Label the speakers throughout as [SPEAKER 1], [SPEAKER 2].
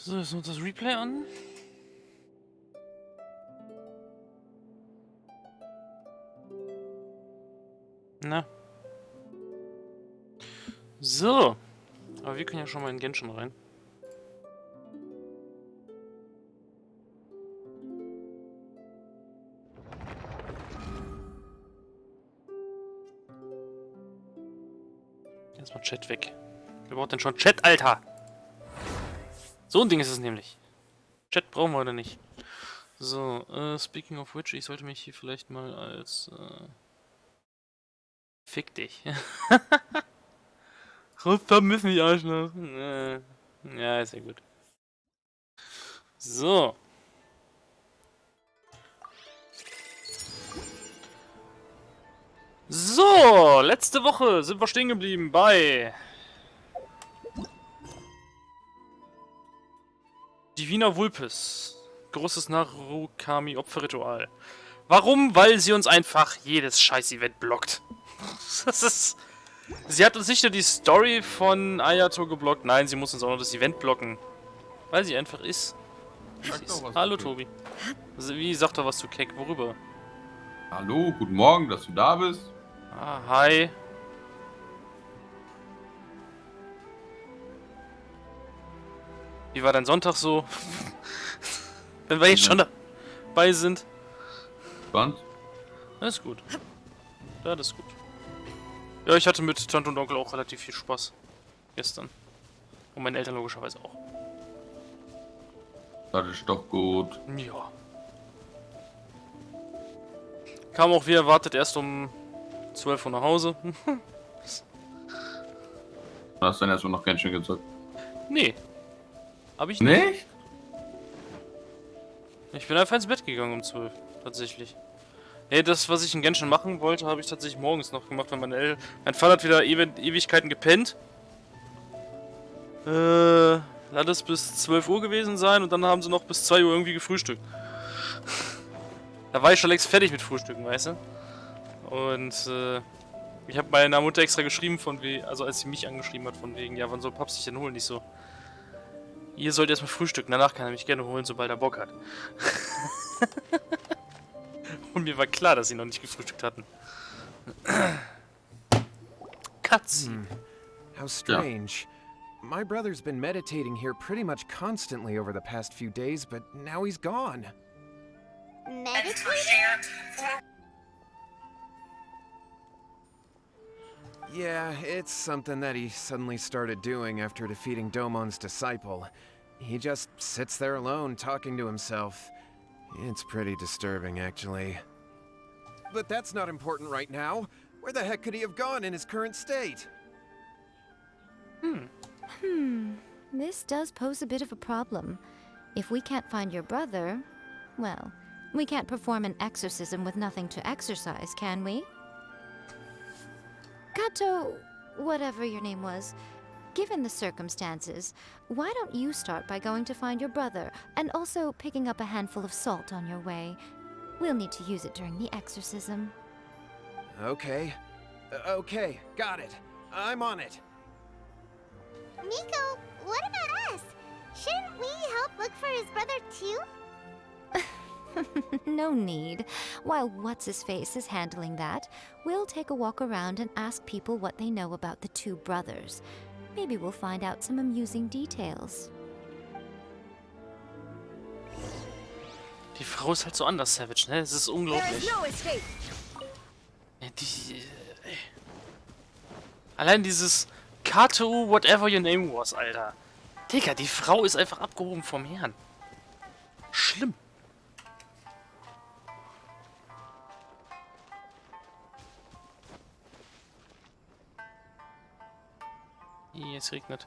[SPEAKER 1] So, ist noch das Replay an? Na. So. Aber wir können ja schon mal in Genshin rein. Erstmal Chat weg. Wer braucht denn schon Chat, Alter? So ein Ding ist es nämlich. Chat brauchen wir oder nicht. So, speaking of which, ich sollte mich hier vielleicht mal als, fick dich. Rauskommen müssen die Arschloch. Ja, ist ja gut. So. So, letzte Woche sind wir stehen geblieben bei Divina Vulpes. Großes Narukami-Opferritual. Warum? Weil sie uns einfach jedes Scheiß-Event blockt. Das ist... Sie hat uns nicht nur die Story von Ayato geblockt, nein, sie muss uns auch noch das Event blocken. Weil sie einfach ist. Hallo, Tobi. Wie sagt er was zu Keck? Worüber?
[SPEAKER 2] Hallo, guten Morgen, dass du da bist.
[SPEAKER 1] Ah, hi. Wie war dein Sonntag so? Wenn wir jetzt schon dabei sind.
[SPEAKER 2] Spannend.
[SPEAKER 1] Das ist gut. Ja, das ist gut. Ja, ich hatte mit Tante und Onkel auch relativ viel Spaß. Gestern. Und meine Eltern logischerweise auch.
[SPEAKER 2] Das ist doch gut.
[SPEAKER 1] Ja. Kam auch wie erwartet erst um 12 Uhr nach Hause.
[SPEAKER 2] Du hast dann erstmal noch Genshin gezockt.
[SPEAKER 1] Nee. Hab ich nicht.
[SPEAKER 2] Nicht?
[SPEAKER 1] Ich bin einfach ins Bett gegangen um 12. Tatsächlich. Nee, das, was ich in Genshin machen wollte, habe ich tatsächlich morgens noch gemacht, weil mein Vater hat wieder Ewigkeiten gepennt. Lass es bis 12 Uhr gewesen sein und dann haben sie noch bis 2 Uhr irgendwie gefrühstückt. Da war ich schon längst fertig mit Frühstücken, weißt du? Und ich habe meiner Mutter extra geschrieben von wegen, also als sie mich angeschrieben hat von wegen, ja, wann soll Papst sich denn holen? Nicht so. Ihr sollt erstmal frühstücken, danach kann er mich gerne holen, sobald er Bock hat. Und mir war klar, dass sie noch nicht gefrühstückt hatten. Cutscene.
[SPEAKER 3] How strange. My brother's been meditating here pretty much constantly over the past few days, but now he's gone.
[SPEAKER 4] Meditating?
[SPEAKER 3] Yeah, it's something that he suddenly started doing after defeating Domon's disciple. He just sits there alone, talking to himself. It's pretty disturbing, actually. But that's not important right now. Where the heck could he have gone in his current state?
[SPEAKER 4] This does pose a bit of a problem. If we can't find your brother, well, we can't perform an exorcism with nothing to exorcise, can we? Kato, whatever your name was, given the circumstances, why don't you start by going to find your brother, and also picking up a handful of salt on your way? We'll need to use it during the exorcism.
[SPEAKER 3] Okay. Okay, got it. I'm on it.
[SPEAKER 5] Miko, what about us? Shouldn't we help look for his brother too?
[SPEAKER 4] No need. While What's-His-Face is handling that, we'll take a walk around and ask people what they know about the two brothers. Maybe we'll find out some amusing details.
[SPEAKER 1] Die Frau ist halt so anders, Savage, ne? Es ist unglaublich. Ja, allein dieses Kato, whatever your name was, Alter. Digga, die Frau ist einfach abgehoben vom Herrn. Schlimm. Es regnet.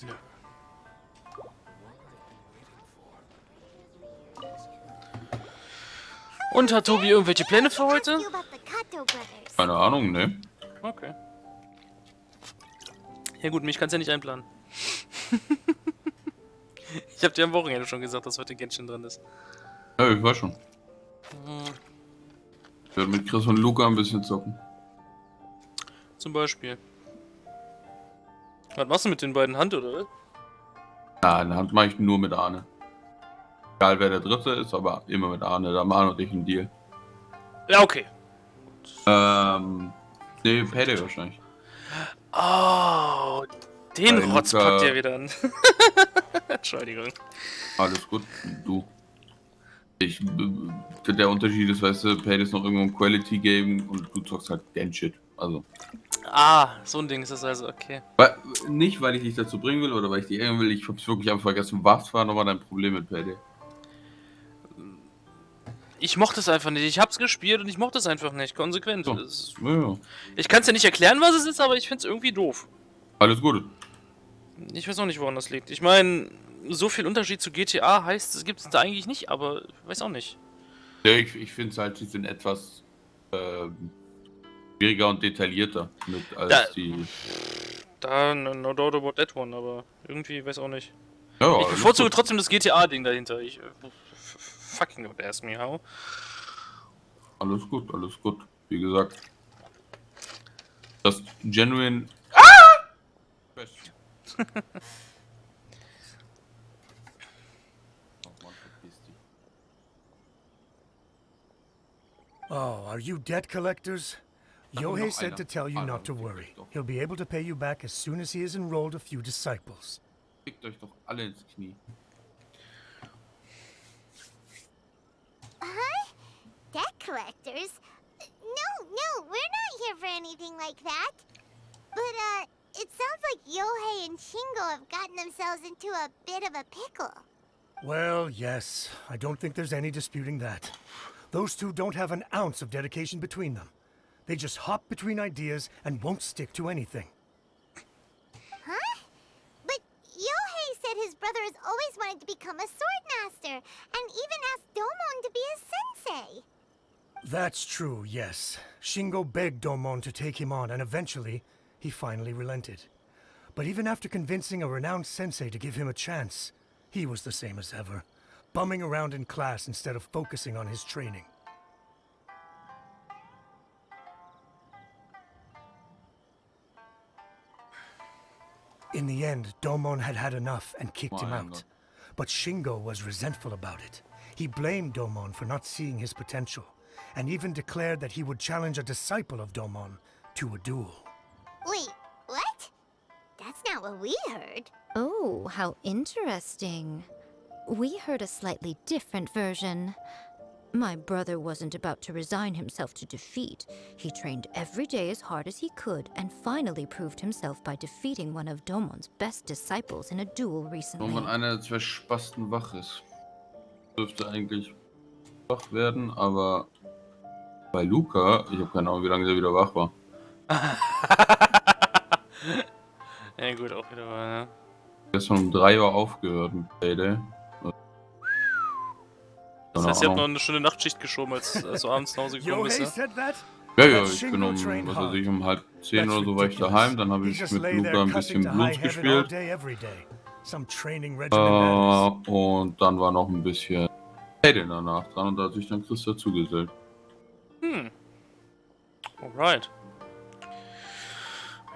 [SPEAKER 1] Nö. Und hat Tobi irgendwelche Pläne für heute?
[SPEAKER 5] Ask you about the Kato brothers.
[SPEAKER 2] Keine Ahnung, ne?
[SPEAKER 1] Okay. Ja gut, mich kannst ja nicht einplanen. Ich hab dir am Wochenende schon gesagt, dass heute Genshin drin ist.
[SPEAKER 2] Ja, ich weiß schon. Ich werde mit Chris und Luca ein bisschen zocken.
[SPEAKER 1] Zum Beispiel. Was machst du mit den beiden Hand, oder?
[SPEAKER 2] Ja, in der Hand mache ich nur mit Arne. Egal wer der Dritte ist, aber immer mit Arne. Da haben Arne und ich einen Deal.
[SPEAKER 1] Ja, okay.
[SPEAKER 2] Nee, Payday wahrscheinlich.
[SPEAKER 1] Oh, den
[SPEAKER 2] Weil
[SPEAKER 1] Rotz
[SPEAKER 2] Luca-
[SPEAKER 1] packt ihr wieder an. Entschuldigung.
[SPEAKER 2] Alles gut. Du. Der Unterschied ist, weißt du, Payday ist noch irgendwo ein Quality-Game und du zockst halt Genshin. Also.
[SPEAKER 1] Ah, so ein Ding ist das also, okay.
[SPEAKER 2] Nicht, weil ich dich dazu bringen will oder weil ich dich ärgern will. Ich hab's wirklich einfach vergessen. Was war nochmal dein Problem mit Payday?
[SPEAKER 1] Ich mochte es einfach nicht. Ich hab's gespielt und ich mochte es einfach nicht. Konsequent.
[SPEAKER 2] So.
[SPEAKER 1] Es-
[SPEAKER 2] Ja.
[SPEAKER 1] Ich kann's ja nicht erklären, was es ist, aber ich find's irgendwie doof.
[SPEAKER 2] Alles Gute.
[SPEAKER 1] Ich weiß auch nicht, woran das liegt. Ich meine, so viel Unterschied zu GTA heißt, es gibt's da eigentlich nicht, aber weiß auch nicht.
[SPEAKER 2] Ja, ich finde es halt, die sind etwas schwieriger und detaillierter mit als die.
[SPEAKER 1] Da, no doubt about that one, aber irgendwie, weiß auch nicht.
[SPEAKER 2] Ja,
[SPEAKER 1] Ich
[SPEAKER 2] alles
[SPEAKER 1] bevorzuge
[SPEAKER 2] gut.
[SPEAKER 1] trotzdem das GTA-Ding dahinter. Fucking don't ask me how.
[SPEAKER 2] Alles gut, alles gut. Wie gesagt. Das genuine. Question. Oh Mann, verpiss dich.
[SPEAKER 6] Oh, are you debt collectors? Yohei
[SPEAKER 2] noch
[SPEAKER 6] said
[SPEAKER 2] einer.
[SPEAKER 6] to tell you not to
[SPEAKER 2] Fickt
[SPEAKER 6] worry.
[SPEAKER 2] euch doch.
[SPEAKER 6] He'll be able to pay you back as soon as he has enrolled a few disciples.
[SPEAKER 2] Fickt euch doch alle ins Knie.
[SPEAKER 5] Debt collectors? No, we're not here for anything like that. But, it sounds like Yohei and Shingo have gotten themselves into a bit of a pickle.
[SPEAKER 6] Well, yes, I don't think there's any disputing that. Those two don't have an ounce of dedication between them. They just hop between ideas and won't stick to anything.
[SPEAKER 5] Huh? But Yohei said his brother has always wanted to become a sword master, and even asked Domon to be his sensei.
[SPEAKER 6] That's true, yes. Shingo begged Domon to take him on, and eventually, he finally relented. But even after convincing a renowned sensei to give him a chance, he was the same as ever, bumming around in class instead of focusing on his training. In the end, Domon had had enough and kicked him out. But Shingo was resentful about it. He blamed Domon for not seeing his potential, and even declared that he would challenge a disciple of Domon to a duel.
[SPEAKER 5] Wait, what? That's not what we heard.
[SPEAKER 4] Oh, how interesting. We heard a slightly different version. My brother wasn't about to resign himself to defeat. He trained every day as hard as he could and finally proved himself by defeating one of Domon's best disciples in a duel
[SPEAKER 2] Nur
[SPEAKER 4] recently.
[SPEAKER 2] wenn einer der zwei Spasten wach ist. Dürfte eigentlich wach werden, aber bei Luca, ich habe keine Ahnung, wie lange der wieder wach war.
[SPEAKER 1] Ja gut, auch wieder, ne?
[SPEAKER 2] Gestern um 3 Uhr aufgehört mit Payday.
[SPEAKER 1] Das heißt, ihr habt noch eine schöne Nachtschicht geschoben, als du abends nach Hause gekommen bist,
[SPEAKER 6] Yohei
[SPEAKER 1] ne?
[SPEAKER 6] said that?
[SPEAKER 2] Ja,
[SPEAKER 6] But
[SPEAKER 2] ich bin
[SPEAKER 6] Shingo
[SPEAKER 2] um,
[SPEAKER 6] trained
[SPEAKER 2] was
[SPEAKER 6] hard.
[SPEAKER 2] weiß ich, um halb 10
[SPEAKER 6] That's
[SPEAKER 2] oder so war ich
[SPEAKER 6] ridiculous.
[SPEAKER 2] daheim, dann habe
[SPEAKER 6] He
[SPEAKER 2] ich
[SPEAKER 6] just
[SPEAKER 2] mit
[SPEAKER 6] lay
[SPEAKER 2] Luca
[SPEAKER 6] there
[SPEAKER 2] ein
[SPEAKER 6] cussing
[SPEAKER 2] bisschen
[SPEAKER 6] to high
[SPEAKER 2] Blues
[SPEAKER 6] heaven all
[SPEAKER 2] gespielt.
[SPEAKER 6] day, every day. Some training regimen that is.
[SPEAKER 2] Und dann war noch ein bisschen Payday danach dran und da hat sich dann Chris dazugesellt.
[SPEAKER 1] Alright.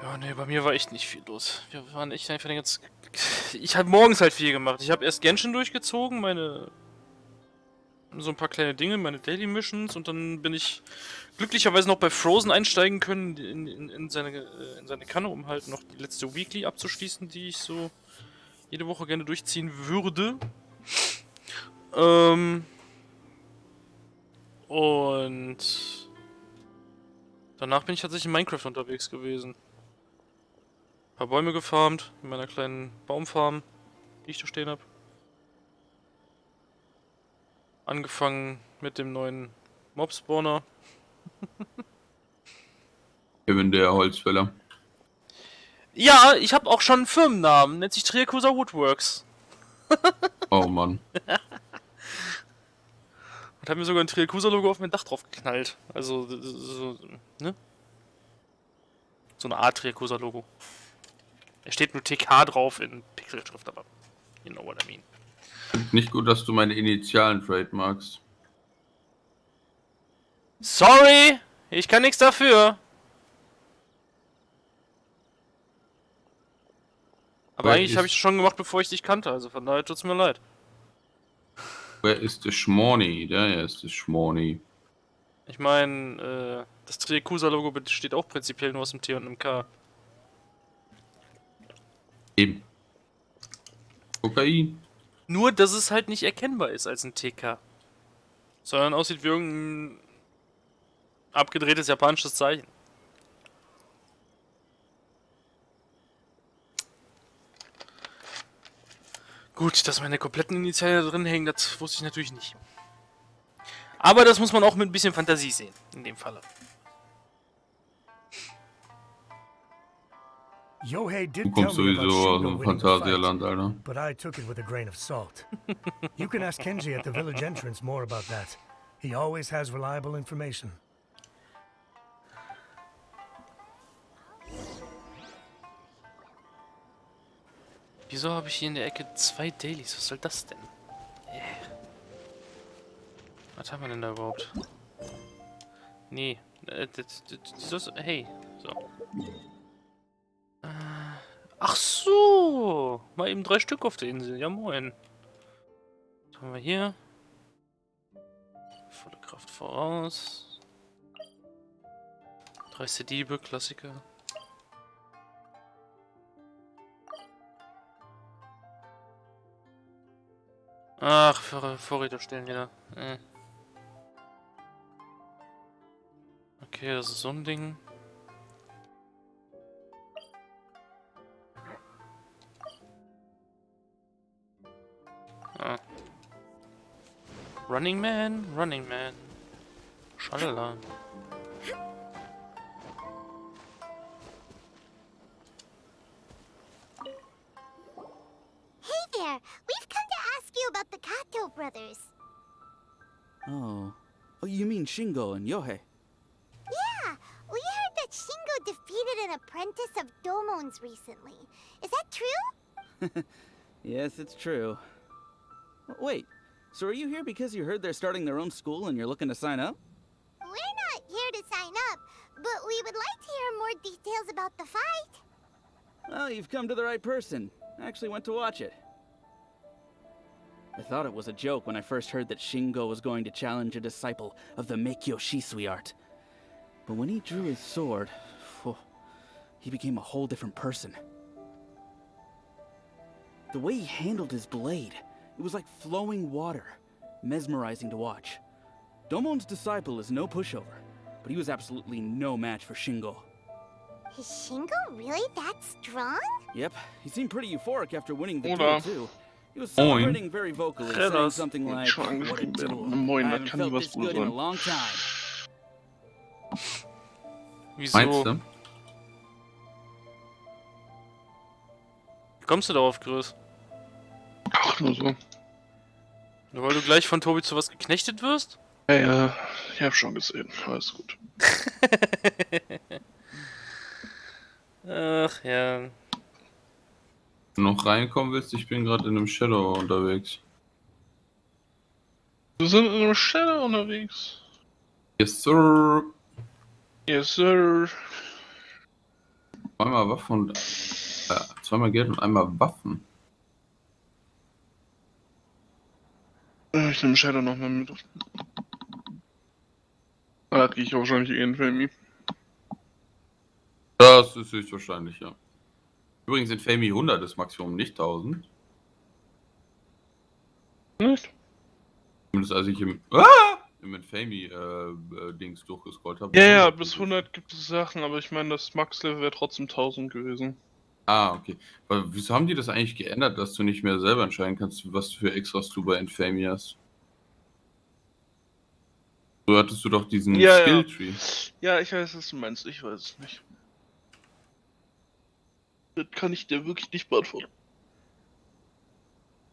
[SPEAKER 1] Ja, nee, bei mir war echt nicht viel los. Wir waren echt einfach den ganzen... Ich habe morgens halt viel gemacht. Ich habe erst Genshin durchgezogen, so ein paar kleine Dinge, meine Daily Missions, und dann bin ich glücklicherweise noch bei Frozen einsteigen können in seine Kanne, um halt noch die letzte Weekly abzuschließen, die ich so jede Woche gerne durchziehen würde. Und danach bin ich tatsächlich in Minecraft unterwegs gewesen. Ein paar Bäume gefarmt, in meiner kleinen Baumfarm, die ich da stehen habe. Angefangen mit dem neuen Mob-Spawner.
[SPEAKER 2] Kevin, der Holzfäller.
[SPEAKER 1] Ja, ich habe auch schon einen Firmennamen, nennt sich Triacusa Woodworks.
[SPEAKER 2] Oh Mann.
[SPEAKER 1] Und habe mir sogar ein Triacusa-Logo auf mein Dach drauf geknallt. Also, so, ne? So eine Art Triacusa-Logo. Es steht nur TK drauf in Pixelschrift, aber you know what I mean.
[SPEAKER 2] Nicht gut, dass du meine Initialen trademarkst.
[SPEAKER 1] Sorry, ich kann nichts dafür. Aber
[SPEAKER 2] Wer
[SPEAKER 1] eigentlich habe
[SPEAKER 2] ist-
[SPEAKER 1] ich es schon gemacht, bevor ich dich kannte, also von daher tut's mir leid.
[SPEAKER 2] Wer ist der Schmorni? Der hier ist der Schmorni.
[SPEAKER 1] Ich meine, das Triakusa-Logo besteht auch prinzipiell nur aus einem T und einem K.
[SPEAKER 2] Eben. Kokain.
[SPEAKER 1] Nur, dass es halt nicht erkennbar ist als ein TK. Sondern aussieht wie irgendein abgedrehtes japanisches Zeichen. Gut, dass meine kompletten Initialien da drin hängen, das wusste ich natürlich nicht. Aber das muss man auch mit ein bisschen Fantasie sehen, in dem Falle.
[SPEAKER 6] Yohei
[SPEAKER 2] Du
[SPEAKER 6] did tell
[SPEAKER 2] kommst
[SPEAKER 6] me about
[SPEAKER 2] sowieso aus
[SPEAKER 6] Shingo
[SPEAKER 2] dem
[SPEAKER 6] winning the fight,
[SPEAKER 2] Phantasialand, Alter.
[SPEAKER 6] but I took it with a grain of salt. You can ask Kenji at the village entrance more about that. He always has reliable information.
[SPEAKER 1] Wieso habe ich hier in der Ecke 2 Dailies? Was soll das denn? Was haben wir denn da überhaupt? Nee. Hey. So. Ach so. Mal eben 3 Stück auf der Insel. Ja, moin. Was haben wir hier? Volle Kraft voraus. 30 Diebe, Klassiker. Ach, Vorräte stellen wieder. Okay, das ist so ein Ding. Ah. Running Man, Running Man. Schalala.
[SPEAKER 5] Hey there! We've come to ask you about the Kato brothers.
[SPEAKER 7] Oh. Oh, you mean Shingo and Yohei?
[SPEAKER 5] Yeah, we heard that Shingo defeated an apprentice of Domon's recently. Is that true?
[SPEAKER 7] Yes, it's true. Wait, so are you here because you heard they're starting their own school and you're looking to sign up?
[SPEAKER 5] We're not here to sign up, but we would like to hear more details about the fight.
[SPEAKER 7] Well, you've come to the right person. I actually went to watch it. I thought it was a joke when I first heard that Shingo was going to challenge a disciple of the Meikyo Shisui art. But when he drew his sword, he became a whole different person. The way he handled his blade, it was like flowing water, mesmerizing to watch. Domon's disciple is no pushover, but he was absolutely no match for Shingo.
[SPEAKER 5] Is Shingo really that strong?
[SPEAKER 7] Yep, he seemed pretty euphoric after winning the
[SPEAKER 8] Oder-
[SPEAKER 7] duel too. He was celebrating very vocally, saying
[SPEAKER 1] Hellas.
[SPEAKER 7] something like,
[SPEAKER 8] Schon
[SPEAKER 7] "What a
[SPEAKER 8] angeschrieben
[SPEAKER 7] duel!
[SPEAKER 8] werden. Moin,
[SPEAKER 7] I
[SPEAKER 8] das
[SPEAKER 7] haven't
[SPEAKER 8] kann nie
[SPEAKER 7] felt
[SPEAKER 8] was
[SPEAKER 7] this
[SPEAKER 8] Gutes
[SPEAKER 7] good in a
[SPEAKER 8] sein.
[SPEAKER 7] long time."
[SPEAKER 1] Wieso?
[SPEAKER 2] Meinst du?
[SPEAKER 1] Wie kommst du darauf, Chris?
[SPEAKER 8] Ach, nur so.
[SPEAKER 1] Nur weil du gleich von Tobi zu was geknechtet wirst?
[SPEAKER 8] Ja, ja, ich hab schon gesehen. Alles gut.
[SPEAKER 1] Ach ja.
[SPEAKER 2] Wenn du noch reinkommen willst, ich bin gerade in einem Shadow unterwegs.
[SPEAKER 8] Wir sind in einer Stelle unterwegs.
[SPEAKER 2] Yes, sir.
[SPEAKER 8] Yes, sir.
[SPEAKER 2] Zweimal Waffen und... zweimal Geld und einmal Waffen.
[SPEAKER 8] Ich nehme Shadow nochmal mit. Da krieg ich wahrscheinlich irgendwie.
[SPEAKER 2] Das ist höchstwahrscheinlich, ja. Übrigens in Fami 100 ist Maximum nicht 1000.
[SPEAKER 8] Nicht?
[SPEAKER 2] Zumindest als ich im Infamy Dings durchgescrollt habe.
[SPEAKER 8] Ja, ja, bis 100 gibt es Sachen, aber ich meine, das Max-Level wäre trotzdem 1000 gewesen.
[SPEAKER 2] Ah, okay. Aber wieso haben die das eigentlich geändert, dass du nicht mehr selber entscheiden kannst, was für Extras du bei Infamy hast? So hattest du doch diesen
[SPEAKER 8] Ja, ja.
[SPEAKER 2] Skill-Tree.
[SPEAKER 8] Ja, ich weiß, was du meinst. Ich weiß es nicht. Das kann ich dir wirklich nicht beantworten.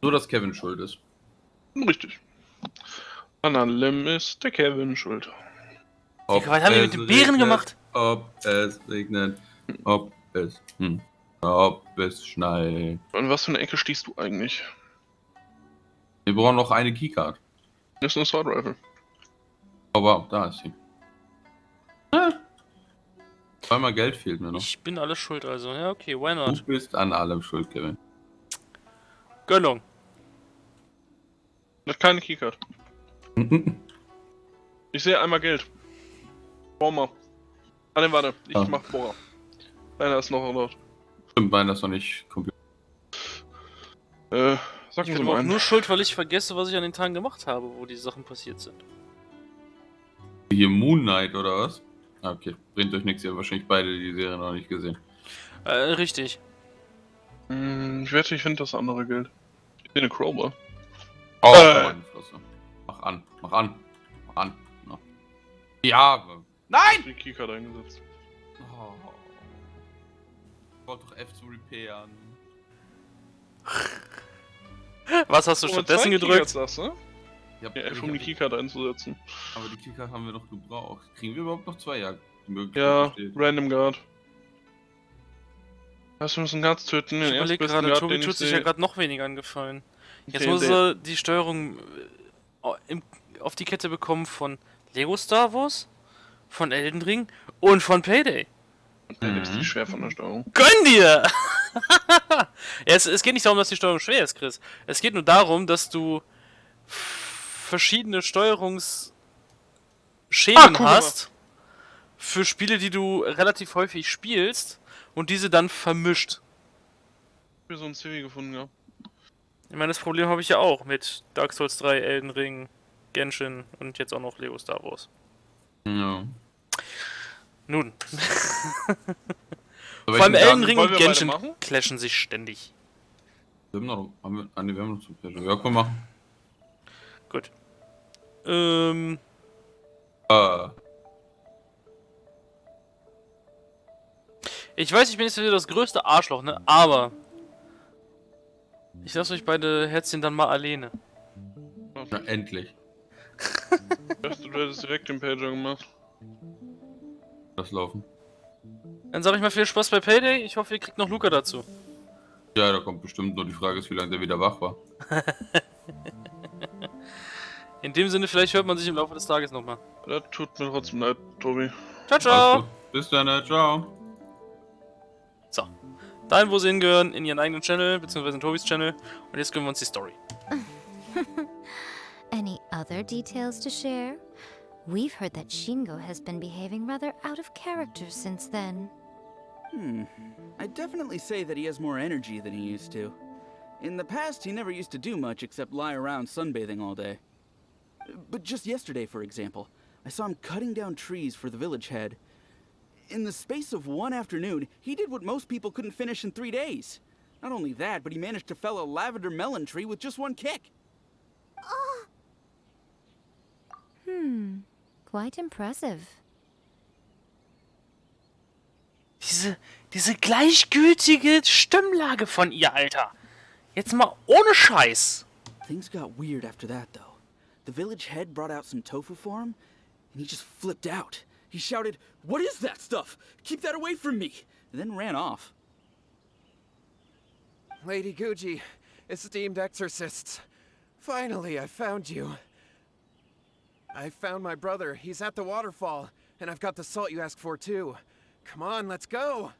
[SPEAKER 2] So, dass Kevin schuld ist.
[SPEAKER 8] Richtig. An allem ist der Kevin schuld.
[SPEAKER 2] Ob
[SPEAKER 1] was haben die mit
[SPEAKER 2] es
[SPEAKER 1] den Bären
[SPEAKER 2] regnet,
[SPEAKER 1] gemacht?
[SPEAKER 2] Ob es regnet, ob es schneit.
[SPEAKER 8] An was für eine Ecke stehst du eigentlich?
[SPEAKER 2] Wir brauchen noch eine Keycard.
[SPEAKER 8] Das ist eine Sword Rifle.
[SPEAKER 2] Oh wow, da ist sie. Zweimal Geld fehlt mir noch.
[SPEAKER 1] Ich bin alles schuld, also. Ja, okay, why
[SPEAKER 2] Du
[SPEAKER 1] not?
[SPEAKER 2] bist an allem schuld, Kevin.
[SPEAKER 1] Gönnung.
[SPEAKER 8] Das ist keine Keycard. Ich sehe einmal Geld. Bohr mal. Ah ne, warte. Ich mach Bohrer. Einer ist noch erlaubt.
[SPEAKER 2] Stimmt, meiner ist noch nicht komplett.
[SPEAKER 8] Sagen
[SPEAKER 1] Ich
[SPEAKER 8] Sie
[SPEAKER 1] bin
[SPEAKER 8] mal
[SPEAKER 1] auch
[SPEAKER 8] einen.
[SPEAKER 1] nur schuld, weil ich vergesse, was ich an den Tagen gemacht habe, wo die Sachen passiert sind.
[SPEAKER 2] Hier Moon Knight oder was? Ah, okay, bringt euch nichts, ihr habt wahrscheinlich beide die Serie noch nicht gesehen.
[SPEAKER 1] Richtig.
[SPEAKER 8] Ich wette, ich finde das andere Geld. Ich bin eine Crowbar.
[SPEAKER 2] Oh, meine Flosse. Mach an, mach an, mach an. No. Ja, nein!
[SPEAKER 8] Die Keycard eingesetzt.
[SPEAKER 2] Oh. Ich wollte doch F zum Repairen.
[SPEAKER 1] Was hast du stattdessen gedrückt?
[SPEAKER 8] Sagst, ne?
[SPEAKER 2] Ja,
[SPEAKER 8] Ja, F um die Keycard einzusetzen.
[SPEAKER 2] aber die Kicker haben wir noch gebraucht. Kriegen wir überhaupt noch 2 Jahre?
[SPEAKER 8] Ja, Random Guard. Das wir müssen Guards töten.
[SPEAKER 1] Ich
[SPEAKER 8] Den
[SPEAKER 1] überlege
[SPEAKER 8] erstbesten
[SPEAKER 1] gerade,
[SPEAKER 8] Guard,
[SPEAKER 1] Tobi
[SPEAKER 8] den
[SPEAKER 1] tut
[SPEAKER 8] ich
[SPEAKER 1] sich ja
[SPEAKER 8] sehe.
[SPEAKER 1] gerade noch weniger angefallen. Jetzt
[SPEAKER 8] Okay,
[SPEAKER 1] muss
[SPEAKER 8] der-
[SPEAKER 1] er die Steuerung auf die Kette bekommen von Lego Star Wars, von Elden Ring und von Payday.
[SPEAKER 8] Der ist die schwer von der Steuerung.
[SPEAKER 1] Gönn dir! Ja, es geht nicht darum, dass die Steuerung schwer ist, Chris. Es geht nur darum, dass du verschiedene Steuerungsschemen hast für Spiele, die du relativ häufig spielst und diese dann vermischt.
[SPEAKER 8] Ich hab so ein CV gefunden, ja.
[SPEAKER 1] Ich meine, das Problem habe ich ja auch mit Dark Souls 3, Elden Ring, Genshin und jetzt auch noch Lego Star Wars.
[SPEAKER 2] Ja.
[SPEAKER 1] Nun,
[SPEAKER 2] So,
[SPEAKER 1] vor allem
[SPEAKER 2] welchen
[SPEAKER 1] Elden
[SPEAKER 2] Garten-
[SPEAKER 1] Ring
[SPEAKER 8] wollen
[SPEAKER 1] und
[SPEAKER 8] wir beide
[SPEAKER 1] Genshin
[SPEAKER 8] machen?
[SPEAKER 1] clashen sich ständig.
[SPEAKER 2] Wir haben noch, wir haben noch zu Pleasure. Ja, komm, machen.
[SPEAKER 1] Gut. Ich weiß, ich bin jetzt wieder das größte Arschloch, ne? Aber ich lasse euch beide Herzchen dann mal alleine.
[SPEAKER 2] Na, endlich.
[SPEAKER 8] Du hättest direkt den Pager gemacht.
[SPEAKER 2] Das laufen.
[SPEAKER 1] Dann sage ich mal viel Spaß bei Payday. Ich hoffe, ihr kriegt noch Luca dazu.
[SPEAKER 2] Ja, da kommt bestimmt, nur die Frage ist, wie lange der wieder wach war.
[SPEAKER 1] In dem Sinne, vielleicht hört man sich im Laufe des Tages nochmal.
[SPEAKER 8] Das tut mir trotzdem leid, Tobi.
[SPEAKER 1] Ciao,
[SPEAKER 2] Alles
[SPEAKER 1] ciao!
[SPEAKER 2] gut. Bis dann, ciao.
[SPEAKER 1] So. Dahin, wo sie hingehören, in ihren eigenen Channel, beziehungsweise in Tobis Channel. Und jetzt gönnen wir uns die Story.
[SPEAKER 4] Any other details to share? We've heard that Shingo has been behaving rather out of character since then.
[SPEAKER 7] I'd definitely say that he has more energy than he used to. In the past, he never used to do much except lie around sunbathing all day. But just yesterday, for example, I saw him cutting down trees for the village head. In the space of one afternoon, he did what most people couldn't finish in 3 days. Not only that, but he managed to fell a lavender melon tree with just one kick.
[SPEAKER 4] Quite impressive.
[SPEAKER 1] Diese gleichgültige Stimmlage von ihr, Alter. Jetzt mal ohne Scheiß.
[SPEAKER 7] Things got weird after that, though. The village head brought out some tofu for him, and he just flipped out. He shouted, "What is that stuff? Keep that away from me!" and then ran off.
[SPEAKER 3] Lady Guji, esteemed exorcists. Finally, I found you. I found my brother. He's at the waterfall. And I've got the salt you asked for, too. Come on, let's go!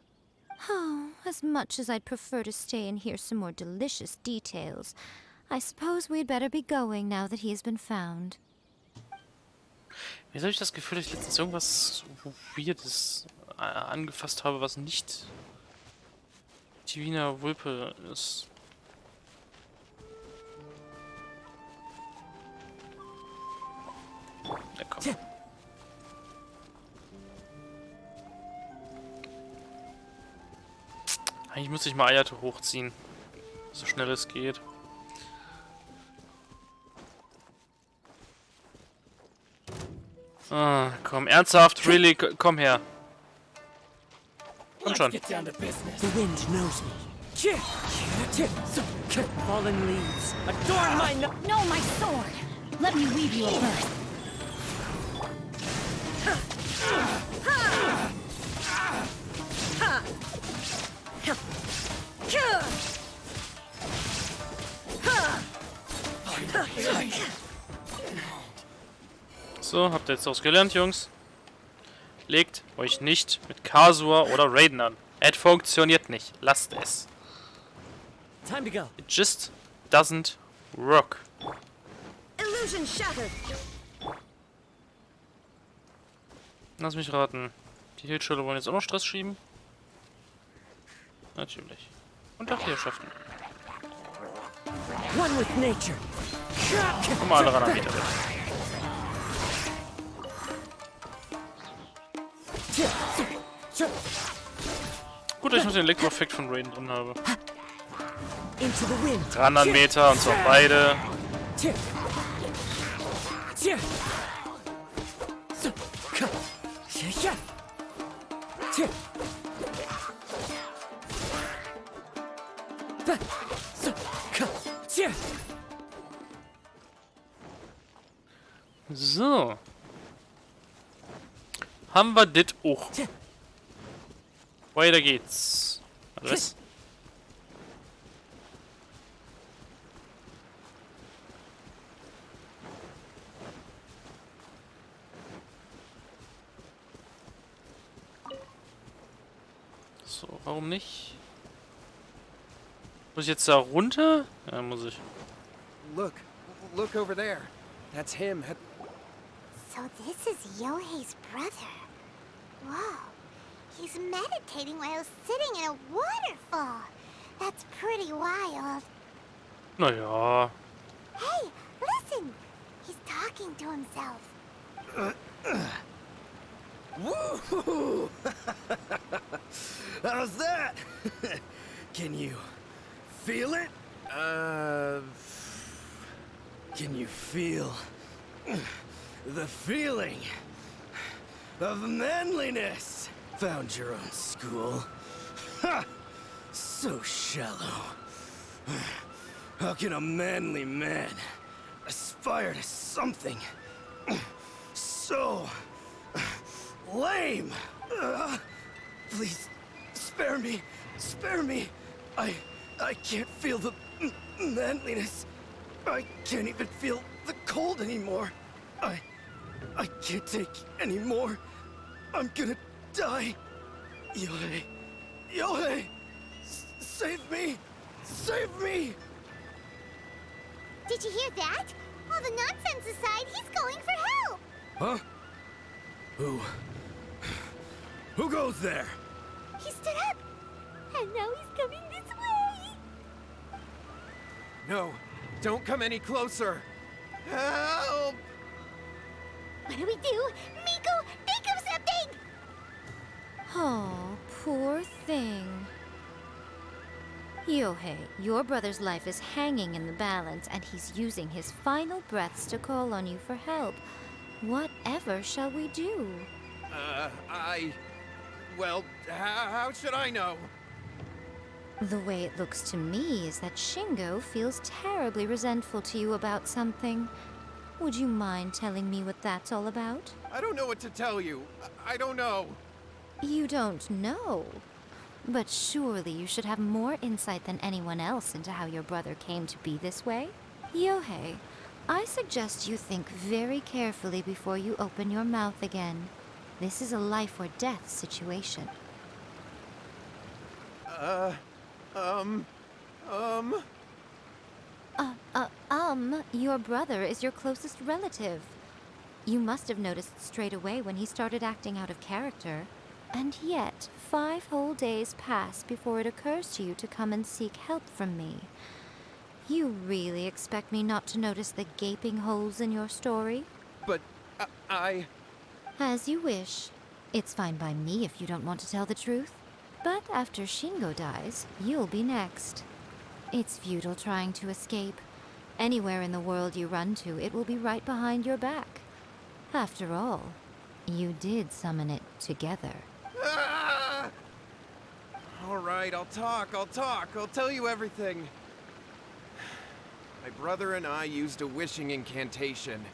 [SPEAKER 4] Oh, as much as I'd prefer to stay and hear some more delicious details, I suppose we'd better be going now that he has been found.
[SPEAKER 1] Jetzt habe ich das Gefühl, dass ich letztens irgendwas Weirdes angefasst habe, was nicht die Wiener Wulpe ist. Ja, komm. Eigentlich müsste ich mal Ayate hochziehen. So schnell es geht. Ah, komm, ernsthaft, really, komm her. Komm schon.
[SPEAKER 9] The wind knows me. Fallen leaves adorn my
[SPEAKER 4] No, my sword! Let me weave you a verse.
[SPEAKER 1] So, habt ihr jetzt was gelernt, Jungs? Legt euch nicht mit Kasua oder Raiden an. Es funktioniert nicht. Lasst es.
[SPEAKER 9] Time to go.
[SPEAKER 1] It just doesn't work.
[SPEAKER 9] Illusion shattered.
[SPEAKER 1] Lass mich raten. Die Hilfsschüler wollen jetzt auch noch Stress schieben? Natürlich. Und auch hier schaffen.
[SPEAKER 9] One with nature.
[SPEAKER 1] Guck mal, alle ran am Meter. Gut, dass ich noch den Elektroeffekt von Raiden drin habe.
[SPEAKER 9] Into the wind.
[SPEAKER 1] Ran an Meter und zwar beide. So. Haben wir dit auch. Weiter geht's. Was? So, warum nicht? Muss ich jetzt da runter? Ja, muss ich.
[SPEAKER 3] Look over there. That's him.
[SPEAKER 5] So this is Yohei's brother. Whoa. He's meditating while sitting in a waterfall. That's pretty wild.
[SPEAKER 1] Naja.
[SPEAKER 5] Hey, listen! He's talking to himself.
[SPEAKER 10] Woo! How's that? Can you feel it? Can you feel the feeling of manliness? Found your own school. Ha! So shallow. How can a manly man aspire to something so lame? Please, spare me. Spare me. I can't feel the manliness. I can't even feel the cold anymore. I can't take any more. I'm gonna die. Yohei. Yohei! Save me! Save me!
[SPEAKER 5] Did you hear that? All the nonsense aside, he's going for help!
[SPEAKER 10] Huh? Who goes there?
[SPEAKER 5] He stood up! And now he's coming this way!
[SPEAKER 3] No, don't come any closer. Help!
[SPEAKER 5] What do we do? Miko, think of something!
[SPEAKER 4] Oh, poor thing. Yohei, your brother's life is hanging in the balance, and he's using his final breaths to call on you for help. Whatever shall we do?
[SPEAKER 3] Well, how should I know?
[SPEAKER 4] The way it looks to me is that Shingo feels terribly resentful to you about something. Would you mind telling me what that's all about?
[SPEAKER 3] I don't know what to tell you. I don't know.
[SPEAKER 4] You don't know? But surely you should have more insight than anyone else into how your brother came to be this way? Yohei, I suggest you think very carefully before you open your mouth again. This is a life or death situation. Your brother is your closest relative. You must have noticed straight away when he started acting out of character. And yet, 5 whole days pass before it occurs to you to come and seek help from me. You really expect me not to notice the gaping holes in your story?
[SPEAKER 3] But
[SPEAKER 4] As you wish. It's fine by me if you don't want to tell the truth. But after Shingo dies, you'll be next. It's futile trying to escape. Anywhere in the world you run to, it will be right behind your back. After all, you did summon it together.
[SPEAKER 3] All right, I'll talk. I'll tell you everything. My brother and I used a wishing incantation.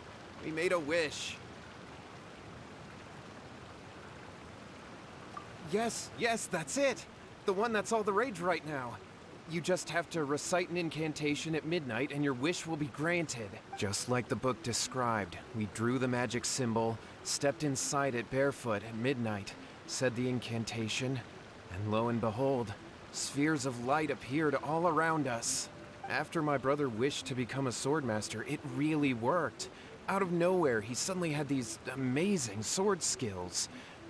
[SPEAKER 3] We made a wish. Yes, that's it. The one that's all the rage right now. You just have to recite an incantation at midnight and your wish will be granted. Just like the book described, we drew the magic symbol, stepped inside it barefoot at midnight, said the incantation, and lo and behold, spheres of light appeared all around us. After my brother wished to become a swordmaster, it really worked. Out of nowhere, he suddenly had these amazing sword skills,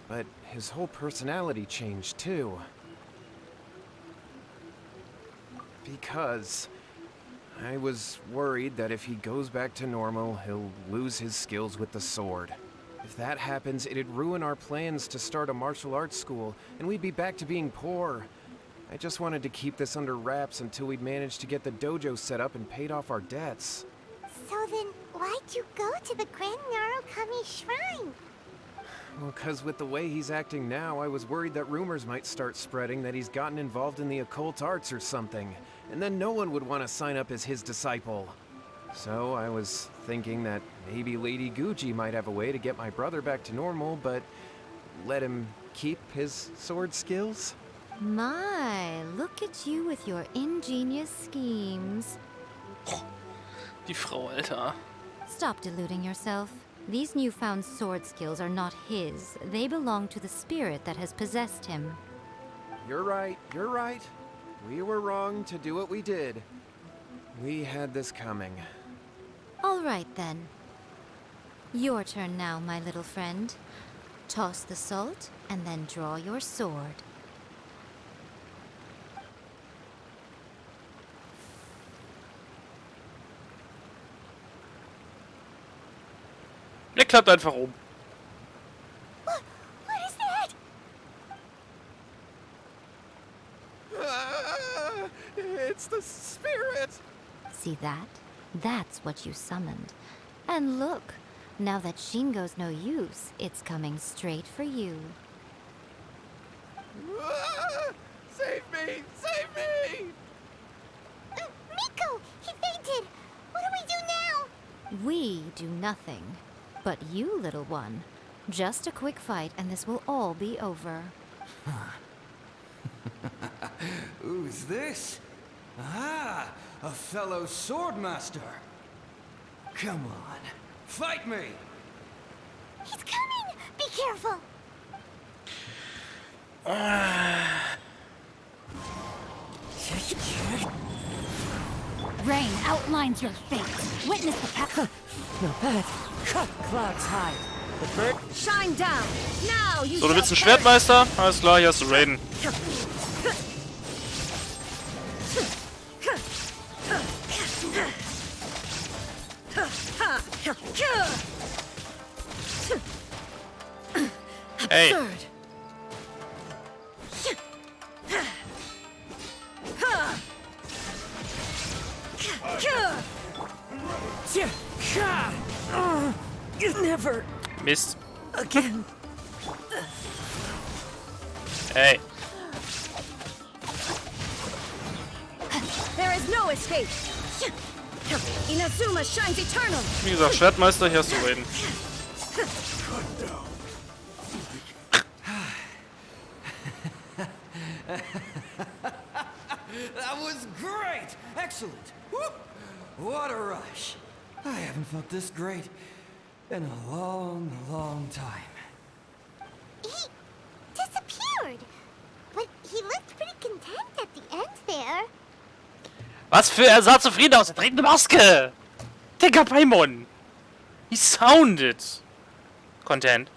[SPEAKER 3] but his whole personality changed too. Because I was worried that if he goes back to normal, he'll lose his skills with the sword. If that happens, it'd ruin our plans to start a martial arts school, and we'd be back to being poor. I just wanted to keep this under wraps until we'd managed to get the dojo set up and paid off our debts.
[SPEAKER 5] So then, why'd you go to the Grand Narukami Shrine?
[SPEAKER 3] Well, 'cause with the way he's acting now, I was worried that rumors might start spreading that he's gotten involved in the occult arts or something, and then no one would want to sign up as his disciple. So I was thinking that maybe Lady Gucci might have a way to get my brother back to normal, but let him keep his sword skills?
[SPEAKER 4] My, look at you with your ingenious schemes.
[SPEAKER 1] Die Frau, Alter.
[SPEAKER 4] Stop deluding yourself. These newfound sword skills are not his. They belong to the spirit that has possessed him.
[SPEAKER 3] You're right, you're right. We were wrong to do what we did. We had this coming.
[SPEAKER 4] All right, then. Your turn now, my little friend. Toss the salt, and then draw your sword.
[SPEAKER 1] Der klappt einfach um.
[SPEAKER 5] What is that?
[SPEAKER 3] It's the spirit!
[SPEAKER 4] See that? That's what you summoned. And look, now that Shingo's no use, it's coming straight for you.
[SPEAKER 3] Save me! Save me!
[SPEAKER 5] Miko! He fainted! What do we do now?
[SPEAKER 4] We do nothing. But you, little one, just a quick fight and this will all be over.
[SPEAKER 10] Who's this? Ah, a fellow swordmaster. Come on, fight me!
[SPEAKER 5] He's coming! Be careful!
[SPEAKER 11] Rain outlines your fate. Witness the path.
[SPEAKER 9] Not bad. Clouds high. The bird.
[SPEAKER 11] Shine down. Now you
[SPEAKER 1] So, du willst einen Schwertmeister? Alles klar, hier hast du Raiden. Hey.
[SPEAKER 9] Never
[SPEAKER 1] Mist.
[SPEAKER 9] again.
[SPEAKER 1] Hey.
[SPEAKER 11] There is no escape. Inazuma shines eternal.
[SPEAKER 1] Wie gesagt, Schwertmeister, hier hast du Raiden.
[SPEAKER 10] That was great! Excellent! Whoop. What a rush! I haven't felt this great in a long, long time.
[SPEAKER 5] He disappeared! But he looked pretty content at the end there.
[SPEAKER 1] Was für er sah zufrieden aus. Er trägt eine Maske. Digga, Paimon. He sounded content.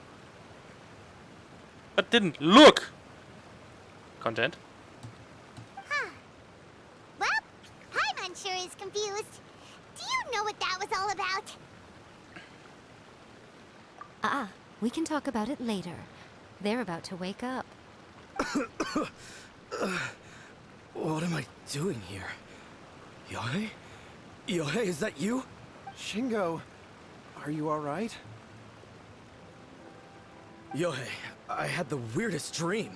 [SPEAKER 1] But didn't look content.
[SPEAKER 5] Huh. Well, Paimon sure is confused. Do you know what that was all about?
[SPEAKER 4] We can talk about it later. They're about to wake up.
[SPEAKER 10] What am I doing here? Yohei? Yohei, is that you?
[SPEAKER 3] Shingo, are you alright?
[SPEAKER 10] Yohei, I had the weirdest dream.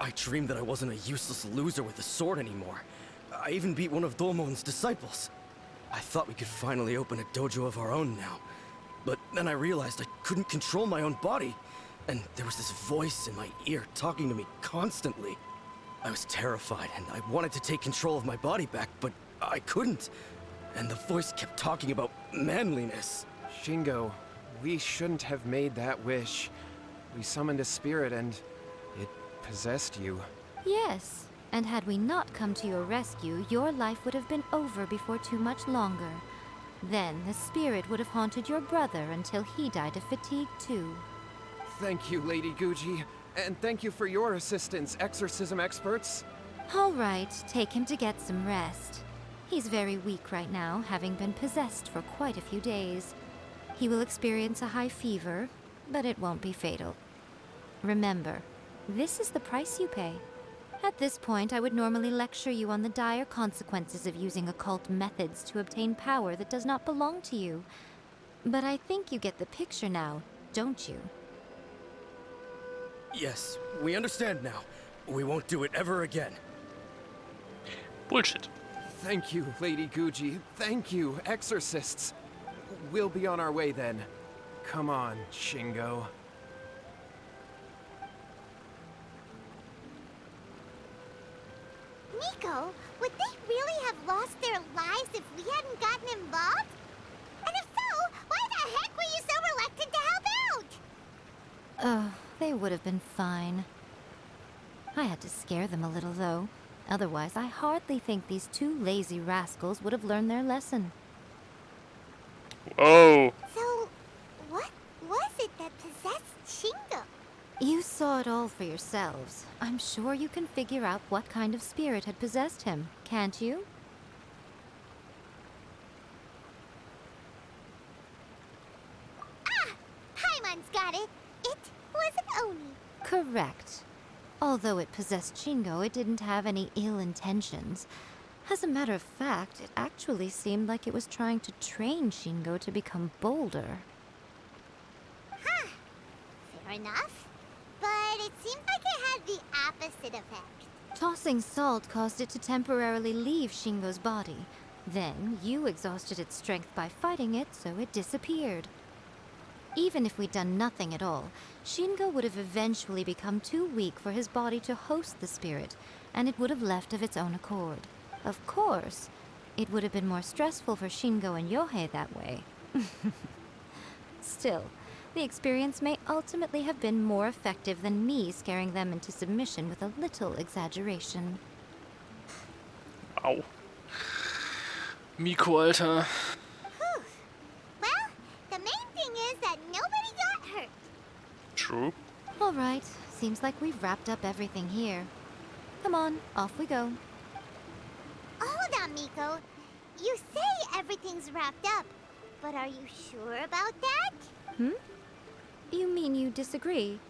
[SPEAKER 10] I dreamed that I wasn't a useless loser with a sword anymore. I even beat one of Domon's disciples. I thought we could finally open a dojo of our own now. But then I realized I couldn't control my own body. And there was this voice in my ear talking to me constantly. I was terrified, and I wanted to take control of my body back, but I couldn't. And the voice kept talking about manliness.
[SPEAKER 3] Shingo, we shouldn't have made that wish. We summoned a spirit and it possessed you.
[SPEAKER 4] Yes, and had we not come to your rescue, your life would have been over before too much longer. Then the spirit would have haunted your brother until he died of fatigue too.
[SPEAKER 3] Thank you, Lady Guji. And thank you for your assistance, exorcism experts.
[SPEAKER 4] All right, take him to get some rest. He's very weak right now, having been possessed for quite a few days. He will experience a high fever, but it won't be fatal. Remember, this is the price you pay. At this point, I would normally lecture you on the dire consequences of using occult methods to obtain power that does not belong to you. But I think you get the picture now, don't you?
[SPEAKER 10] Yes, we understand now. We won't do it ever again.
[SPEAKER 1] Bullshit.
[SPEAKER 3] Thank you, Lady Guji. Thank you, exorcists. We'll be on our way then. Come on, Shingo.
[SPEAKER 5] Miko, would they really have lost their lives if we hadn't gotten involved? And if so, why the heck were you so reluctant to help out?
[SPEAKER 4] Oh, they would have been fine. I had to scare them a little, though. Otherwise, I hardly think these two lazy rascals would have learned their lesson.
[SPEAKER 1] Whoa.
[SPEAKER 5] So, what was it that possessed Shingo?
[SPEAKER 4] You saw it all for yourselves. I'm sure you can figure out what kind of spirit had possessed him, can't you?
[SPEAKER 5] Ah! Paimon's got it. It was an Oni.
[SPEAKER 4] Correct. Although it possessed Shingo, it didn't have any ill intentions. As a matter of fact, it actually seemed like it was trying to train Shingo to become bolder.
[SPEAKER 5] Huh. Fair enough. But it seemed like it had the opposite effect.
[SPEAKER 4] Tossing salt caused it to temporarily leave Shingo's body. Then, you exhausted its strength by fighting it, so it disappeared. Even if we'd done nothing at all, Shingo would have eventually become too weak for his body to host the spirit, and it would have left of its own accord. Of course, it would have been more stressful for Shingo and Yohei that way. Still, the experience may ultimately have been more effective than me scaring them into submission with a little exaggeration.
[SPEAKER 1] Au. Miko, Alter.
[SPEAKER 5] Whew. Well, the main thing is that nobody got hurt.
[SPEAKER 1] True.
[SPEAKER 4] All right, seems like we've wrapped up everything here. Come on, off we go.
[SPEAKER 5] Hold on, Miko. You say everything's wrapped up, but are you sure about that?
[SPEAKER 4] Hmm? You mean you disagree?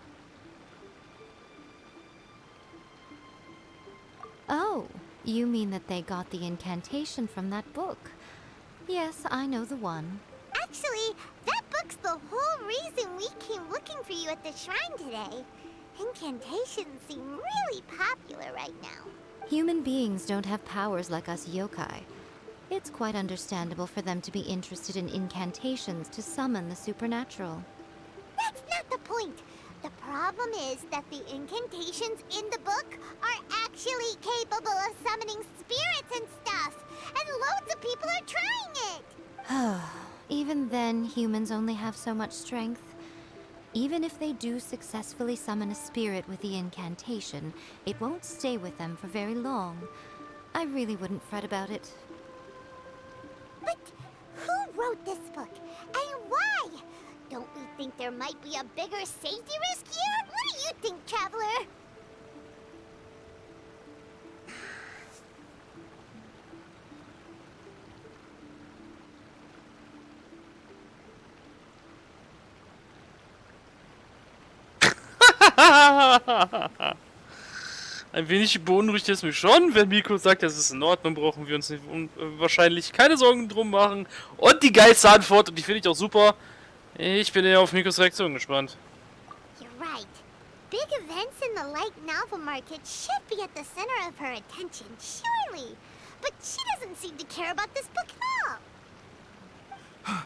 [SPEAKER 4] Oh, you mean that they got the incantation from that book. Yes, I know the one.
[SPEAKER 5] Actually, that book's the whole reason we came looking for you at the shrine today. Incantations seem really popular right now.
[SPEAKER 4] Human beings don't have powers like us yokai. It's quite understandable for them to be interested in incantations to summon the supernatural.
[SPEAKER 5] That's not the point. The problem is that the incantations in the book are actually capable of summoning spirits and stuff. And loads of people are trying it.
[SPEAKER 4] Even then, humans only have so much strength. Even if they do successfully summon a spirit with the incantation, it won't stay with them for very long. I really wouldn't fret about it.
[SPEAKER 5] But who wrote this book? And why? Don't we think there might be a bigger safety risk here? What do you think, Traveler?
[SPEAKER 1] Ein wenig beunruhigt es mich schon, wenn Miko sagt, das ist in Ordnung, brauchen wir uns nicht wahrscheinlich keine Sorgen drum machen. Und die geilste Antwort, und die finde ich auch super. Ich bin eher auf Mikos Reaktion gespannt.
[SPEAKER 5] You're right. Big events in the light novel market should be at the center of her attention, surely. But she doesn't seem to care about this book at all.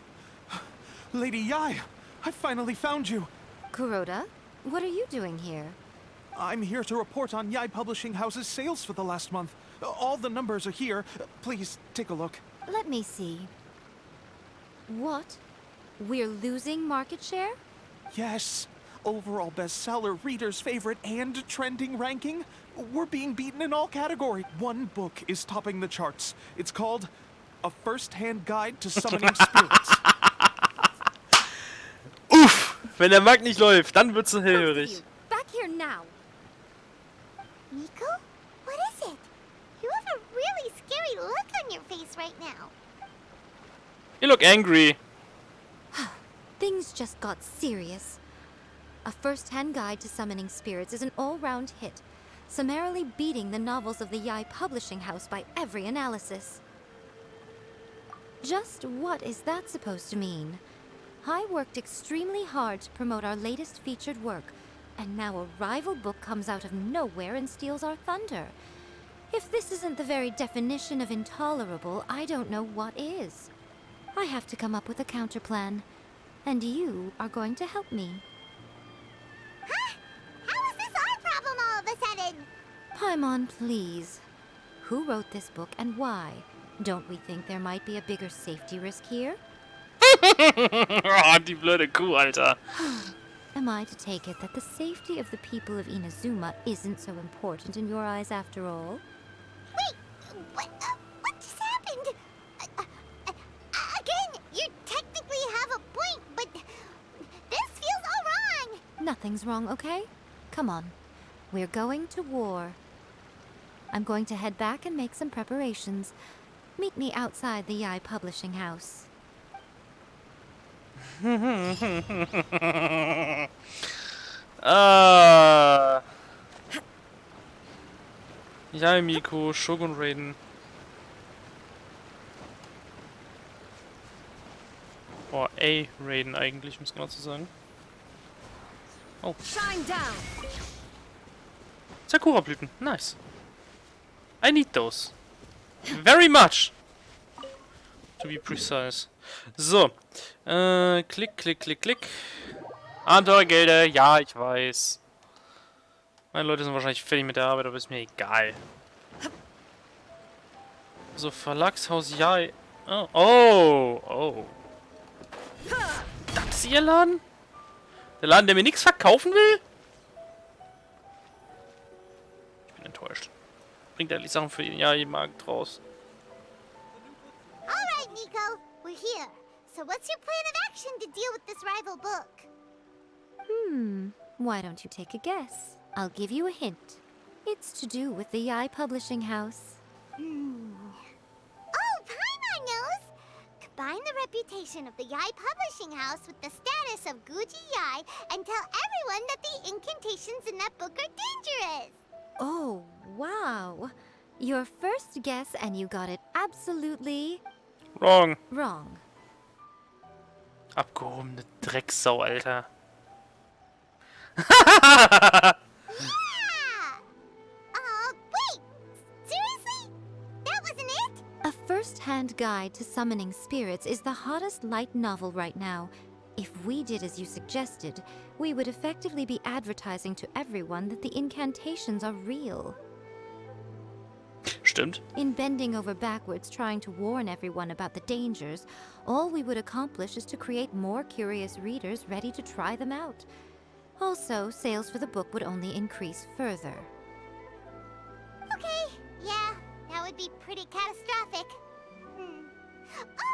[SPEAKER 12] Lady Yai, I finally found you.
[SPEAKER 4] Kuroda, what are you doing here?
[SPEAKER 12] I'm here to report on Yai Publishing House's sales for the last month. All the numbers are here. Please, take a look.
[SPEAKER 4] Let me see. What? We're losing market share?
[SPEAKER 12] Yes. Overall bestseller, readers' favorite, and trending ranking. We're being beaten in all categories. One book is topping the charts. It's called A First-Hand Guide to Summoning Spirits.
[SPEAKER 1] Uff! Wenn der Markt nicht läuft, dann wird's hellhörig.
[SPEAKER 4] Back here now.
[SPEAKER 5] Miko? What is it? You have a really scary look on your face right now.
[SPEAKER 1] You look angry.
[SPEAKER 4] Things just got serious. A First-Hand Guide to Summoning Spirits is an all-round hit, summarily beating the novels of the Yai Publishing House by every analysis. Just what is that supposed to mean? I worked extremely hard to promote our latest featured work, and now a rival book comes out of nowhere and steals our thunder. If this isn't the very definition of intolerable, I don't know what is. I have to come up with a counterplan, and you are going to help me.
[SPEAKER 5] Huh? How is this our problem all of a sudden?
[SPEAKER 4] Paimon, please. Who wrote this book and why? Don't we think there might be a bigger safety risk here?
[SPEAKER 1] Oh, die blöde Kuh, Alter.
[SPEAKER 4] Am I to take it that the safety of the people of Inazuma isn't so important in your eyes after all?
[SPEAKER 5] Wait, what just happened? Again, you technically have a point, but this feels all wrong.
[SPEAKER 4] Nothing's wrong, okay? Come on. We're going to war. I'm going to head back and make some preparations. Meet me outside the Yai Publishing House.
[SPEAKER 1] Ja, Miko, Shogun Raiden. Oh, Raiden eigentlich, um es genau zu sagen. Oh.
[SPEAKER 11] Shine down.
[SPEAKER 1] Sakura-Blüten, nice. I need those. Very much. To be precise. So. Klick, klick, klick, klick. Abenteuergelder, ja, ich weiß. Meine Leute sind wahrscheinlich fertig mit der Arbeit, aber ist mir egal. So, Verlagshaus, ja. Oh, oh, oh. Das ist ihr Laden? Der Laden, der mir nichts verkaufen will? Ich bin enttäuscht. Bringt endlich Sachen für den Markt raus.
[SPEAKER 5] Alright, Miko, we're here. So what's your plan of action to deal with this rival book?
[SPEAKER 4] Why don't you take a guess? I'll give you a hint. It's to do with the Yai Publishing House.
[SPEAKER 5] Oh, Paimon knows! Combine the reputation of the Yai Publishing House with the status of Guji Yai and tell everyone that the incantations in that book are dangerous!
[SPEAKER 4] Oh, wow. Your first guess and you got it absolutely...
[SPEAKER 1] Wrong.
[SPEAKER 4] wrong.
[SPEAKER 1] Abgehobene Drecksau, Alter.
[SPEAKER 5] Yeah! Wait! Seriously? That wasn't it?
[SPEAKER 4] A First-Hand Guide to Summoning Spirits is the hottest light novel right now. If we did as you suggested, we would effectively be advertising to everyone that the incantations are real.
[SPEAKER 1] Stimmt.
[SPEAKER 4] In bending over backwards trying to warn everyone about the dangers, all we would accomplish is to create more curious readers ready to try them out. Also, sales for the book would only increase further.
[SPEAKER 5] Okay, yeah, that would be pretty catastrophic.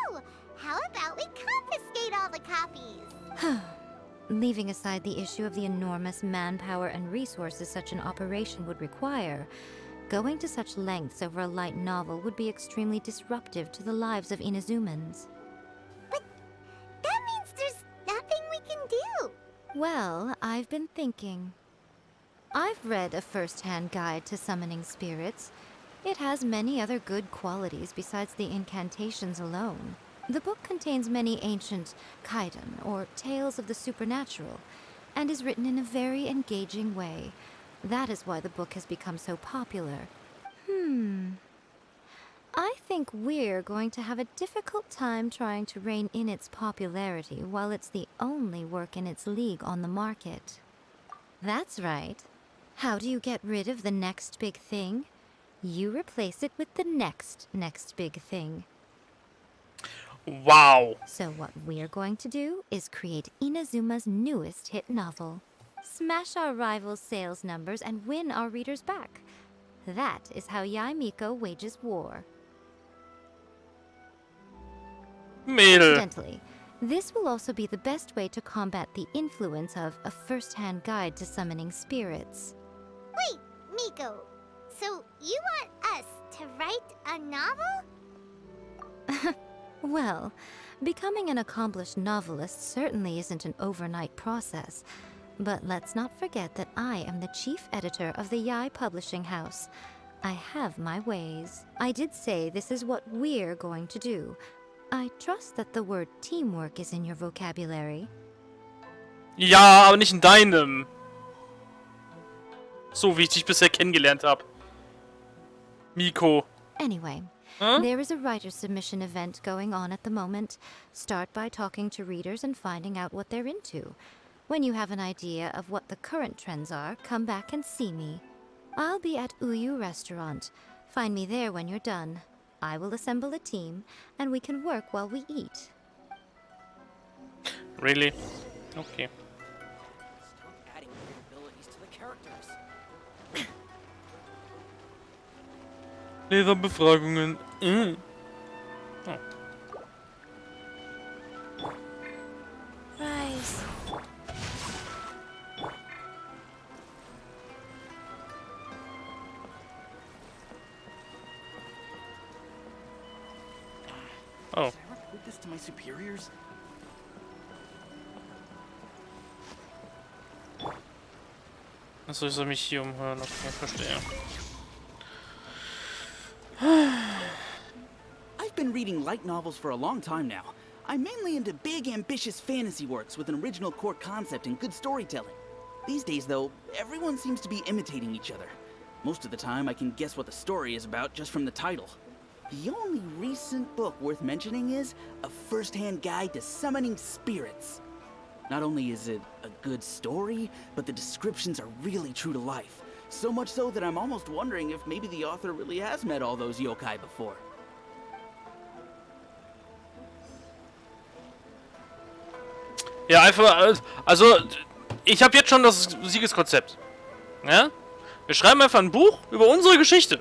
[SPEAKER 5] Oh, how about we confiscate all the copies?
[SPEAKER 4] Leaving aside the issue of the enormous manpower and resources such an operation would require, going to such lengths over a light novel would be extremely disruptive to the lives of Inazumans.
[SPEAKER 5] But that means there's nothing we can do.
[SPEAKER 4] Well, I've been thinking. I've read A First-Hand Guide to Summoning Spirits. It has many other good qualities besides the incantations alone. The book contains many ancient kaiden, or tales of the supernatural, and is written in a very engaging way. That is why the book has become so popular. I think we're going to have a difficult time trying to rein in its popularity while it's the only work in its league on the market. That's right. How do you get rid of the next big thing? You replace it with the next big thing.
[SPEAKER 1] Wow.
[SPEAKER 4] So what we're going to do is create Inazuma's newest hit novel. Smash our rivals' sales numbers and win our readers back. That is how Miko wages war.
[SPEAKER 1] Mädel.
[SPEAKER 4] Incidentally, this will also be the best way to combat the influence of a first-hand guide to summoning spirits.
[SPEAKER 5] Wait, Miko. So you want us to write a novel?
[SPEAKER 4] Well, becoming an accomplished novelist certainly isn't an overnight process. But let's not forget that I am the chief editor of the Yae Publishing House. I have my ways. I did say this is what we're going to do. I trust that the word teamwork is in your vocabulary.
[SPEAKER 1] Ja, aber nicht in deinem. So wie ich dich bisher kennengelernt habe. Miko.
[SPEAKER 4] Anyway, there is a writer submission event going on at the moment. Start by talking to readers and finding out what they're into. When you have an idea of what the current trends are, come back and see me. I'll be at Uyu Restaurant. Find me there when you're done. I will assemble a team, and we can work while we eat.
[SPEAKER 1] Really? Okay.
[SPEAKER 7] Stop adding weird abilities to the characters.
[SPEAKER 1] Leserbefragungen. Oh.
[SPEAKER 4] Rise.
[SPEAKER 1] Oh.
[SPEAKER 7] Did I report this to my superiors?
[SPEAKER 1] Achso, ich soll mich hier umhören. Okay, verstehe.
[SPEAKER 7] I've been reading light novels for a long time now. I'm mainly into big, ambitious fantasy works with an original core concept and good storytelling. These days, though, everyone seems to be imitating each other. Most of the time, I can guess what the story is about just from the title. The only recent book worth mentioning is A First-Hand Guide to Summoning Spirits. Not only is it a good story, but the descriptions are really true to life. So much so that I'm almost wondering if maybe the author really has met all those yokai before.
[SPEAKER 1] Ja, einfach, also, ich habe jetzt schon das Siegeskonzept. Ja? Wir schreiben einfach ein Buch über unsere Geschichte.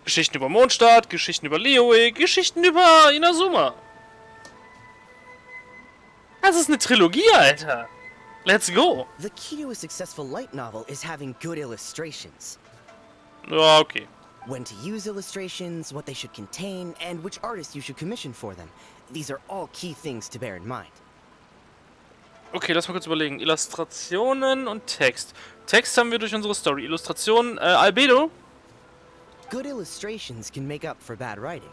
[SPEAKER 1] Geschichten über Mondstadt, Geschichten über Liyue, Geschichten über Inazuma. Das ist eine Trilogie, Alter. Let's go.
[SPEAKER 10] The key to a successful light novel is having good illustrations.
[SPEAKER 1] Ja, okay.
[SPEAKER 10] When to use illustrations, what they should contain, and which artist you should commission for them. These are all key things to bear in mind.
[SPEAKER 1] Okay, lass mal kurz überlegen. Illustrationen und Text. Text haben wir durch unsere Story. Illustrationen, Albedo.
[SPEAKER 10] Good illustrations can make up for bad writing.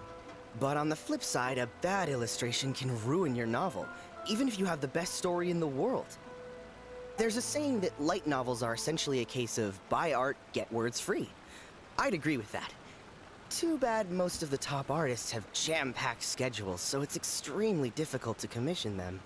[SPEAKER 10] But on the flip side, a bad illustration can ruin your novel, even if you have the best story in the world. There's a saying that light novels are essentially a case of buy art, get words free. I'd agree with that. Too bad most of the top artists have jam-packed schedules, so it's extremely difficult to commission them.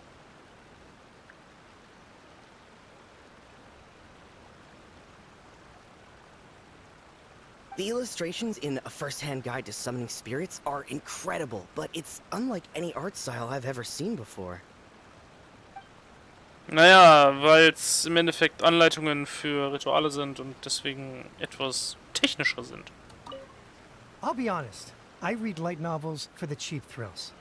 [SPEAKER 10] The illustrations in A First-Hand Guide to Summoning Spirits are incredible, but it's unlike any art style I've ever seen before.
[SPEAKER 1] Naja, weil es im Endeffekt Anleitungen für Rituale sind und deswegen etwas technischer sind.
[SPEAKER 6] I'll be honest, I read light novels for the cheap thrills.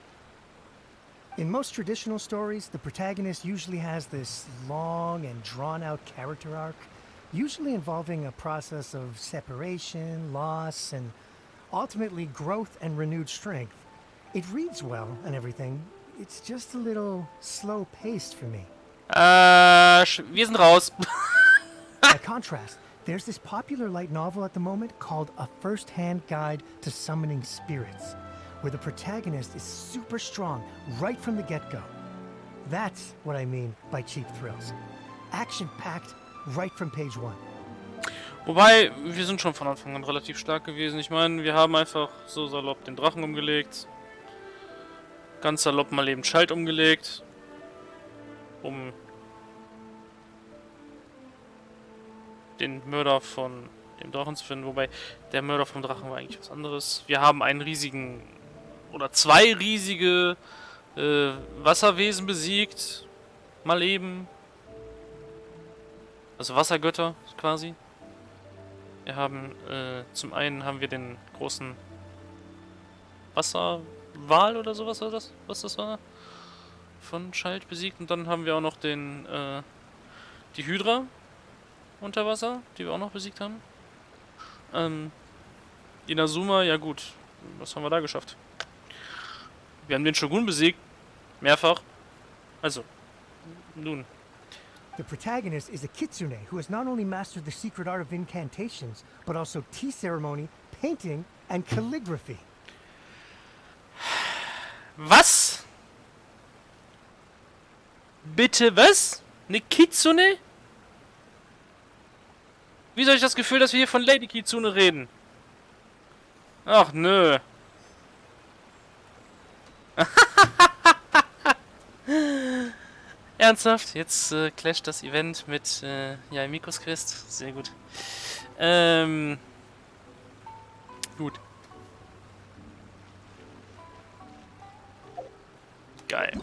[SPEAKER 6] In most traditional stories, the protagonist usually has this long and drawn-out character arc, usually involving a process of separation, loss, and ultimately growth and renewed strength. It reads well and everything, it's just a little slow-paced for me.
[SPEAKER 1] Wir sind raus.
[SPEAKER 6] By contrast, there's this popular light novel at the moment called A First-Hand Guide to Summoning Spirits, where the protagonist is super strong right from the get-go. That's what I mean by cheap thrills. Action-packed right from page one.
[SPEAKER 1] Wobei, wir sind schon von Anfang an relativ stark gewesen. Ich meine, wir haben einfach so salopp den Drachen umgelegt. Ganz salopp mal eben Schalt umgelegt. Um den Mörder von dem Drachen zu finden. Wobei, der Mörder vom Drachen war eigentlich was anderes. Wir haben einen riesigen, oder 2 riesige Wasserwesen besiegt. Mal eben. Also Wassergötter quasi. Wir haben, zum einen haben wir den großen Wasserwal oder sowas, war das, was das war, von Child besiegt. Und dann haben wir auch noch den, die Hydra unter Wasser, die wir auch noch besiegt haben. Inazuma, ja gut, was haben wir da geschafft? Wir haben den Shogun besiegt, mehrfach. Also, nun.
[SPEAKER 6] The protagonist is a kitsune who has not only mastered the secret art of incantations, but also tea ceremony, painting, and calligraphy.
[SPEAKER 1] Was? Bitte was? Eine Kitsune? Wieso habe ich das Gefühl, dass wir hier von Lady Kitsune reden? Ach nö. Ernsthaft? Jetzt clasht das Event mit ja, Mikos Quest. Sehr gut. Gut. Geil.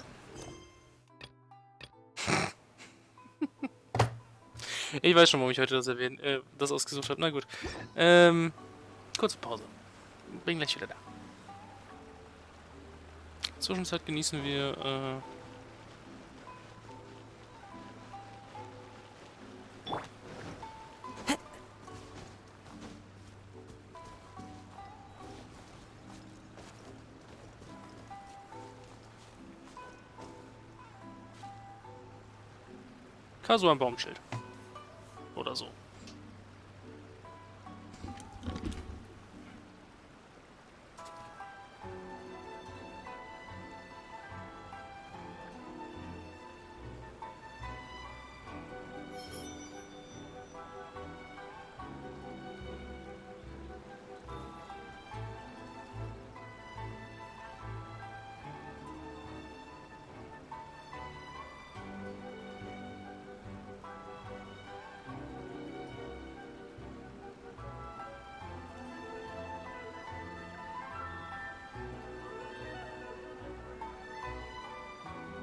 [SPEAKER 1] Ich weiß schon, warum ich heute das ausgesucht habe. Na gut. Kurze Pause. Bin gleich wieder da. Zwischenzeit genießen wir Kasu am Baumschild. Oder so.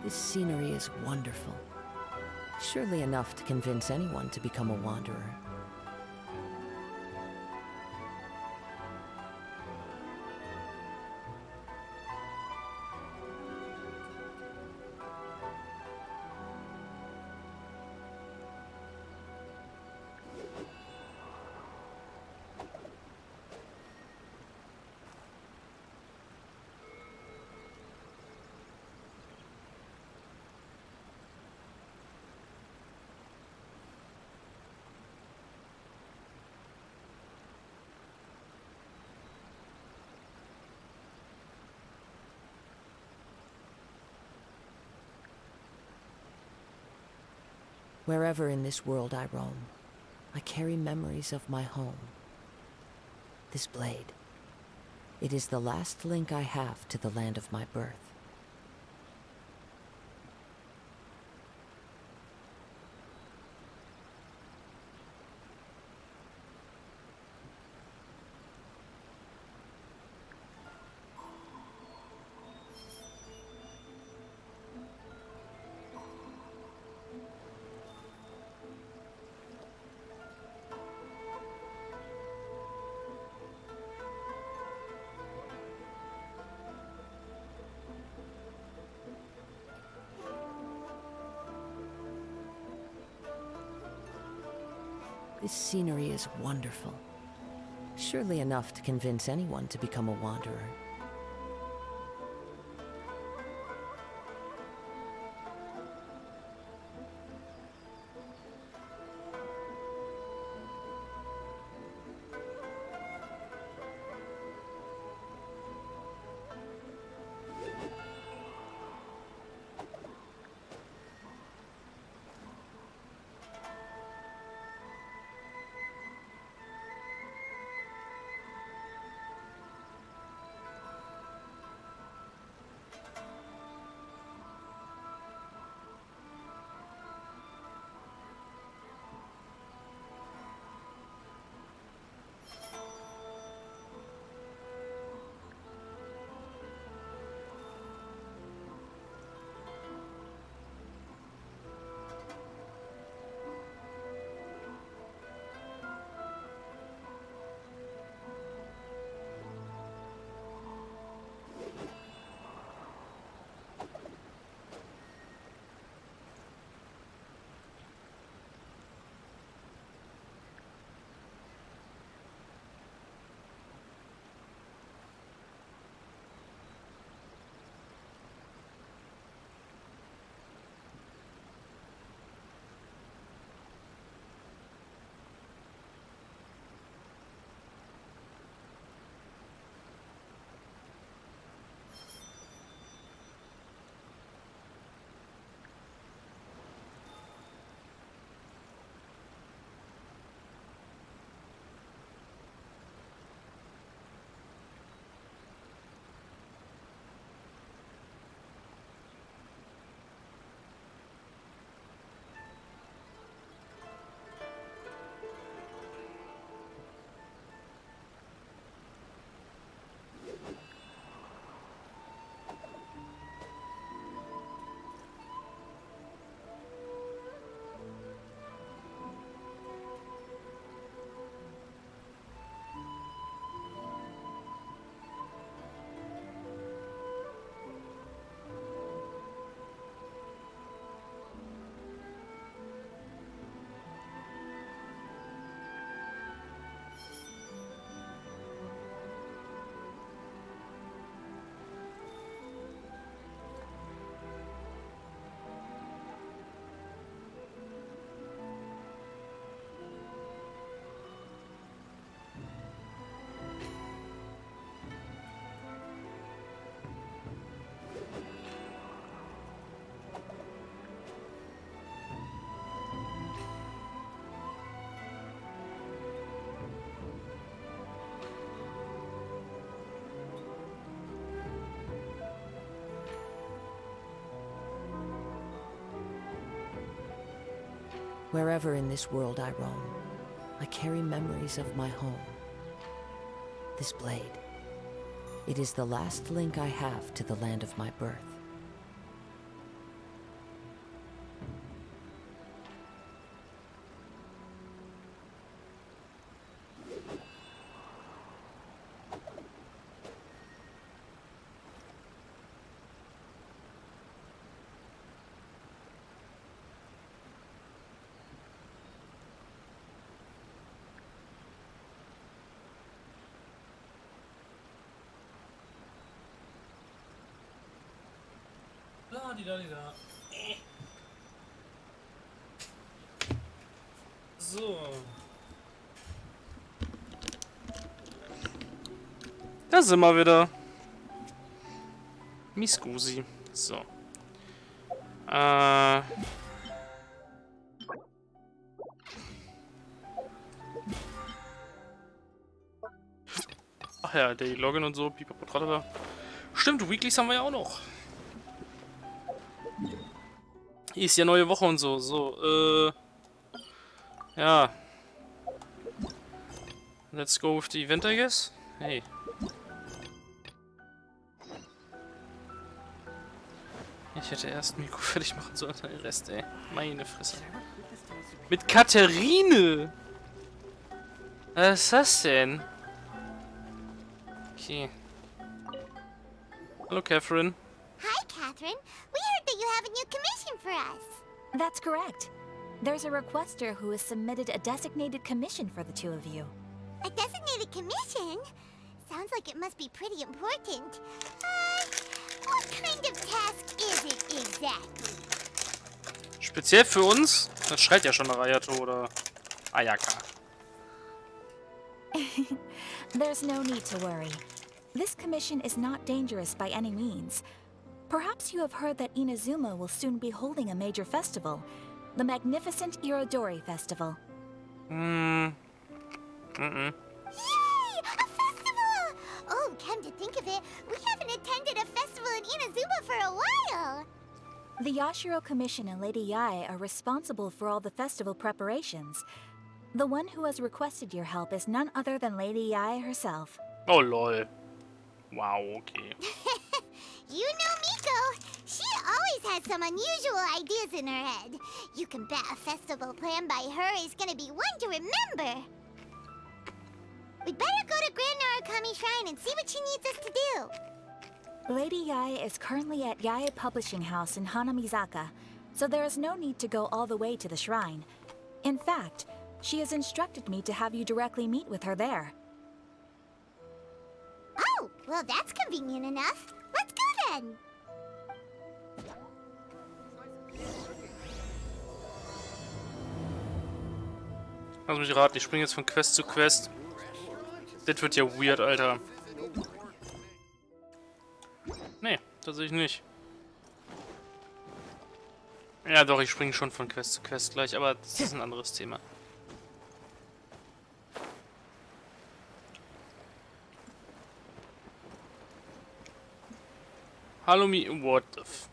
[SPEAKER 9] This scenery is wonderful. Surely enough to convince anyone to become a wanderer. Wherever in this world I roam, I carry memories of my home. This blade, it is the last link I have to the land of my birth. This scenery is wonderful. Surely enough to convince anyone to become a wanderer. Wherever in this world I roam, I carry memories of my home. This blade. It is the last link I have to the land of my birth.
[SPEAKER 1] So. Da sind wir wieder. Miskusi. So. Ach ja, Daily Login und so, pipapo tralala. Stimmt, Weeklies haben wir ja auch noch. Hier ist ja neue Woche und so. So, ja. Let's go with the event, I guess. Hey. Ich hätte erst Miko fertig machen sollen, den Rest, ey. Meine Fresse. Mit Katharine! Was ist das denn? Okay. Hallo, Catherine.
[SPEAKER 5] Hi, Catherine. We heard that you have a new commission for us.
[SPEAKER 11] That's correct. There's a requester who has submitted a designated commission for the two of you.
[SPEAKER 5] A designated commission? Sounds like it must be pretty important. What kind of task is it exactly?
[SPEAKER 1] Speziell für uns? Das schreit ja schon nach Ayato oder Ayaka.
[SPEAKER 11] There's no need to worry. This commission is not dangerous by any means. Perhaps you have heard that Inazuma will soon be holding a major festival, the magnificent Irodori Festival.
[SPEAKER 5] Yay! A festival! Oh, come to think of it, we haven't attended a festival in Inazuma for a while!
[SPEAKER 11] The Yashiro Commission and Lady Yae are responsible for all the festival preparations. The one who has requested your help is none other than Lady Yae herself.
[SPEAKER 1] Oh lol. Wow, okay.
[SPEAKER 5] You know Miko. She always has some unusual ideas in her head. You can bet a festival planned by her is gonna be one to remember. We'd better go to Grand Narukami Shrine and see what she needs us to do.
[SPEAKER 11] Lady Yae is currently at Yae Publishing House in Hanamizaka, so there is no need to go all the way to the shrine. In fact, she has instructed me to have you directly meet with her there.
[SPEAKER 5] Oh, well that's convenient enough. Let's go then.
[SPEAKER 1] Lass mich raten, ich springe jetzt von Quest zu Quest. Das wird ja weird, Alter. Nee, tatsächlich nicht. Ja doch, ich springe schon von Quest zu Quest gleich, aber das ist ein anderes Thema. Hallo what the f...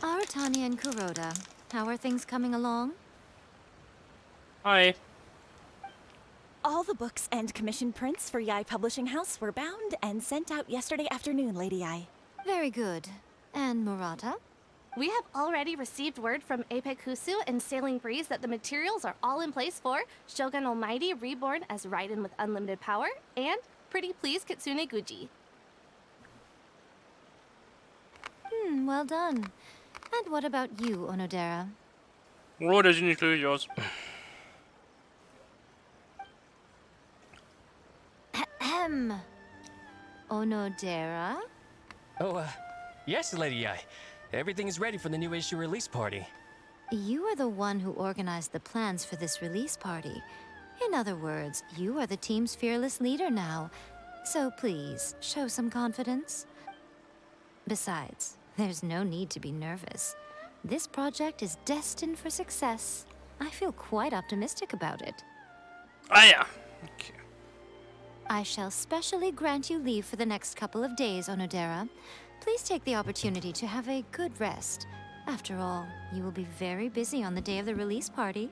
[SPEAKER 4] Aratani and Kuroda, how are things coming along?
[SPEAKER 1] Hi.
[SPEAKER 13] All the books and commission prints for Yae Publishing House were bound and sent out yesterday afternoon, Lady Yae.
[SPEAKER 4] Very good. And Murata?
[SPEAKER 14] We have already received word from Apekusu and Sailing Breeze that the materials are all in place for Shogun Almighty Reborn as Raiden with Unlimited Power and Pretty Please Kitsune Guji.
[SPEAKER 4] Well done. And what about you, Onodera?
[SPEAKER 1] Oh, der sieht nicht glücklich aus.
[SPEAKER 4] Ahem. Onodera?
[SPEAKER 15] Oh, yes, Lady Yae. Everything is ready for the new issue release party.
[SPEAKER 4] You are the one who organized the plans for this release party. In other words, you are the team's fearless leader now. So please, show some confidence. Besides, there's no need to be nervous. This project is destined for success. I feel quite optimistic about it.
[SPEAKER 1] Ah ja. Okay.
[SPEAKER 4] I shall specially grant you leave for the next couple of days, Onodera. Please take the opportunity to have a good rest. After all, you will be very busy on the day of the release party.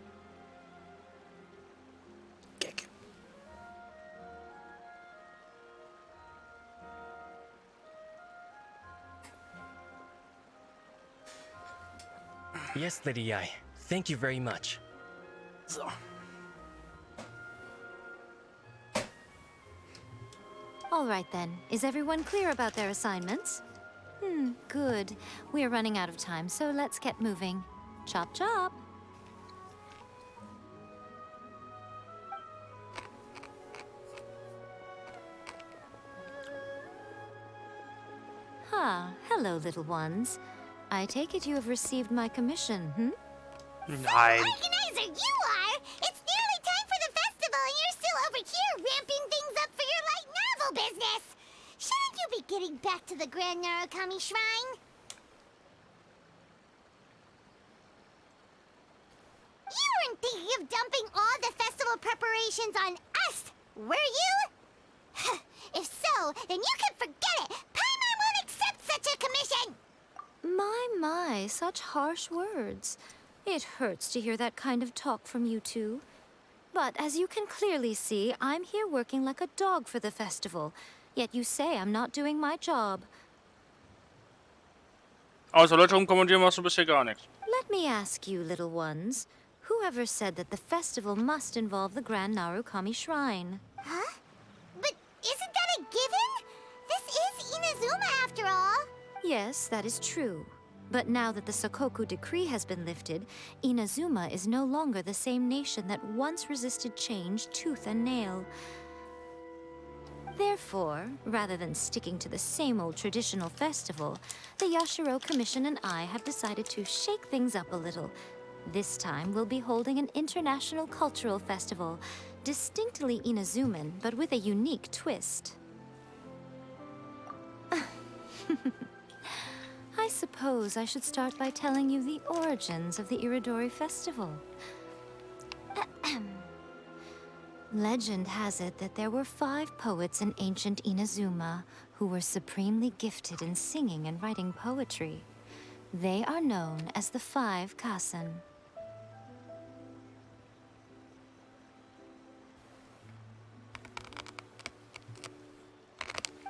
[SPEAKER 15] Yes, Lady Yi. Thank you very much.
[SPEAKER 1] So.
[SPEAKER 4] All right then. Is everyone clear about their assignments? Good. We're running out of time, so let's get moving. Chop chop. Hello, little ones. I take it you have received my commission,
[SPEAKER 1] Nein.
[SPEAKER 5] Organizer, you are! It's nearly time for the festival and you're still over here ramping things up for your light novel business! Shouldn't you be getting back to the Grand Narukami Shrine? You weren't thinking of dumping all the festival preparations on us, were you? If so, then you can forget it! Paimon won't accept such a commission!
[SPEAKER 4] My, such harsh words. It hurts to hear that kind of talk from you two. But as you can clearly see, I'm here working like a dog for the festival. Yet you say I'm not doing my job.
[SPEAKER 1] Außer Leute rumkommandieren machst du bisher gar nichts.
[SPEAKER 4] Let me ask you, little ones. Whoever said that the festival must involve the Grand Narukami Shrine?
[SPEAKER 5] Huh? But isn't that a given? This is Inazuma after all.
[SPEAKER 4] Yes, that is true. But now that the Sokoku decree has been lifted, Inazuma is no longer the same nation that once resisted change tooth and nail. Therefore, rather than sticking to the same old traditional festival, the Yashiro Commission and I have decided to shake things up a little. This time, we'll be holding an international cultural festival, distinctly Inazuman, but with a unique twist. I suppose I should start by telling you the origins of the Iridori Festival. Legend has it that there were 5 poets in ancient Inazuma who were supremely gifted in singing and writing poetry. They are known as the 5 Kasen.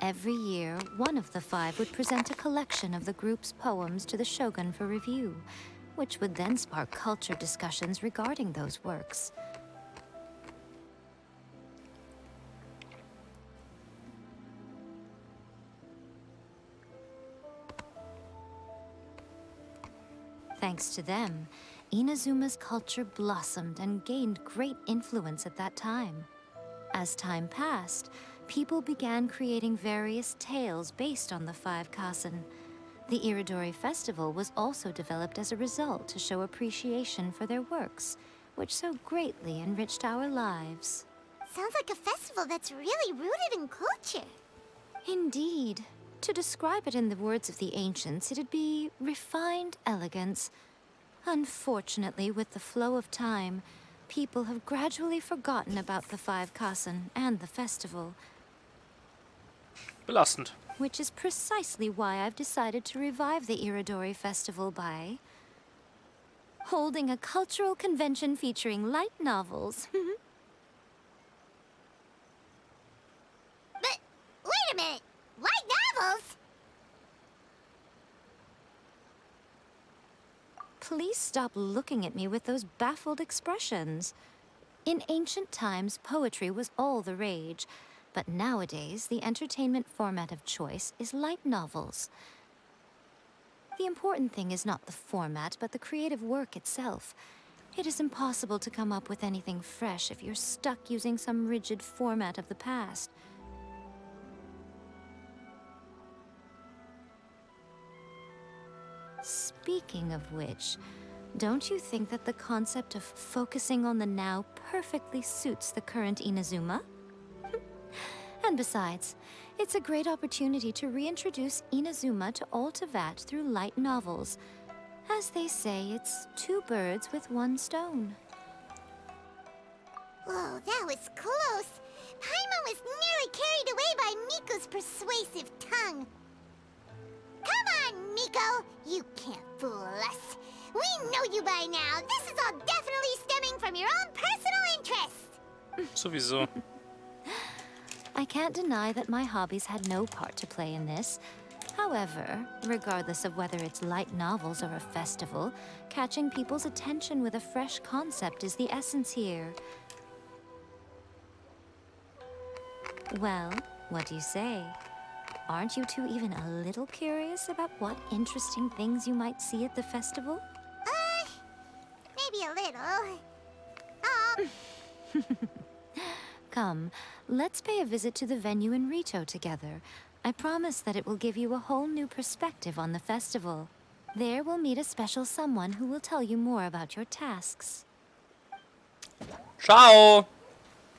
[SPEAKER 4] Every year, one of the 5 would present a collection of the group's poems to the shogun for review, which would then spark culture discussions regarding those works. Thanks to them, Inazuma's culture blossomed and gained great influence at that time. As time passed, people began creating various tales based on the 5 Kasen. The Iridori Festival was also developed as a result to show appreciation for their works, which so greatly enriched our lives.
[SPEAKER 5] Sounds like a festival that's really rooted in culture.
[SPEAKER 4] Indeed. To describe it in the words of the ancients, it'd be refined elegance. Unfortunately, with the flow of time, people have gradually forgotten about the 5 Kasen and the festival.
[SPEAKER 1] Belastend.
[SPEAKER 4] Which is precisely why I've decided to revive the Iridori Festival by holding a cultural convention featuring light novels.
[SPEAKER 5] But wait a minute! Light novels?
[SPEAKER 4] Please stop looking at me with those baffled expressions. In ancient times, poetry was all the rage. But nowadays, the entertainment format of choice is light novels. The important thing is not the format, but the creative work itself. It is impossible to come up with anything fresh if you're stuck using some rigid format of the past. Speaking of which, don't you think that the concept of focusing on the now perfectly suits the current Inazuma? And besides, it's a great opportunity to reintroduce Inazuma to Altavat through light novels. As they say, it's 2 birds with 1 stone.
[SPEAKER 5] Whoa, that was close. Paimon was nearly carried away by Miko's persuasive tongue. Come on, Miko! You can't fool us. We know you by now. This is all definitely stemming from your own personal interest.
[SPEAKER 1] Sowieso.
[SPEAKER 4] I can't deny that my hobbies had no part to play in this. However, regardless of whether it's light novels or a festival, catching people's attention with a fresh concept is the essence here. Well, what do you say? Aren't you two even a little curious about what interesting things you might see at the festival?
[SPEAKER 5] Maybe a little.
[SPEAKER 4] Come, let's pay a visit to the venue in Rito together. I promise that it will give you a whole new perspective on the festival. There we'll meet a special someone who will tell you more about your tasks.
[SPEAKER 1] Ciao!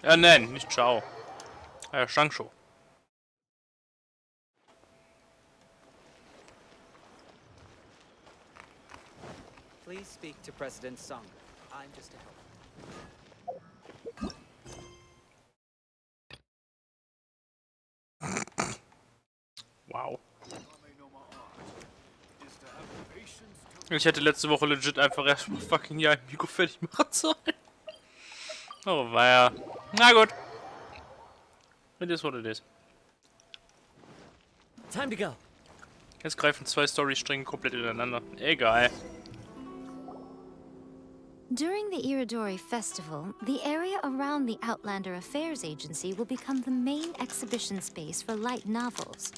[SPEAKER 1] Ja, nein, nicht ciao. Shangsho.
[SPEAKER 16] Please speak to President Song. I'm just a helper.
[SPEAKER 1] Wow. Ich hätte letzte Woche legit einfach erstmal fucking Miko fertig machen sollen. Oh, weia. Na gut. It is what it is.
[SPEAKER 16] Time to go.
[SPEAKER 1] Jetzt greifen zwei Storystränge komplett ineinander. Egal.
[SPEAKER 4] During the Iridori Festival, the area around the Outlander Affairs Agency will become the main exhibition space for light novels.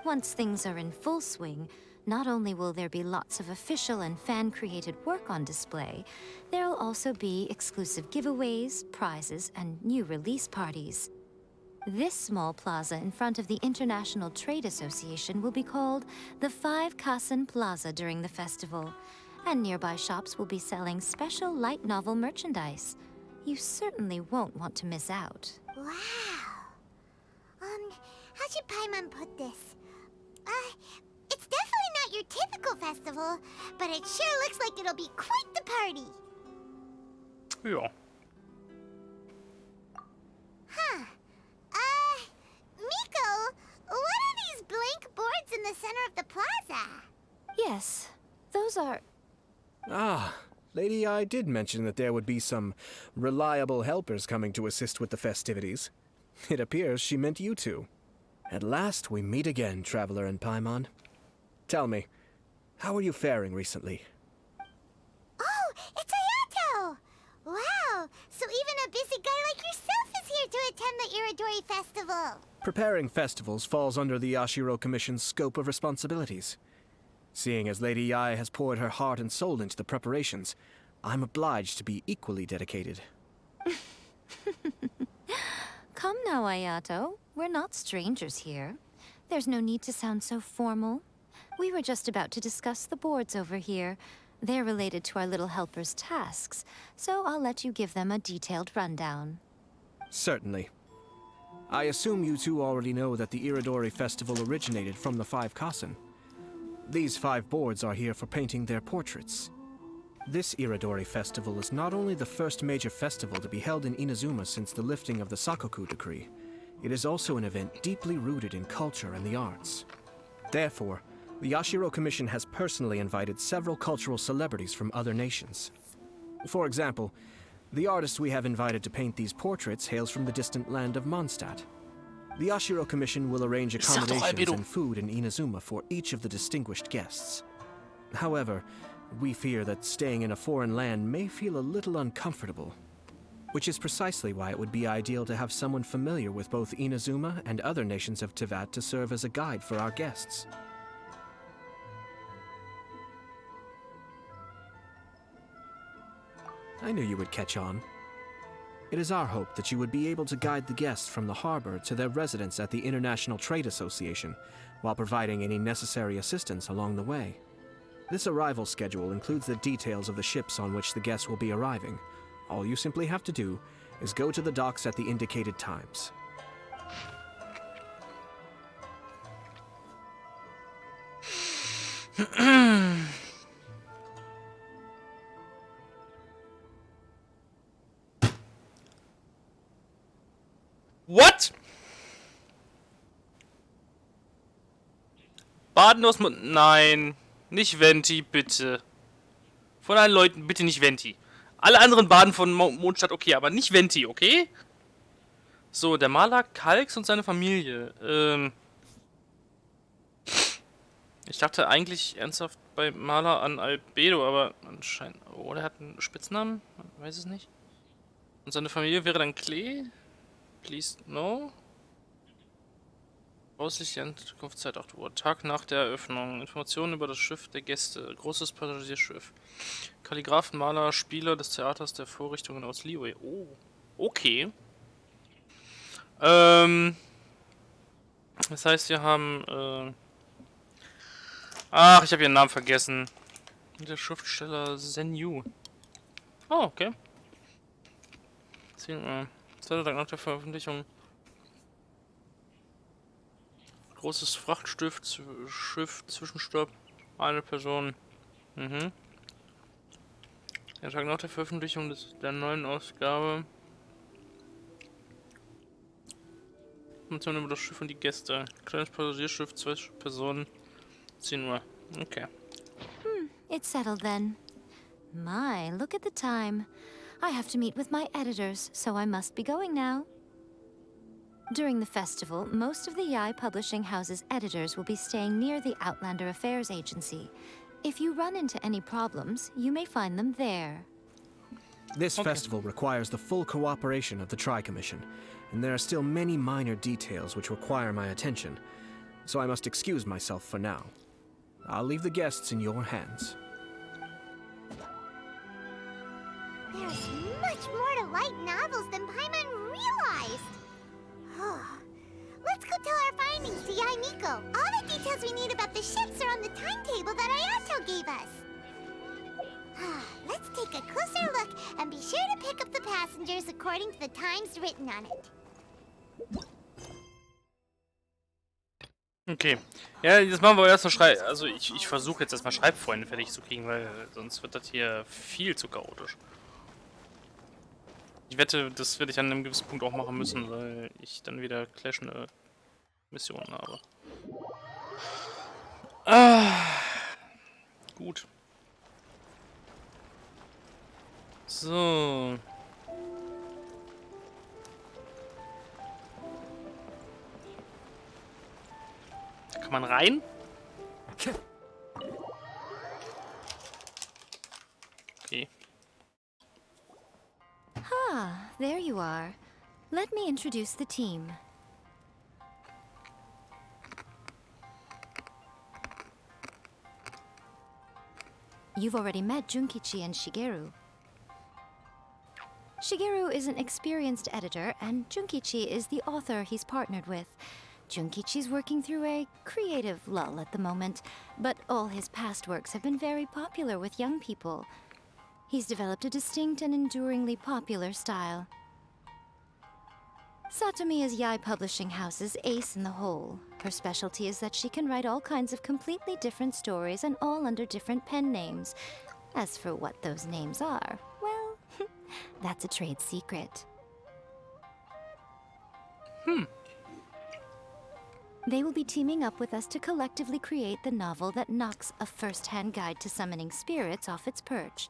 [SPEAKER 4] Once things are in full swing, not only will there be lots of official and fan-created work on display, there will also be exclusive giveaways, prizes, and new release parties. This small plaza in front of the International Trade Association will be called the 5 Kasen Plaza during the festival, and nearby shops will be selling special light novel merchandise. You certainly won't want to miss out.
[SPEAKER 5] Wow. How should Paimon put this? It's definitely not your typical festival, but it sure looks like it'll be quite the party.
[SPEAKER 1] Ja.
[SPEAKER 5] Huh. Miko, what are these blank boards in the center of the plaza?
[SPEAKER 4] Yes, those are...
[SPEAKER 17] Ah, Lady I did mention that there would be some reliable helpers coming to assist with the festivities. It appears she meant you two. At last we meet again, Traveler and Paimon. Tell me, how are you faring recently?
[SPEAKER 5] Oh, it's Ayato! Wow, so even a busy guy like yourself is here to attend the Iridori Festival.
[SPEAKER 17] Preparing festivals falls under the Yashiro Commission's scope of responsibilities. Seeing as Lady Yae has poured her heart and soul into the preparations, I'm obliged to be equally dedicated.
[SPEAKER 4] Come now, Ayato. We're not strangers here. There's no need to sound so formal. We were just about to discuss the boards over here. They're related to our little helper's tasks, so I'll let you give them a detailed rundown.
[SPEAKER 17] Certainly. I assume you two already know that the Iridori Festival originated from the 5 Kasen. These 5 boards are here for painting their portraits. This Iridori Festival is not only the first major festival to be held in Inazuma since the lifting of the Sakoku Decree, it is also an event deeply rooted in culture and the arts. Therefore, the Yashiro Commission has personally invited several cultural celebrities from other nations. For example, the artist we have invited to paint these portraits hails from the distant land of Mondstadt. The Yashiro Commission will arrange accommodations and food in Inazuma for each of the distinguished guests. However, we fear that staying in a foreign land may feel a little uncomfortable, which is precisely why it would be ideal to have someone familiar with both Inazuma and other nations of Teyvat to serve as a guide for our guests. I knew you would catch on. It is our hope that you would be able to guide the guests from the harbor to their residence at the International Trade Association, while providing any necessary assistance along the way. This arrival schedule includes the details of the ships on which the guests will be arriving. All you simply have to do is go to the docks at the indicated times.
[SPEAKER 1] What? Baden aus Mund. Nein. Nicht Venti, bitte. Von allen Leuten, bitte nicht Venti. Alle anderen Baden von Mondstadt, okay, aber nicht Venti, okay? So, der Maler Kalks und seine Familie. Ich dachte eigentlich ernsthaft bei Maler an Albedo, aber anscheinend... Oh, der hat einen Spitznamen? Man weiß es nicht. Und seine Familie wäre dann Klee? Please, no? Aussichtliche Ankunftszeit 8 Uhr. Tag nach der Eröffnung. Informationen über das Schiff der Gäste. Großes Passagierschiff. Kalligraphen, Maler, Spieler des Theaters der Vorrichtungen aus Liyue. Oh, okay. Das heißt, wir haben... Ach, ich habe ihren Namen vergessen. Der Schriftsteller Senyu. Oh, okay. 10 Uhr. Zweiter Tag nach der Veröffentlichung. Großes Frachtschiff, Zwischenstopp. Eine Person. Mhm. Der Tag nach der Veröffentlichung der neuen Ausgabe. Informationen über das Schiff und die Gäste. Kleines Passagierschiff, 2 Personen. 10 Uhr. Okay.
[SPEAKER 4] It's settled then. My, look at the time. I have to meet with my editors, so I must be going now. During the festival, most of the Yai Publishing House's editors will be staying near the Outlander Affairs Agency. If you run into any problems, you may find them there.
[SPEAKER 17] This festival requires the full cooperation of the Tri-Commission, and there are still many minor details which require my attention, so I must excuse myself for now. I'll leave the guests in your hands.
[SPEAKER 5] There's much more to light novels than Paimon realized. Let's go tell our findings to Yai Miko. All the details we need about the ships are on the timetable that Ayato gave us. Let's take a closer look and be sure to pick up the passengers according to the times written on it.
[SPEAKER 1] Okay. Ja, jetzt machen wir erst mal Also ich versuche jetzt erstmal Schreibfreunde fertig zu kriegen, weil sonst wird das hier viel zu chaotisch. Ich wette, das werde ich an einem gewissen Punkt auch machen müssen, weil ich dann wieder clashende Missionen habe. Gut. So. Kann man rein? Okay.
[SPEAKER 4] Ah, there you are. Let me introduce the team. You've already met Junkichi and Shigeru. Shigeru is an experienced editor, and Junkichi is the author he's partnered with. Junkichi's working through a creative lull at the moment, but all his past works have been very popular with young people. He's developed a distinct and enduringly popular style. Satomi is Yai Publishing House's ace in the hole. Her specialty is that she can write all kinds of completely different stories and all under different pen names. As for what those names are, well, that's a trade secret. They will be teaming up with us to collectively create the novel that knocks a first-hand guide to summoning spirits off its perch.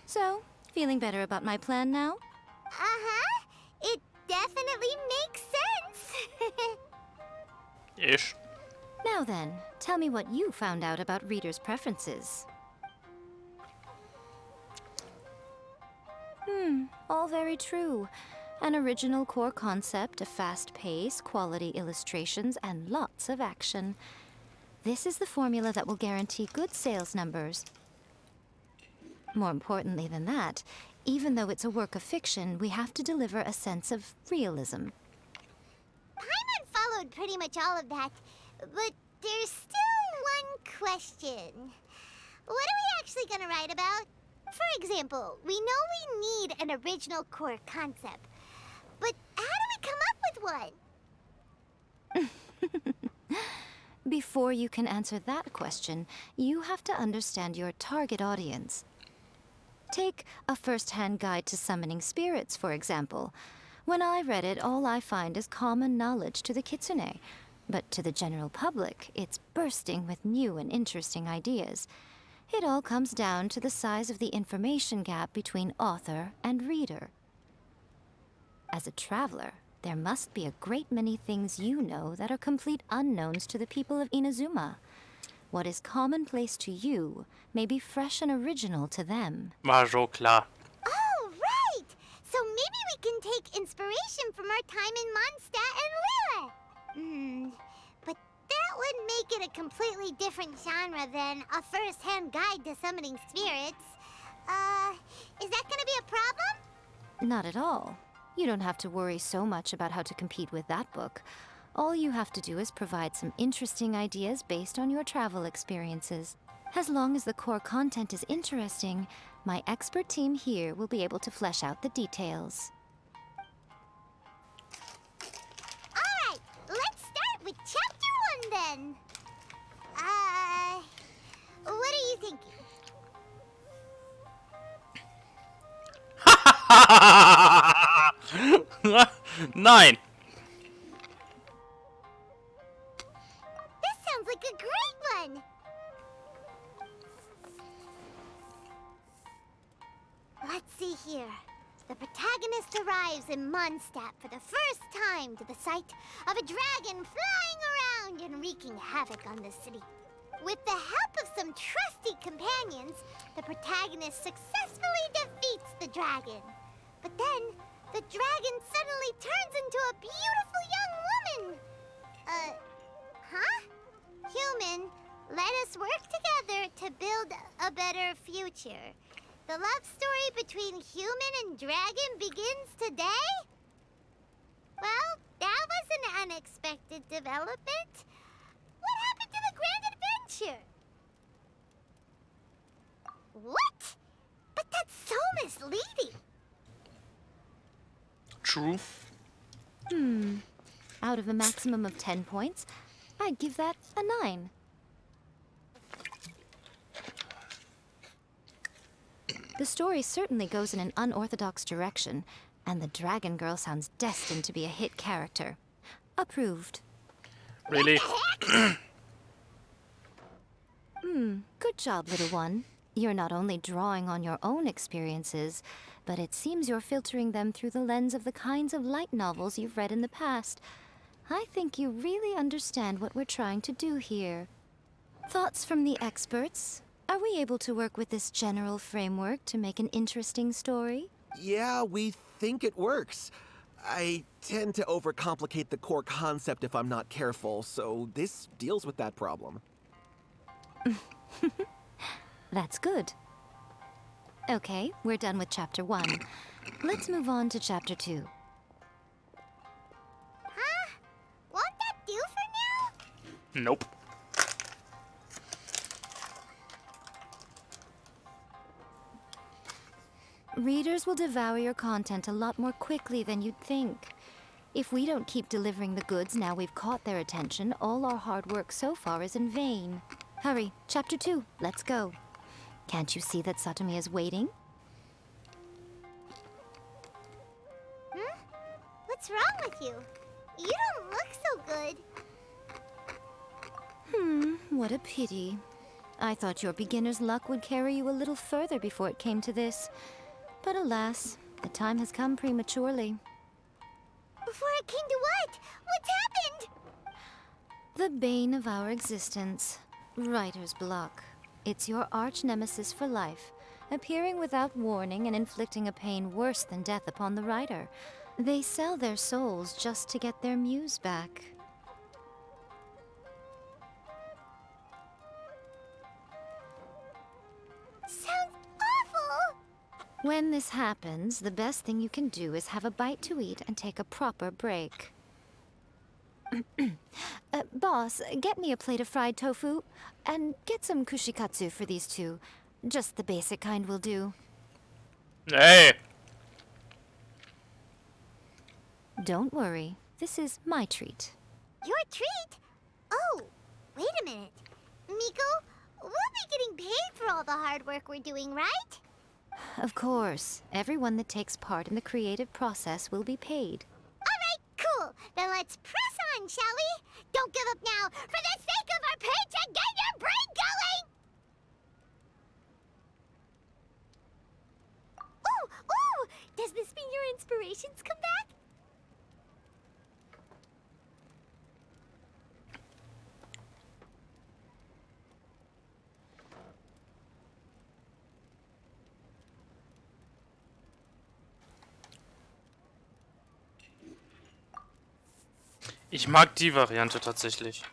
[SPEAKER 4] So, feeling better about my plan now?
[SPEAKER 5] Uh-huh. It definitely makes sense.
[SPEAKER 1] Ish.
[SPEAKER 4] Now then, tell me what you found out about readers' preferences. All very true. An original core concept, a fast pace, quality illustrations, and lots of action. This is the formula that will guarantee good sales numbers. More importantly than that, even though it's a work of fiction, we have to deliver a sense of realism.
[SPEAKER 5] Paimon followed pretty much all of that, but there's still one question. What are we actually gonna write about? For example, we know we need an original core concept, but how do we come up with one?
[SPEAKER 4] Before you can answer that question, you have to understand your target audience. Take A First-Hand Guide to Summoning Spirits, for example. When I read it, all I find is common knowledge to the kitsune. But to the general public, it's bursting with new and interesting ideas. It all comes down to the size of the information gap between author and reader. As a traveler, there must be a great many things you know that are complete unknowns to the people of Inazuma. What is commonplace to you may be fresh and original to them.
[SPEAKER 1] War so klar.
[SPEAKER 5] Oh, right! So maybe we can take inspiration from our time in Mondstadt and Lille. But that would make it a completely different genre than a first-hand guide to summoning spirits. Is that gonna be a problem?
[SPEAKER 4] Not at all. You don't have to worry so much about how to compete with that book. All you have to do is provide some interesting ideas based on your travel experiences. As long as the core content is interesting, my expert team here will be able to flesh out the details.
[SPEAKER 5] Alright, let's start with Chapter 1 then. What are you thinking?
[SPEAKER 1] 9.
[SPEAKER 5] This sounds like a great one! Let's see here. The protagonist arrives in Mondstadt for the first time to the sight of a dragon flying around and wreaking havoc on the city. With the help of some trusty companions, the protagonist successfully defeats the dragon. But then, the dragon suddenly turns into a beautiful young woman! Human, let us work together to build a better future. The love story between human and dragon begins today? Well, that was an unexpected development. What happened to the grand adventure? What? But that's so misleading.
[SPEAKER 1] True.
[SPEAKER 4] Out of a maximum of 10 points, I'd give that a 9. The story certainly goes in an unorthodox direction, and the Dragon Girl sounds destined to be a hit character. Approved.
[SPEAKER 1] Really?
[SPEAKER 4] Good job, little one. You're not only drawing on your own experiences, but it seems you're filtering them through the lens of the kinds of light novels you've read in the past. I think you really understand what we're trying to do here. Thoughts from the experts? Are we able to work with this general framework to make an interesting story?
[SPEAKER 18] Yeah, we think it works. I tend to overcomplicate the core concept if I'm not careful, so this deals with that problem.
[SPEAKER 4] That's good. Okay, we're done with Chapter 1. Let's move on to Chapter 2.
[SPEAKER 5] Huh? Won't that do for now?
[SPEAKER 1] Nope.
[SPEAKER 4] Readers will devour your content a lot more quickly than you'd think. If we don't keep delivering the goods now we've caught their attention, all our hard work so far is in vain. Hurry, Chapter 2, let's go. Can't you see that Satomi is waiting?
[SPEAKER 5] What's wrong with you? You don't look so good.
[SPEAKER 4] What a pity. I thought your beginner's luck would carry you a little further before it came to this. But alas, the time has come prematurely.
[SPEAKER 5] Before it came to what? What's happened?
[SPEAKER 4] The bane of our existence. Writer's block. It's your arch-nemesis for life, appearing without warning and inflicting a pain worse than death upon the writer. They sell their souls just to get their muse back.
[SPEAKER 5] Sounds awful!
[SPEAKER 4] When this happens, the best thing you can do is have a bite to eat and take a proper break. Boss, get me a plate of fried tofu, and get some kushikatsu for these two. Just the basic kind will do.
[SPEAKER 1] Hey!
[SPEAKER 4] Don't worry, this is my treat.
[SPEAKER 5] Your treat? Oh, wait a minute. Miko, we'll be getting paid for all the hard work we're doing, right?
[SPEAKER 4] Of course, everyone that takes part in the creative process will be paid.
[SPEAKER 5] Alright, cool. Then let's press on, shall we? Don't give up now! For the sake of our paycheck, get your brain going! Ooh! Ooh! Does this mean your inspirations come back?
[SPEAKER 1] Ich mag die Variante tatsächlich.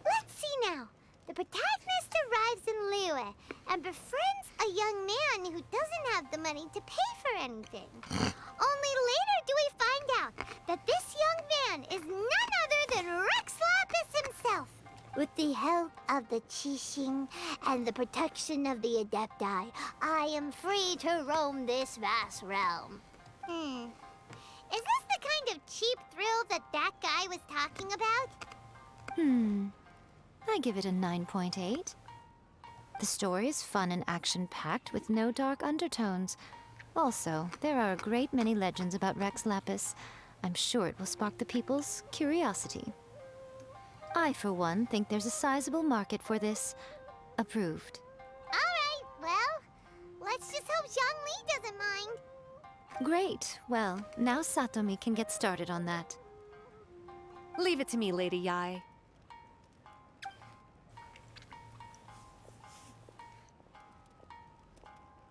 [SPEAKER 5] Let's see now. The protagonist arrives in Liyue and befriends a young man who doesn't have the money to pay for anything. Only later do we find out that this young man is none other than Rex Lapis himself. With the help of the Qixing and the protection of the Adepti, I am free to roam this vast realm. Is this the kind of cheap thrill that guy was talking about?
[SPEAKER 4] I give it a 9.8. The story is fun and action-packed with no dark undertones. Also, there are a great many legends about Rex Lapis. I'm sure it will spark the people's curiosity. I, for one, think there's a sizable market for this. Approved.
[SPEAKER 5] Alright, well, let's just hope Zhongli doesn't mind.
[SPEAKER 4] Great. Well, now Satomi can get started on that.
[SPEAKER 19] Leave it to me, Lady Yai.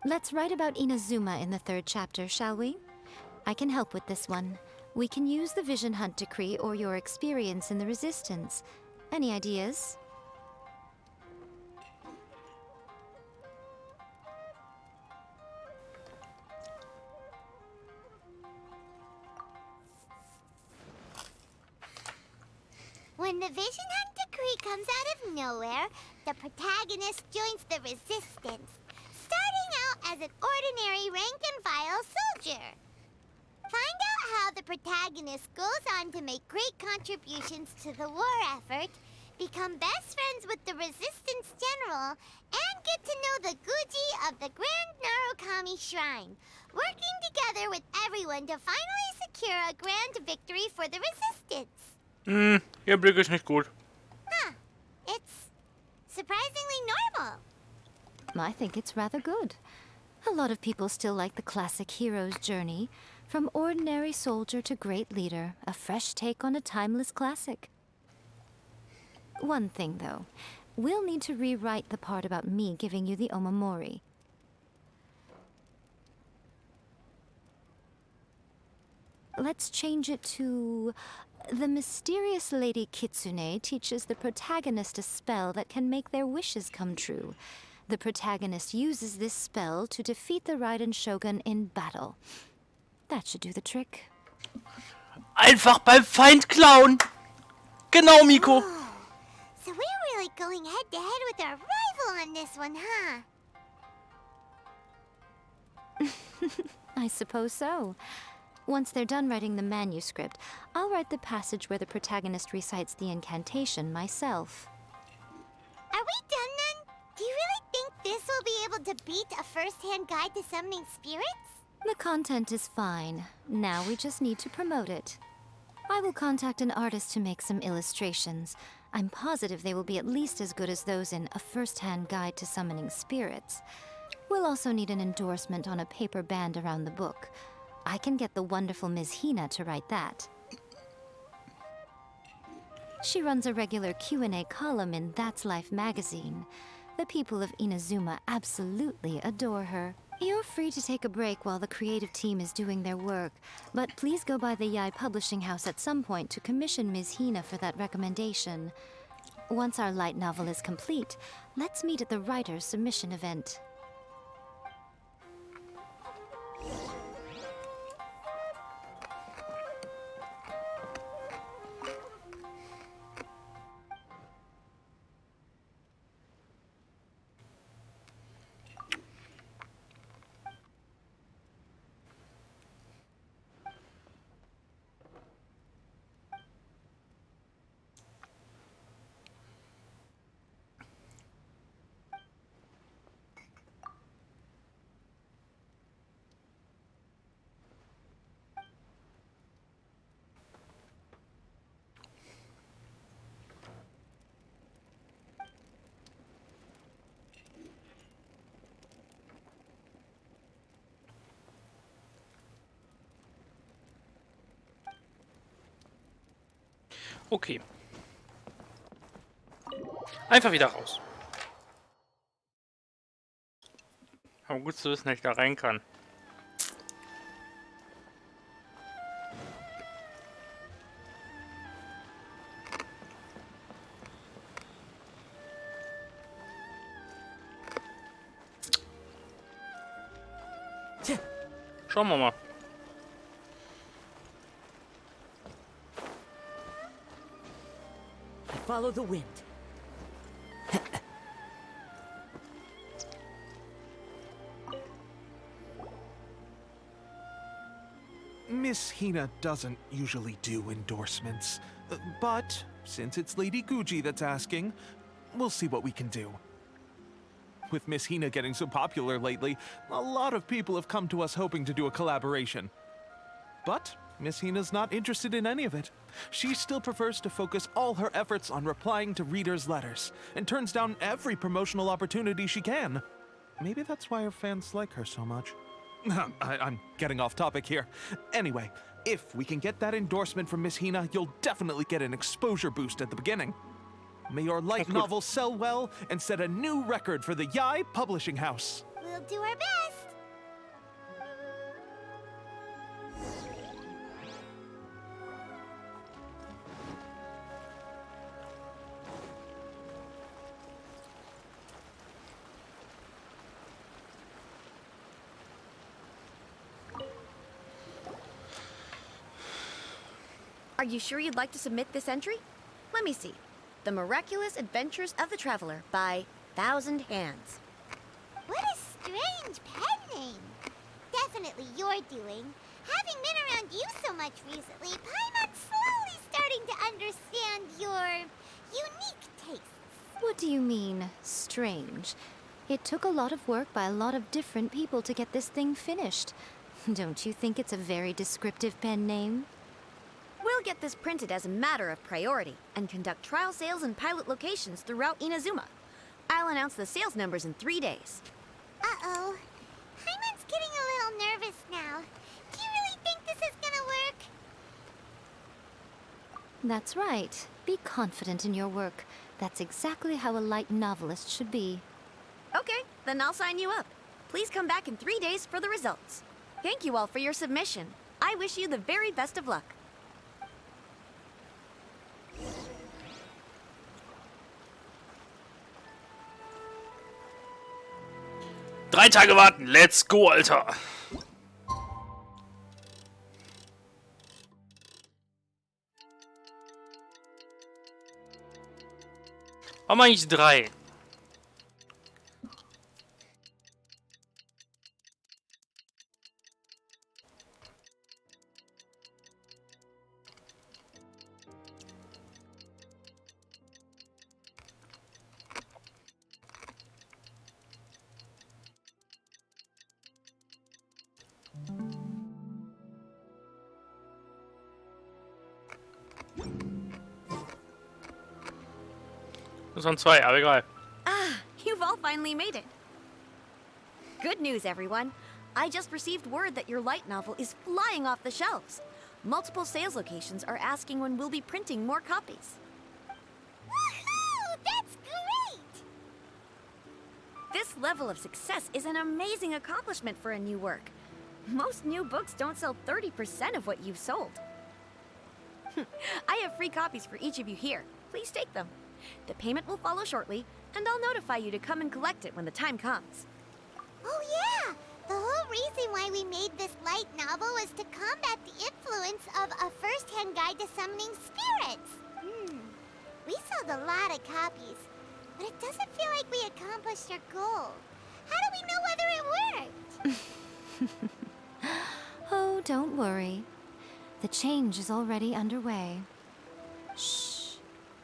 [SPEAKER 4] Let's write about Inazuma in the 3rd chapter, shall we? I can help with this one. We can use the Vision Hunt Decree or your experience in the Resistance. Any ideas?
[SPEAKER 5] When the Vision Hunt Decree comes out of nowhere, the protagonist joins the Resistance, starting out as an ordinary rank-and-file soldier. Find out how the protagonist goes on to make great contributions to the war effort, become best friends with the Resistance General, and get to know the Guji of the Grand Narukami Shrine, working together with everyone to finally secure a grand victory for the Resistance.
[SPEAKER 1] Ihr Blick ist nicht gut.
[SPEAKER 5] Huh. It's surprisingly normal.
[SPEAKER 4] I think it's rather good. A lot of people still like the classic hero's journey, from ordinary soldier to great leader, a fresh take on a timeless classic. One thing, though. We'll need to rewrite the part about me giving you the Omamori. Let's change it to... The mysterious Lady Kitsune teaches the protagonist a spell that can make their wishes come true. The protagonist uses this spell to defeat the Raiden Shogun in battle. That should do the trick.
[SPEAKER 1] Einfach beim Feind klauen! Genau, Miko!
[SPEAKER 5] So we're really going head-to-head with our rival on this one, huh?
[SPEAKER 4] I suppose so. Once they're done writing the manuscript, I'll write the passage where the protagonist recites the incantation myself.
[SPEAKER 5] Are we done then? Do you really think this will be able to beat a first-hand guide to summoning spirits?
[SPEAKER 4] The content is fine. Now we just need to promote it. I will contact an artist to make some illustrations. I'm positive they will be at least as good as those in A First-Hand Guide to Summoning Spirits. We'll also need an endorsement on a paper band around the book. I can get the wonderful Ms. Hina to write that. She runs a regular Q&A column in That's Life magazine. The people of Inazuma absolutely adore her. You're free to take a break while the creative team is doing their work, but please go by the Yai Publishing House at some point to commission Ms. Hina for that recommendation. Once our light novel is complete, let's meet at the writer's submission event.
[SPEAKER 1] Okay. Einfach wieder raus. Aber gut zu wissen, dass ich da rein kann. Schauen wir mal.
[SPEAKER 9] Follow the wind.
[SPEAKER 12] Miss Hina doesn't usually do endorsements, but since it's Lady Guji that's asking, we'll see what we can do. With Miss Hina getting so popular lately, a lot of people have come to us hoping to do a collaboration. But Miss Hina's not interested in any of it. She still prefers to focus all her efforts on replying to readers' letters, and turns down every promotional opportunity she can. Maybe that's why her fans like her so much. I'm getting off topic here. Anyway, if we can get that endorsement from Miss Hina, you'll definitely get an exposure boost at the beginning. May your light novel sell well and set a new record for the Yai Publishing House.
[SPEAKER 5] We'll do our best.
[SPEAKER 20] Are you sure you'd like to submit this entry? Let me see. The Miraculous Adventures of the Traveler by Thousand Hands.
[SPEAKER 5] What a strange pen name. Definitely your doing. Having been around you so much recently, Paimon's slowly starting to understand your unique tastes.
[SPEAKER 4] What do you mean, strange? It took a lot of work by a lot of different people to get this thing finished. Don't you think it's a very descriptive pen name?
[SPEAKER 20] We'll get this printed as a matter of priority and conduct trial sales in pilot locations throughout Inazuma. I'll announce the sales numbers in 3 days.
[SPEAKER 5] Uh-oh. Paimon's getting a little nervous now. Do you really think this is gonna work?
[SPEAKER 4] That's right. Be confident in your work. That's exactly how a light novelist should be.
[SPEAKER 20] Okay, then I'll sign you up. Please come back in 3 days for the results. Thank you all for your submission. I wish you the very best of luck.
[SPEAKER 1] 3 Tage warten. Let's go, Alter. Warum eigentlich 3? Das waren 2, aber egal.
[SPEAKER 20] Ah, you've all finally made it. Good news, everyone. I just received word that your light novel is flying off the shelves. Multiple sales locations are asking when we'll be printing more copies.
[SPEAKER 5] Woohoo! That's great!
[SPEAKER 20] This level of success is an amazing accomplishment for a new work. Most new books don't sell 30% of what you've sold. I have free copies for each of you here. Please take them. The payment will follow shortly, and I'll notify you to come and collect it when the time comes.
[SPEAKER 5] Oh yeah! The whole reason why we made this light novel was to combat the influence of a first-hand guide to summoning spirits. We sold a lot of copies, but it doesn't feel like we accomplished our goal. How do we know whether it worked?
[SPEAKER 4] Oh, don't worry. The change is already underway. Shh.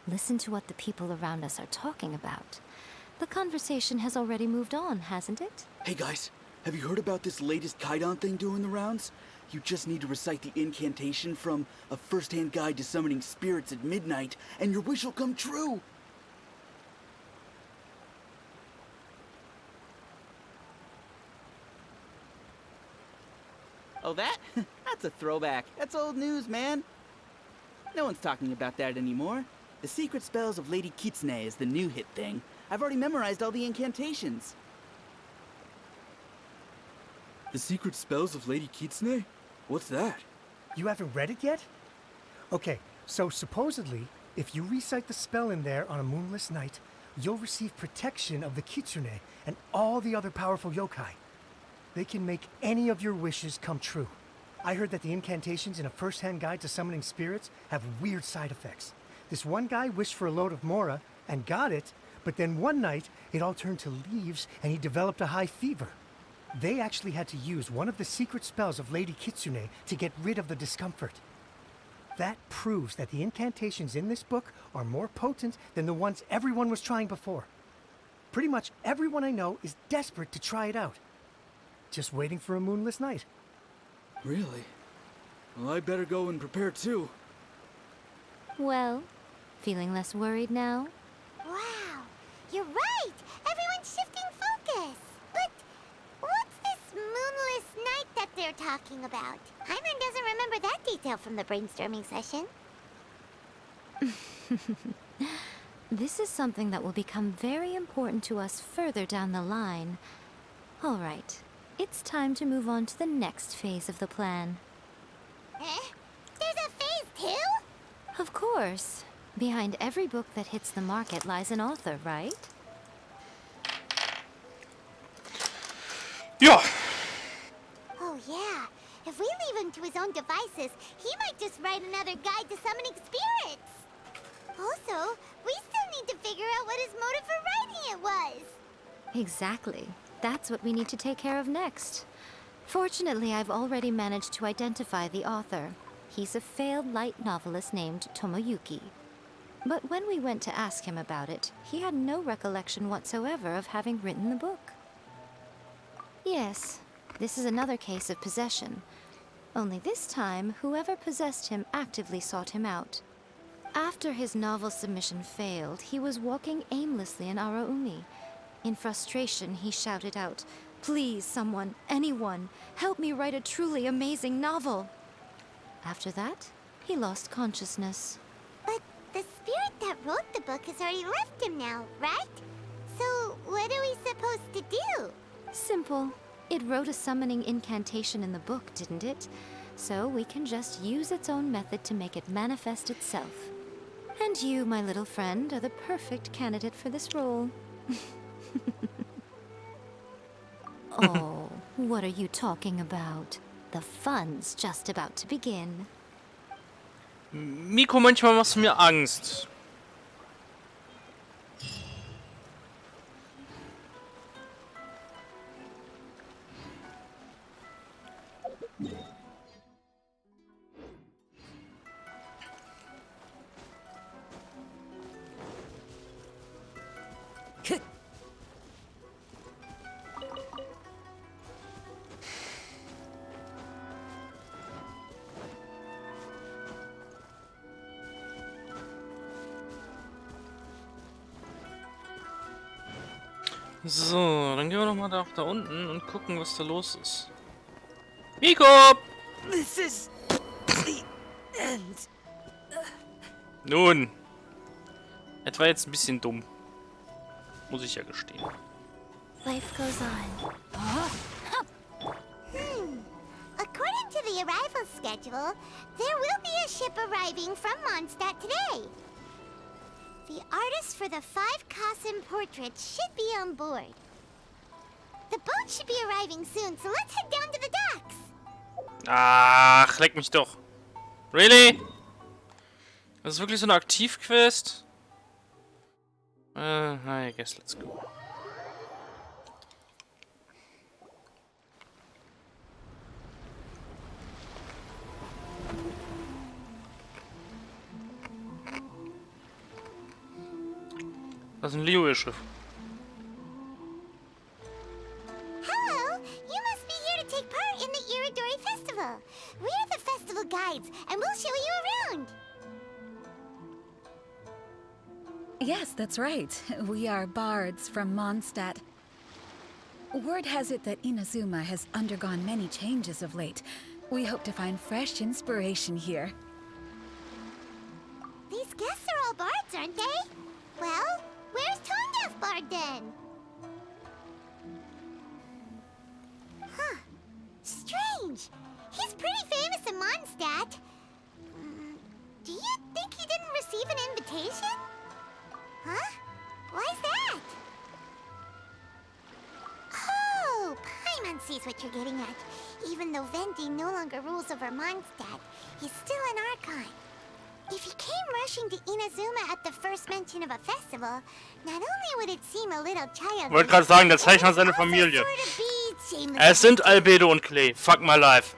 [SPEAKER 4] Listen to what the people around us are talking about. The conversation has already moved on, hasn't it?
[SPEAKER 21] Hey guys, have you heard about this latest Kaidan thing doing the rounds? You just need to recite the incantation from A First-Hand Guide to Summoning Spirits at midnight, and your wish will come true!
[SPEAKER 7] Oh, that? That's a throwback. That's old news, man. No one's talking about that anymore. The secret spells of Lady Kitsune is the new hit thing. I've already memorized all the incantations.
[SPEAKER 21] The secret spells of Lady Kitsune? What's that?
[SPEAKER 6] You haven't read it yet? Okay, so supposedly, if you recite the spell in there on a moonless night, you'll receive protection of the Kitsune and all the other powerful yokai. They can make any of your wishes come true. I heard that the incantations in a first-hand guide to summoning spirits have weird side effects. This one guy wished for a load of Mora and got it, but then one night it all turned to leaves and he developed a high fever. They actually had to use one of the secret spells of Lady Kitsune to get rid of the discomfort. That proves that the incantations in this book are more potent than the ones everyone was trying before. Pretty much everyone I know is desperate to try it out. Just waiting for a moonless night.
[SPEAKER 21] Really? Well, I better go and prepare too.
[SPEAKER 4] Well, feeling less worried now?
[SPEAKER 5] Wow, you're right! Everyone's shifting focus! But what's this moonless night that they're talking about? Hyman doesn't remember that detail from the brainstorming session.
[SPEAKER 4] This is something that will become very important to us further down the line. All right, it's time to move on to the next phase of the plan.
[SPEAKER 5] There's a phase 2?
[SPEAKER 4] Of course. Behind every book that hits the market lies an author, right?
[SPEAKER 1] Ja.
[SPEAKER 5] Oh yeah, if we leave him to his own devices, he might just write another guide to summoning spirits. Also, we still need to figure out what his motive for writing it was.
[SPEAKER 4] Exactly. That's what we need to take care of next. Fortunately, I've already managed to identify the author. He's a failed light novelist named Tomoyuki. But when we went to ask him about it, he had no recollection whatsoever of having written the book. Yes, this is another case of possession. Only this time, whoever possessed him actively sought him out. After his novel submission failed, he was walking aimlessly in Araumi. In frustration, he shouted out, "Please, someone, anyone, help me write a truly amazing novel." After that, he lost consciousness.
[SPEAKER 5] But the spirit that wrote the book has already left him now, right? So what are we supposed to do?
[SPEAKER 4] Simple. It wrote a summoning incantation in the book, didn't it? So we can just use its own method to make it manifest itself. And you, my little friend, are the perfect candidate for this role. Oh, what are you talking about? The fun's just about to begin.
[SPEAKER 1] Miko, manchmal machst du mir Angst. So, dann gehen wir doch mal da unten und gucken, was da los ist. Miko!
[SPEAKER 8] This is the end.
[SPEAKER 1] Nun. Etwa jetzt ein bisschen dumm. Muss ich ja gestehen.
[SPEAKER 4] Life goes on.
[SPEAKER 5] According to the arrival schedule, there will be a ship arriving from Mondstadt today. The artist for the 5 Kassen portraits should be on board. The boat should be arriving soon, so let's head down to the docks.
[SPEAKER 1] Ach, leck mich doch. Really? Das ist wirklich so eine Aktivquest? I guess let's go. Das ist ein Liyue-Schiff.
[SPEAKER 5] Hello, you must be here to take part in the Iridori Festival. We're the festival guides, and we'll show you around.
[SPEAKER 11] Yes, that's right. We are bards from Mondstadt. Word has it that Inazuma has undergone many changes of late. We hope to find fresh inspiration here.
[SPEAKER 5] These guests are all bards, aren't they? Well, where's Tone-Deaf Bard then? Huh. Strange. He's pretty famous in Mondstadt. Do you think he didn't receive an invitation? Huh? Why's that? Oh, Paimon sees what you're getting at. Even though Venti no longer rules over Mondstadt, he's still an Archon. If he came rushing to Inazuma at the first mention of a festival, not only would it seem a little childish,
[SPEAKER 1] Ich wollte gerade sagen, der Zeichner hat seine Familie. Es sind Albedo und Klee. Fuck my life.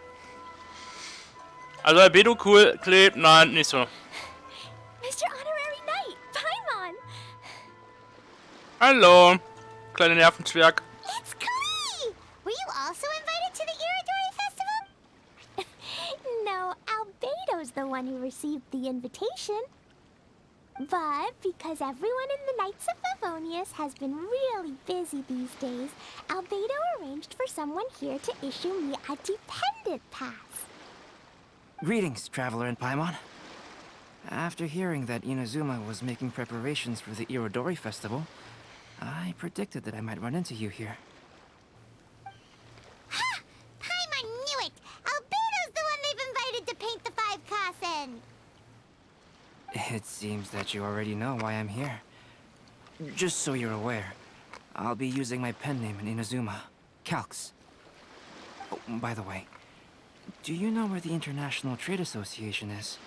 [SPEAKER 1] Also Albedo cool, Klee, nein, nicht so.
[SPEAKER 11] Mr. Honorary Knight, Paimon!
[SPEAKER 1] Hallo, kleine Nervenzwerg.
[SPEAKER 5] It's Klee! Were you also invited to the Iridori Festival?
[SPEAKER 2] No, Albedo's the one who received the invitation. But because everyone in the Knights of Favonius has been really busy these days, Albedo arranged for someone here to issue me a dependent pass.
[SPEAKER 22] Greetings, Traveler in Paimon. After hearing that Inazuma was making preparations for the Irodori Festival, I predicted that I might run into you here.
[SPEAKER 5] Ha! Paimon knew it! Albedo's the one they've invited to paint the 5 Kasen!
[SPEAKER 22] It seems that you already know why I'm here. Just so you're aware, I'll be using my pen name in Inazuma, Calx. Oh, by the way, do you know where the International Trade Association is?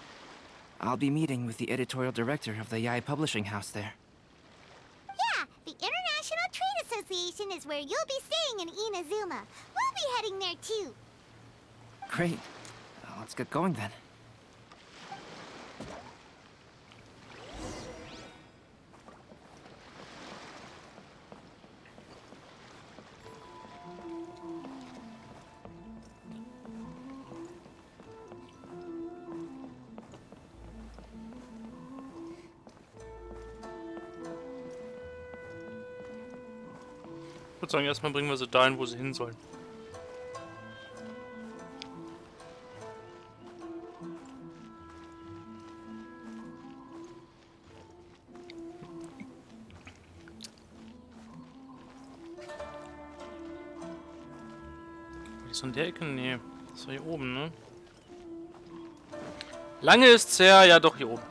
[SPEAKER 22] I'll be meeting with the editorial director of the Yae Publishing House there.
[SPEAKER 5] Yeah, the International Trade Association is where you'll be staying in Inazuma. We'll be heading there too.
[SPEAKER 22] Great. Let's get going then.
[SPEAKER 1] Ich würde sagen, erstmal bringen wir sie dahin, wo sie hin sollen. Ist in der Ecke? Nee. Das war hier oben, ne? Lange ist's her, ja doch hier oben.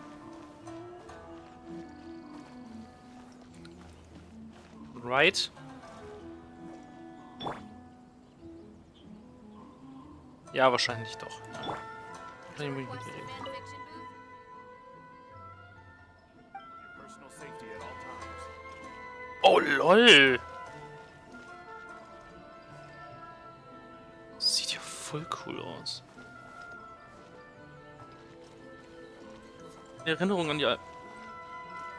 [SPEAKER 1] Right. Ja, wahrscheinlich doch. Ja. Oh lol! Sieht ja voll cool aus. Erinnerung an die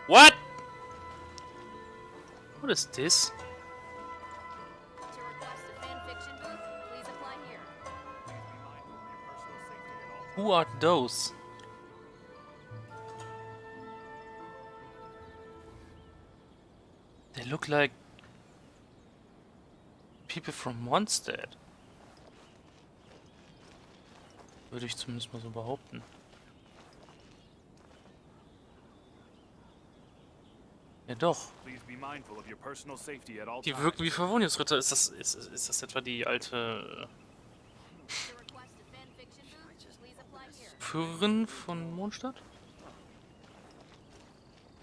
[SPEAKER 1] What? What is this? Who are those? They look like people from Mondstadt. Würde ich zumindest mal so behaupten. Ja doch. Die wirken wie Favonius-Ritter. Ist das etwa die alte Führerin von Mondstadt?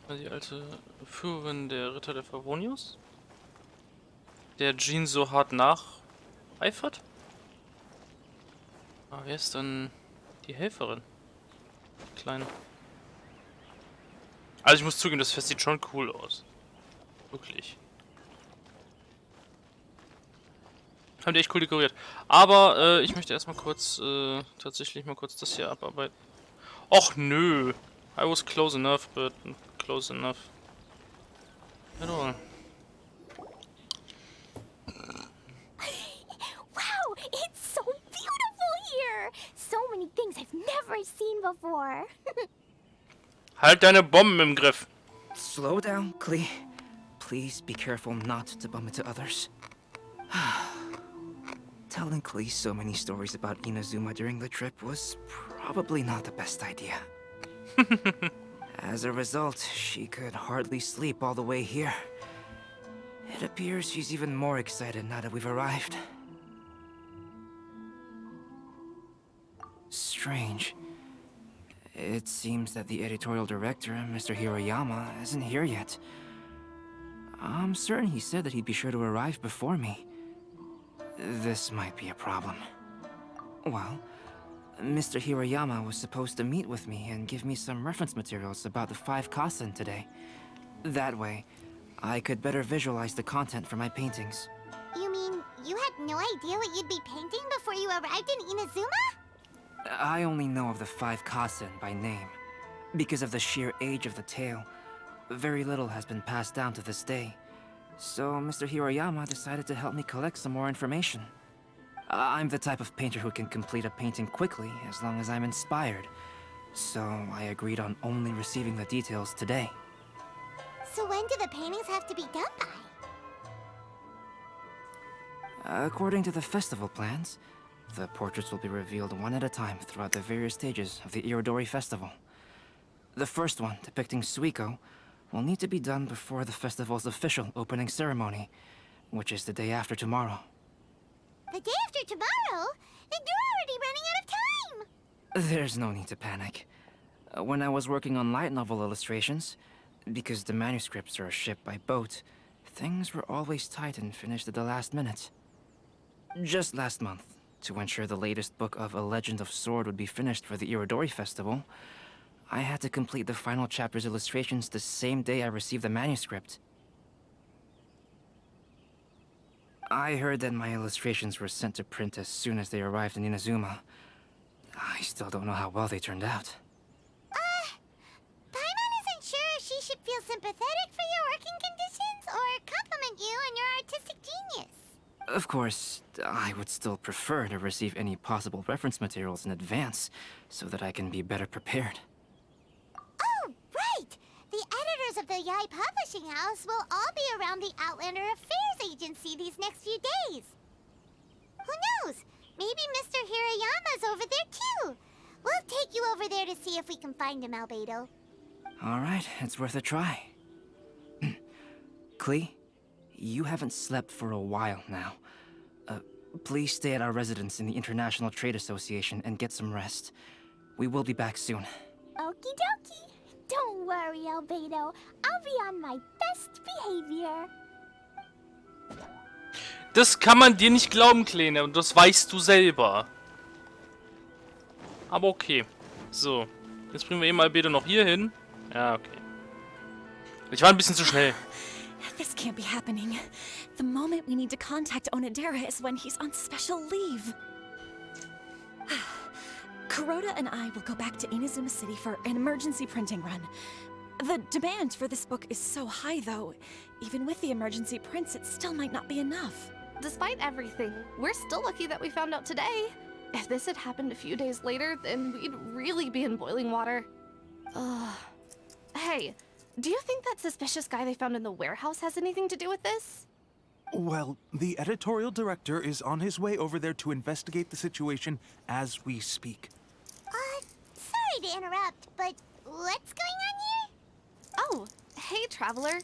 [SPEAKER 1] Die alte Führerin der Ritter der Favonius? Der Jean so hart nacheifert? Ah, wer ist dann die Helferin? Die Kleine. Also ich muss zugeben, das Fest sieht schon cool aus. Wirklich. Haben die echt cool dekoriert. Aber ich möchte erstmal kurz, tatsächlich mal kurz das hier abarbeiten. Och nö. I was close enough, but close enough. At all.
[SPEAKER 2] Wow, it's so beautiful here! So many things I've never seen before.
[SPEAKER 1] Halt deine Bomben im Griff.
[SPEAKER 22] Slow down, Klee. Please be careful not to bump into others. Telling Klee so many stories about Inazuma during the trip was probably not the best idea. As a result, she could hardly sleep all the way here. It appears she's even more excited now that we've arrived. Strange. It seems that the editorial director, Mr. Hiroyama, isn't here yet. I'm certain he said that he'd be sure to arrive before me. This might be a problem. Well, Mr. Hiroyama was supposed to meet with me and give me some reference materials about the 5 Kasen today. That way, I could better visualize the content for my paintings.
[SPEAKER 5] You mean you had no idea what you'd be painting before you arrived in Inazuma?
[SPEAKER 22] I only know of the 5 Kasen by name. Because of the sheer age of the tale, very little has been passed down to this day. So Mr. Hiroyama decided to help me collect some more information. I'm the type of painter who can complete a painting quickly as long as I'm inspired. So I agreed on only receiving the details today.
[SPEAKER 5] So when do the paintings have to be done by?
[SPEAKER 22] According to the festival plans, the portraits will be revealed one at a time throughout the various stages of the Irodori Festival. The first one, depicting Suiko, will need to be done before the festival's official opening ceremony, which is the day after tomorrow.
[SPEAKER 5] The day after tomorrow? Then you're already running out of time!
[SPEAKER 22] There's no need to panic. When I was working on light novel illustrations, because the manuscripts are shipped by boat, things were always tight and finished at the last minute. Just last month, to ensure the latest book of A Legend of Sword would be finished for the Irodori Festival, I had to complete the final chapter's illustrations the same day I received the manuscript. I heard that my illustrations were sent to print as soon as they arrived in Inazuma. I still don't know how well they turned out.
[SPEAKER 5] Paimon isn't sure if she should feel sympathetic for your working conditions or compliment you on your artistic genius.
[SPEAKER 22] Of course, I would still prefer to receive any possible reference materials in advance, so that I can be better prepared.
[SPEAKER 5] Oh, right! The editors of the Yai Publishing House will all be around the Outlander Affairs Agency these next few days. Who knows? Maybe Mr. Hirayama's over there too. We'll take you over there to see if we can find him, Albedo.
[SPEAKER 22] Alright, it's worth a try. Klee, you haven't slept for a while now. Please stay at our residence in the International Trade Association and get some rest. We will be back soon.
[SPEAKER 2] Okie dokie. Don't worry, Albedo. I'll be on my best behavior.
[SPEAKER 1] Das kann man dir nicht glauben, Kleine, und das weißt du selber. Aber okay. So. Jetzt bringen wir eben Albedo noch hier hin. Ja, okay. Ich war ein bisschen zu schnell.
[SPEAKER 13] This can't be happening. The moment we need to contact Onodera is when he's on special leave. Kuroda and I will go back to Inazuma City for an emergency printing run. The demand for this book is so high, though. Even with the emergency prints, it still might not be enough.
[SPEAKER 14] Despite everything, we're still lucky that we found out today. If this had happened a few days later, then we'd really be in boiling water. Hey, do you think that suspicious guy they found in the warehouse has anything to do with this?
[SPEAKER 12] Well, the editorial director is on his way over there to investigate the situation as we speak.
[SPEAKER 5] Sorry to interrupt, but what's going on here?
[SPEAKER 14] Oh, hey, Traveler.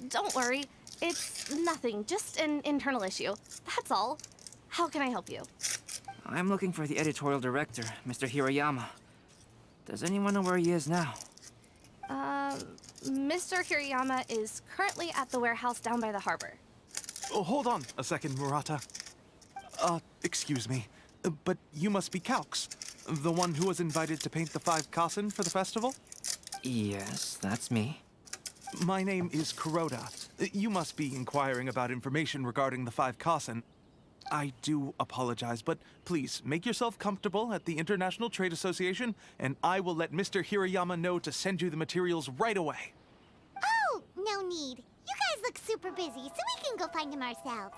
[SPEAKER 14] Don't worry. It's nothing, just an internal issue. That's all. How can I help you?
[SPEAKER 22] I'm looking for the editorial director, Mr. Hiroyama. Does anyone know where he is now?
[SPEAKER 14] Mr. Hirayama is currently at the warehouse down by the harbor.
[SPEAKER 12] Oh, hold on a second, Murata. Excuse me, but you must be Calx, the one who was invited to paint the 5 Kasen for the festival?
[SPEAKER 22] Yes, that's me.
[SPEAKER 12] My name is Kuroda. You must be inquiring about information regarding the 5 Kasen. I do apologize, but please make yourself comfortable at the International Trade Association, and I will let Mr. Hirayama know to send you the materials right away.
[SPEAKER 5] Oh, no need. You guys look super busy, so we can go find him ourselves.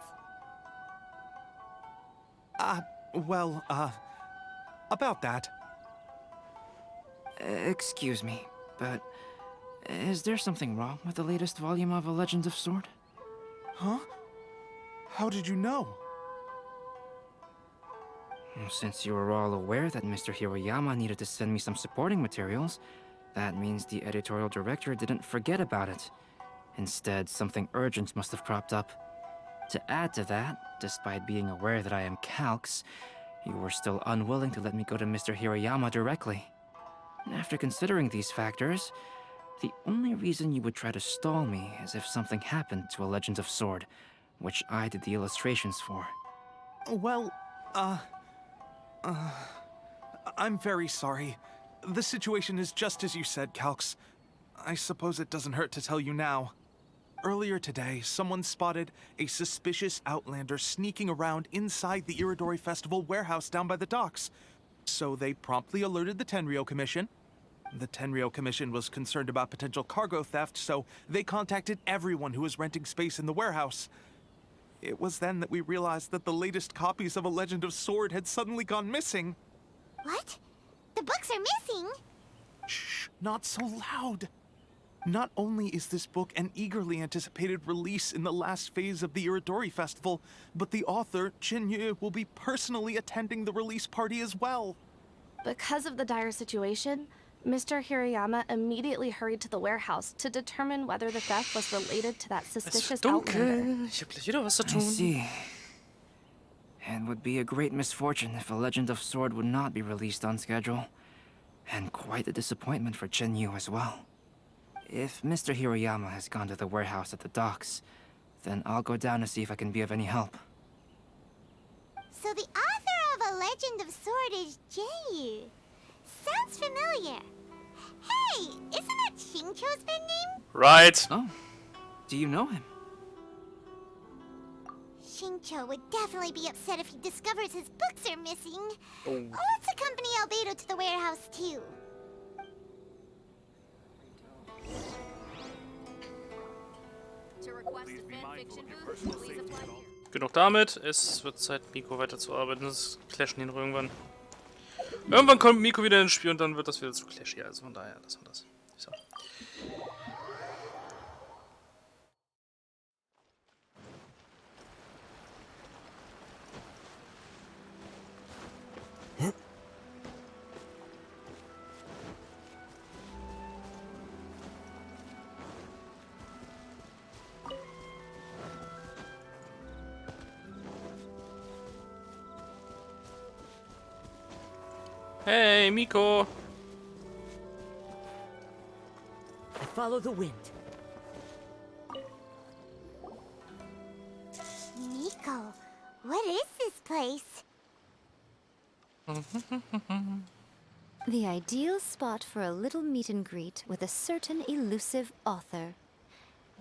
[SPEAKER 12] About that.
[SPEAKER 22] Excuse me, but is there something wrong with the latest volume of A Legend of Sword?
[SPEAKER 12] Huh? How did you know?
[SPEAKER 22] Since you were all aware that Mr. Hiroyama needed to send me some supporting materials, That means the editorial director didn't forget about it. Instead, something urgent must have cropped up. To add to that, despite being aware that I am Calx, you were still unwilling to let me go to Mr. Hirayama directly. After considering these factors, the only reason you would try to stall me is if something happened to A Legend of Sword, which I did the illustrations for.
[SPEAKER 12] Well, I'm very sorry. The situation is just as you said, Calx. I suppose it doesn't hurt to tell you now. Earlier today, someone spotted a suspicious outlander sneaking around inside the Iridori Festival warehouse down by the docks. So they promptly alerted the Tenryou Commission. The Tenryou Commission was concerned about potential cargo theft, so they contacted everyone who was renting space in the warehouse. It was then that we realized that the latest copies of A Legend of Sword had suddenly gone missing.
[SPEAKER 5] What? The books are missing?
[SPEAKER 12] Shh, not so loud. Not only is this book an eagerly anticipated release in the last phase of the Iridori Festival, but the author, Chin-Yu, will be personally attending the release party as well.
[SPEAKER 14] Because of the dire situation, Mr. Hirayama immediately hurried to the warehouse to determine whether the theft was related to that suspicious outlander.
[SPEAKER 1] Ich hab gleich wieder was zu
[SPEAKER 22] I
[SPEAKER 1] tun.
[SPEAKER 22] see. It would be a great misfortune if A Legend of Sword would not be released on schedule. And quite a disappointment for Chen-Yu as well. If Mr. Hirayama has gone to the warehouse at the docks, then I'll go down to see if I can be of any help.
[SPEAKER 5] So the author of A Legend of Sword is Jeiyu. Sounds familiar. Hey, isn't that Xingqiu's pen name?
[SPEAKER 1] Right.
[SPEAKER 22] Oh, do you know him?
[SPEAKER 5] Xingqiu would definitely be upset if he discovers his books are missing.
[SPEAKER 1] Oh.
[SPEAKER 5] Let's accompany Albedo to the warehouse too.
[SPEAKER 1] Genug damit. Es wird Zeit, Miko weiterzuarbeiten. Das clashen ihn noch irgendwann. Irgendwann kommt Miko wieder ins Spiel und dann wird das wieder zu clashy. Also von daher, das war das. So. Hey, Miko!
[SPEAKER 9] I follow the wind.
[SPEAKER 5] Miko, what is this place?
[SPEAKER 4] The ideal spot for a little meet and greet with a certain elusive author.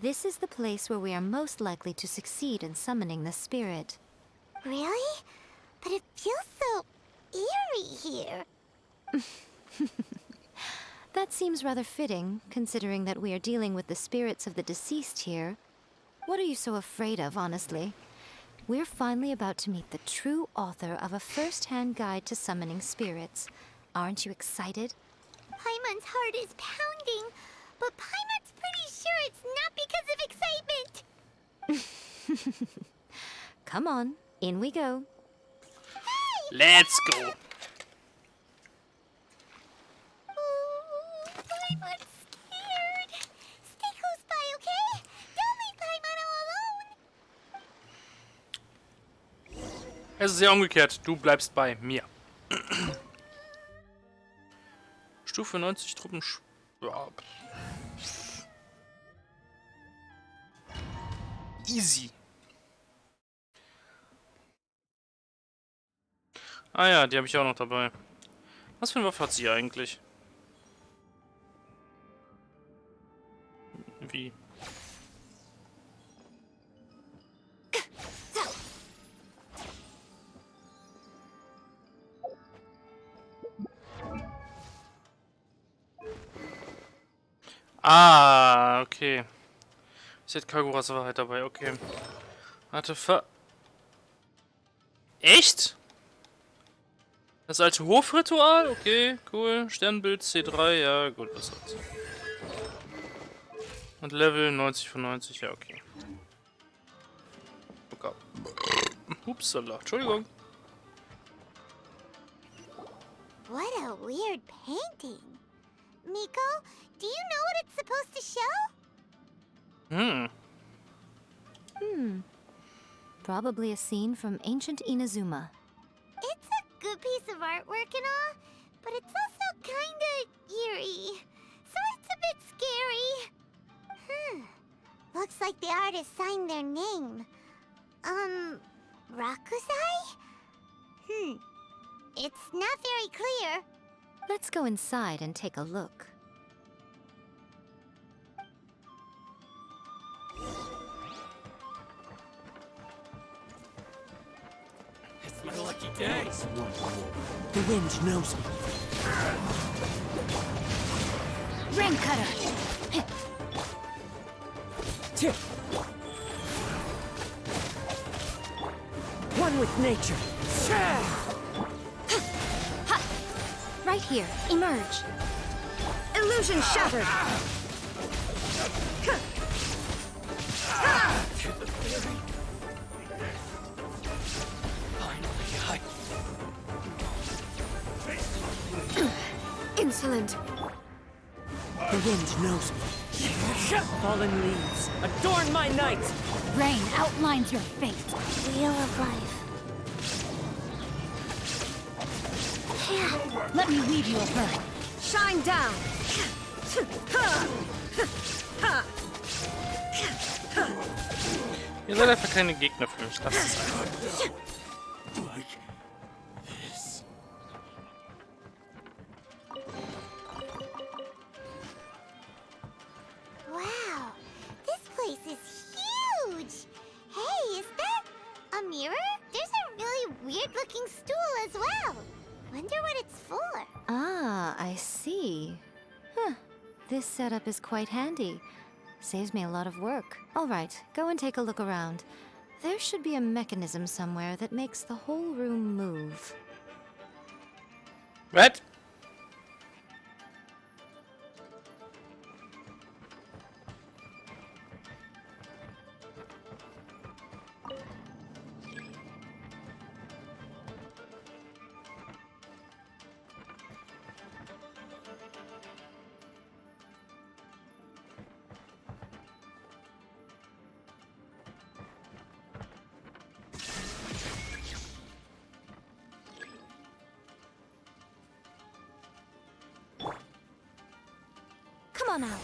[SPEAKER 4] This is the place where we are most likely to succeed in summoning the spirit.
[SPEAKER 5] Really? But it feels so eerie here.
[SPEAKER 4] That seems rather fitting, considering that we are dealing with the spirits of the deceased here. What are you so afraid of, honestly? We're finally about to meet the true author of a first-hand guide to summoning spirits. Aren't you excited?
[SPEAKER 5] Paimon's heart is pounding, but Paimon's pretty sure it's not because of excitement.
[SPEAKER 4] Come on, in we go.
[SPEAKER 5] Hey!
[SPEAKER 1] Let's go!
[SPEAKER 5] Paimon's scared. Stay close by, okay? Don't leave Paimon all alone.
[SPEAKER 1] Es ist ja umgekehrt. Du bleibst bei mir. Stufe 90 Truppen. Ja. Easy. Ah ja, die habe ich auch noch dabei. Was für eine Waffe hat sie eigentlich? Wie? Ah, okay. Sie hat Kaguras Wahrheit dabei, okay. Warte, Echt? Das alte Hofritual? Okay, cool. Sternbild C3, ja gut, was soll's. Und Level 90 von 90, ja okay. Okay. Upsala, Entschuldigung.
[SPEAKER 5] What a weird painting. Miko, do you know what it's supposed to show?
[SPEAKER 4] Probably a scene from ancient Inazuma.
[SPEAKER 5] It's a good piece of artwork and all, but it's also kinda eerie. So it's a bit scary. Looks like the artist signed their name. Rakusai? It's not very clear.
[SPEAKER 4] Let's go inside and take a look.
[SPEAKER 15] It's my lucky day.
[SPEAKER 9] The wind knows me.
[SPEAKER 4] Rain cutter!
[SPEAKER 9] One with nature.
[SPEAKER 4] Right here, emerge.
[SPEAKER 20] Illusion shattered!
[SPEAKER 4] Insolent.
[SPEAKER 9] The wind knows me. Fallen leaves, adorn my night!
[SPEAKER 4] Rain outlines your fate.
[SPEAKER 2] Wheel of life.
[SPEAKER 4] Let me weave you a bird.
[SPEAKER 20] Shine down!
[SPEAKER 1] Ihr seid einfach keine Gegner für mich. Lasst es einfach.
[SPEAKER 5] Wow, this place is huge! Hey, is that a mirror? There's a really weird-looking stool as well. Wonder what it's for.
[SPEAKER 4] Ah, I see. Huh. This setup is quite handy. Saves me a lot of work. All right, go and take a look around. There should be a mechanism somewhere that makes the whole room move.
[SPEAKER 1] What?
[SPEAKER 4] Come on out.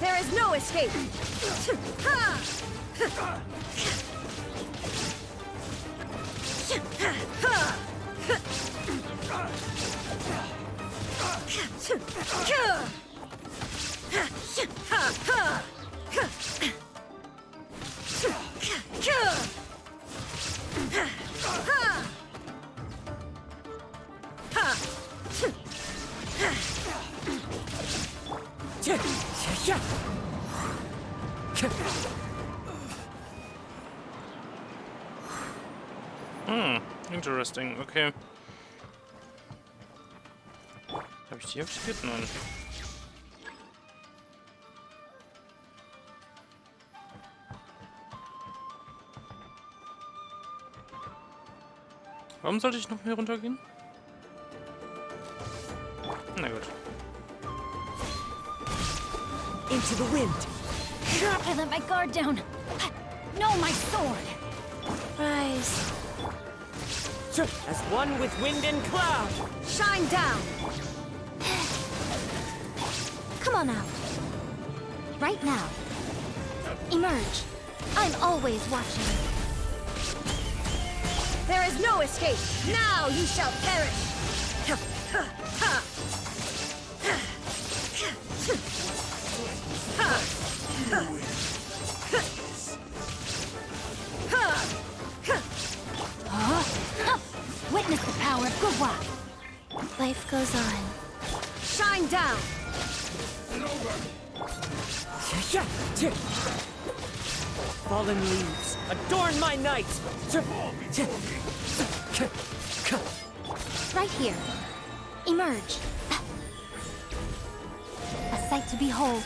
[SPEAKER 20] There is no escape!
[SPEAKER 1] Interesting, okay. Hab ich die aktiviert? Nein. Warum sollte ich noch mehr runtergehen? Na gut.
[SPEAKER 9] Into the wind.
[SPEAKER 4] I let my guard down. No, my sword. Rise.
[SPEAKER 9] As one with wind and cloud.
[SPEAKER 20] Shine down!
[SPEAKER 4] Come on out. Right now. Emerge. I'm always watching.
[SPEAKER 20] There is no escape! Now you shall perish!
[SPEAKER 4] Witness the power of Gugwa.
[SPEAKER 2] Life goes on.
[SPEAKER 20] Shine down!
[SPEAKER 9] Fallen leaves, adorn my night!
[SPEAKER 4] Right here. Emerge. A sight to behold.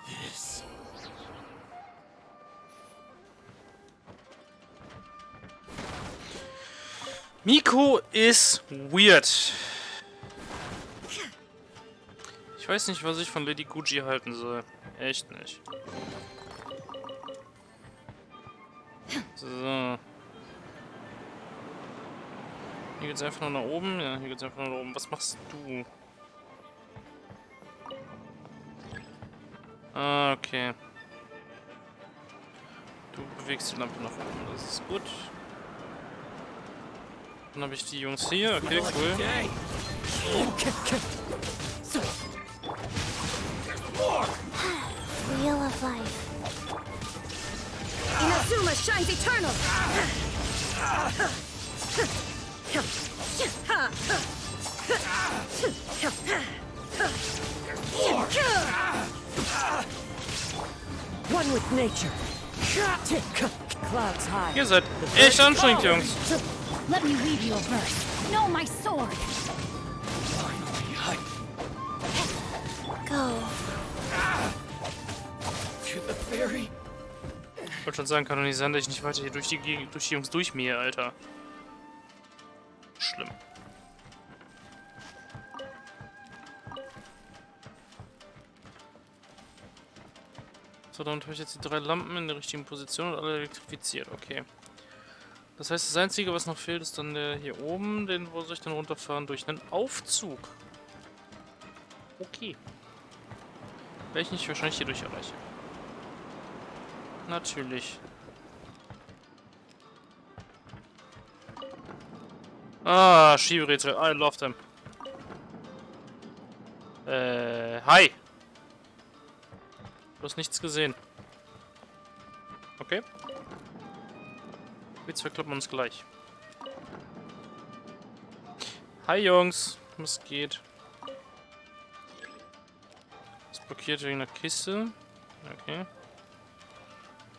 [SPEAKER 21] This.
[SPEAKER 1] Miko ist weird. Ich weiß nicht, was ich von Lady Gucci halten soll. Echt nicht. So. Hier geht's einfach nur nach oben. Ja, hier geht's einfach nur nach oben. Was machst du? Ah, okay. Du bewegst die Lampe nach oben. Das ist gut. Dann habe ich die Jungs hier. Okay, cool.
[SPEAKER 2] Wheel of Life.
[SPEAKER 20] Inazuma shines eternal!
[SPEAKER 9] One with nature. Clouds high.
[SPEAKER 1] Ihr seid echt anstrengend, Jungs.
[SPEAKER 4] Let me weave you a verse. No, my sword.
[SPEAKER 2] Go.
[SPEAKER 21] To the ferry.
[SPEAKER 1] Ich wollte schon sagen, kann doch nicht sein, dass ich nicht weiter hier durch die Jungs durchmähe, Alter. Schlimm. So, damit habe ich jetzt die 3 Lampen in der richtigen Position und alle elektrifiziert. Okay. Das heißt, das Einzige, was noch fehlt, ist dann der hier oben. Den wo soll ich dann runterfahren? Durch einen Aufzug. Okay. Werde ich nicht wahrscheinlich hier durch erreichen. Natürlich. Ah, Schieberätsel. I love them. Hi. Du hast nichts gesehen. Okay. Jetzt verkloppen wir uns gleich. Hi Jungs. Was geht? Das blockiert wegen der Kiste. Okay.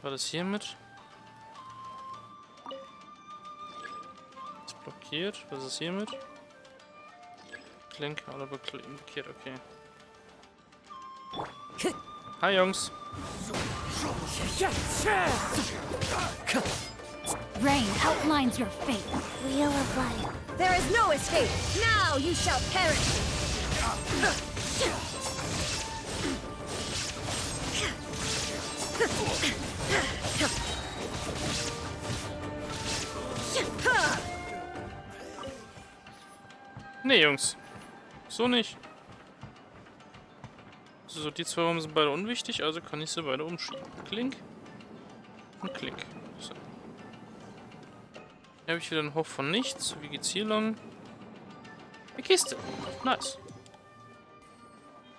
[SPEAKER 1] War das hier mit? Ist blockiert. Was ist hier mit? Klink, oder blockiert, okay. Hi Jungs.
[SPEAKER 4] Rain outlines your fate.
[SPEAKER 2] Wheel of Life.
[SPEAKER 20] There is no escape! Now you shall perish!
[SPEAKER 1] Nee, Jungs. So nicht. So, die 2 Räume sind beide unwichtig, also kann ich sie beide umschieben. Klink. Und Klink. So. Hier habe ich wieder einen Hof von nichts. Wie geht's hier lang? Eine Kiste. Nice.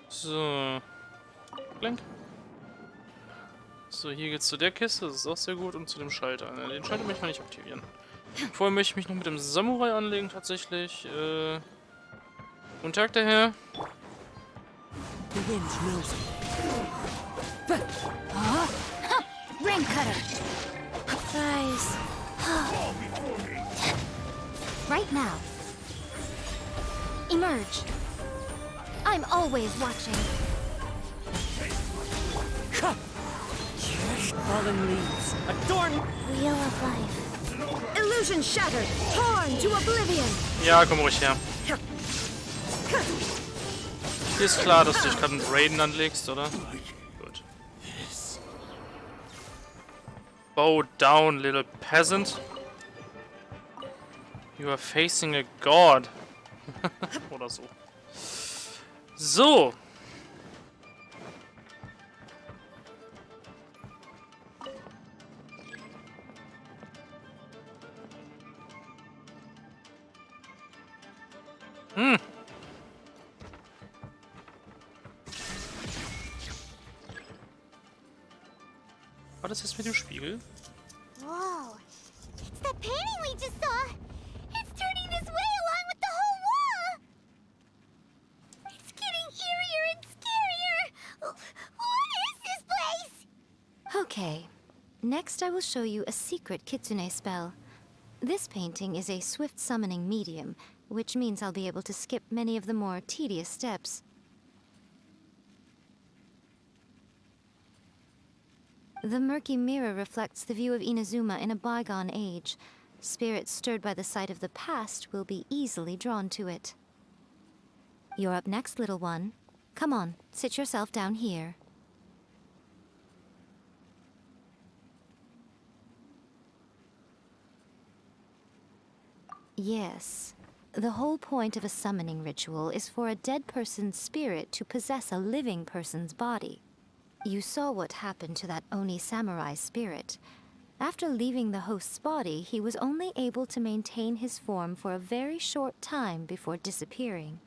[SPEAKER 1] So. Klink. So, hier geht's zu der Kiste. Das ist auch sehr gut. Und zu dem Schalter. Den Schalter möchte ich mal nicht aktivieren. Vorher möchte ich mich noch mit dem Samurai anlegen, tatsächlich. Guten Tag, der Herr.
[SPEAKER 9] The wind knows it.
[SPEAKER 4] Huh? Rain cutter.
[SPEAKER 2] Guys.
[SPEAKER 4] Right now. Emerge. I'm always watching.
[SPEAKER 9] Fallen leaves, adorn.
[SPEAKER 2] Wheel of Life.
[SPEAKER 20] Illusion shattered, torn to oblivion!
[SPEAKER 1] Ja, komm ruhig her. Hier ist klar, dass du dich gerade mit Raiden anlegst, oder? Gut. Bow down, little peasant. You are facing a god. Oder so. So. War das jetzt mit dem Spiegel?
[SPEAKER 5] Whoa. It's the painting we just saw. It's turning this way along with the whole wall. It's getting eerier and scarier.
[SPEAKER 4] Okay. Next, I will show you a secret kitsune spell. This painting is a swift summoning medium, which means I'll be able to skip many of the more tedious steps. The murky mirror reflects the view of Inazuma in a bygone age. Spirits stirred by the sight of the past will be easily drawn to it. You're up next, little one. Come on, sit yourself down here. Yes. The whole point of a summoning ritual is for a dead person's spirit to possess a living person's body. You saw what happened to that Oni samurai spirit. After leaving the host's body, he was only able to maintain his form for a very short time before disappearing.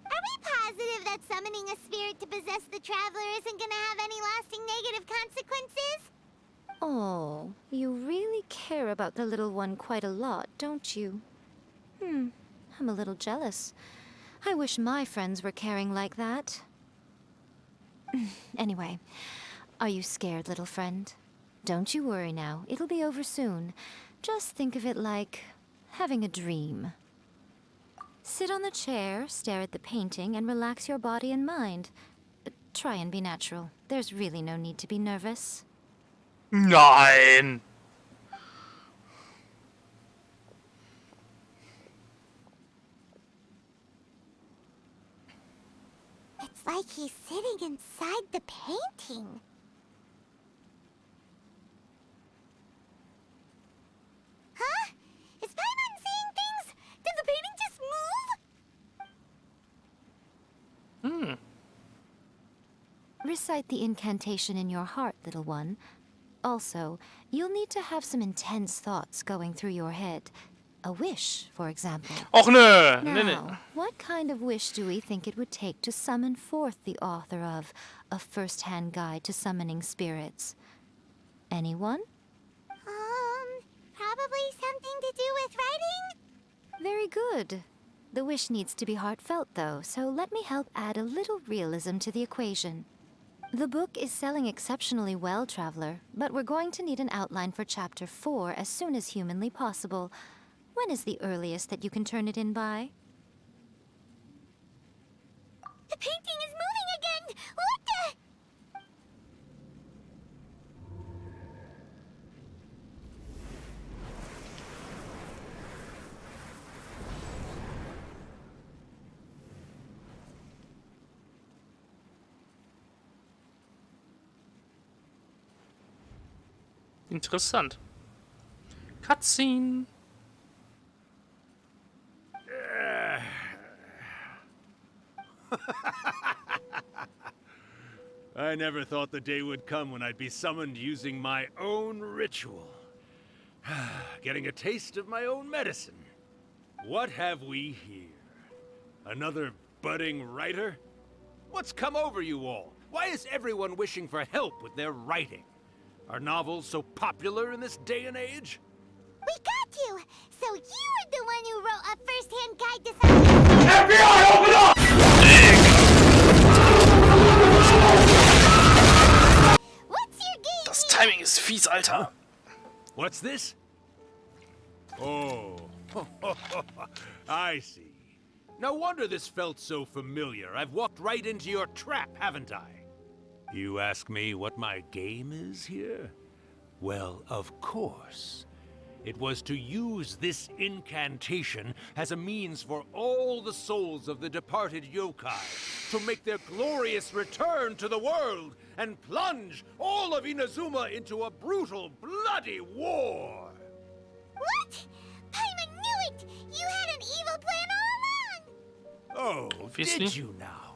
[SPEAKER 5] Are we positive that summoning a spirit to possess the traveler isn't gonna have any lasting negative consequences?
[SPEAKER 4] Oh, you really care about the little one quite a lot, don't you? I'm a little jealous. I wish my friends were caring like that. Anyway, are you scared, little friend? Don't you worry now, it'll be over soon. Just think of it like having a dream. Sit on the chair, stare at the painting, and relax your body and mind. But try and be natural. There's really no need to be nervous.
[SPEAKER 1] Nein!
[SPEAKER 5] It's like he's sitting inside the painting. Huh? Is Paimon seeing things? Did the painting just move?
[SPEAKER 4] Recite the incantation in your heart, little one. Also, you'll need to have some intense thoughts going through your head. A wish, for example.
[SPEAKER 1] Och nö!
[SPEAKER 4] Now, what kind of wish do we think it would take to summon forth the author of A First-Hand Guide to Summoning Spirits? Anyone?
[SPEAKER 5] Probably something to do with writing?
[SPEAKER 4] Very good. The wish needs to be heartfelt, though, so let me help add a little realism to the equation. The book is selling exceptionally well, Traveler, but we're going to need an outline for Chapter 4 as soon as humanly possible. When is the earliest that you can turn it in by?
[SPEAKER 5] The painting is moving again! What the?
[SPEAKER 1] Interessant. Cutscene.
[SPEAKER 3] I never thought the day would come when I'd be summoned using my own ritual. Getting a taste of my own medicine. What have we here? Another budding writer? What's come over you all? Why is everyone wishing for help with their writing? Are novels so popular in this day and age?
[SPEAKER 5] We got you! So you were the one who wrote A First-Hand Guide to Summoning...
[SPEAKER 1] FBI, open up!
[SPEAKER 5] What's your game?
[SPEAKER 1] Das Timing ist fies, Alter.
[SPEAKER 3] What's this? Oh, I see. No wonder this felt so familiar. I've walked right into your trap, haven't I? You ask me what my game is here? Well, of course. It was to use this incantation as a means for all the souls of the departed yokai to make their glorious return to the world and plunge all of Inazuma into a brutal, bloody war.
[SPEAKER 5] What? Paimon knew it! You had an evil plan all along!
[SPEAKER 3] Oh,
[SPEAKER 1] Obviously.
[SPEAKER 3] did you now?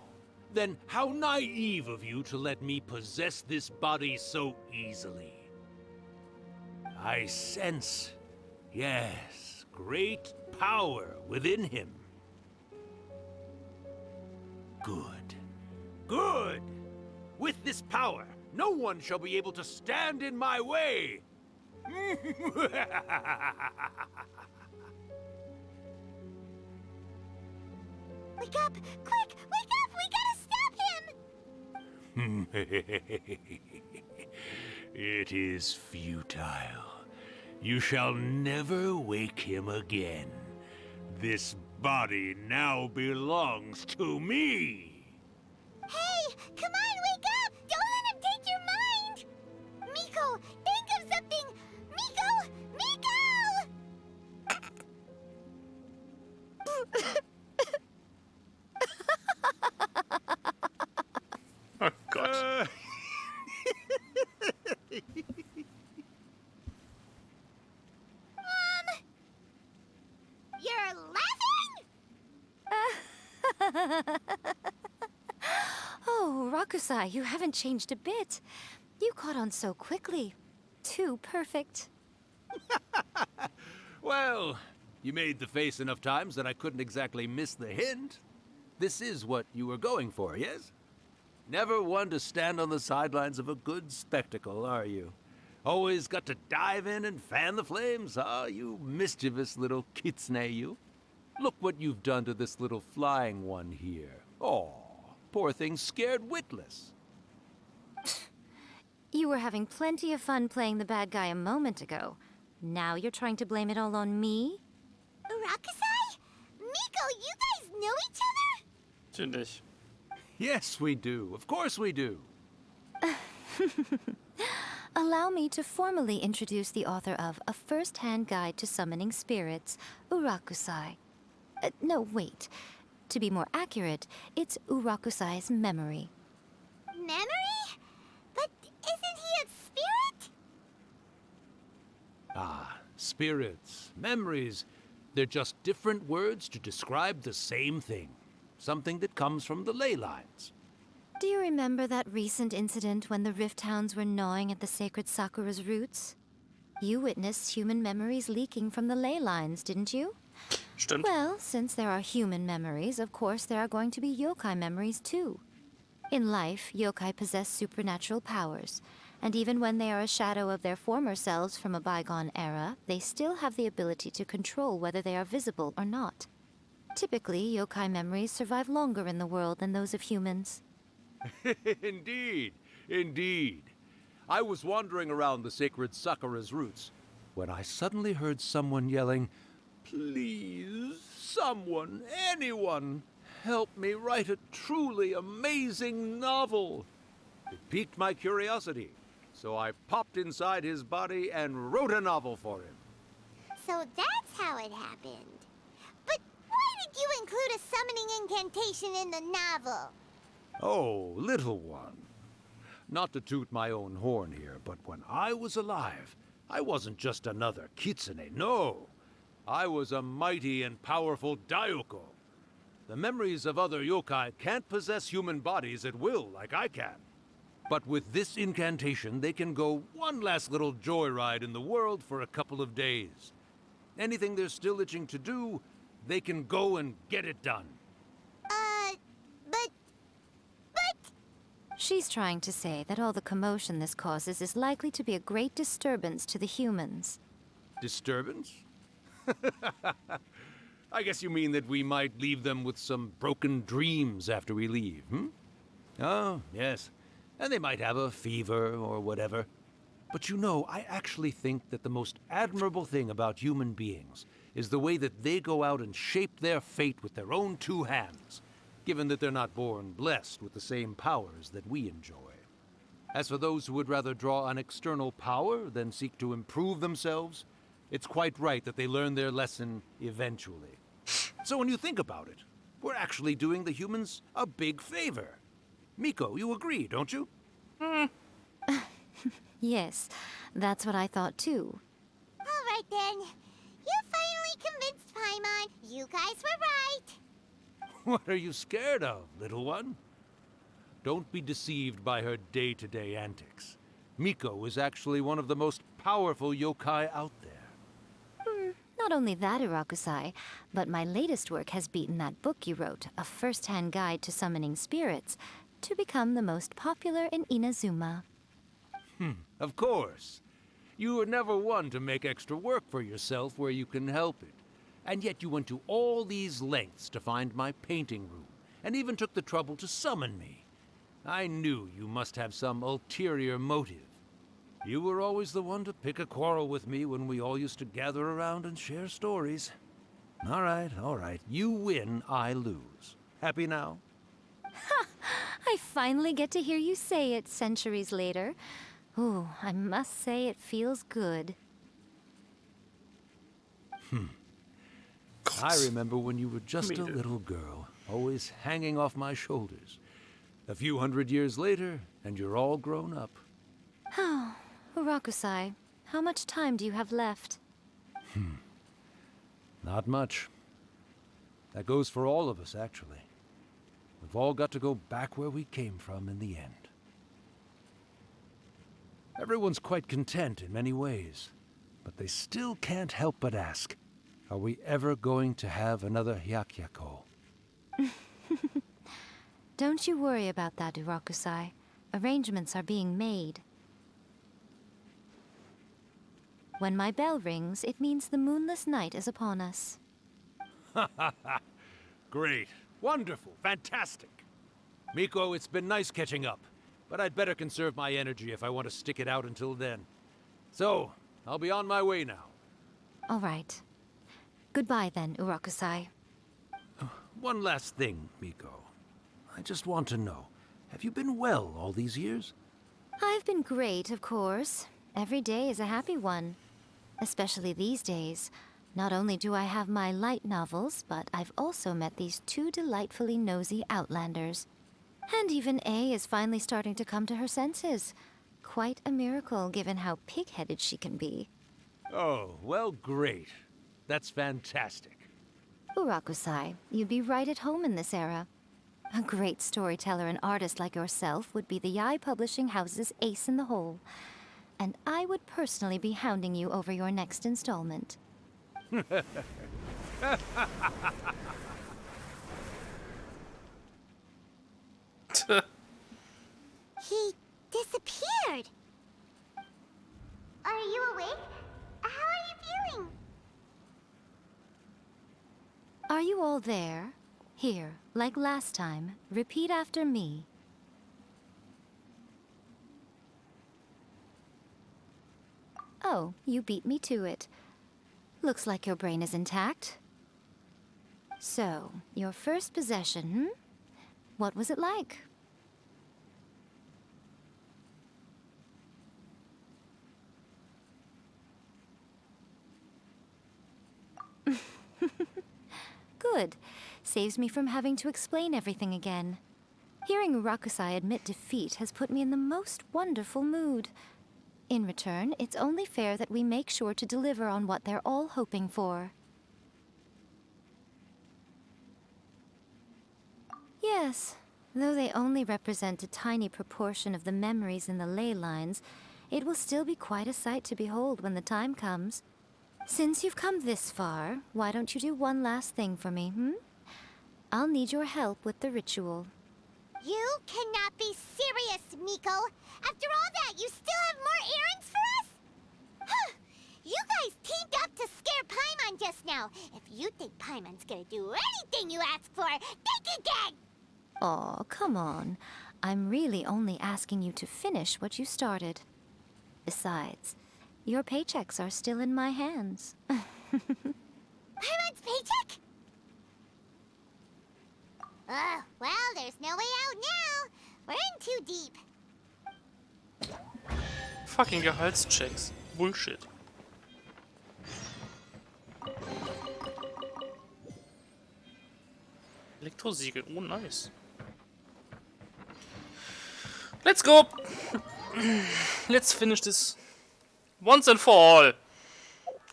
[SPEAKER 3] Then how naive of you to let me possess this body so easily. I sense, yes, great power within him. Good. Good! With this power, no one shall be able to stand in my way!
[SPEAKER 5] Wake up! Quick! Wake up! We gotta stop him!
[SPEAKER 3] It is futile. You shall never wake him again. This body now belongs to me.
[SPEAKER 5] Hey, come on, wake up! Don't let him take your mind! Miko, think of something! Miko! Miko!
[SPEAKER 1] Oh Gott.
[SPEAKER 5] You're laughing?
[SPEAKER 4] Oh, Rakusai, you haven't changed a bit. You caught on so quickly. Too perfect.
[SPEAKER 3] Well, you made the face enough times that I couldn't exactly miss the hint. This is what you were going for, yes? Never one to stand on the sidelines of a good spectacle, are you? Always got to dive in and fan the flames, huh? You mischievous little kitsune, you. Look what you've done to this little flying one here. Oh, poor thing scared witless.
[SPEAKER 4] You were having plenty of fun playing the bad guy a moment ago. Now you're trying to blame it all on me?
[SPEAKER 5] Rakusai? Miko, you guys know each other?
[SPEAKER 1] Natürlich.
[SPEAKER 3] Yes, we do. Of course we do.
[SPEAKER 4] Allow me to formally introduce the author of A First-Hand Guide to Summoning Spirits, Urakusai. No, wait. To be more accurate, it's Urakusai's memory.
[SPEAKER 5] Memory? But isn't he a spirit?
[SPEAKER 3] Ah, spirits, memories. They're just different words to describe the same thing. Something that comes from the ley lines.
[SPEAKER 4] Do you remember that recent incident when the Rift Hounds were gnawing at the sacred Sakura's roots? You witnessed human memories leaking from the ley lines, didn't you?
[SPEAKER 1] Stimmt.
[SPEAKER 4] Well, since there are human memories, of course there are going to be yokai memories too. In life, yokai possess supernatural powers, and even when they are a shadow of their former selves from a bygone era, they still have the ability to control whether they are visible or not. Typically, yokai memories survive longer in the world than those of humans.
[SPEAKER 3] Indeed, indeed. I was wandering around the sacred Sakura's roots when I suddenly heard someone yelling, "Please, someone, anyone, help me write a truly amazing novel." It piqued my curiosity, so I popped inside his body and wrote a novel for him.
[SPEAKER 5] So that's how it happened. But why did you include a summoning incantation in the novel?
[SPEAKER 3] Oh, little one. Not to toot my own horn here, but when I was alive, I wasn't just another kitsune, no. I was a mighty and powerful Daioko. The memories of other yokai can't possess human bodies at will like I can. But with this incantation, they can go one last little joyride in the world for a couple of days. Anything they're still itching to do, they can go and get it done.
[SPEAKER 5] But...
[SPEAKER 4] She's trying to say that all the commotion this causes is likely to be a great disturbance to the humans.
[SPEAKER 3] Disturbance? I guess you mean that we might leave them with some broken dreams after we leave, hmm? Oh, yes. And they might have a fever or whatever. But you know, I actually think that the most admirable thing about human beings is the way that they go out and shape their fate with their own two hands, given that they're not born blessed with the same powers that we enjoy. As for those who would rather draw on external power than seek to improve themselves, it's quite right that they learn their lesson eventually. So when you think about it, we're actually doing the humans a big favor. Miko, you agree, don't you?
[SPEAKER 4] Yes, that's what I thought too.
[SPEAKER 5] All right then. You finally convinced Paimon. You guys were right.
[SPEAKER 3] What are you scared of, little one? Don't be deceived by her day-to-day antics. Miko is actually one of the most powerful yokai out there.
[SPEAKER 4] Not only that, Urakusai, but my latest work has beaten that book you wrote, A First-Hand Guide to Summoning Spirits, to become the most popular in Inazuma.
[SPEAKER 3] Of course. You were never one to make extra work for yourself where you can help it. And yet you went to all these lengths to find my painting room, and even took the trouble to summon me. I knew you must have some ulterior motive. You were always the one to pick a quarrel with me when we all used to gather around and share stories. All right. You win, I lose. Happy now?
[SPEAKER 4] I finally get to hear you say it centuries later. Ooh, I must say it feels good.
[SPEAKER 3] I remember when you were just a little girl, always hanging off my shoulders. A few hundred years later, and you're all grown up.
[SPEAKER 4] Oh, Urakusai, how much time do you have left?
[SPEAKER 3] Not much. That goes for all of us, actually. We've all got to go back where we came from in the end. Everyone's quite content in many ways, but they still can't help but ask, are we ever going to have another Hyakyako?
[SPEAKER 4] Don't you worry about that, Urakusai. Arrangements are being made. When my bell rings, it means the moonless night is upon us.
[SPEAKER 3] Great. Wonderful. Fantastic. Miko, it's been nice catching up, but I'd better conserve my energy if I want to stick it out until then. So, I'll be on my way now.
[SPEAKER 4] All right. Goodbye then, Urakusai.
[SPEAKER 3] One last thing, Miko. I just want to know, have you been well all these years?
[SPEAKER 4] I've been great, of course. Every day is a happy one. Especially these days. Not only do I have my light novels, but I've also met these two delightfully nosy outlanders. And even A is finally starting to come to her senses. Quite a miracle, given how pig-headed she can be.
[SPEAKER 3] Oh, well, great. That's fantastic.
[SPEAKER 4] Urakusai, you'd be right at home in this era. A great storyteller and artist like yourself would be the Yae Publishing House's ace in the hole. And I would personally be hounding you over your next installment.
[SPEAKER 5] He disappeared. Are you awake? How are you feeling?
[SPEAKER 4] Are you all there? Here, like last time, repeat after me. Oh, you beat me to it. Looks like your brain is intact. So, your first possession, What was it like? Good. Saves me from having to explain everything again. Hearing Urakusai admit defeat has put me in the most wonderful mood. In return, it's only fair that we make sure to deliver on what they're all hoping for. Yes, though they only represent a tiny proportion of the memories in the ley lines, it will still be quite a sight to behold when the time comes. Since you've come this far, why don't you do one last thing for me, I'll need your help with the ritual.
[SPEAKER 5] You cannot be serious, Miko! After all that, you still have more errands for us? Huh! You guys teamed up to scare Paimon just now. If you think Paimon's gonna do anything you ask for, think again!
[SPEAKER 4] Aw, come on. I'm really only asking you to finish what you started. Besides, your paychecks are still in my hands.
[SPEAKER 5] Paimon's paycheck? Well, there's no way out now. We're in too deep.
[SPEAKER 1] Fucking Gehaltschecks. Bullshit. Elektrosiegel. Oh, nice. Let's go! Let's finish this once and for all.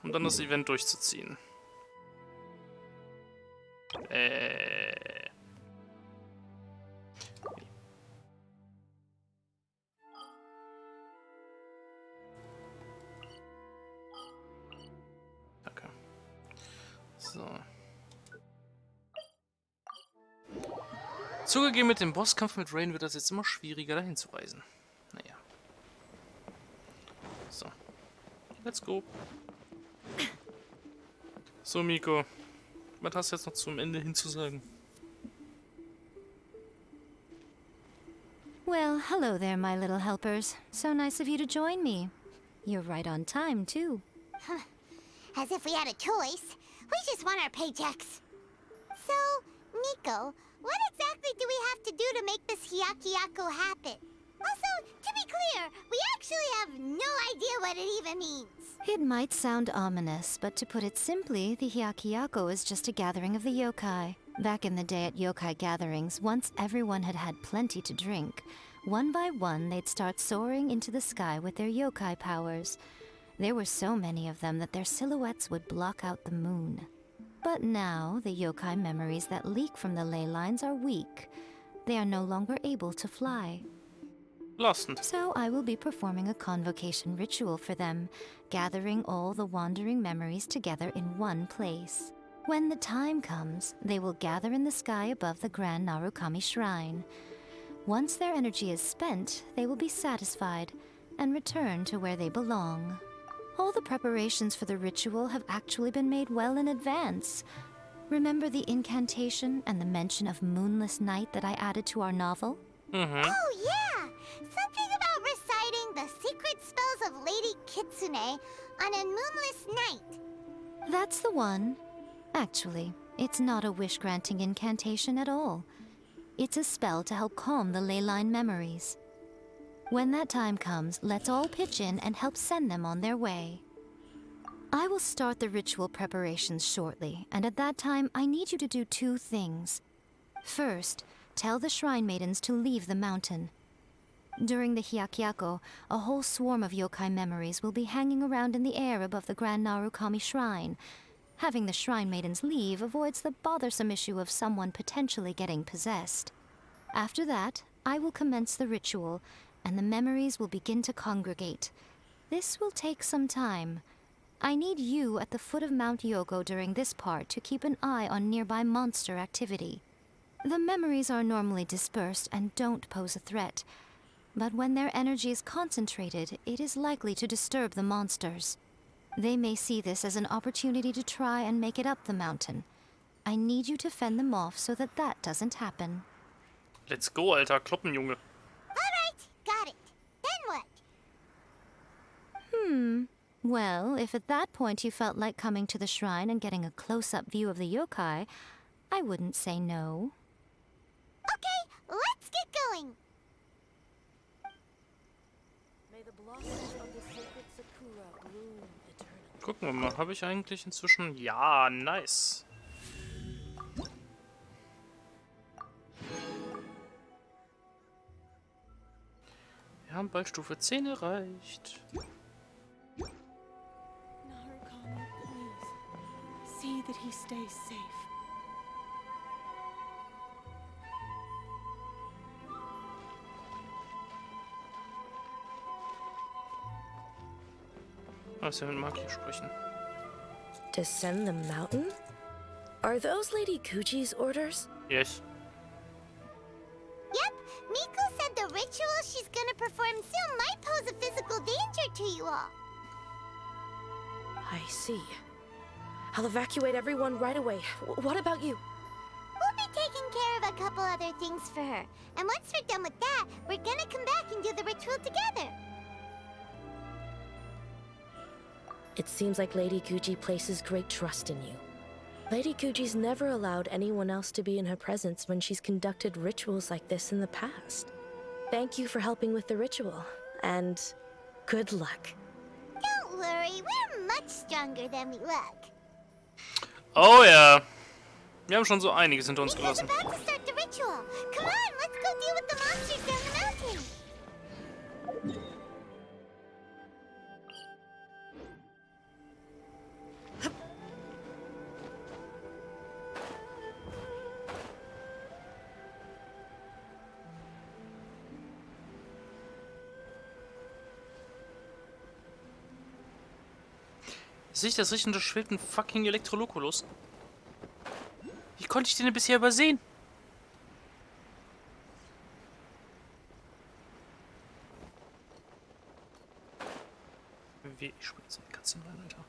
[SPEAKER 1] Um dann das Event durchzuziehen. Okay. So. Zugegeben, mit dem Bosskampf mit Rain wird das jetzt immer schwieriger, dahin zu reisen. Naja. So. Let's go. So, Miko. Was hast du jetzt noch zum Ende hinzusagen?
[SPEAKER 4] Well, hello there, my little helpers. So nice of you to join me. You're right on time, too.
[SPEAKER 5] As if we had a choice. We just want our paychecks. So, Miko, what exactly do we have to do to make this Hyakyako happen? Also, to be clear, we actually have no idea what it even means.
[SPEAKER 4] It might sound ominous, but to put it simply, the Hyakyako is just a gathering of the yokai. Back in the day at yokai gatherings, once everyone had had plenty to drink, one by one they'd start soaring into the sky with their yokai powers. There were so many of them that their silhouettes would block out the moon. But now, the yokai memories that leak from the ley lines are weak. They are no longer able to fly.
[SPEAKER 1] Belastend.
[SPEAKER 4] So I will be performing a convocation ritual for them, gathering all the wandering memories together in one place. When the time comes, they will gather in the sky above the Grand Narukami Shrine. Once their energy is spent, they will be satisfied and return to where they belong. All the preparations for the ritual have actually been made well in advance. Remember the incantation and the mention of moonless night that I added to our novel?
[SPEAKER 1] Mm-hmm.
[SPEAKER 5] Oh, yeah! Something about reciting the secret spells of Lady Kitsune on a moonless night.
[SPEAKER 4] That's the one. Actually, it's not a wish-granting incantation at all. It's a spell to help calm the ley line memories. When that time comes, let's all pitch in and help send them on their way. I will start the ritual preparations shortly, and at that time, I need you to do two things. First, tell the shrine maidens to leave the mountain. During the Hyakyako, a whole swarm of yokai memories will be hanging around in the air above the Grand Narukami Shrine. Having the shrine maidens leave avoids the bothersome issue of someone potentially getting possessed. After that, I will commence the ritual, and the memories will begin to congregate. This will take some time. I need you at the foot of Mount Yogo during this part to keep an eye on nearby monster activity. The memories are normally dispersed and don't pose a threat, but when their energy is concentrated, it is likely to disturb the monsters. They may see this as an opportunity to try and make it up the mountain. I need you to fend them off so that that doesn't happen.
[SPEAKER 1] Let's go, alter Kloppenjunge.
[SPEAKER 5] Alright, got it. Then what?
[SPEAKER 4] Well, if at that point you felt like coming to the shrine and getting a close-up view of the yokai, I wouldn't say no.
[SPEAKER 5] Okay, let's get going.
[SPEAKER 9] May the blossoms of the sacred sakura bloom eternally.
[SPEAKER 1] Gucken wir mal, habe ich eigentlich inzwischen... Ja, nice. Wir haben bald Stufe 10 erreicht.
[SPEAKER 13] Narukami, please. See that he stays safe.
[SPEAKER 1] Was wir mit Maki sprechen.
[SPEAKER 10] Descend the mountain? Are those Lady Kuji's orders?
[SPEAKER 1] Yes.
[SPEAKER 5] Yep, Miko said the ritual she's gonna perform soon might pose a physical danger to you all.
[SPEAKER 10] I see. I'll evacuate everyone right away. What about you?
[SPEAKER 5] We'll be taking care of a couple other things for her. And once we're done with that, we're gonna come back and do the ritual together.
[SPEAKER 10] It seems like Lady Kuji places great trust in you. Lady Kuji's never allowed anyone else to be in her presence when she's conducted rituals like this in the past. Thank you for helping with the ritual, and good luck.
[SPEAKER 5] Don't worry, we're much stronger than we look.
[SPEAKER 1] Oh ja. Wir haben schon so einiges hinter uns
[SPEAKER 5] Miko's
[SPEAKER 1] gelassen.
[SPEAKER 5] about to start the ritual. Come on, let's go deal with the monsters down the mountain.
[SPEAKER 1] Sehe ich das richtig? Und da schwebt ein fucking Elektrolokulus. Wie konnte ich den denn bisher übersehen? Wie? Ich spritze die Katzen rein, Alter.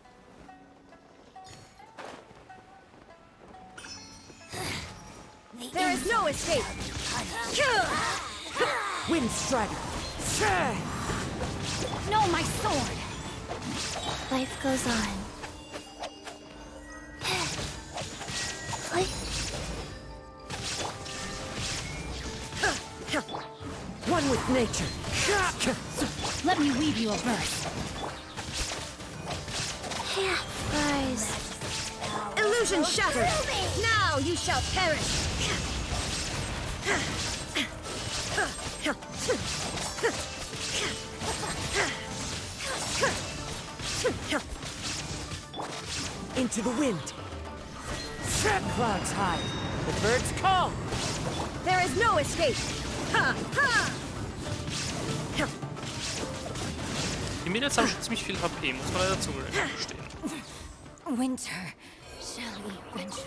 [SPEAKER 10] There is no escape! Wind Strider!
[SPEAKER 11] No, my sword!
[SPEAKER 2] Life goes on.
[SPEAKER 9] One with nature.
[SPEAKER 19] Let me weave you a verse.
[SPEAKER 2] Rise.
[SPEAKER 20] Illusion shattered! Now you shall perish!
[SPEAKER 9] Into the wind. Clouds high. The birds call.
[SPEAKER 20] There is no escape! Ha! Ha!
[SPEAKER 1] Die Mädels haben schon ziemlich viel HP, muss man dazu gestehen.
[SPEAKER 19] Winter shall eventually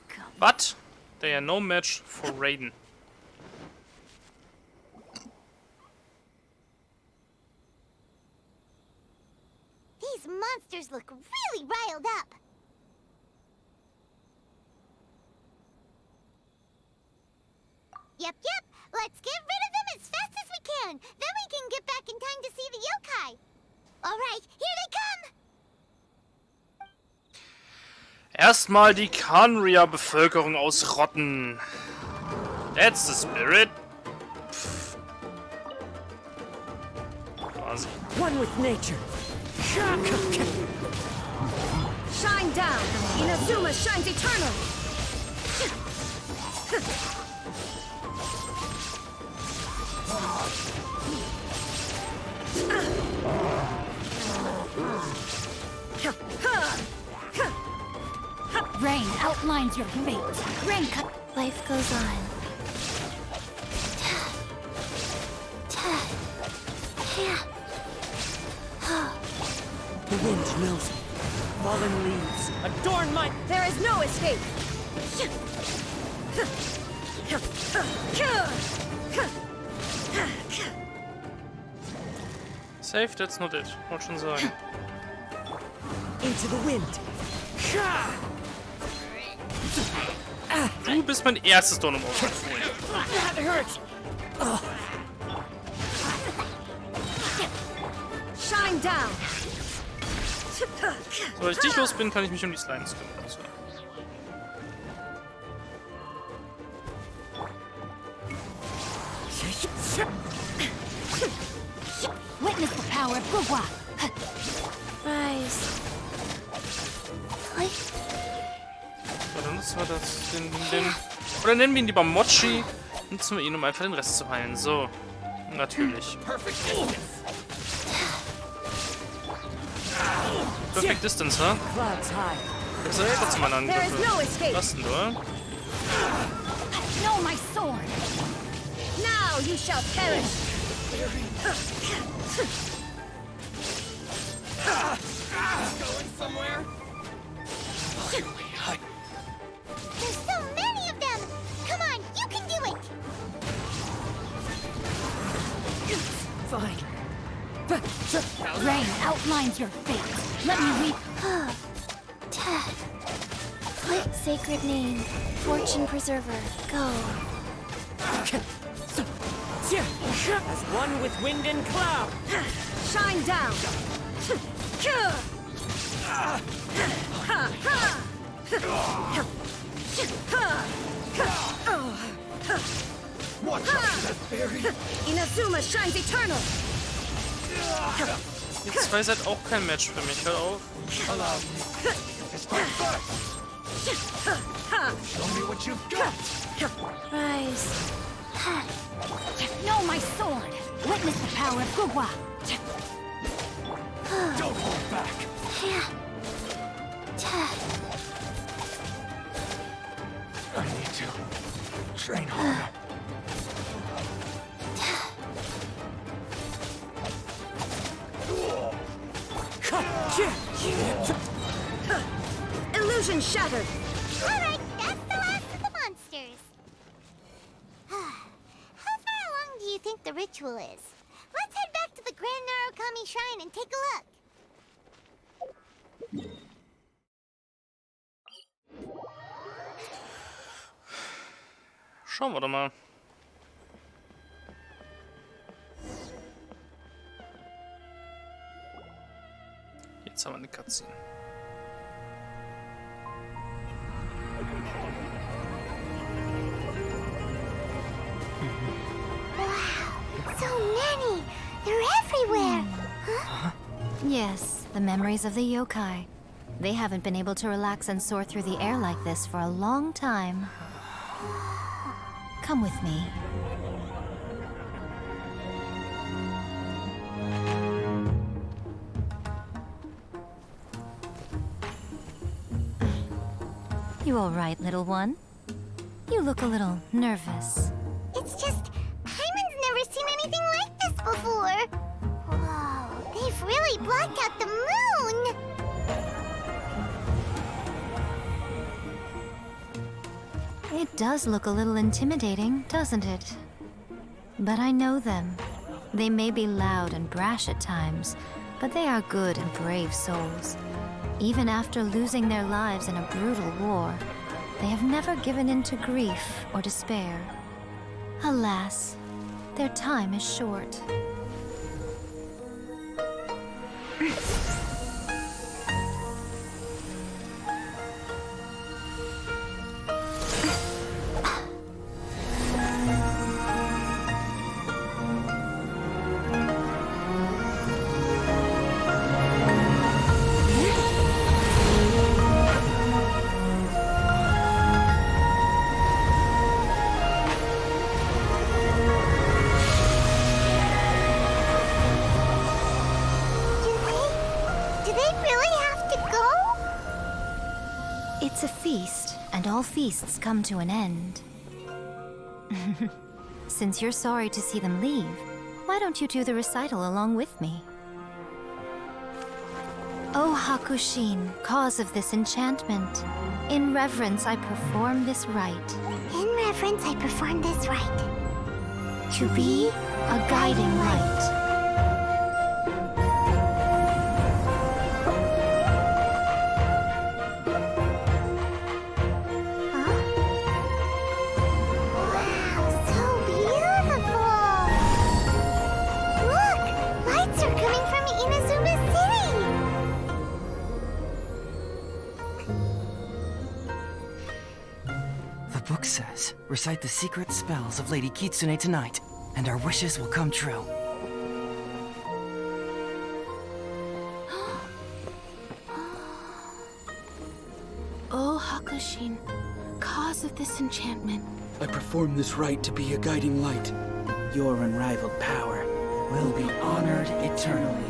[SPEAKER 19] come.
[SPEAKER 1] But they are no match for Raiden.
[SPEAKER 5] These monsters look really riled up. Yep. Let's get rid of them as fast as we can. Then we can get back in time to see the yokai. All right, here they come.
[SPEAKER 1] Erstmal die Khaenri'ah-Bevölkerung ausrotten. That's the spirit. Quasi.
[SPEAKER 9] One with nature.
[SPEAKER 20] Shine down! Inazuma shines eternal!
[SPEAKER 19] Rain outlines your fate. Rain cut.
[SPEAKER 2] Life goes on.
[SPEAKER 9] The wind knows me. Fallen leaves adorn my...
[SPEAKER 20] There is no escape!
[SPEAKER 1] Safe, that's not it. Wollte schon sagen.
[SPEAKER 9] Into the wind.
[SPEAKER 1] Du bist mein erstes Don im Aufgefühl.
[SPEAKER 9] That hurts.
[SPEAKER 20] Shine down!
[SPEAKER 1] Sobald ich dich los bin, kann ich mich um die Slimes kümmern. Also.
[SPEAKER 19] Witness the power of Gugwa.
[SPEAKER 2] Rise.
[SPEAKER 1] Oder nutzen wir das, den. Oder nennen wir ihn lieber Mochi. Nutzen wir ihn, um einfach den Rest zu heilen. So. Natürlich. Perfect Distance, ha? Das ist trotzdem meine Angriffe. Was denn, oder?
[SPEAKER 19] Know my sword.
[SPEAKER 20] Now you shall perish!
[SPEAKER 21] Going somewhere?
[SPEAKER 5] There's so many of them. Come on, you can do it.
[SPEAKER 9] Fine.
[SPEAKER 19] Rain outlines your fate. Let me weep.
[SPEAKER 2] Sacred name. Fortune preserver. Go.
[SPEAKER 9] As one with wind and cloud.
[SPEAKER 20] Shine down!
[SPEAKER 21] Watch out for that fairy!
[SPEAKER 20] Inazuma shines eternal!
[SPEAKER 1] Ihr zwei seid auch kein Match für mich, hört auf.
[SPEAKER 21] Show me what you've got!
[SPEAKER 2] Rise.
[SPEAKER 19] Know my sword. Witness the power of Gugwa.
[SPEAKER 21] Don't hold back! I need to train harder.
[SPEAKER 20] Illusion shattered!
[SPEAKER 5] Alright, that's the last of the monsters. How far along do you think the ritual is? Let's head back to the Grand Narukami Shrine and take a look.
[SPEAKER 1] Schauen wir doch mal. Jetzt haben wir eine Cutscene.
[SPEAKER 5] Wow, so many! They're everywhere! Huh?
[SPEAKER 4] Yes, the memories of the yokai. They haven't been able to relax and soar through the air like this for a long time. Come with me. You all right, little one? You look a little nervous.
[SPEAKER 5] It's just, Hyman's never seen anything like this before. Whoa, they've really blocked out the moon!
[SPEAKER 4] It does look a little intimidating, doesn't it? But I know them. They may be loud and brash at times, but they are good and brave souls. Even after losing their lives in a brutal war, they have never given in to grief or despair. Alas, their time is short. It's a feast, and all feasts come to an end. Since you're sorry to see them leave, why don't you do the recital along with me? O Hakushin, cause of this enchantment, in reverence I perform this rite.
[SPEAKER 5] In reverence I perform this rite.
[SPEAKER 4] To be a guiding light.
[SPEAKER 22] The book says, recite the secret spells of Lady Kitsune tonight, and our wishes will come true.
[SPEAKER 13] O Hakushin, cause of this enchantment.
[SPEAKER 21] I perform this rite to be a guiding light. Your unrivaled power will be honored eternally.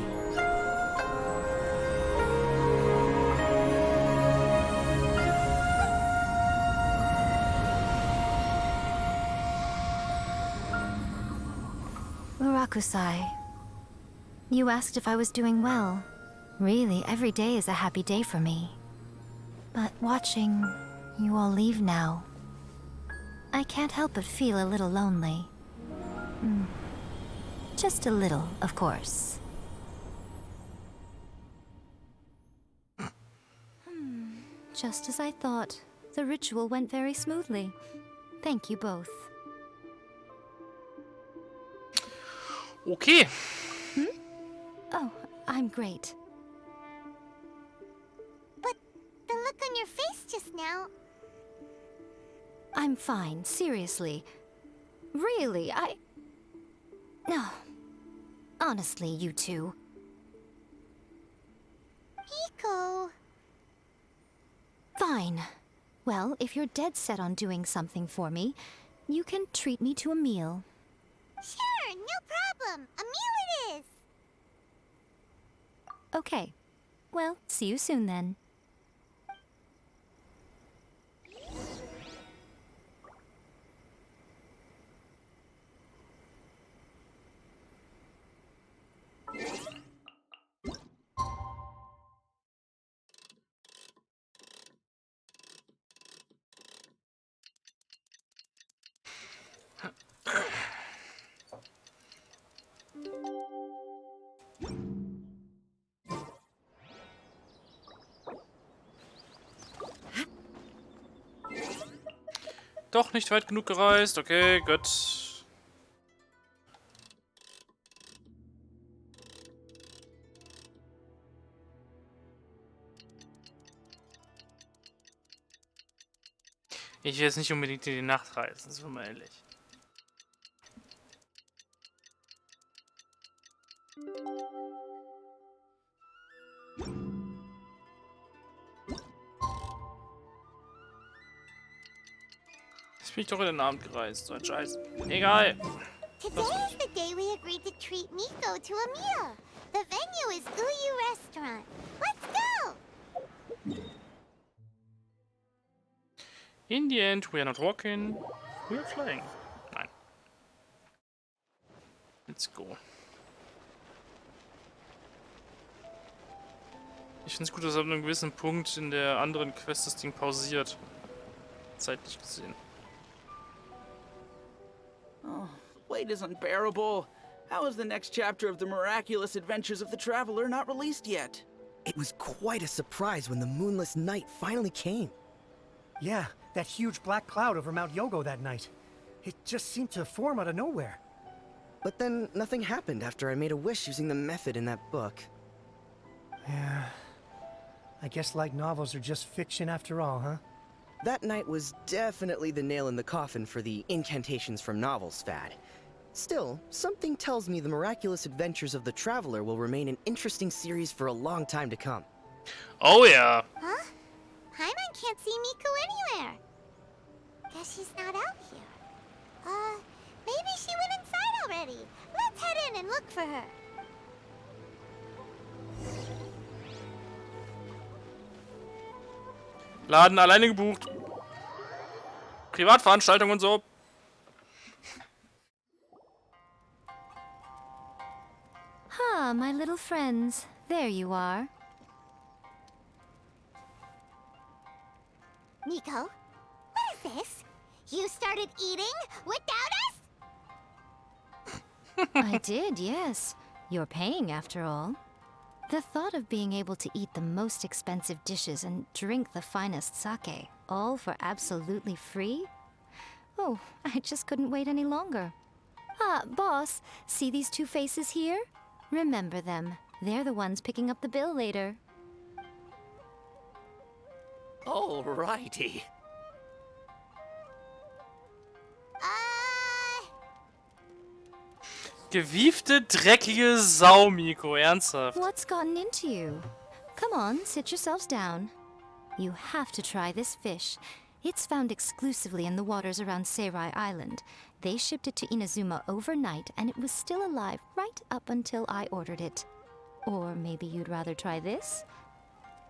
[SPEAKER 4] Murakusai, you asked if I was doing well. Really, every day is a happy day for me. But watching you all leave now, I can't help but feel a little lonely. Just a little, of course. Just as I thought. The ritual went very smoothly. Thank you both.
[SPEAKER 1] Okay.
[SPEAKER 4] Oh, I'm great.
[SPEAKER 5] But the look on your face just now...
[SPEAKER 4] I'm fine, seriously. Really, No. Honestly, you two.
[SPEAKER 5] Miko...
[SPEAKER 4] Fine. Well, if you're dead set on doing something for me, you can treat me to a meal.
[SPEAKER 5] Sure, no problem. A meal it is.
[SPEAKER 4] Okay. Well, see you soon then.
[SPEAKER 1] Doch nicht weit genug gereist. Okay, gut. Ich will jetzt nicht unbedingt in die Nacht reisen, sind wir mal ehrlich. Jetzt bin ich doch in den Abend gereist, so ein Scheiß. Egal.
[SPEAKER 5] Today is the day we agreed to treat Miko to a meal. The venue is Uyu Restaurant. Let's go!
[SPEAKER 1] In the end, we are not walking, we are flying. Nein. Let's go. Ich finde es gut, dass ab einem gewissen Punkt in der anderen Quest das Ding pausiert. Zeitlich gesehen.
[SPEAKER 7] Oh, wait is unbearable. How is the next chapter of the miraculous adventures of the Traveler not released yet?
[SPEAKER 16] It was quite a surprise when the moonless night finally came.
[SPEAKER 6] Yeah, that huge black cloud over Mount Yogo that night. It just seemed to form out of nowhere.
[SPEAKER 16] But then nothing happened after I made a wish using the method in that book.
[SPEAKER 6] Yeah. I guess light novels are just fiction after all, huh?
[SPEAKER 16] That night was definitely the nail in the coffin for the incantations from novels fad. Still, something tells me the miraculous adventures of the Traveler will remain an interesting series for a long time to come.
[SPEAKER 1] Oh yeah.
[SPEAKER 5] Huh? Paimon can't see Miko anywhere. Guess she's not out here. Maybe she went inside already. Let's head in and look for her.
[SPEAKER 1] Laden alleine gebucht. Privatveranstaltung und so.
[SPEAKER 4] Ah, my little friends. There you are.
[SPEAKER 5] Miko, what is this? You started eating without us?
[SPEAKER 4] I did, yes. You're paying after all. The thought of being able to eat the most expensive dishes and drink the finest sake, all for absolutely free? Oh, I just couldn't wait any longer. Ah, boss, see these two faces here? Remember them. They're the ones picking up the bill later.
[SPEAKER 18] Alrighty.
[SPEAKER 1] Gewiefte, dreckige Sau, Miko. Ernsthaft.
[SPEAKER 4] What's gotten into you? Come on, sit yourselves down. You have to try this fish. It's found exclusively in the waters around Seirai Island. They shipped it to Inazuma overnight, and it was still alive right up until I ordered it. Or maybe you'd rather try this?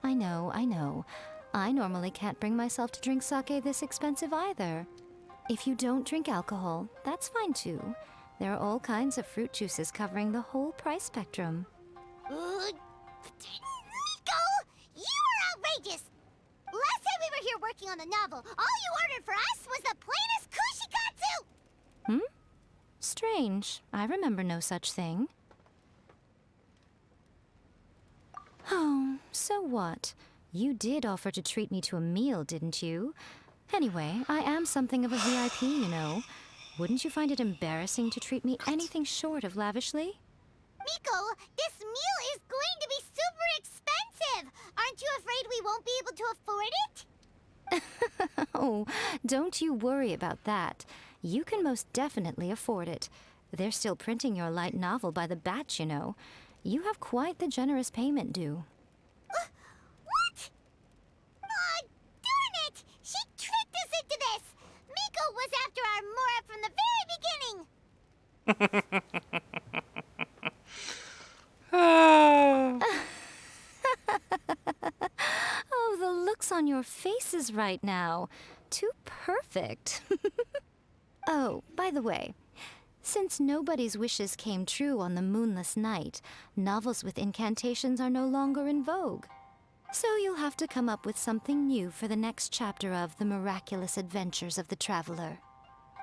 [SPEAKER 4] I know, I know. I normally can't bring myself to drink sake this expensive either. If you don't drink alcohol, that's fine too. There are all kinds of fruit juices covering the whole price spectrum.
[SPEAKER 5] Miko! You are outrageous! Last time we were here working on the novel, all you ordered for us was the plainest kushikatsu!
[SPEAKER 4] Hmm? Strange. I remember no such thing. Oh, so what? You did offer to treat me to a meal, didn't you? Anyway, I am something of a VIP, you know. Wouldn't you find it embarrassing to treat me anything short of lavishly?
[SPEAKER 5] Miko, this meal is going to be super expensive! Aren't you afraid we won't be able to afford it?
[SPEAKER 4] Oh, don't you worry about that. You can most definitely afford it. They're still printing your light novel by the batch, you know. You have quite the generous payment due.
[SPEAKER 5] What? Aw, darn it! She tricked us into this! Miko was after our Mora from the very beginning!
[SPEAKER 4] Oh, the looks on your faces right now. Too perfect. Oh, by the way, since nobody's wishes came true on the moonless night, novels with incantations are no longer in vogue. So you'll have to come up with something new for the next chapter of The Miraculous Adventures of the Traveler.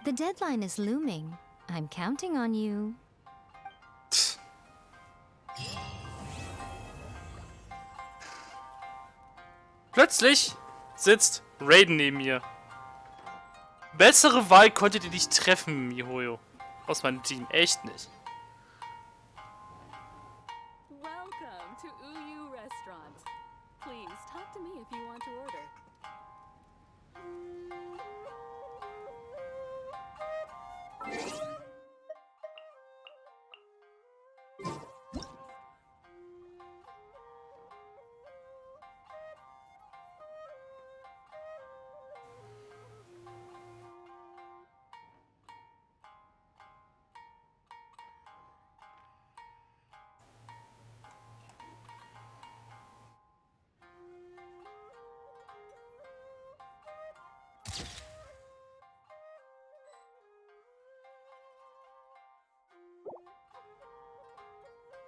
[SPEAKER 4] The deadline is looming. I'm counting on you.
[SPEAKER 1] Plötzlich sitzt Raiden neben mir. Bessere Wahl konntet ihr nicht treffen, Mihoyo. Aus meinem Team. Echt nicht.
[SPEAKER 17] Welcome to Uyu Restaurant. Please talk to me if you want to order.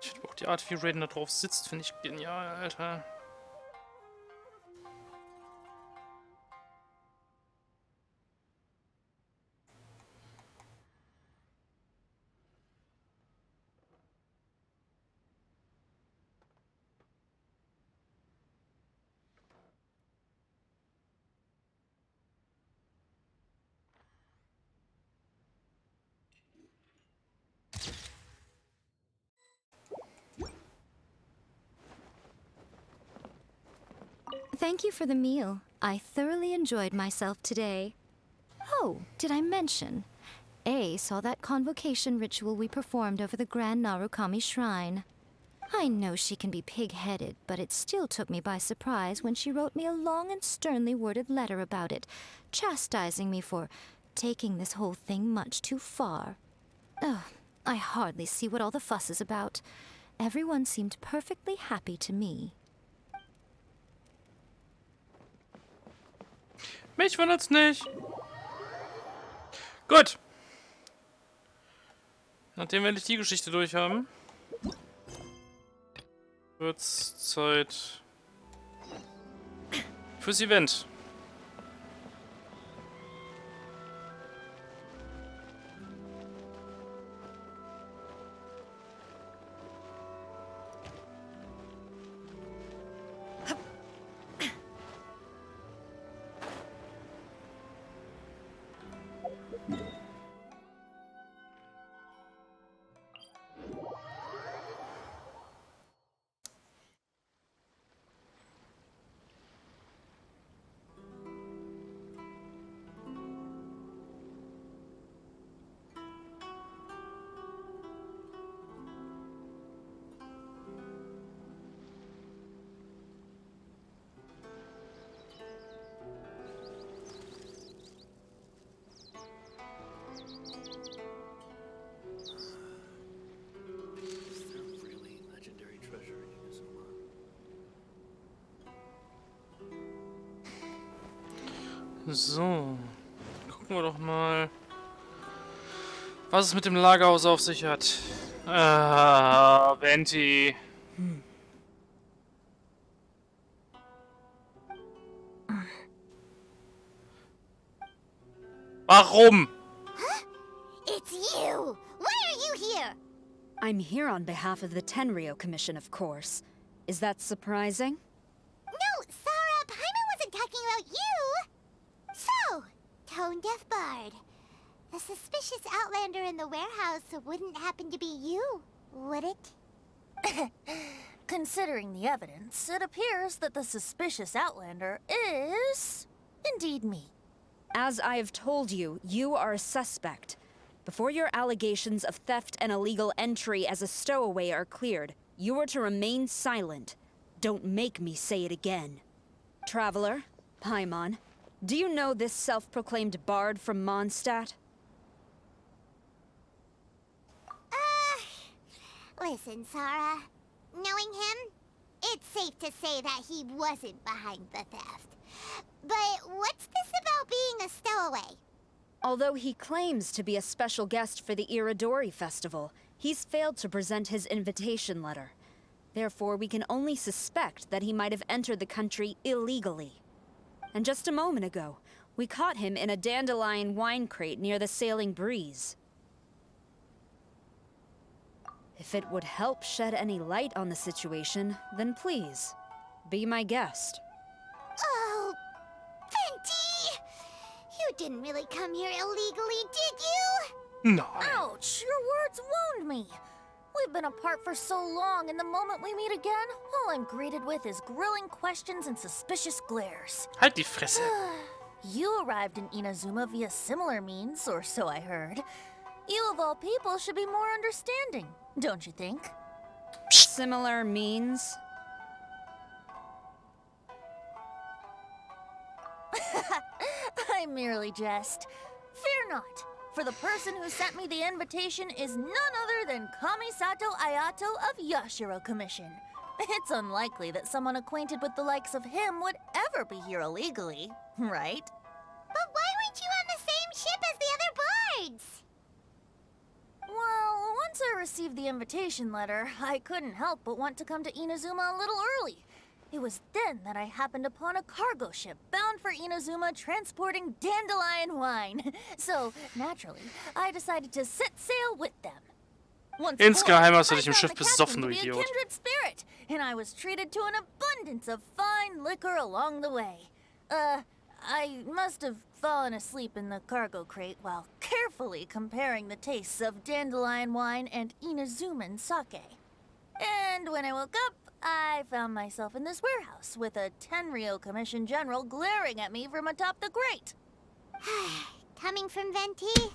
[SPEAKER 1] Ich finde auch die Art, wie Raiden da drauf sitzt, finde ich genial, Alter.
[SPEAKER 4] Thank you for the meal. I thoroughly enjoyed myself today. Oh, did I mention? A saw that convocation ritual we performed over the Grand Narukami Shrine. I know she can be pig-headed, but it still took me by surprise when she wrote me a long and sternly worded letter about it, chastising me for taking this whole thing much too far. Ugh, I hardly see what all the fuss is about. Everyone seemed perfectly happy to me.
[SPEAKER 1] Mich wundert's nicht. Gut. Nachdem wir die Geschichte durch haben, wird's Zeit fürs Event. So, gucken wir doch mal, was es mit dem Lagerhaus auf sich hat. Ah, Venti. Warum?
[SPEAKER 5] It's you! Why are you here?
[SPEAKER 8] I'm here on behalf of the Tenryo Commission, of course. Is that surprising?
[SPEAKER 5] No, Sarah, Paimon wasn't talking about you! So, tone-deaf bard. The suspicious outlander in the warehouse wouldn't happen to be you, would it?
[SPEAKER 12] Considering the evidence, it appears that the suspicious outlander is indeed me.
[SPEAKER 8] As I have told you, you are a suspect. Before your allegations of theft and illegal entry as a stowaway are cleared, you are to remain silent. Don't make me say it again. Traveler, Paimon, do you know this self-proclaimed bard from Mondstadt?
[SPEAKER 5] Listen, Sarah. Knowing him, it's safe to say that he wasn't behind the theft. But what's this about being a stowaway?
[SPEAKER 8] Although he claims to be a special guest for the Iridori Festival, he's failed to present his invitation letter. Therefore, we can only suspect that he might have entered the country illegally. And just a moment ago, we caught him in a dandelion wine crate near the Sailing Breeze. If it would help shed any light on the situation, then please, be my guest.
[SPEAKER 5] Oh, Venti! You didn't really come here illegally, did you?
[SPEAKER 1] No.
[SPEAKER 12] Ouch! Your words wound me. We've been apart for so long, and the moment we meet again, all I'm greeted with is grilling questions and suspicious glares.
[SPEAKER 1] Halt die Fresse.
[SPEAKER 12] You arrived in Inazuma via similar means, or so I heard. You of all people should be more understanding, don't you think?
[SPEAKER 8] Similar means?
[SPEAKER 12] I merely jest. Fear not, for the person who sent me the invitation is none other than Kamisato Ayato of Yashiro Commission. It's unlikely that someone acquainted with the likes of him would ever be here illegally, right?
[SPEAKER 5] But why weren't you on the same ship as the other bards?
[SPEAKER 12] Well, once I received the invitation letter, I couldn't help but want to come to Inazuma a little early. It was then that I happened upon a cargo ship bound for Inazuma transporting dandelion wine. So, naturally, I decided to set sail with them. Once
[SPEAKER 1] Insgeheim
[SPEAKER 12] aboard,
[SPEAKER 1] hast du
[SPEAKER 12] I
[SPEAKER 1] dich im
[SPEAKER 12] found
[SPEAKER 1] Schiff
[SPEAKER 12] the
[SPEAKER 1] besoffen,
[SPEAKER 12] captain
[SPEAKER 1] du
[SPEAKER 12] to be a
[SPEAKER 1] Idiot.
[SPEAKER 12] kindred spirit, and I was treated to an abundance of fine liquor along the way. I must have fallen asleep in the cargo crate while carefully comparing the tastes of dandelion wine and Inazuman sake. And when I woke up, I found myself in this warehouse with a Tenryo Commission General glaring at me from atop the grate.
[SPEAKER 5] Coming from Venti,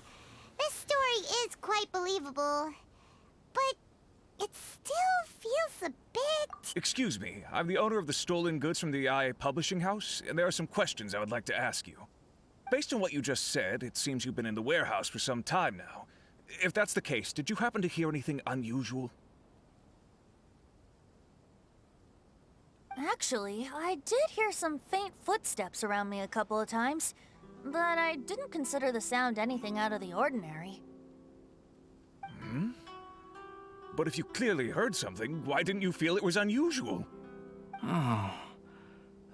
[SPEAKER 5] this story is quite believable. But it still feels a bit...
[SPEAKER 14] Excuse me, I'm the owner of the stolen goods from the IA Publishing House, and there are some questions I would like to ask you. Based on what you just said, it seems you've been in the warehouse for some time now. If that's the case, did you happen to hear anything unusual?
[SPEAKER 12] Actually, I did hear some faint footsteps around me a couple of times, but I didn't consider the sound anything out of the ordinary.
[SPEAKER 14] Hmm? But if you clearly heard something, why didn't you feel it was unusual?
[SPEAKER 22] Oh,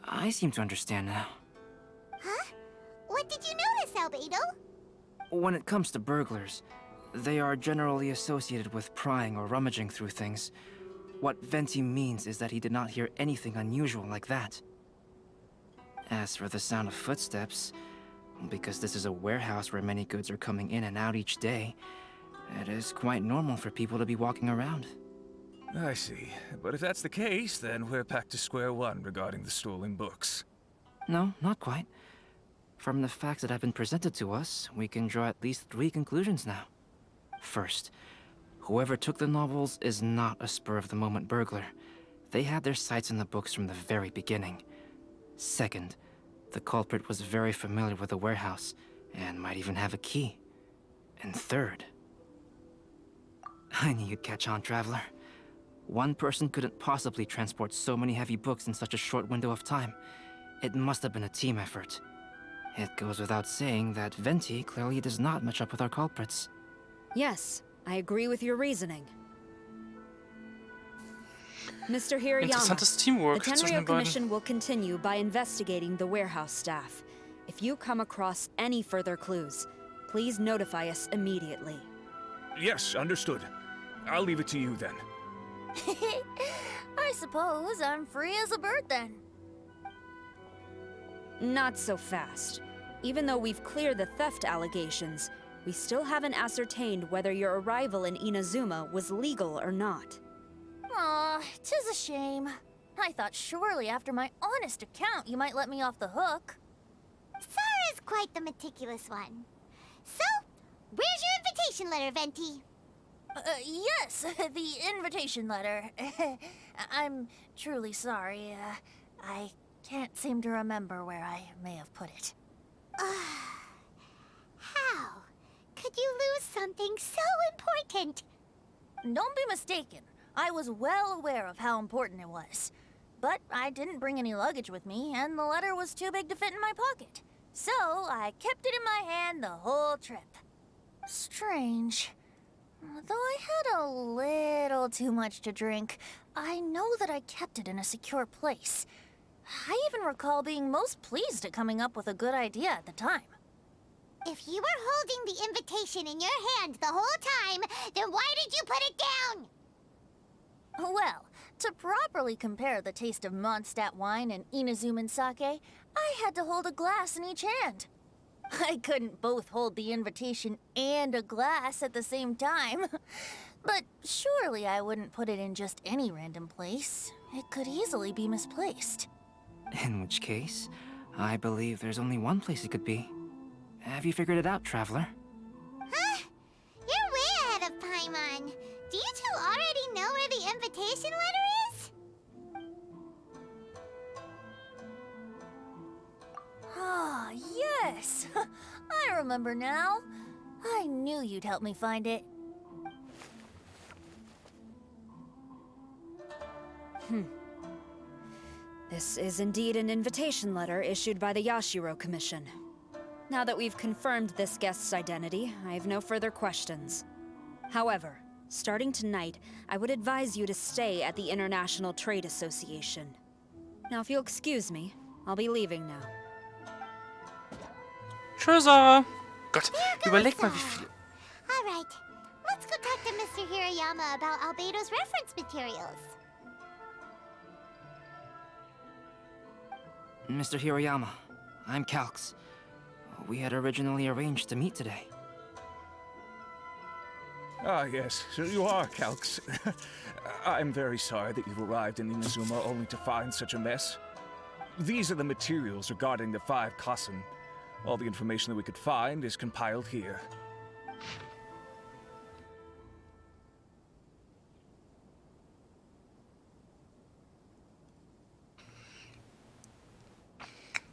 [SPEAKER 22] I seem to understand now.
[SPEAKER 5] Huh? What did you notice, Albedo?
[SPEAKER 22] When it comes to burglars, they are generally associated with prying or rummaging through things. What Venti means is that he did not hear anything unusual like that. As for the sound of footsteps, because this is a warehouse where many goods are coming in and out each day, it is quite normal for people to be walking around.
[SPEAKER 14] I see. But if that's the case, then we're back to square one regarding the stolen books.
[SPEAKER 22] No, not quite. From the facts that have been presented to us, we can draw at least 3 conclusions now. First, whoever took the novels is not a spur-of-the-moment burglar. They had their sights on the books from the very beginning. Second, the culprit was very familiar with the warehouse, and might even have a key. And third... I knew you'd catch on, Traveler. One person couldn't possibly transport so many heavy books in such a short window of time. It must have been a team effort. It goes without saying that Venti clearly does not match up with our culprits.
[SPEAKER 8] Yes, I agree with your reasoning. Mr. Hirayama,
[SPEAKER 1] Interessantes Teamwork
[SPEAKER 8] the
[SPEAKER 1] zwischen
[SPEAKER 8] Tenryo
[SPEAKER 1] den beiden.
[SPEAKER 8] Commission will continue by investigating the warehouse staff. If you come across any further clues, please notify us immediately.
[SPEAKER 14] Yes, understood. I'll leave it to you then.
[SPEAKER 12] I suppose I'm free as a bird then.
[SPEAKER 8] Not so fast. Even though we've cleared the theft allegations, we still haven't ascertained whether your arrival in Inazuma was legal or not.
[SPEAKER 12] Aw, 'tis a shame. I thought surely after my honest account you might let me off the hook.
[SPEAKER 5] Sara's quite the meticulous one. So, where's your invitation letter, Venti?
[SPEAKER 12] Yes, the invitation letter. I'm truly sorry. I can't seem to remember where I may have put it.
[SPEAKER 5] How could you lose something so important?
[SPEAKER 12] Don't be mistaken. I was well aware of how important it was. But I didn't bring any luggage with me, and the letter was too big to fit in my pocket. So I kept it in my hand the whole trip. Strange. Though I had a little too much to drink, I know that I kept it in a secure place. I even recall being most pleased at coming up with a good idea at the time.
[SPEAKER 5] If you were holding the invitation in your hand the whole time, then why did you put it down?
[SPEAKER 12] Well, to properly compare the taste of Mondstadt wine and Inazuman sake, I had to hold a glass in each hand. I couldn't both hold the invitation and a glass at the same time. But surely I wouldn't put it in just any random place. It could easily be misplaced.
[SPEAKER 22] In which case, I believe there's only one place it could be. Have you figured it out, Traveler?
[SPEAKER 5] Huh? You're way ahead of Paimon. Do you two already know where the invitation letter is?
[SPEAKER 12] Ah, yes! I remember now. I knew you'd help me find it.
[SPEAKER 8] This is indeed an invitation letter issued by the Yashiro Commission. Now that we've confirmed this guest's identity, I have no further questions. However, Starting tonight, I would advise you to stay at the International Trade Association. Now, if you'll excuse me, I'll be leaving now.
[SPEAKER 1] Tschüss, Sarah. Gott, überleg mal, wie viele...
[SPEAKER 5] Alright, let's go talk to Mr. Hirayama about Albedo's reference materials.
[SPEAKER 22] Mr. Hiroyama, I'm Calx. We had originally arranged to meet today.
[SPEAKER 14] Ah, yes, so you are Calx. I'm very sorry that you've arrived in Inazuma only to find such a mess. These are the materials regarding the 5 Kassen. All the information that we could find is compiled here.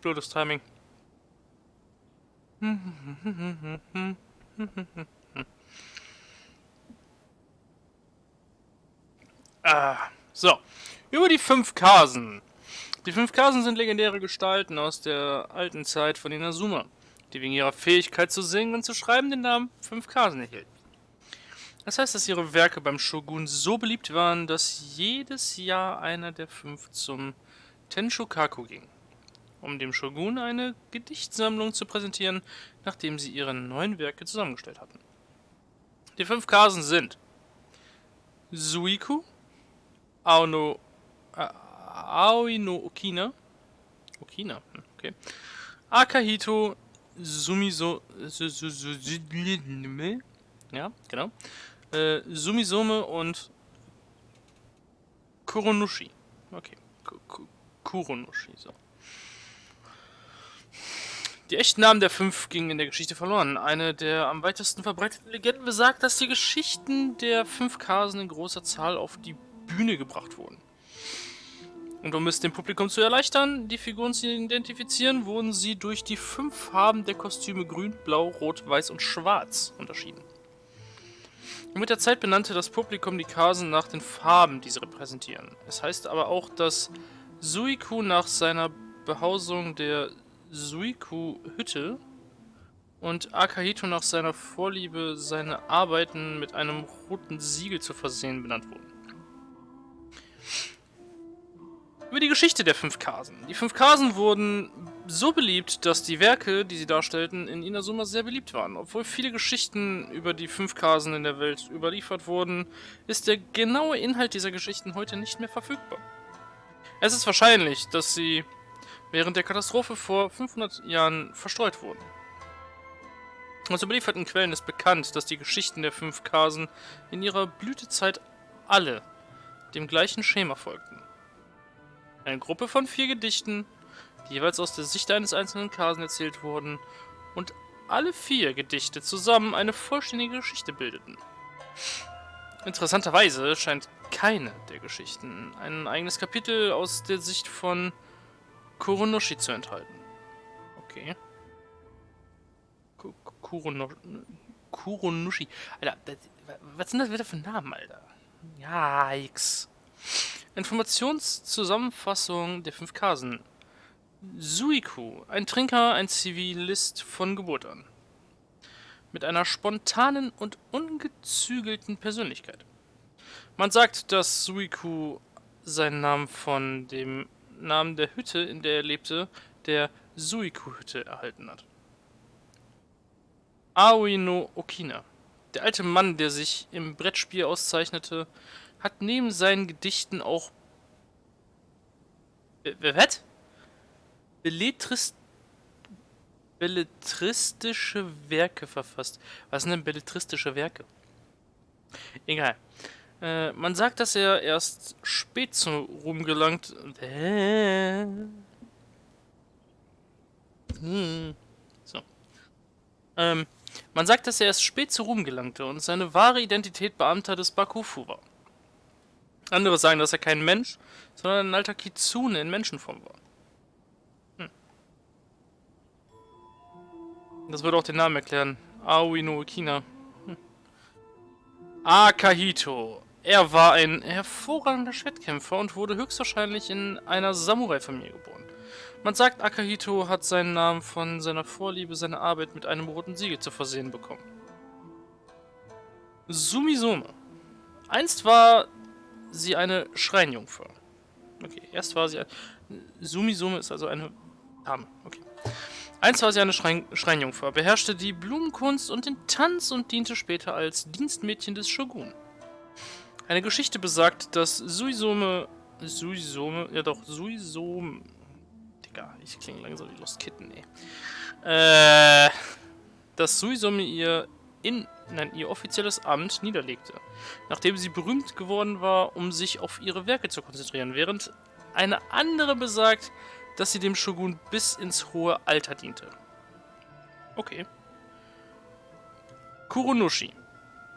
[SPEAKER 1] Blödes Timing. So. Über die 5 Kasen. Die 5 Kasen sind legendäre Gestalten aus der alten Zeit von Inazuma, die wegen ihrer Fähigkeit zu singen und zu schreiben den Namen 5 Kasen erhielten. Das heißt, dass ihre Werke beim Shogun so beliebt waren, dass jedes Jahr einer der 5 zum Tenshokaku ging, um dem Shogun eine Gedichtsammlung zu präsentieren, nachdem sie ihre neuen Werke zusammengestellt hatten. Die 5 Kasen sind Suiku, Aoi no Okina, okay, Akahito, ja, genau, Sumisome und Kuronushi, okay, Kuronushi, so. Die echten Namen der 5 gingen in der Geschichte verloren. Eine der am weitesten verbreiteten Legenden besagt, dass die Geschichten der 5 Kasen in großer Zahl auf die Bühne gebracht wurden. Und um es dem Publikum zu erleichtern, die Figuren zu identifizieren, wurden sie durch die 5 Farben der Kostüme Grün, Blau, Rot, Weiß und Schwarz unterschieden. Und mit der Zeit benannte das Publikum die Kasen nach den Farben, die sie repräsentieren. Es heißt aber auch, dass Suiku nach seiner Behausung der Suiku-Hütte und Akahito nach seiner Vorliebe, seine Arbeiten mit einem roten Siegel zu versehen, benannt wurden. Über die Geschichte der 5 Kasen. Die 5 Kasen wurden so beliebt, dass die Werke, die sie darstellten, in Inazuma sehr beliebt waren. Obwohl viele Geschichten über die 5 Kasen in der Welt überliefert wurden, ist der genaue Inhalt dieser Geschichten heute nicht mehr verfügbar. Es ist wahrscheinlich, dass sie während der Katastrophe vor 500 Jahren verstreut wurden. Aus überlieferten Quellen ist bekannt, dass die Geschichten der 5 Kasen in ihrer Blütezeit alle dem gleichen Schema folgten. Eine Gruppe von 4 Gedichten, die jeweils aus der Sicht eines einzelnen Kasen erzählt wurden und alle 4 Gedichte zusammen eine vollständige Geschichte bildeten. Interessanterweise scheint keine der Geschichten ein eigenes Kapitel aus der Sicht von Kuronushi zu enthalten. Okay. Kuronushi. Alter, was sind das wieder für Namen, Alter? Yikes. Informationszusammenfassung der 5 Kasen. Suiku, ein Trinker, ein Zivilist von Geburt an. Mit einer spontanen und ungezügelten Persönlichkeit. Man sagt, dass Suiku seinen Namen von dem Namen der Hütte, in der er lebte, der Suiku-Hütte, erhalten hat. Aoi no Okina. Der alte Mann, der sich im Brettspiel auszeichnete, hat neben seinen Gedichten auch belletristische Werke verfasst. Was sind denn belletristische Werke? Egal. Man sagt, dass er erst spät zum Ruhm gelangt. So. Man sagt, dass er erst spät zu Ruhm gelangte und seine wahre Identität Beamter des Bakufu war. Andere sagen, dass er kein Mensch, sondern ein alter Kitsune in Menschenform war. Das würde auch den Namen erklären. Aoi no Okina. Akahito. Er war ein hervorragender Schwertkämpfer und wurde höchstwahrscheinlich in einer Samurai-Familie geboren. Man sagt, Akahito hat seinen Namen von seiner Vorliebe, seine Arbeit mit einem roten Siegel zu versehen bekommen. Sumisome. Einst war sie eine Schreinjungfer. Okay, erst war sie ein... Sumisume ist also eine Dame. Okay. Einst war sie eine Schreinjungfer, beherrschte die Blumenkunst und den Tanz und diente später als Dienstmädchen des Shogun. Eine Geschichte besagt, dass Suisome... Digga, ich klinge langsam wie Lost Kitten, ey. Dass Suisome ihr offizielles Amt niederlegte, nachdem sie berühmt geworden war, um sich auf ihre Werke zu konzentrieren, während eine andere besagt, dass sie dem Shogun bis ins hohe Alter diente. Okay. Kuronushi.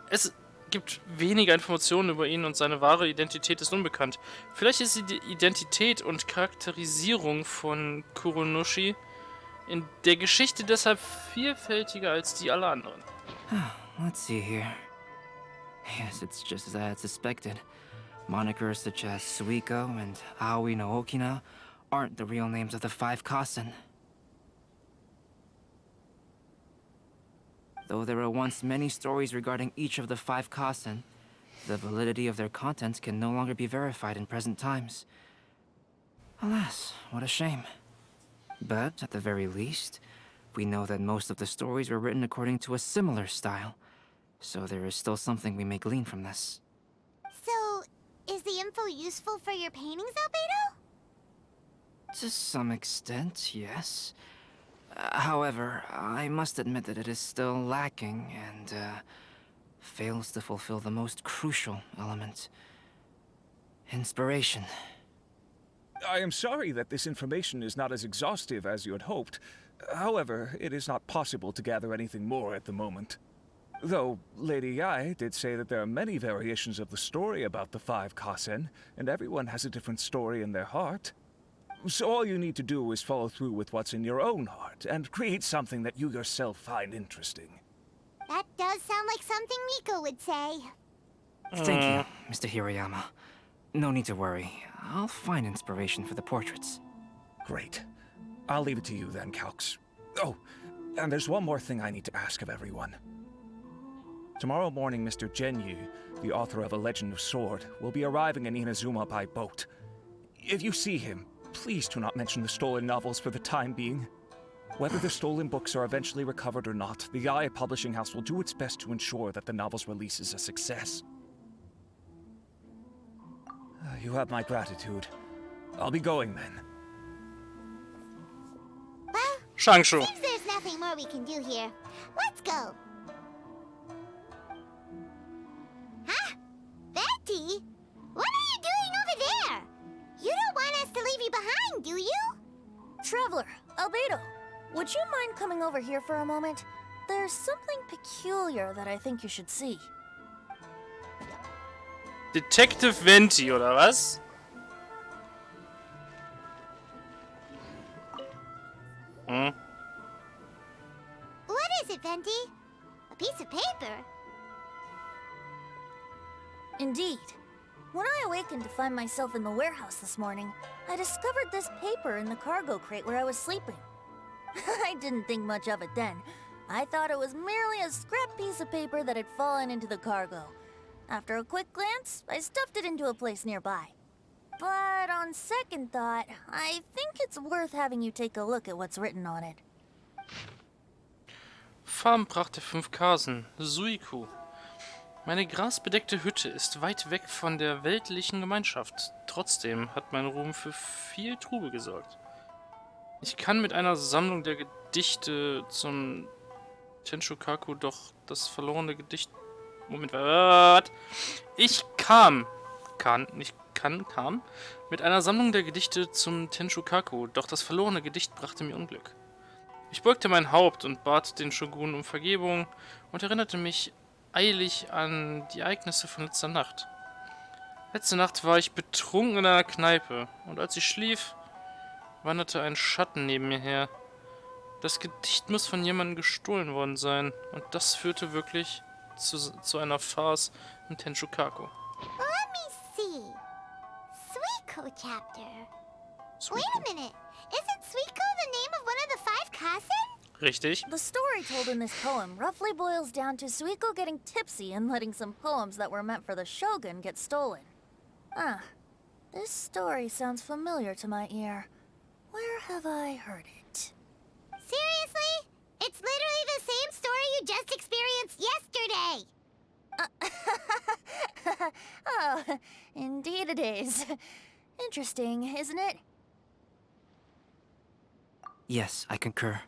[SPEAKER 1] Es gibt weniger Informationen über ihn und seine wahre Identität ist unbekannt. Vielleicht ist die Identität und Charakterisierung von Kuronushi in der Geschichte deshalb vielfältiger als die aller anderen.
[SPEAKER 22] Let's see here. Yes, it's just as I had suspected. Monikers such as Suiko and Aoi no Okina aren't the real names of the 5 Kasen. Though there were once many stories regarding each of the 5 Kasen, the validity of their contents can no longer be verified in present times. Alas, what a shame. But, at the very least, we know that most of the stories were written according to a similar style, so there is still something we may glean from this.
[SPEAKER 5] So, is the info useful for your paintings, Albedo?
[SPEAKER 22] To some extent, yes. However, I must admit that it is still lacking and fails to fulfill the most crucial element. Inspiration.
[SPEAKER 14] I am sorry that this information is not as exhaustive as you had hoped. However, it is not possible to gather anything more at the moment. Though, Lady Yae did say that there are many variations of the story about the 5 Kasen, and everyone has a different story in their heart. So all you need to do is follow through with what's in your own heart, and create something that you yourself find interesting.
[SPEAKER 5] That does sound like something Miko would say.
[SPEAKER 22] Thank you, Mr. Hiroyama. No need to worry. I'll find inspiration for the portraits.
[SPEAKER 14] Great. I'll leave it to you then, Calx. Oh, and there's one more thing I need to ask of everyone. Tomorrow morning, Mr. Genyu, the author of A Legend of Sword, will be arriving in Inazuma by boat. If you see him, please do not mention the stolen novels for the time being. Whether the stolen books are eventually recovered or not, the Yae Publishing House will do its best to ensure that the novel's release is a success. You have my gratitude. I'll be going then.
[SPEAKER 5] Well,
[SPEAKER 1] Shangshu.
[SPEAKER 5] seems there's nothing more we can do here. Let's go. Huh? Betty? What are you doing over there? You don't want us to leave you behind, do you?
[SPEAKER 12] Traveler, Albedo, would you mind coming over here for a moment? There's something peculiar that I think you should see.
[SPEAKER 1] Detective Venti, oder was? Hm?
[SPEAKER 5] What is it, Venti? A piece of paper?
[SPEAKER 12] Indeed. When I awakened to find myself in the warehouse this morning, I discovered this paper in the cargo crate where I was sleeping. I didn't think much of it then. I thought it was merely a scrap piece of paper that had fallen into the cargo. After a quick glance, I stuffed it into a place nearby. But on second thought, I think it's worth having you take a look at what's written on it.
[SPEAKER 1] Farbenpracht der 5 Kasen. Suiku. Meine grasbedeckte Hütte ist weit weg von der weltlichen Gemeinschaft. Trotzdem hat mein Ruhm für viel Trubel gesorgt. Ich kann mit einer Sammlung der Gedichte zum Tenshukaku doch das verlorene Gedicht... Moment, was? Ich kam mit einer Sammlung der Gedichte zum Tenshukaku, doch das verlorene Gedicht brachte mir Unglück. Ich beugte mein Haupt und bat den Shogun um Vergebung und erinnerte mich eilig an die Ereignisse von letzter Nacht. Letzte Nacht war ich betrunken in einer Kneipe und als ich schlief, wanderte ein Schatten neben mir her. Das Gedicht muss von jemandem gestohlen worden sein und das führte wirklich zu einer Farce im Tenshukaku.
[SPEAKER 5] Let me see. Suiko chapter.
[SPEAKER 1] Suiko.
[SPEAKER 5] Wait a minute. Isn't Suiko the name of one of the 5 Kasen?
[SPEAKER 1] Richtig.
[SPEAKER 12] The story told in this poem roughly boils down to Suiko getting tipsy and letting some poems that were meant for the Shogun get stolen. Ah, this story sounds familiar to my ear. Where have I heard it?
[SPEAKER 5] Seriously? It's literally the same story you just experienced yesterday!
[SPEAKER 12] Oh, indeed it is. Interesting, isn't it?
[SPEAKER 22] Yes, I concur.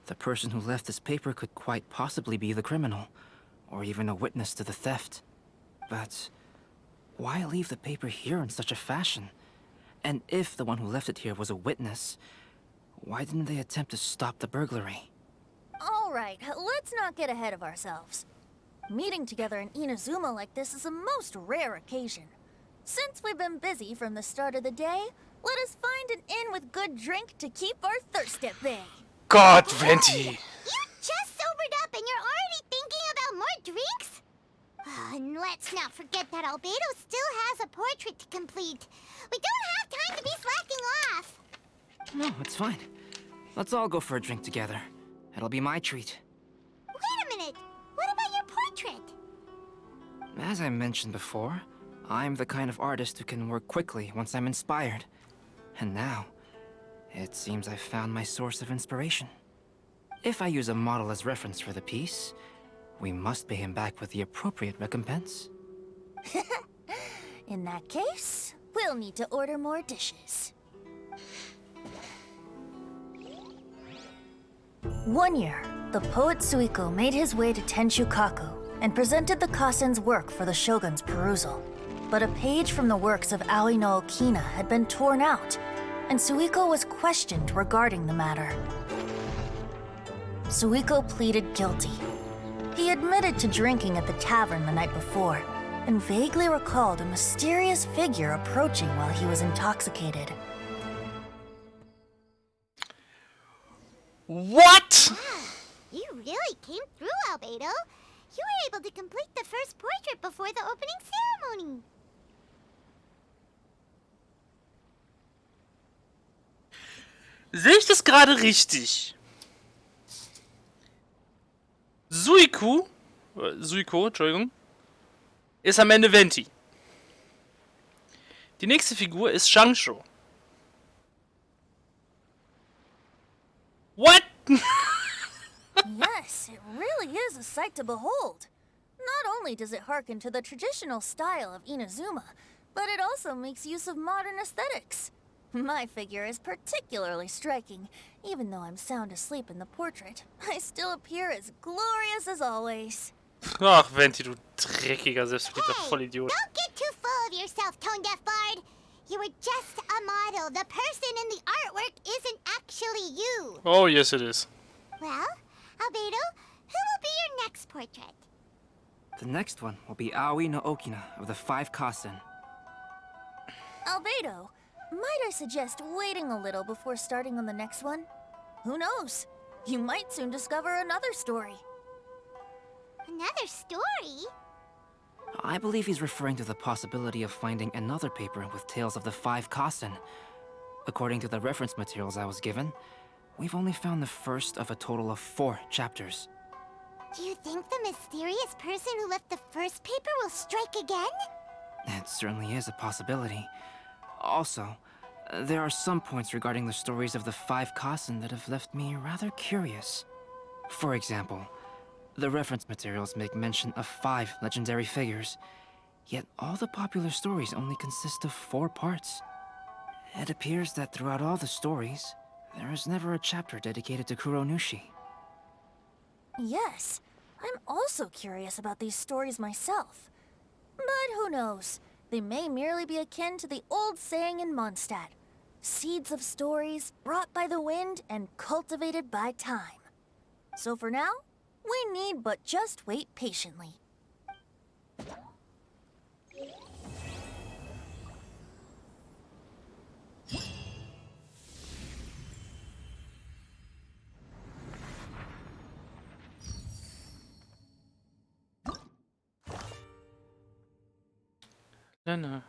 [SPEAKER 22] The person who left this paper could quite possibly be the criminal, or even a witness to the theft. But why leave the paper here in such a fashion? And if the one who left it here was a witness, why didn't they attempt to stop the burglary?
[SPEAKER 12] All right, let's not get ahead of ourselves. Meeting together in Inazuma like this is a most rare occasion. Since we've been busy from the start of the day, let us find an inn with good drink to keep our thirst at bay.
[SPEAKER 1] God, Venti!
[SPEAKER 5] You just sobered up and you're already thinking about more drinks? And let's not forget that Albedo still has a portrait to complete. We don't have time to be slacking off.
[SPEAKER 22] No, it's fine. Let's all go for a drink together. It'll be my treat.
[SPEAKER 5] Wait a minute. What about your portrait?
[SPEAKER 22] As I mentioned before, I'm the kind of artist who can work quickly once I'm inspired. And now, it seems I've found my source of inspiration. If I use a model as reference for the piece, we must pay him back with the appropriate recompense.
[SPEAKER 12] In that case, we'll need to order more dishes. One year, the poet Suiko made his way to Tenshukaku and presented the Kasen's work for the Shogun's perusal. But a page from the works of Aoi no Okina had been torn out, and Suiko was questioned regarding the matter. Suiko pleaded guilty. He admitted to drinking at the tavern the night before, and vaguely recalled a mysterious figure approaching while he was intoxicated.
[SPEAKER 1] What?
[SPEAKER 5] Wow, you really came through, Albedo. You were able to complete the first portrait before the opening ceremony.
[SPEAKER 1] Sehe ich das gerade richtig? Suiko, Entschuldigung, ist am Ende Venti. Die nächste Figur ist Shangsho. What?
[SPEAKER 12] Yes, it really is a sight to behold. Not only does it harken to the traditional style of Inazuma, but it also makes use of modern aesthetics. My figure is particularly striking. Even though I'm sound asleep in the portrait, I still appear as glorious as always.
[SPEAKER 1] Ach, Venti, du dreckiger, selbstverliebter Vollidiot.
[SPEAKER 5] Don't get too full of yourself, Tone-Deaf Bard. You were just a model. The person in the artwork isn't actually you.
[SPEAKER 1] Oh, yes it is.
[SPEAKER 5] Well, Albedo, who will be your next portrait?
[SPEAKER 22] The next one will be Aoi no Okina of the 5 Kasen.
[SPEAKER 12] Albedo, might I suggest waiting a little before starting on the next one? Who knows? You might soon discover another story.
[SPEAKER 5] Another story?
[SPEAKER 22] I believe he's referring to the possibility of finding another paper with tales of the 5 Kasen. According to the reference materials I was given, we've only found the first of a total of 4 chapters.
[SPEAKER 5] Do you think the mysterious person who left the first paper will strike again?
[SPEAKER 22] It certainly is a possibility. Also, there are some points regarding the stories of the 5 Kasen that have left me rather curious. For example, the reference materials make mention of 5 legendary figures, yet all the popular stories only consist of 4 parts. It appears that throughout all the stories, there is never a chapter dedicated to Kuronushi.
[SPEAKER 12] Yes, I'm also curious about these stories myself. But who knows? They may merely be akin to the old saying in Mondstadt. Seeds of stories brought by the wind and cultivated by time. So for now, we need but just wait patiently.
[SPEAKER 1] Lenne.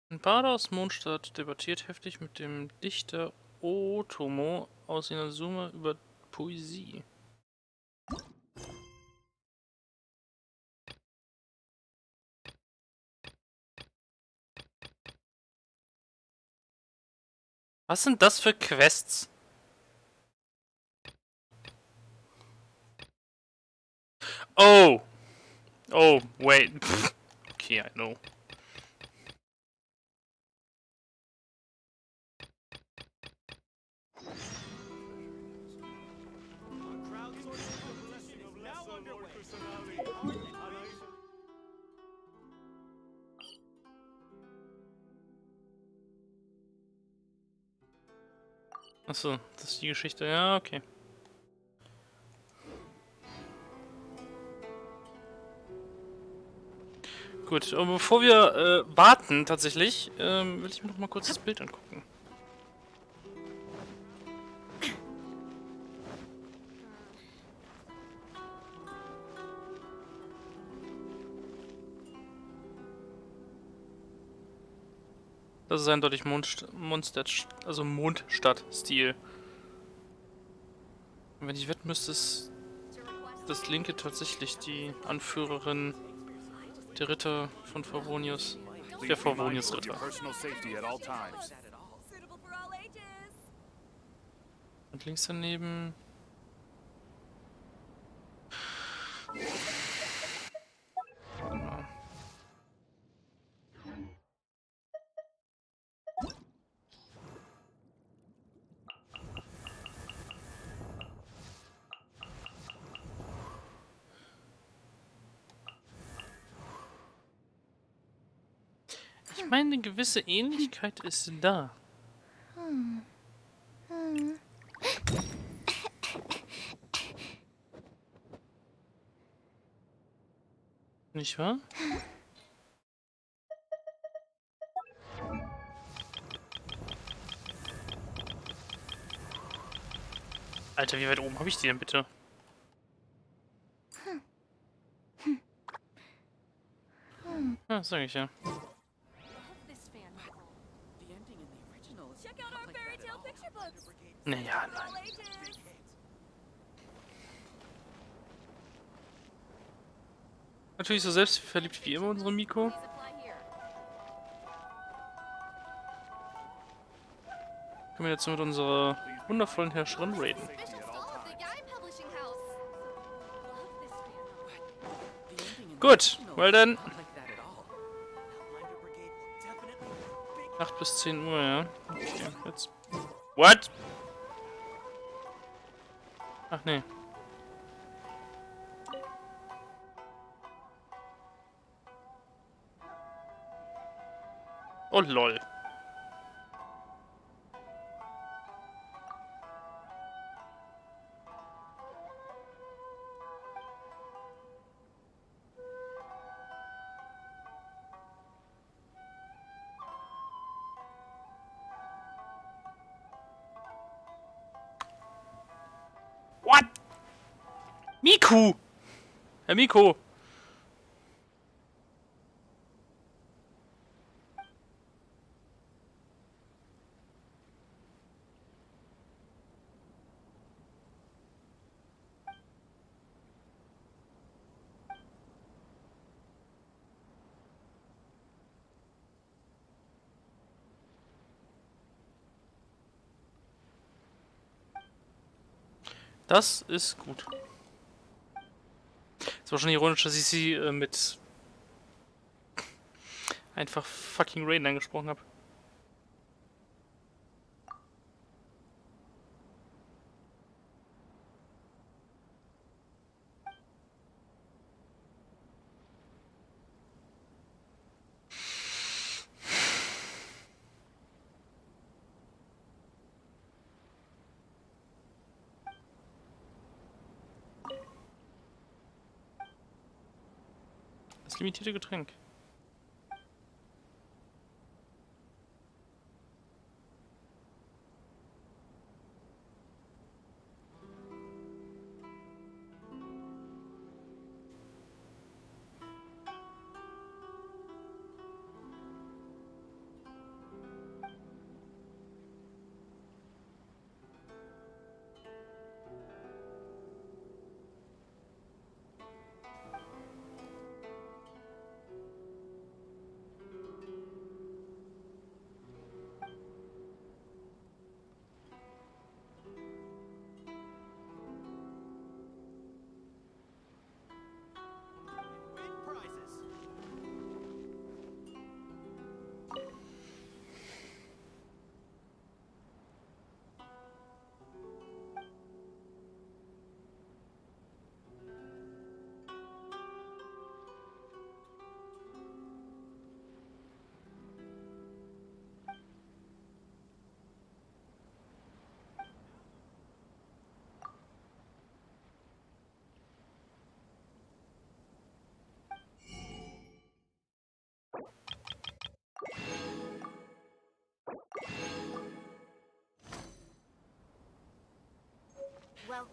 [SPEAKER 1] Ein Bade aus Mondstadt debattiert heftig mit dem Dichter Otomo aus Inazuma über Poesie. Was sind das für Quests? Oh! Oh, wait. Okay, I know. Achso, das ist die Geschichte. Ja, okay. Gut, aber bevor wir warten, tatsächlich, will ich mir noch mal kurz das Bild angucken. Das ist eindeutig Mondstadt-Stil. Und wenn ich wetten müsste, ist das linke tatsächlich die Anführerin der Ritter von Favonius. Der Favonius-Ritter. Und links daneben... Warte mal. Ich meine, eine gewisse Ähnlichkeit ist da. Nicht wahr? Alter, wie weit oben habe ich die denn bitte? Ja, das sag ich ja. Naja, nein. Natürlich so selbstverliebt wie immer unsere Miko. Können wir jetzt mit unserer wundervollen Herrscherin raiden. Gut, weil dann 8 bis 10 Uhr, ja. Okay, jetzt. What? Ach nee. Oh lol. What? Miku! Herr Miko! Das ist gut. Es war schon ironisch, dass ich sie mit einfach fucking Rain angesprochen habe. Das limitierte Getränk.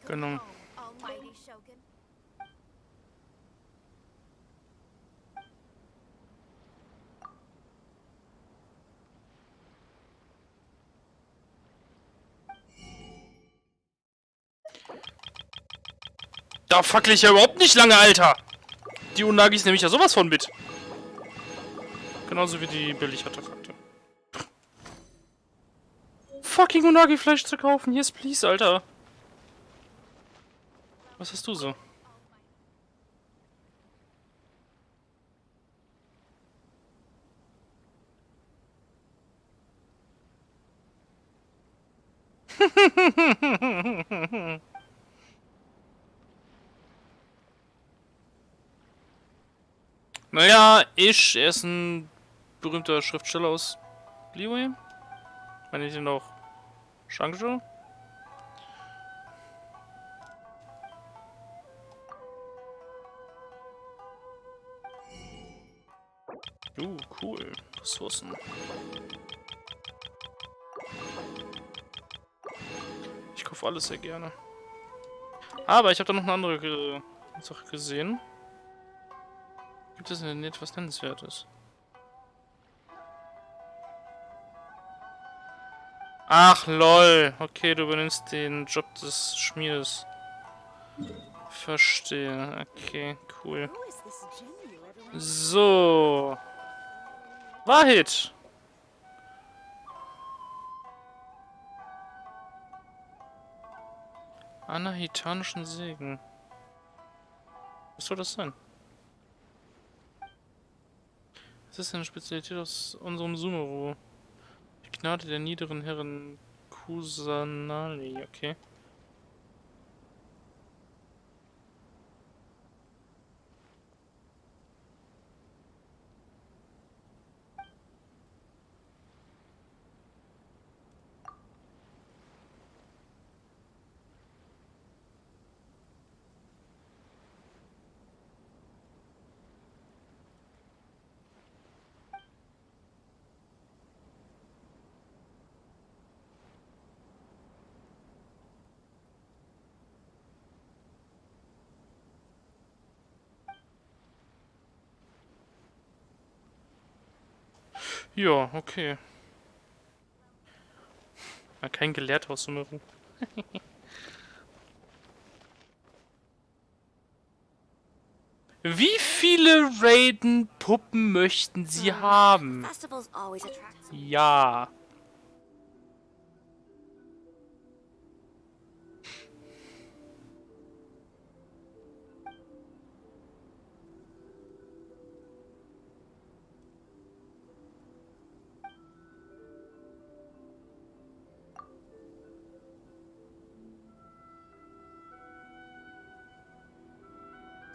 [SPEAKER 1] Genau.
[SPEAKER 20] Almighty Shogun.
[SPEAKER 1] Da fackel ich ja überhaupt nicht lange, Alter! Die Unagis nehme ich ja sowas von mit. Genauso wie die Billig-Artefakte. Fucking Unagi-Fleisch zu kaufen. Yes, please, Alter. Was hast du so? Naja, er ist ein berühmter Schriftsteller aus Liyue. Meine ich noch Shangzhou? Cool. Ressourcen. Ich kaufe alles sehr gerne. Aber ich habe da noch eine andere Sache gesehen. Gibt es in der Nähe etwas Nennenswertes? Ach, lol. Okay, du übernimmst den Job des Schmiedes. Verstehe. Okay, cool. So. Wahrheit. Anahitanischen Segen. Was soll das sein? Das ist eine Spezialität aus unserem Sumeru. Die Gnade der niederen Herren Kusanali, okay. Ja, okay. Na, kein Gelehrter aus Sumeru. Wie viele Raiden-Puppen möchten Sie haben? Ja.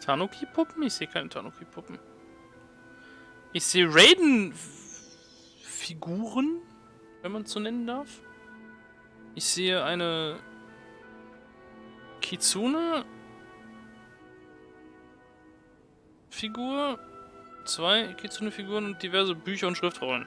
[SPEAKER 1] Tanuki-Puppen? Ich sehe keine Tanuki-Puppen. Ich sehe Raiden-Figuren, wenn man es so nennen darf. Ich sehe eine Kitsune-Figur, 2 Kitsune-Figuren und diverse Bücher und Schriftrollen.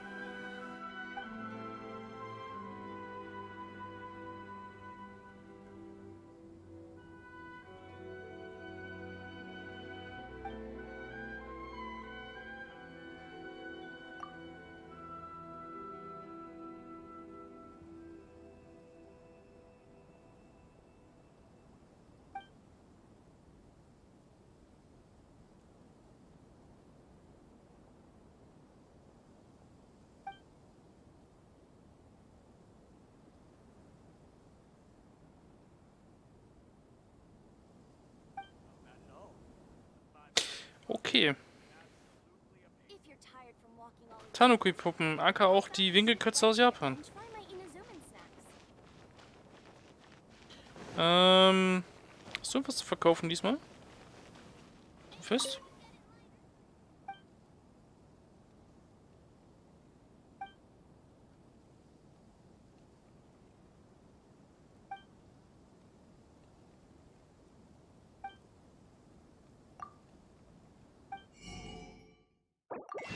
[SPEAKER 1] Okay. Tanuki-Puppen, aka auch die Winkelkötze aus Japan. Hast du was zu verkaufen diesmal? Zum Fest?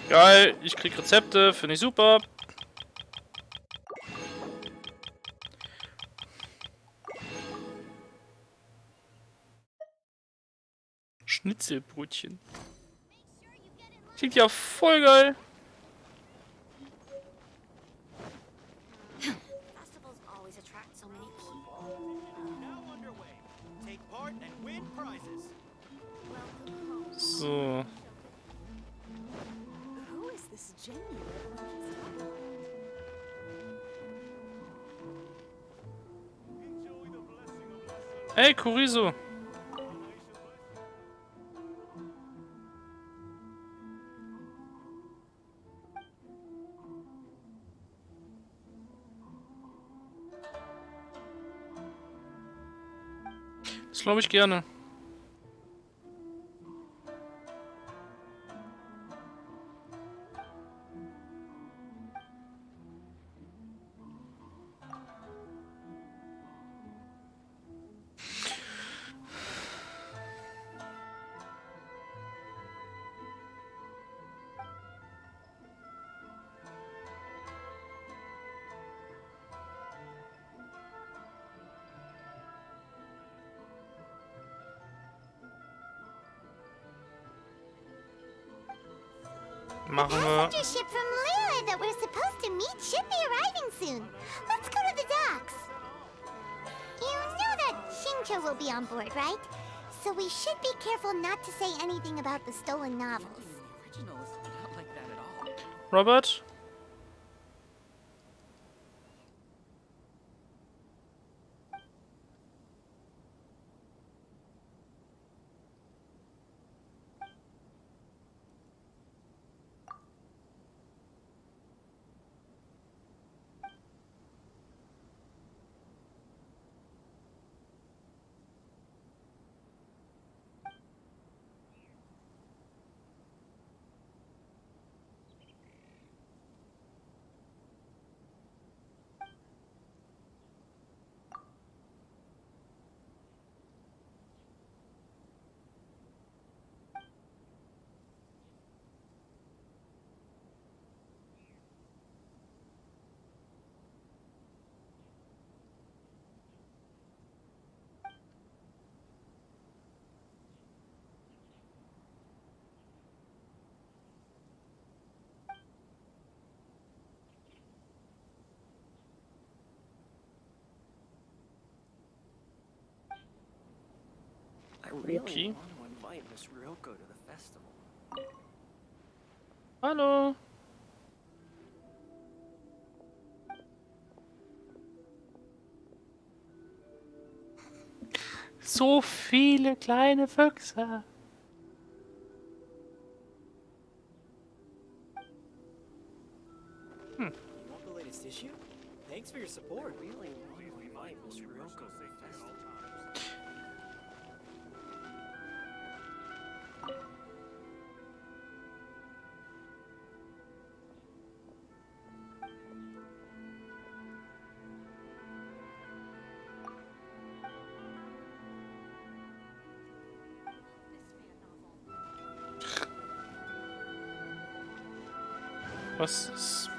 [SPEAKER 1] Geil, ich krieg Rezepte, finde ich super. Schnitzelbrötchen. Klingt ja voll geil.
[SPEAKER 20] Festivals always attract so many people.
[SPEAKER 3] Now underway. Take part and win prizes.
[SPEAKER 1] So.
[SPEAKER 13] Who is this genuine?
[SPEAKER 1] Hey, Kuriso. Das glaube ich gerne. Machen wir.
[SPEAKER 5] Passenger ship from Lila that we're supposed to meet should be arriving soon. Let's go to the docks. You know that Shincho will be on board, right? So we should be careful not to say anything about the stolen novels.
[SPEAKER 1] Robert?
[SPEAKER 15] Really want to invite Miss Ryoko to the festival.
[SPEAKER 1] Hallo. So viele kleine Füchse.
[SPEAKER 15] You want the latest issue? Thanks for your support. Really want to invite Miss Ryoko to the festival.
[SPEAKER 1] Was ist...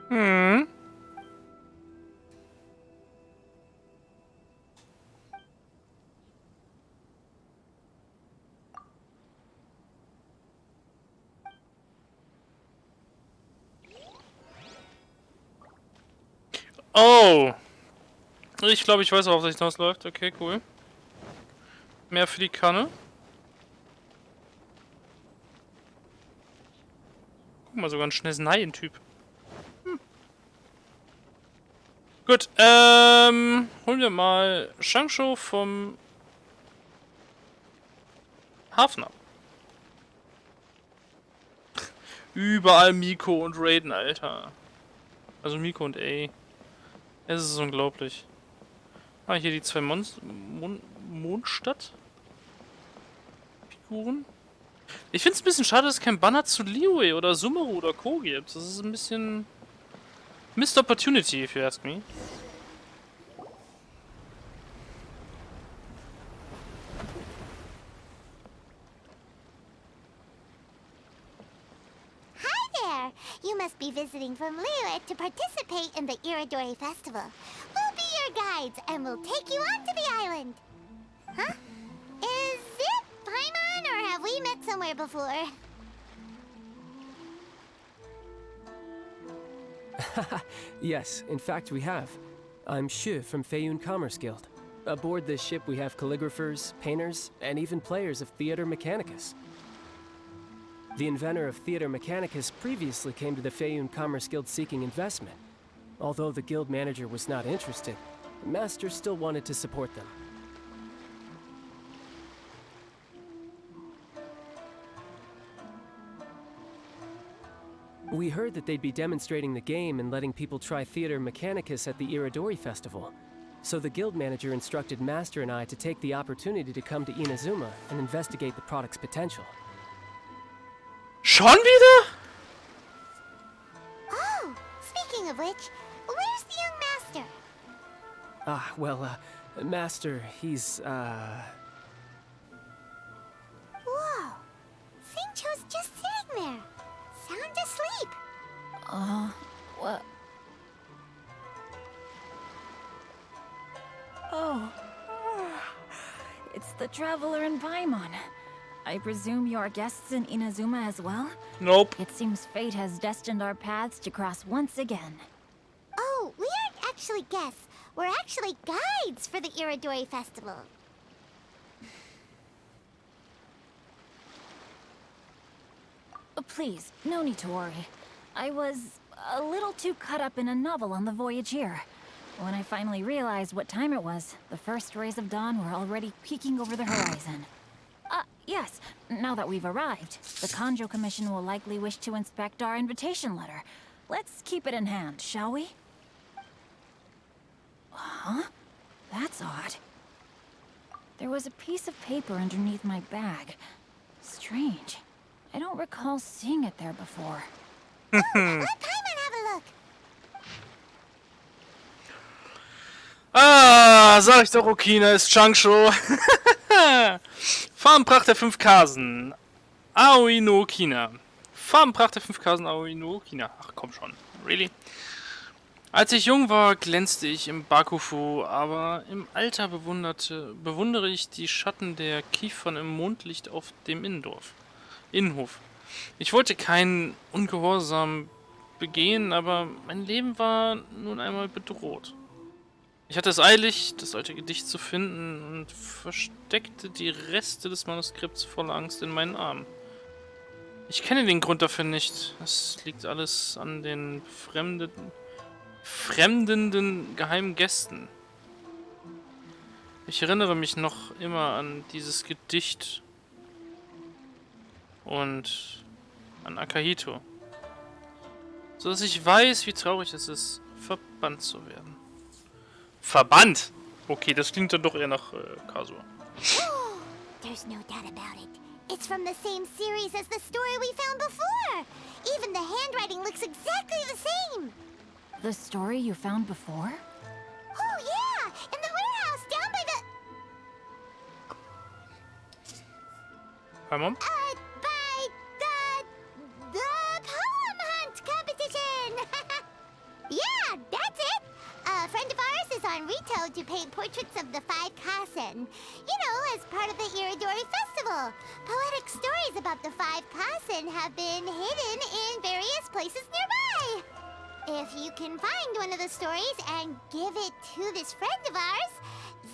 [SPEAKER 1] Hm. Oh! Ich glaube, ich weiß, worauf das hinausläuft. Okay, cool. Mehr für die Kanne. Guck mal, sogar ein Schnellsneien-Typ. Gut, holen wir mal Shangsho vom Hafen ab. Überall Miko und Raiden, Alter. Also Miko und A. Es ist unglaublich. Ah, hier die zwei Mondstadt-Figuren. Ich finde es ein bisschen schade, dass es kein Banner zu Liyue oder Sumeru oder Ko gibt. Das ist ein bisschen... Missed Opportunity, if you ask me.
[SPEAKER 5] must be visiting from Liyue to participate in the Iridori Festival. We'll be your guides, and we'll take you onto the island. Huh? Is it Paimon, or have we met somewhere before?
[SPEAKER 10] Yes, in fact we have. I'm Shu from Feiyun Commerce Guild. Aboard this ship we have calligraphers, painters, and even players of Theater Mechanicus. The inventor of Theater Mechanicus previously came to the Feiyun Commerce Guild seeking investment. Although the guild manager was not interested, the master still wanted to support them. We heard that they'd be demonstrating the game and letting people try Theater Mechanicus at the Iridori Festival. So the guild manager instructed Master and I to take the opportunity to come to Inazuma and investigate the product's potential.
[SPEAKER 1] Schon wieder?
[SPEAKER 5] Oh, speaking of which, where's the young master?
[SPEAKER 10] Master, he's,
[SPEAKER 5] Whoa, Xingqiu's just sitting there, sound asleep.
[SPEAKER 12] What? Oh. It's the Traveler in Paimon. I presume you are guests in Inazuma as well?
[SPEAKER 1] Nope.
[SPEAKER 12] It seems fate has destined our paths to cross once again.
[SPEAKER 5] Oh, we aren't actually guests. We're actually guides for the Iridori Festival.
[SPEAKER 12] Please, no need to worry. I was a little too caught up in a novel on the voyage here. When I finally realized what time it was, the first rays of dawn were already peeking over the horizon. Yes, now that we've arrived, the Kanjo Commission will likely wish to inspect our invitation letter. Let's keep it in hand, shall we? Huh? That's odd. There was a piece of paper underneath my bag. Strange. I don't recall seeing it there before.
[SPEAKER 5] Let Paimon have a look.
[SPEAKER 1] Sag ich doch, Okina ist Changsho. Farbenpracht der 5 Kasen. Aoi no Okina. Farbenpracht der 5 Kasen Aoi no Okina. Ach komm schon. Really? Als ich jung war, glänzte ich im Bakufu, aber im Alter bewundere ich die Schatten der Kiefern im Mondlicht auf dem Innenhof. Ich wollte keinen Ungehorsam begehen, aber mein Leben war nun einmal bedroht. Ich hatte es eilig, das alte Gedicht zu finden und versteckte die Reste des Manuskripts voller Angst in meinen Armen. Ich kenne den Grund dafür nicht. Es liegt alles an den fremdenden geheimen Gästen. Ich erinnere mich noch immer an dieses Gedicht und an Akahito, so dass ich weiß, wie traurig es ist, verbannt zu werden. Verbannt? Okay, das klingt dann doch eher nach Kazuo.
[SPEAKER 5] There's no doubt about it. It's from the same series as the story we found before. Even the handwriting looks exactly the same.
[SPEAKER 12] The story you found before?
[SPEAKER 5] Oh yeah, in the warehouse down by the...
[SPEAKER 1] Hi, Mom?
[SPEAKER 5] By the poem hunt competition. Yeah, that's it. A friend of ours is on Rito to paint portraits of the 5 Kasen. You know, as part of the Iridori Festival. Poetic stories about the 5 Kasen have been hidden in various places nearby. If you can find one of the stories and give it to this friend of ours,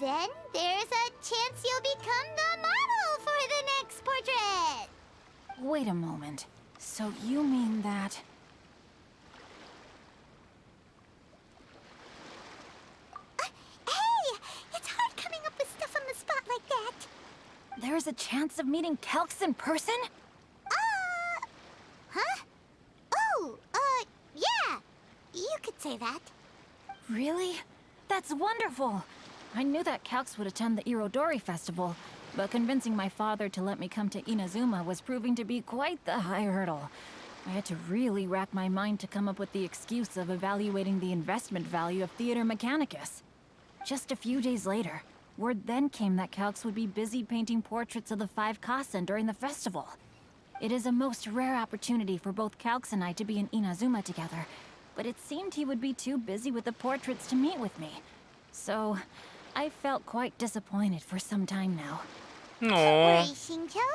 [SPEAKER 5] then there's a chance you'll become the model for the next portrait.
[SPEAKER 12] Wait a moment. So you mean that...
[SPEAKER 5] Hey! It's hard coming up with stuff on the spot like that.
[SPEAKER 12] There's a chance of meeting Calx in person?
[SPEAKER 5] Huh? Oh, yeah. You could say that.
[SPEAKER 12] Really? That's wonderful! I knew that Calx would attend the Irodori Festival, but convincing my father to let me come to Inazuma was proving to be quite the high hurdle. I had to really rack my mind to come up with the excuse of evaluating the investment value of Theater Mechanicus. Just a few days later, word then came that Calx would be busy painting portraits of the 5 Kasen during the festival.
[SPEAKER 19] It is a most rare opportunity for both Calx and I to be in Inazuma together, but it seemed he would be too busy with the portraits to meet with me. So, I felt quite disappointed for some time now.
[SPEAKER 5] Don't worry, Shinjo.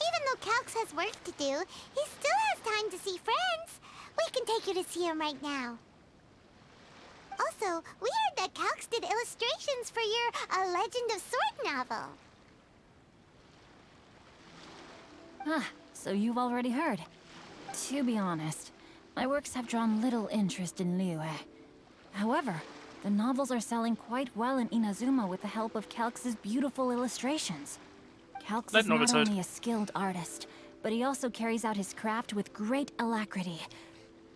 [SPEAKER 5] Even though Calx has work to do, he still has time to see friends. We can take you to see him right now. Also, we heard that Calx did illustrations for your A Legend of Sword novel.
[SPEAKER 19] Ah, so you've already heard. To be honest, my works have drawn little interest in Liyue. However, the novels are selling quite well in Inazuma with the help of Calx's beautiful illustrations. Calx is not only a skilled artist, but he also carries out his craft with great alacrity.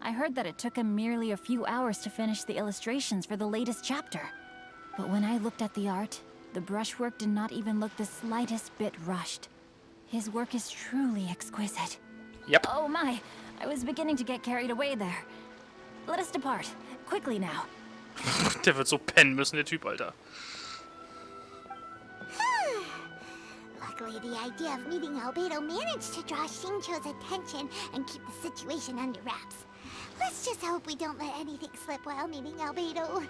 [SPEAKER 19] I heard that it took him merely a few hours to finish the illustrations for the latest chapter. But when I looked at the art, the brushwork did not even look the slightest bit rushed. His work is truly exquisite.
[SPEAKER 1] Yep.
[SPEAKER 19] Oh my, I was beginning to get carried away there. Let us depart. Quickly now.
[SPEAKER 1] Der wird so pennen müssen, der Typ, Alter.
[SPEAKER 5] Luckily, the idea of meeting Albedo managed to draw Shincho's attention and keep the situation under wraps. Let's just hope we don't let anything slip while meeting Albedo.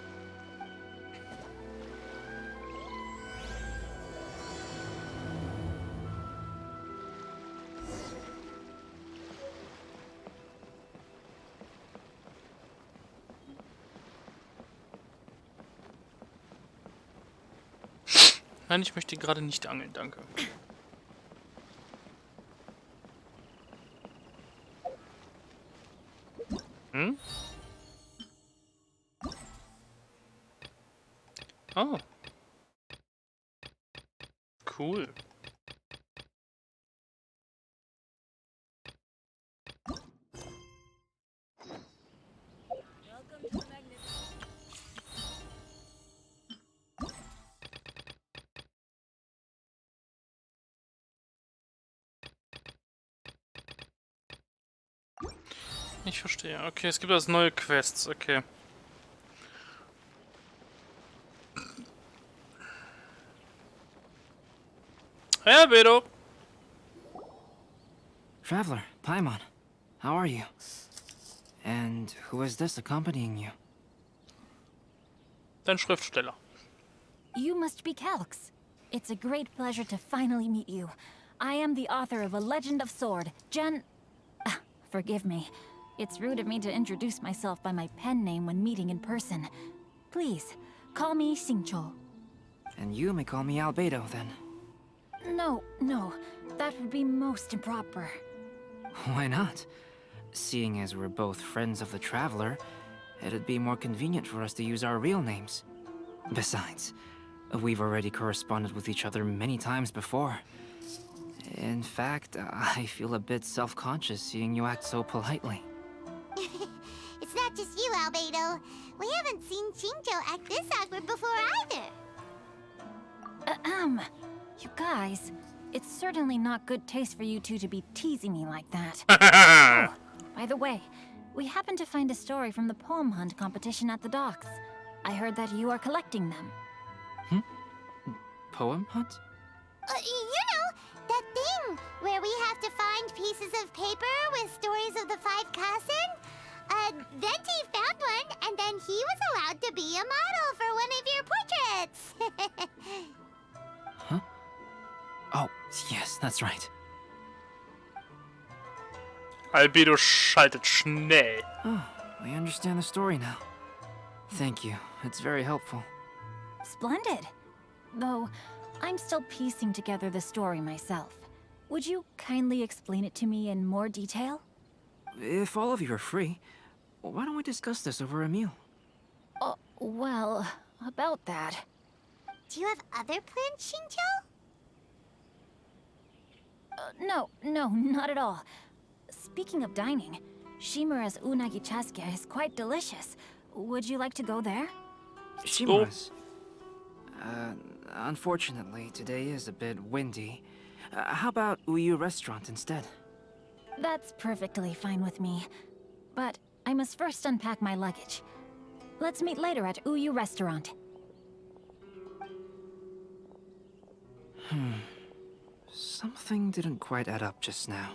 [SPEAKER 1] Nein, ich möchte gerade nicht angeln, danke. Hm? Oh. Cool. Ich verstehe. Okay, es gibt also neue Quests. Okay. Hey, Albedo.
[SPEAKER 22] Traveler, Paimon, how are you? And who is this accompanying you?
[SPEAKER 1] Dein Schriftsteller.
[SPEAKER 19] You must be Calx. It's a great pleasure to finally meet you. I am the author of A Legend of Sword, forgive me. It's rude of me to introduce myself by my pen name when meeting in person. Please, call me Xingqiu.
[SPEAKER 22] And you may call me Albedo, then.
[SPEAKER 19] No, that would be most improper.
[SPEAKER 22] Why not? Seeing as we're both friends of the Traveler, it'd be more convenient for us to use our real names. Besides, we've already corresponded with each other many times before. In fact, I feel a bit self-conscious seeing you act so politely.
[SPEAKER 5] It's not just you, Albedo. We haven't seen Shinjo act this awkward before either.
[SPEAKER 19] You guys, it's certainly not good taste for you two to be teasing me like that. Oh, by the way, we happened to find a story from the poem hunt competition at the docks. I heard that you are collecting them.
[SPEAKER 22] Poem hunt?
[SPEAKER 5] You know, that thing where we have to find pieces of paper with stories of the 5 Kassen? Venti found one, and then he was allowed to be a model for one of your portraits.
[SPEAKER 22] Huh? Oh, yes, that's right.
[SPEAKER 1] Albedo schaltet schnell.
[SPEAKER 22] Oh, I understand the story now. Thank you. It's very helpful.
[SPEAKER 19] Splendid. Though, I'm still piecing together the story myself. Would you kindly explain it to me in more detail?
[SPEAKER 22] If all of you are free, why don't we discuss this over a meal?
[SPEAKER 19] Well, about that.
[SPEAKER 5] Do you have other plans, Shinjo?
[SPEAKER 19] No, not at all. Speaking of dining, Shimura's unagi chasuke is quite delicious. Would you like to go there?
[SPEAKER 22] Shimura's? Unfortunately, today is a bit windy. How about Uyu Restaurant instead?
[SPEAKER 19] That's perfectly fine with me. But I must first unpack my luggage. Let's meet later at Uyu Restaurant.
[SPEAKER 22] Something didn't quite add up just now.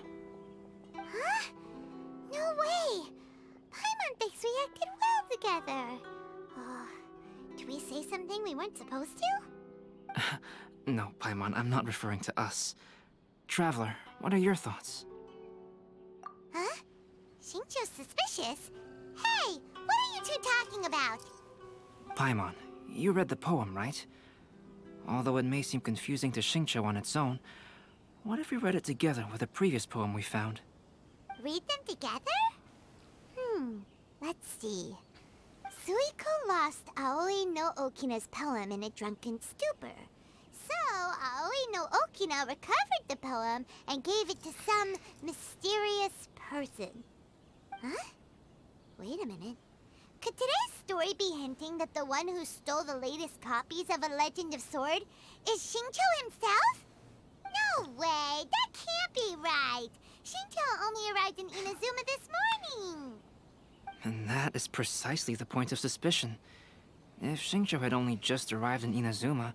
[SPEAKER 5] together. Did we say something we weren't supposed to?
[SPEAKER 22] No, Paimon, I'm not referring to us. Traveler, what are your thoughts?
[SPEAKER 5] Huh? Xingqiu's suspicious? Hey, what are you two talking about?
[SPEAKER 22] Paimon, you read the poem, right? Although it may seem confusing to Xingqiu on its own, what if we read it together with a previous poem we found?
[SPEAKER 5] Read them together? Let's see. Suiko lost Aoi no Okina's poem in a drunken stupor. So, Aoi no Okina recovered the poem and gave it to some mysterious person. Huh? Wait a minute. Could today's story be hinting that the one who stole the latest copies of A Legend of Sword is Xingqiu himself? No way! That can't be right! Xingqiu only arrived in Inazuma this morning!
[SPEAKER 22] And that is precisely the point of suspicion. If Xingqiu had only just arrived in Inazuma,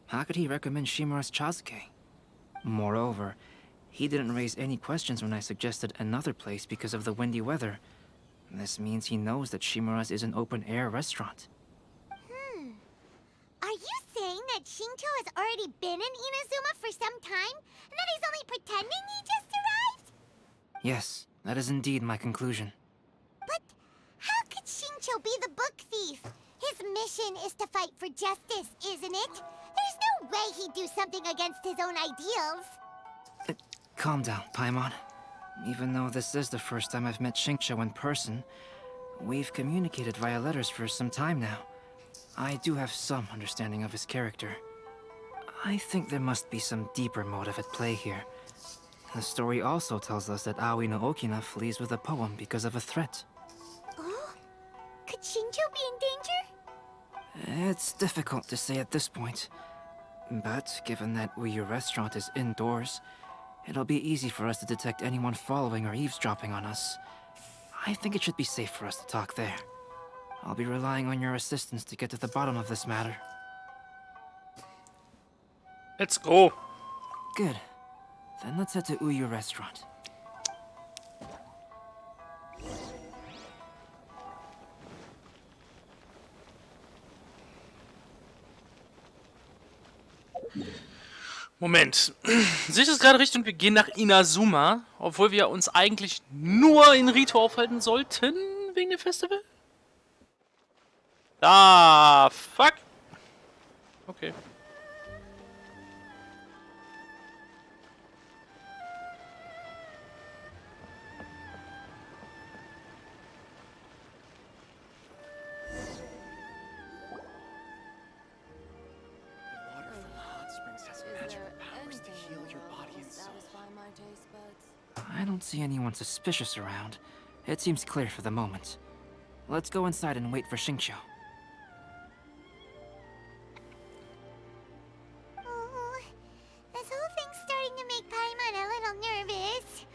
[SPEAKER 22] how could he recommend Shimura's Chazuke? Moreover, he didn't raise any questions when I suggested another place because of the windy weather. This means he knows that Shimura's is an open-air restaurant.
[SPEAKER 5] Are you saying that Xingqiu has already been in Inazuma for some time? And that he's only pretending he just arrived?
[SPEAKER 22] Yes, that is indeed my conclusion.
[SPEAKER 5] But how could Xingqiu be the book thief? His mission is to fight for justice, isn't it? There's no way he'd do something against his own ideals.
[SPEAKER 22] Calm down, Paimon. Even though this is the first time I've met Xingqiu in person, we've communicated via letters for some time now. I do have some understanding of his character. I think there must be some deeper motive at play here. The story also tells us that Aoi no Okina flees with a poem because of a threat.
[SPEAKER 5] Oh? Could Xingqiu be in danger?
[SPEAKER 22] It's difficult to say at this point. But given that Uyu Restaurant is indoors, it'll be easy for us to detect anyone following or eavesdropping on us. I think it should be safe for us to talk there. I'll be relying on your assistance to get to the bottom of this matter.
[SPEAKER 1] Let's go.
[SPEAKER 22] Good. Then let's head to Uyu Restaurant.
[SPEAKER 1] Moment. Sehe ich das gerade richtig und wir gehen nach Inazuma, obwohl wir uns eigentlich nur in Rito aufhalten sollten, wegen dem Festival? Ah, fuck. Okay.
[SPEAKER 22] I don't see anyone suspicious around. It seems clear for the moment. Let's go inside and wait for Xingqiu.
[SPEAKER 5] Oh, this whole thing's starting to make Paimon a little nervous.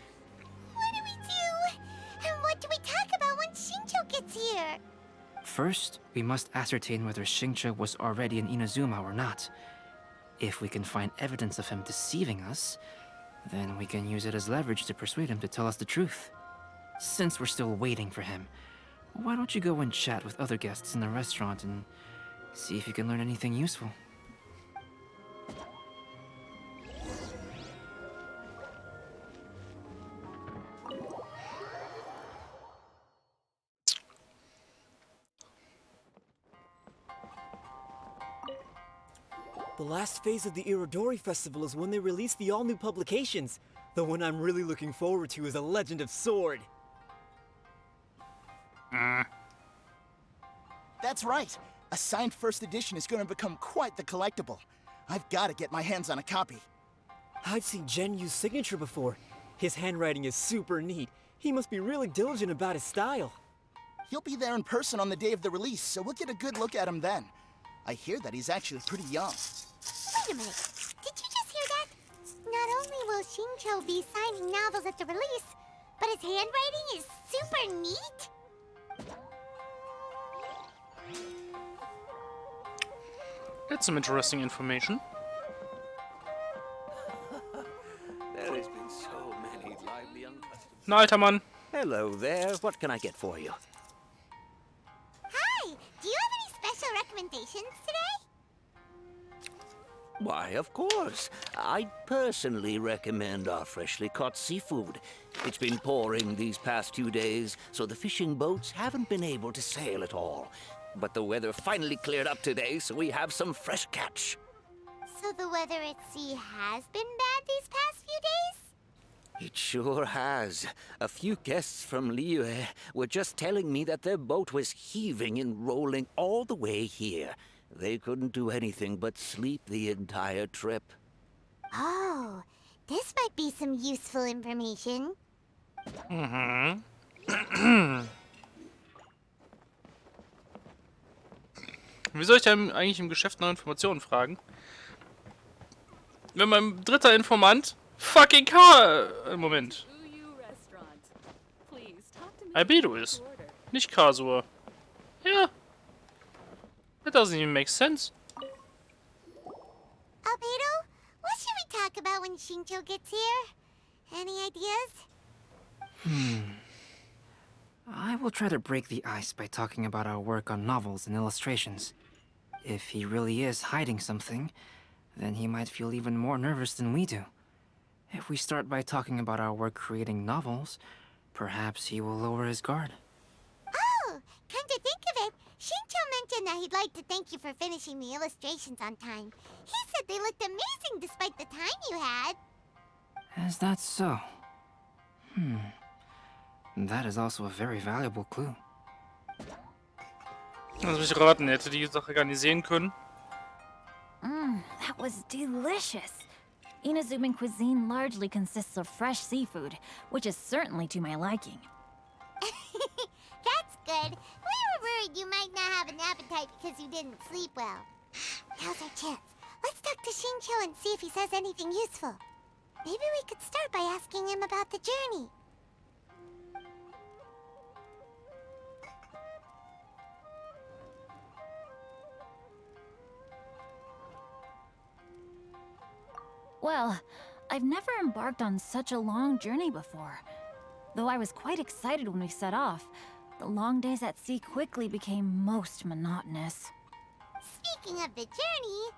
[SPEAKER 5] What do we do? And what do we talk about when Xingqiu gets here?
[SPEAKER 22] First, we must ascertain whether Xingqiu was already in Inazuma or not. If we can find evidence of him deceiving us, then we can use it as leverage to persuade him to tell us the truth. Since we're still waiting for him, why don't you go and chat with other guests in the restaurant and see if you can learn anything useful?
[SPEAKER 15] The last phase of the Irodori Festival is when they release the all-new publications. The one I'm really looking forward to is A Legend of Sword.
[SPEAKER 9] That's right. A signed first edition is going to become quite the collectible. I've got to get my hands on a copy.
[SPEAKER 15] I've seen Genyu's signature before. His handwriting is super neat. He must be really diligent about his style.
[SPEAKER 9] He'll be there in person on the day of the release, so we'll get a good look at him then. I hear that he's actually pretty young.
[SPEAKER 5] Wait a minute. Did you just hear that? Not only will Xingqiu be signing novels at the release, but his handwriting is super neat?
[SPEAKER 1] That's some interesting information.
[SPEAKER 11] There has been so many lively young customers.
[SPEAKER 1] Na, alter Mann.
[SPEAKER 11] Hello there. What can I get for you?
[SPEAKER 5] Hi! special recommendations today?
[SPEAKER 2] Why, of course. I'd personally recommend our freshly caught seafood. It's been pouring these past 2 days, so the fishing boats haven't been able to sail at all. But the weather finally cleared up today, so we have some fresh catch.
[SPEAKER 5] So the weather at sea has been bad these past few days?
[SPEAKER 2] It sure has. A few guests from Liyue were just telling me that their boat was heaving and rolling all the way here. They couldn't do anything but sleep the entire trip.
[SPEAKER 5] Oh, this might be some useful information.
[SPEAKER 1] Wie soll ich denn eigentlich im Geschäft nach Informationen fragen? Wenn mein dritter Informant fucking Moment. Albedo ist. Nicht Kasur. Ja. That doesn't even make sense.
[SPEAKER 5] Albedo, what should we talk about when Shincho gets here? Any ideas?
[SPEAKER 22] I will try to break the ice by talking about our work on novels and illustrations. If he really is hiding something, then he might feel even more nervous than we do. If we start by talking about our work creating novels, perhaps he will lower his guard.
[SPEAKER 5] Oh, come to think of it, Shincho mentioned that he'd like to thank you for finishing the illustrations on time. He said they looked amazing despite the time you had.
[SPEAKER 22] Is that so? That is also a very valuable clue.
[SPEAKER 1] Lass mich raten, er hätte die Sache gar nicht sehen können.
[SPEAKER 19] That was delicious. Inazuman cuisine largely consists of fresh seafood, which is certainly to my liking.
[SPEAKER 5] That's good. We were worried you might not have an appetite because you didn't sleep well. Now's our chance. Let's talk to Shincho and see if he says anything useful. Maybe we could start by asking him about the journey.
[SPEAKER 19] Well, I've never embarked on such a long journey before. Though I was quite excited when we set off, the long days at sea quickly became most monotonous.
[SPEAKER 5] Speaking of the journey,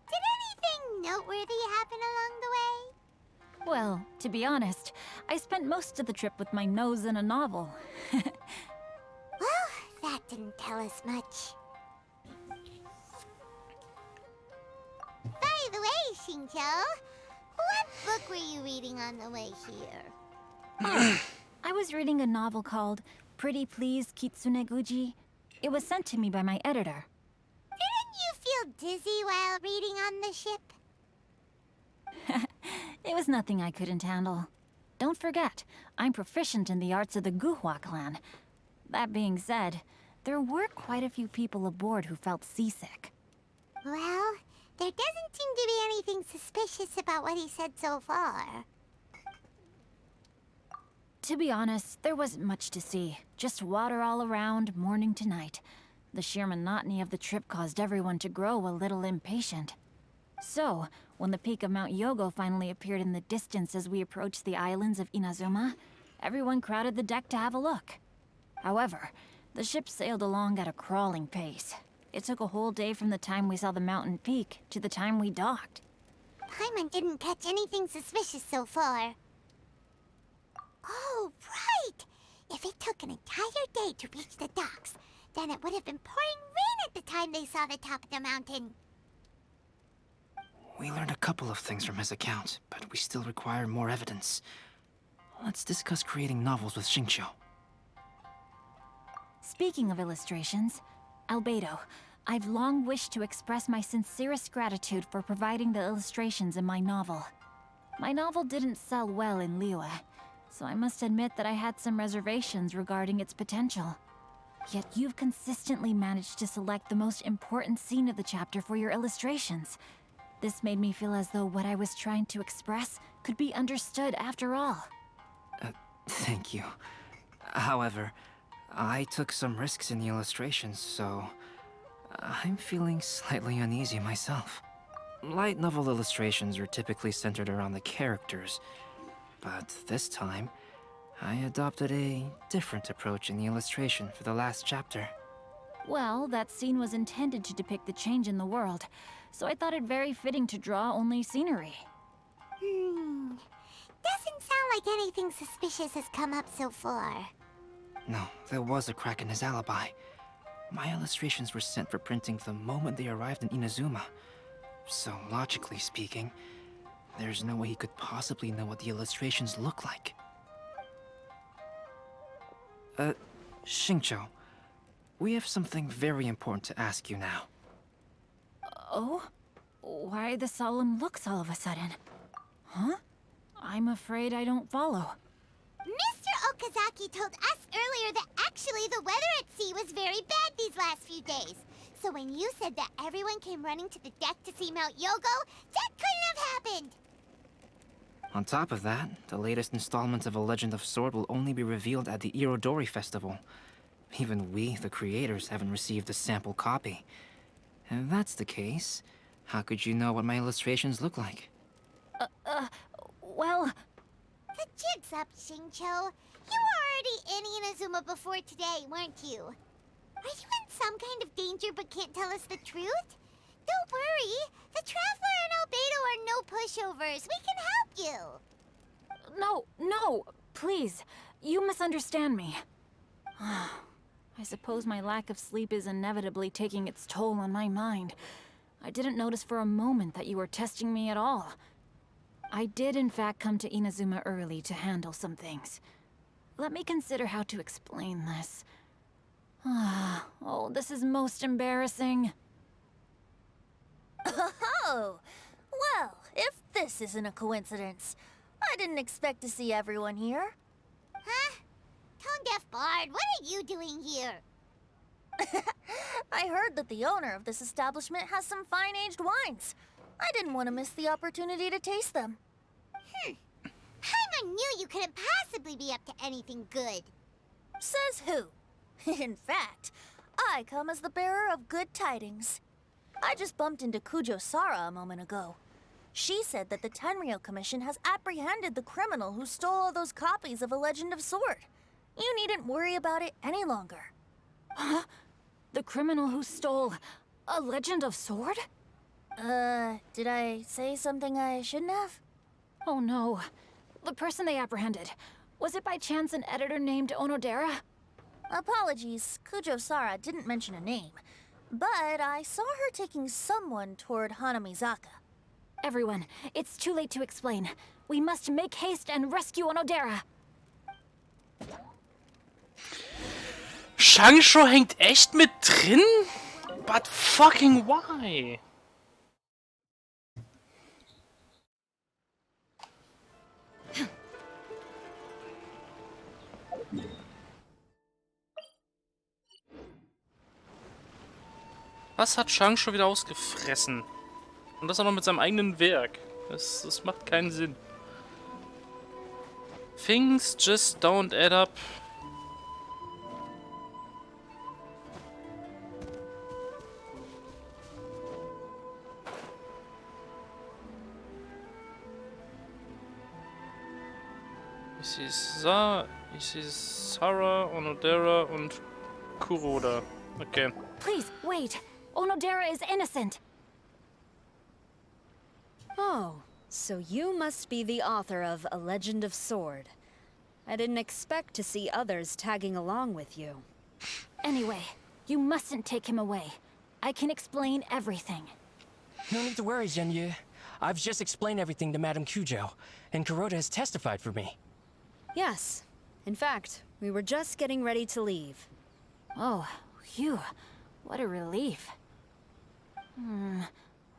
[SPEAKER 5] did anything noteworthy happen along the way?
[SPEAKER 19] Well, to be honest, I spent most of the trip with my nose in a novel.
[SPEAKER 5] Well, that didn't tell us much. By the way, Shincho, what book were you reading on the way here?
[SPEAKER 19] I was reading a novel called Pretty Please Kitsune Guji. It was sent to me by my editor.
[SPEAKER 5] Didn't you feel dizzy while reading on the ship?
[SPEAKER 19] It was nothing I couldn't handle. Don't forget, I'm proficient in the arts of the Guhua clan. That being said, there were quite a few people aboard who felt seasick.
[SPEAKER 5] Well, there doesn't seem to be anything suspicious about what he said so far.
[SPEAKER 19] To be honest, there wasn't much to see. Just water all around, morning to night. The sheer monotony of the trip caused everyone to grow a little impatient. So, when the peak of Mount Yogo finally appeared in the distance as we approached the islands of Inazuma, everyone crowded the deck to have a look. However, the ship sailed along at a crawling pace. It took a whole day from the time we saw the mountain peak to the time we docked.
[SPEAKER 5] Paimon didn't catch anything suspicious so far. Oh, right! If it took an entire day to reach the docks, then it would have been pouring rain at the time they saw the top of the mountain.
[SPEAKER 22] We learned a couple of things from his account, but we still require more evidence. Let's discuss creating novels with Shincho.
[SPEAKER 19] Speaking of illustrations, Albedo, I've long wished to express my sincerest gratitude for providing the illustrations in my novel. My novel didn't sell well in Liyue, so I must admit that I had some reservations regarding its potential. Yet you've consistently managed to select the most important scene of the chapter for your illustrations. This made me feel as though what I was trying to express could be understood after all.
[SPEAKER 22] Thank you. However, I took some risks in the illustrations, so I'm feeling slightly uneasy myself. Light novel illustrations are typically centered around the characters, but this time, I adopted a different approach in the illustration for the last chapter.
[SPEAKER 19] Well, that scene was intended to depict the change in the world, so I thought it very fitting to draw only scenery.
[SPEAKER 5] Doesn't sound like anything suspicious has come up so far.
[SPEAKER 22] No, there was a crack in his alibi. My illustrations were sent for printing the moment they arrived in Inazuma. So, logically speaking, there's no way he could possibly know what the illustrations look like. Xingqiu, we have something very important to ask you now.
[SPEAKER 19] Oh? Why the solemn looks all of a sudden? Huh? I'm afraid I don't follow.
[SPEAKER 5] Mr. Okazaki told us earlier that actually the weather at sea was very bad these last few days. So when you said that everyone came running to the deck to see Mount Yogo, that couldn't have happened!
[SPEAKER 22] On top of that, the latest installment of A Legend of Sword will only be revealed at the Irodori Festival. Even we, the creators, haven't received a sample copy. If that's the case, how could you know what my illustrations look like?
[SPEAKER 19] Well...
[SPEAKER 5] The jig's up, Xingqiu. You were already in Inazuma before today, weren't you? Are you in some kind of danger but can't tell us the truth? Don't worry. The Traveler and Albedo are no pushovers. We can help you.
[SPEAKER 19] No, please. You misunderstand me. I suppose my lack of sleep is inevitably taking its toll on my mind. I didn't notice for a moment that you were testing me at all. I did in fact come to Inazuma early to handle some things. Let me consider how to explain this. Oh, this is most embarrassing.
[SPEAKER 12] Oh, well, if this isn't a coincidence, I didn't expect to see everyone here.
[SPEAKER 5] Huh? Tone-deaf Bard, what are you doing here?
[SPEAKER 12] I heard that the owner of this establishment has some fine-aged wines. I didn't want to miss the opportunity to taste them.
[SPEAKER 5] Paimon knew you couldn't possibly be up to anything good.
[SPEAKER 12] Says who? In fact, I come as the bearer of good tidings. I just bumped into Kujo Sara a moment ago. She said that the Tenryou Commission has apprehended the criminal who stole all those copies of A Legend of Sword. You needn't worry about it any longer.
[SPEAKER 19] Huh? The criminal who stole A Legend of Sword?
[SPEAKER 12] Did I say something I shouldn't have?
[SPEAKER 19] Oh no. The person they apprehended. Was it by chance an editor named Onodera?
[SPEAKER 12] Apologies, Kujo Sara didn't mention a name. But I saw her taking someone toward Hanamizaka.
[SPEAKER 19] Everyone, it's too late to explain. We must make haste and rescue Onodera.
[SPEAKER 1] Shangshou hängt echt mit drin? But fucking why? Was hat Shangshou wieder ausgefressen? Und das auch noch mit seinem eigenen Werk. Das macht keinen Sinn. Things just don't add up. Ich sehe Sarah, Onodera und Kuroda. Okay.
[SPEAKER 19] Please, wait. Onodera is innocent.
[SPEAKER 8] Oh, so you must be the author of A Legend of Sword. I didn't expect to see others tagging along with you.
[SPEAKER 19] Anyway, you mustn't take him away. I can explain everything.
[SPEAKER 7] No need to worry, Zhenyu. I've just explained everything to Madame Kujo, and Kuroda has testified for me.
[SPEAKER 8] Yes. In fact, we were just getting ready to leave.
[SPEAKER 19] Oh, phew. What a relief.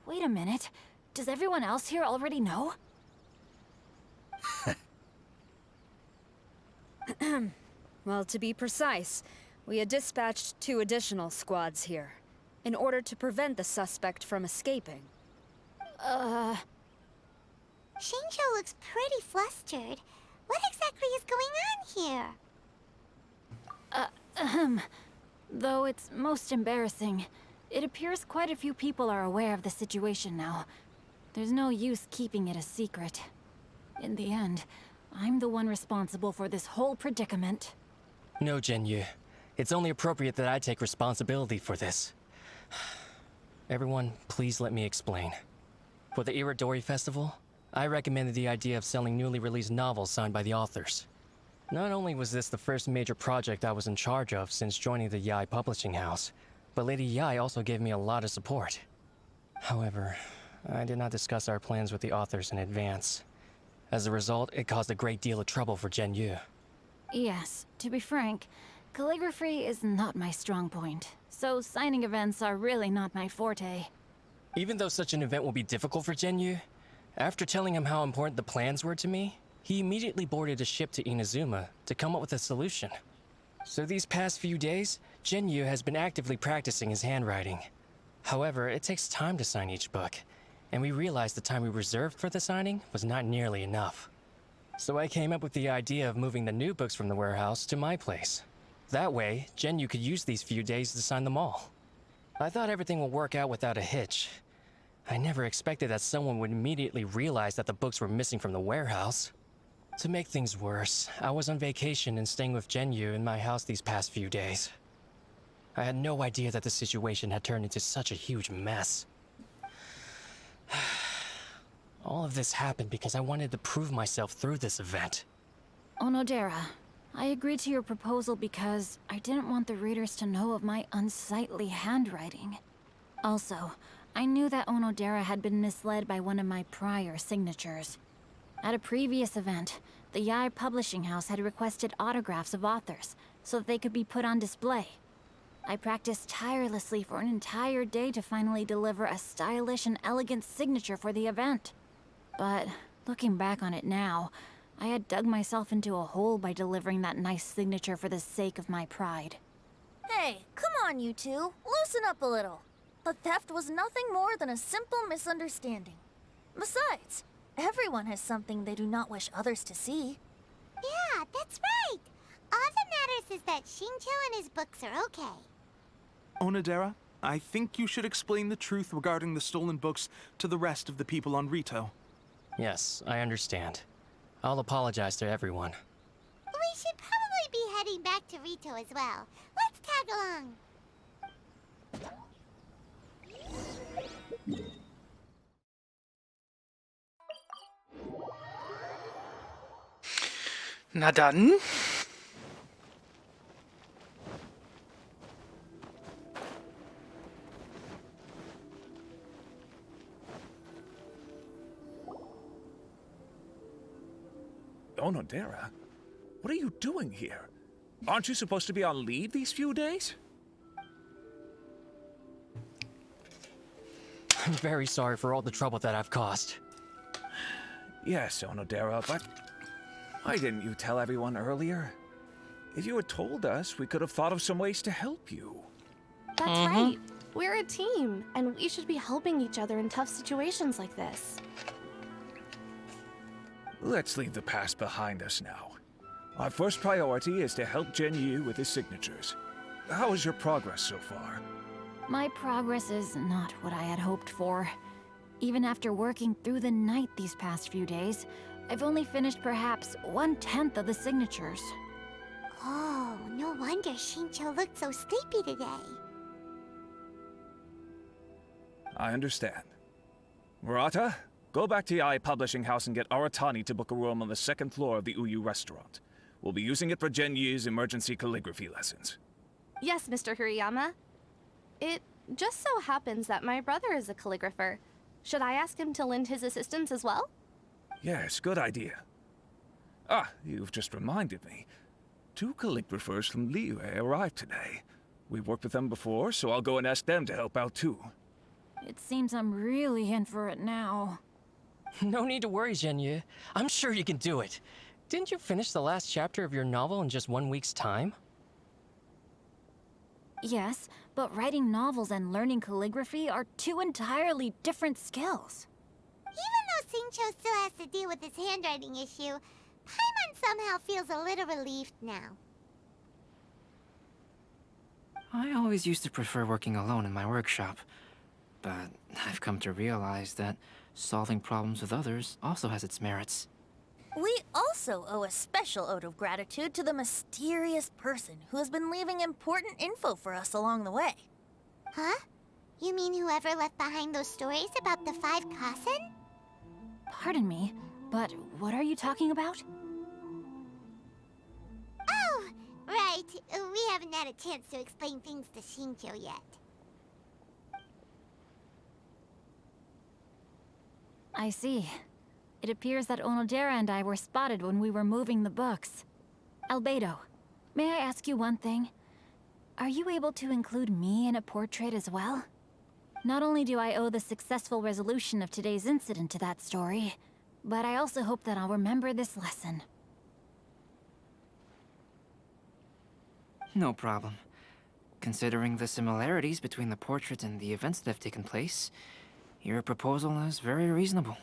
[SPEAKER 19] Wait a minute. Does everyone else here already know?
[SPEAKER 8] Well, to be precise, we had dispatched 2 additional squads here, in order to prevent the suspect from escaping.
[SPEAKER 5] Xingqiu looks pretty flustered. What exactly is going on here?
[SPEAKER 19] Though it's most embarrassing, it appears quite a few people are aware of the situation now. There's no use keeping it a secret. In the end, I'm the one responsible for this whole predicament.
[SPEAKER 7] No, Zhenyu. It's only appropriate that I take responsibility for this. Everyone, please let me explain. For the Irodori Festival, I recommended the idea of selling newly released novels signed by the authors. Not only was this the first major project I was in charge of since joining the Yae publishing house, but Lady Yae also gave me a lot of support. However, I did not discuss our plans with the authors in advance. As a result, it caused a great deal of trouble for Gen Yu.
[SPEAKER 19] Yes, to be frank, calligraphy is not my strong point, so signing events are really not my forte.
[SPEAKER 7] Even though such an event will be difficult for Gen Yu, after telling him how important the plans were to me, he immediately boarded a ship to Inazuma to come up with a solution. So these past few days, Gen Yu has been actively practicing his handwriting. However, it takes time to sign each book, and we realized the time we reserved for the signing was not nearly enough. So I came up with the idea of moving the new books from the warehouse to my place. That way, Gen Yu could use these few days to sign them all. I thought everything would work out without a hitch. I never expected that someone would immediately realize that the books were missing from the warehouse. To make things worse, I was on vacation and staying with Gen Yu in my house these past few days. I had no idea that the situation had turned into such a huge mess. All of this happened because I wanted to prove myself through this event.
[SPEAKER 19] Onodera, I agreed to your proposal because I didn't want the readers to know of my unsightly handwriting. Also, I knew that Onodera had been misled by one of my prior signatures. At a previous event, the Yae publishing house had requested autographs of authors so that they could be put on display. I practiced tirelessly for an entire day to finally deliver a stylish and elegant signature for the event. But looking back on it now, I had dug myself into a hole by delivering that nice signature for the sake of my pride.
[SPEAKER 12] Hey, come on, you two. Loosen up a little. The theft was nothing more than a simple misunderstanding. Besides, everyone has something they do not wish others to see.
[SPEAKER 5] Yeah, that's right. All that matters is that Shincho and his books are okay.
[SPEAKER 18] Onodera, I think you should explain the truth regarding the stolen books to the rest of the people on Rito.
[SPEAKER 7] Yes, I understand. I'll apologize to everyone.
[SPEAKER 5] We should probably be heading back to Rito as well. Let's tag along.
[SPEAKER 1] Na dann.
[SPEAKER 14] Onodera, what are you doing here? Aren't you supposed to be on leave these few days?
[SPEAKER 7] I'm very sorry for all the trouble that I've caused.
[SPEAKER 14] Yes, Onodera, but why didn't you tell everyone earlier? If you had told us, we could have thought of some ways to help you.
[SPEAKER 6] That's right. We're a team, and we should be helping each other in tough situations like this.
[SPEAKER 14] Let's leave the past behind us now. Our first priority is to help Gen Yu with his signatures. How is your progress so far?
[SPEAKER 19] My progress is not what I had hoped for. Even after working through the night these past few days, I've only finished perhaps 1/10 of the signatures.
[SPEAKER 5] Oh, no wonder Shincho looked so sleepy today.
[SPEAKER 14] I understand. Murata, go back to Yae Publishing House and get Aratani to book a room on the second floor of the Uyu restaurant. We'll be using it for Gen Yu's emergency calligraphy lessons.
[SPEAKER 6] Yes, Mr. Hirayama. It just so happens that my brother is a calligrapher. Should I ask him to lend his assistance as well?
[SPEAKER 14] Yes, good idea. Ah, you've just reminded me. 2 calligraphers from Liyue arrived today. We've worked with them before, so I'll go and ask them to help out too.
[SPEAKER 19] It seems I'm really in for it now.
[SPEAKER 7] No need to worry, Zhenyu. I'm sure you can do it. Didn't you finish the last chapter of your novel in just 1 week's time?
[SPEAKER 19] Yes, but writing novels and learning calligraphy are 2 entirely different skills.
[SPEAKER 5] Even though Shincho still has to deal with his handwriting issue, Paimon somehow feels a little relieved now.
[SPEAKER 22] I always used to prefer working alone in my workshop, but I've come to realize that solving problems with others also has its merits.
[SPEAKER 12] We also also owe a special ode of gratitude to the mysterious person who has been leaving important info for us along the way.
[SPEAKER 5] Huh? You mean whoever left behind those stories about the 5 Kasen?
[SPEAKER 19] Pardon me, but what are you talking about?
[SPEAKER 5] Oh, right. We haven't had a chance to explain things to Shincho yet.
[SPEAKER 19] I see. It appears that Onodera and I were spotted when we were moving the books. Albedo, may I ask you one thing? Are you able to include me in a portrait as well? Not only do I owe the successful resolution of today's incident to that story, but I also hope that I'll remember this lesson.
[SPEAKER 22] No problem. Considering the similarities between the portrait and the events that have taken place, your proposal is very reasonable.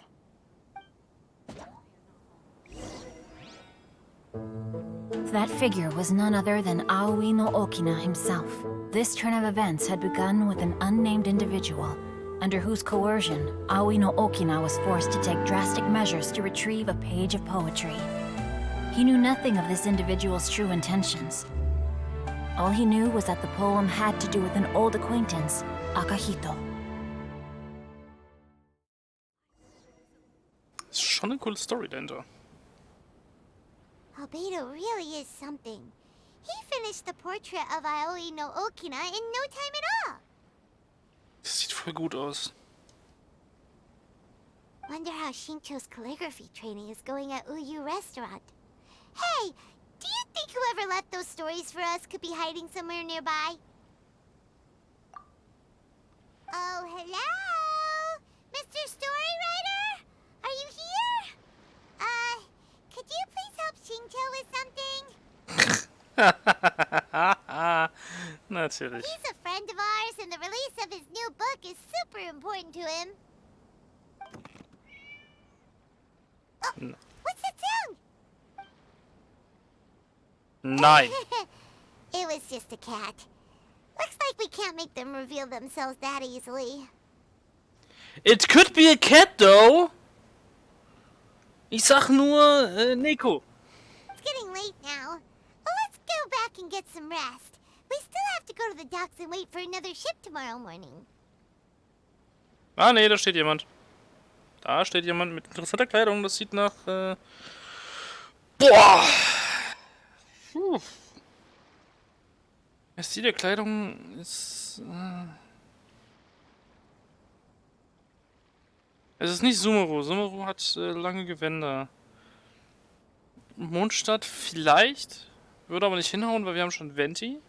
[SPEAKER 19] That figure was none other than Aoi no Okina himself. This turn of events had begun with an unnamed individual, under whose coercion, Aoi no Okina was forced to take drastic measures to retrieve a page of poetry. He knew nothing of this individual's true intentions. All he knew was that the poem had to do with an old acquaintance, Akahito.
[SPEAKER 1] Ist schon eine coole Story dahinter.
[SPEAKER 5] Albedo really is something. He finished the portrait of Aoi no Okina in no time at all.
[SPEAKER 1] Das sieht voll gut aus.
[SPEAKER 5] Wonder how Shincho's calligraphy training is going at Uyu Restaurant. Hey, do you think whoever left those stories for us could be hiding somewhere nearby? Oh, hello? Mr. Story Writer? Are you here? Could you please help Shincho with something?
[SPEAKER 1] Natürlich.
[SPEAKER 5] He's a friend of ours, and the release of his new book is super important to him. Oh, what's that sound?
[SPEAKER 1] Nein.
[SPEAKER 5] It was just a cat. Looks like we can't make them reveal themselves that easily.
[SPEAKER 1] It could be a cat, though. Ich sag nur, Miko.
[SPEAKER 5] It's getting late now. Well, let's go back and get some rest. We still have to go to the docks and wait for another ship tomorrow morning.
[SPEAKER 1] Ah, nee, da steht jemand. Da steht jemand mit interessanter Kleidung. Das sieht nach, Boah! Puh. Der Stil der Kleidung ist, Es ist nicht Sumeru. Sumeru hat lange Gewänder. Mondstadt vielleicht. Würde aber nicht hinhauen, weil wir haben schon Venti.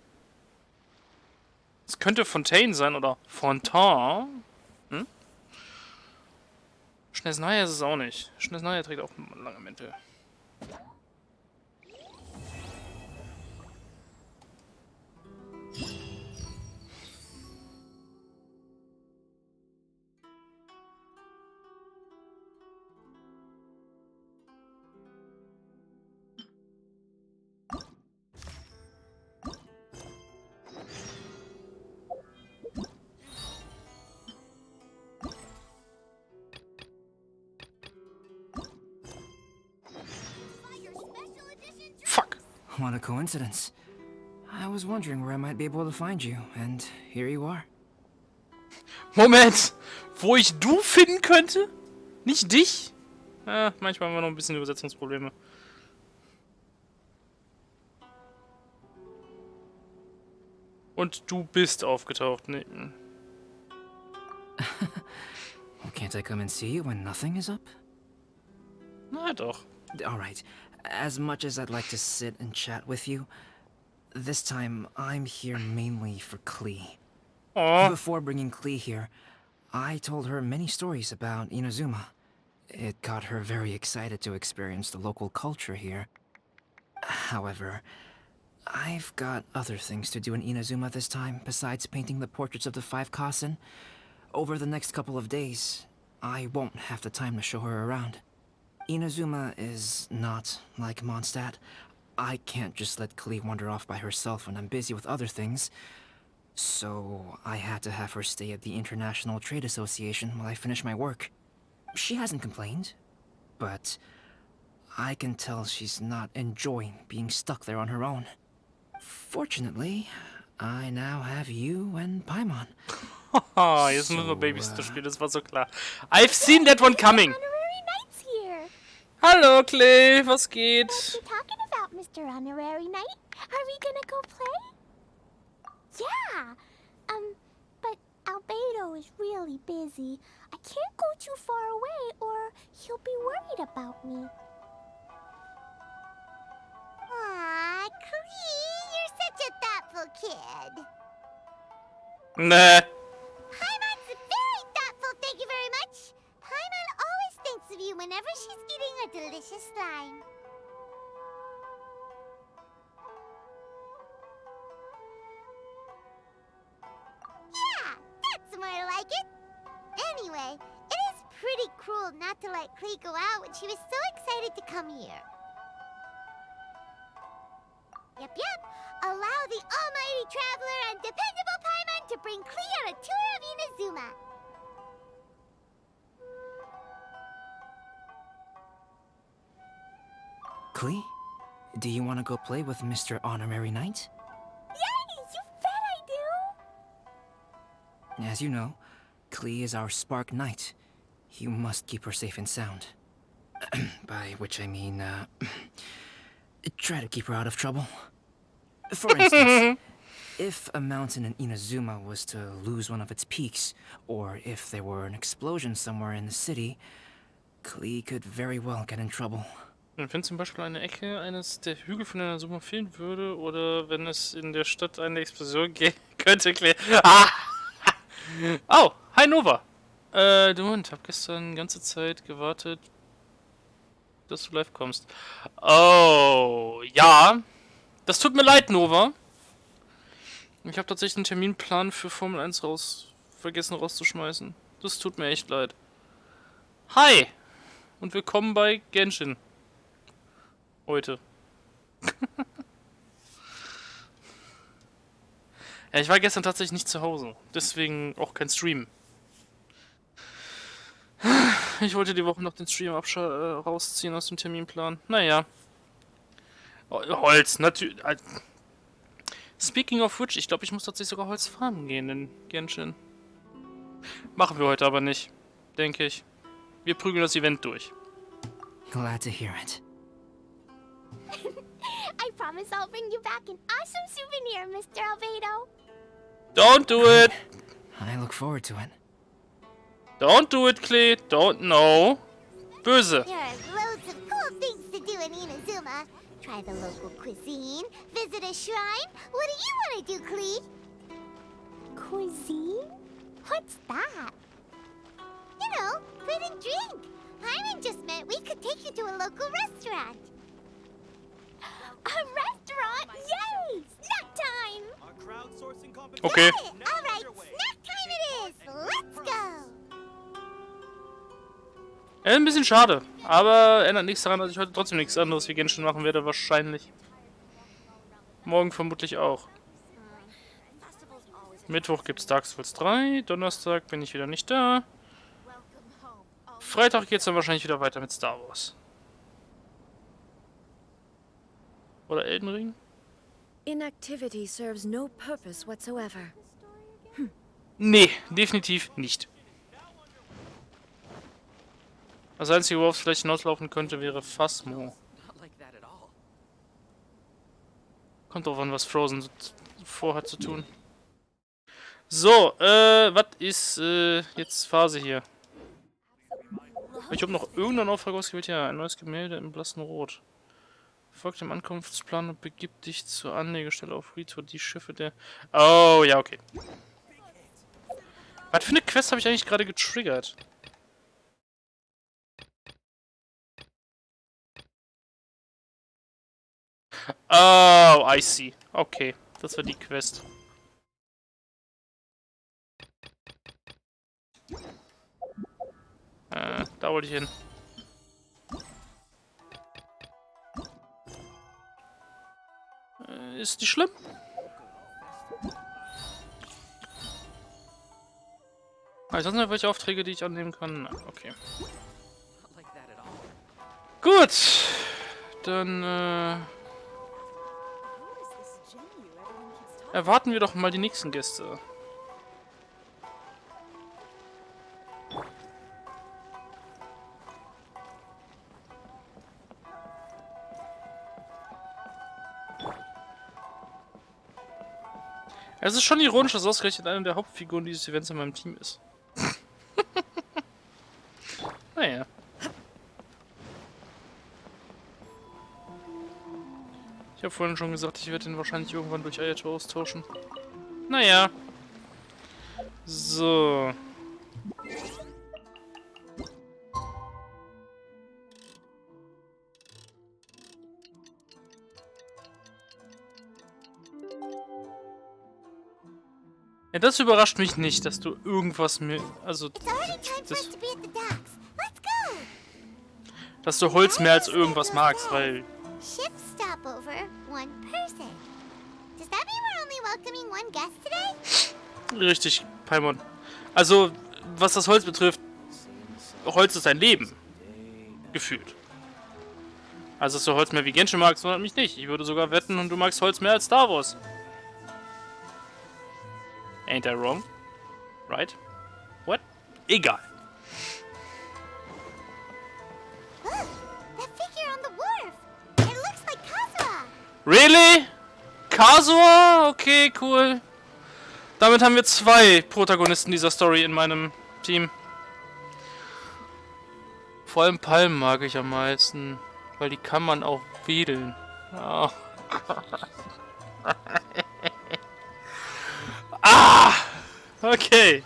[SPEAKER 1] Es könnte Fontaine sein oder Fontaine. Hm? Schnellsnaya ist es auch nicht. Schnellsnaya trägt auch lange Mäntel.
[SPEAKER 22] What a coincidence. I was wondering where I might be able to find you, and here you are.
[SPEAKER 1] Moment! Wo ich du finden könnte? Nicht dich? Ja, manchmal haben wir noch ein bisschen Übersetzungsprobleme. Und du bist aufgetaucht, ne?
[SPEAKER 22] Well, can't I come and see you when nothing is up?
[SPEAKER 1] Na doch.
[SPEAKER 22] Alright, as much as I'd like to sit and chat with you, this time I'm here mainly for Klee.
[SPEAKER 1] Aww.
[SPEAKER 22] Before bringing Klee here, I told her many stories about Inazuma. It got her very excited to experience the local culture here. However, I've got other things to do in Inazuma this time, besides painting the portraits of the 5 Kasen. Over the next couple of days, I won't have the time to show her around. Inazuma is not like Mondstadt. I can't just let Klee wander off by herself when I'm busy with other things. So I had to have her stay at the International Trade Association while I finish my work. She hasn't complained, but I can tell she's not enjoying being stuck there on her own. Fortunately, I now have you and Paimon.
[SPEAKER 1] Haha, jetzt müssen wir Babysitter spielen, das war so klar. I've seen that one coming.
[SPEAKER 5] Honorary Knight's here.
[SPEAKER 1] Hallo, Clay, was geht?
[SPEAKER 5] What you talking about, Mr. Honorary Knight? Are we gonna go play? Yeah. But Albedo is really busy. I can't go too far away or he'll be worried about me. Aw, Clee, you're such a thoughtful kid.
[SPEAKER 1] Nah.
[SPEAKER 5] Paimon's very thoughtful, thank you very much. Paimon always thinks of you whenever she's eating a delicious slime. Yeah, that's more like it. Anyway, it is pretty cruel not to let Clee go out when she was so excited to come here. Yep. Allow the almighty traveler and dependable Paimon to bring Clee on a tour of Inazuma.
[SPEAKER 22] Klee, do you want to go play with Mr. Honorary Knight?
[SPEAKER 5] Yay! You bet I do!
[SPEAKER 22] As you know, Klee is our Spark Knight. You must keep her safe and sound. By which I mean, try to keep her out of trouble. For instance, if a mountain in Inazuma was to lose one of its peaks, or if there were an explosion somewhere in the city, Klee could very well get in trouble.
[SPEAKER 1] Wenn zum Beispiel eine Ecke eines der Hügel von Inazuma fehlen würde, oder wenn es in der Stadt eine Explosion geben könnte, Ah! Oh, hi Nova. Du Hund, hab gestern die ganze Zeit gewartet, dass du live kommst. Oh, ja. Das tut mir leid, Nova. Ich habe tatsächlich einen Terminplan für Formel 1 vergessen rauszuschmeißen. Das tut mir echt leid. Hi! Und willkommen bei Genshin. Heute. Ja, ich war gestern tatsächlich nicht zu Hause. Deswegen auch kein Stream. Ich wollte die Woche noch den Stream rausziehen aus dem Terminplan. Naja. Holz, natürlich. Speaking of which, ich glaube, ich muss tatsächlich sogar Holz farmen gehen in Genshin. Machen wir heute aber nicht, denke ich. Wir prügeln das Event durch.
[SPEAKER 22] Glad to hear it.
[SPEAKER 5] I promise I'll bring you back an awesome souvenir, Mr. Albedo.
[SPEAKER 1] Don't do it!
[SPEAKER 22] I look forward to it.
[SPEAKER 1] Don't do it, Klee. Don't know. Böse.
[SPEAKER 5] There are loads of cool things to do in Inazuma. Try the local cuisine, visit a shrine. What do you want to do, Klee? Cuisine? What's that? You know, food and drink. Paimon just meant we could take you to a local restaurant. A restaurant? Yay! Snack time!
[SPEAKER 1] Okay.
[SPEAKER 5] Alright, snack time it is! Let's go!
[SPEAKER 1] Ein bisschen schade, aber ändert nichts daran, dass ich heute trotzdem nichts anderes wie Genshin machen werde, wahrscheinlich. Morgen vermutlich auch. Mittwoch gibt's Dark Souls 3, Donnerstag bin ich wieder nicht da. Freitag geht's dann wahrscheinlich wieder weiter mit Star Wars. Oder Elden Ring?
[SPEAKER 16] Inactivity serves no purpose whatsoever.
[SPEAKER 1] Nee, definitiv nicht. Das Einzige, worauf es vielleicht hinauslaufen könnte, wäre Phasmo. Kommt drauf an, was Frozen vorhat zu tun. So, was ist jetzt Phase hier? Ich habe noch irgendeinen Auftrag ausgewählt. Ja, ein neues Gemälde im blassen Rot. Folgt dem Ankunftsplan und begib dich zur Anlegestelle auf Rito, die Schiffe der... Oh, ja, okay. Was für eine Quest habe ich eigentlich gerade getriggert? Oh, I see. Okay, das war die Quest. Da wollte ich hin. Ist die schlimm? Ich weiß nicht, welche Aufträge, die ich annehmen kann. Okay. Gut. Dann, erwarten wir doch mal die nächsten Gäste. Es ist schon ironisch, dass ausgerechnet eine der Hauptfiguren dieses Events in meinem Team ist. Naja. Ich habe vorhin schon gesagt, ich werde ihn wahrscheinlich irgendwann durch Ayato austauschen. Naja. So. Ja, das überrascht mich nicht, dass du irgendwas mir... Also... Dass du Holz mehr als irgendwas magst, weil...
[SPEAKER 5] Ship stopover, one person. Does that mean we're only welcoming one guest today?
[SPEAKER 1] Richtig, Paimon. Also, was das Holz betrifft, Holz ist ein Leben. Gefühlt. Also, dass du Holz mehr wie Genshin magst, wundert mich nicht. Ich würde sogar wetten, und du magst Holz mehr als Star Wars. Ain't I wrong? Right? What? Egal.
[SPEAKER 5] Look, that figure on the wharf. It looks like Kazuha.
[SPEAKER 1] Really? Kazuha? Okay, cool. Damit haben wir 2 Protagonisten dieser Story in meinem Team. Vor allem Palmen mag ich am meisten, weil die kann man auch wedeln. Oh Gott. Ah! Okay.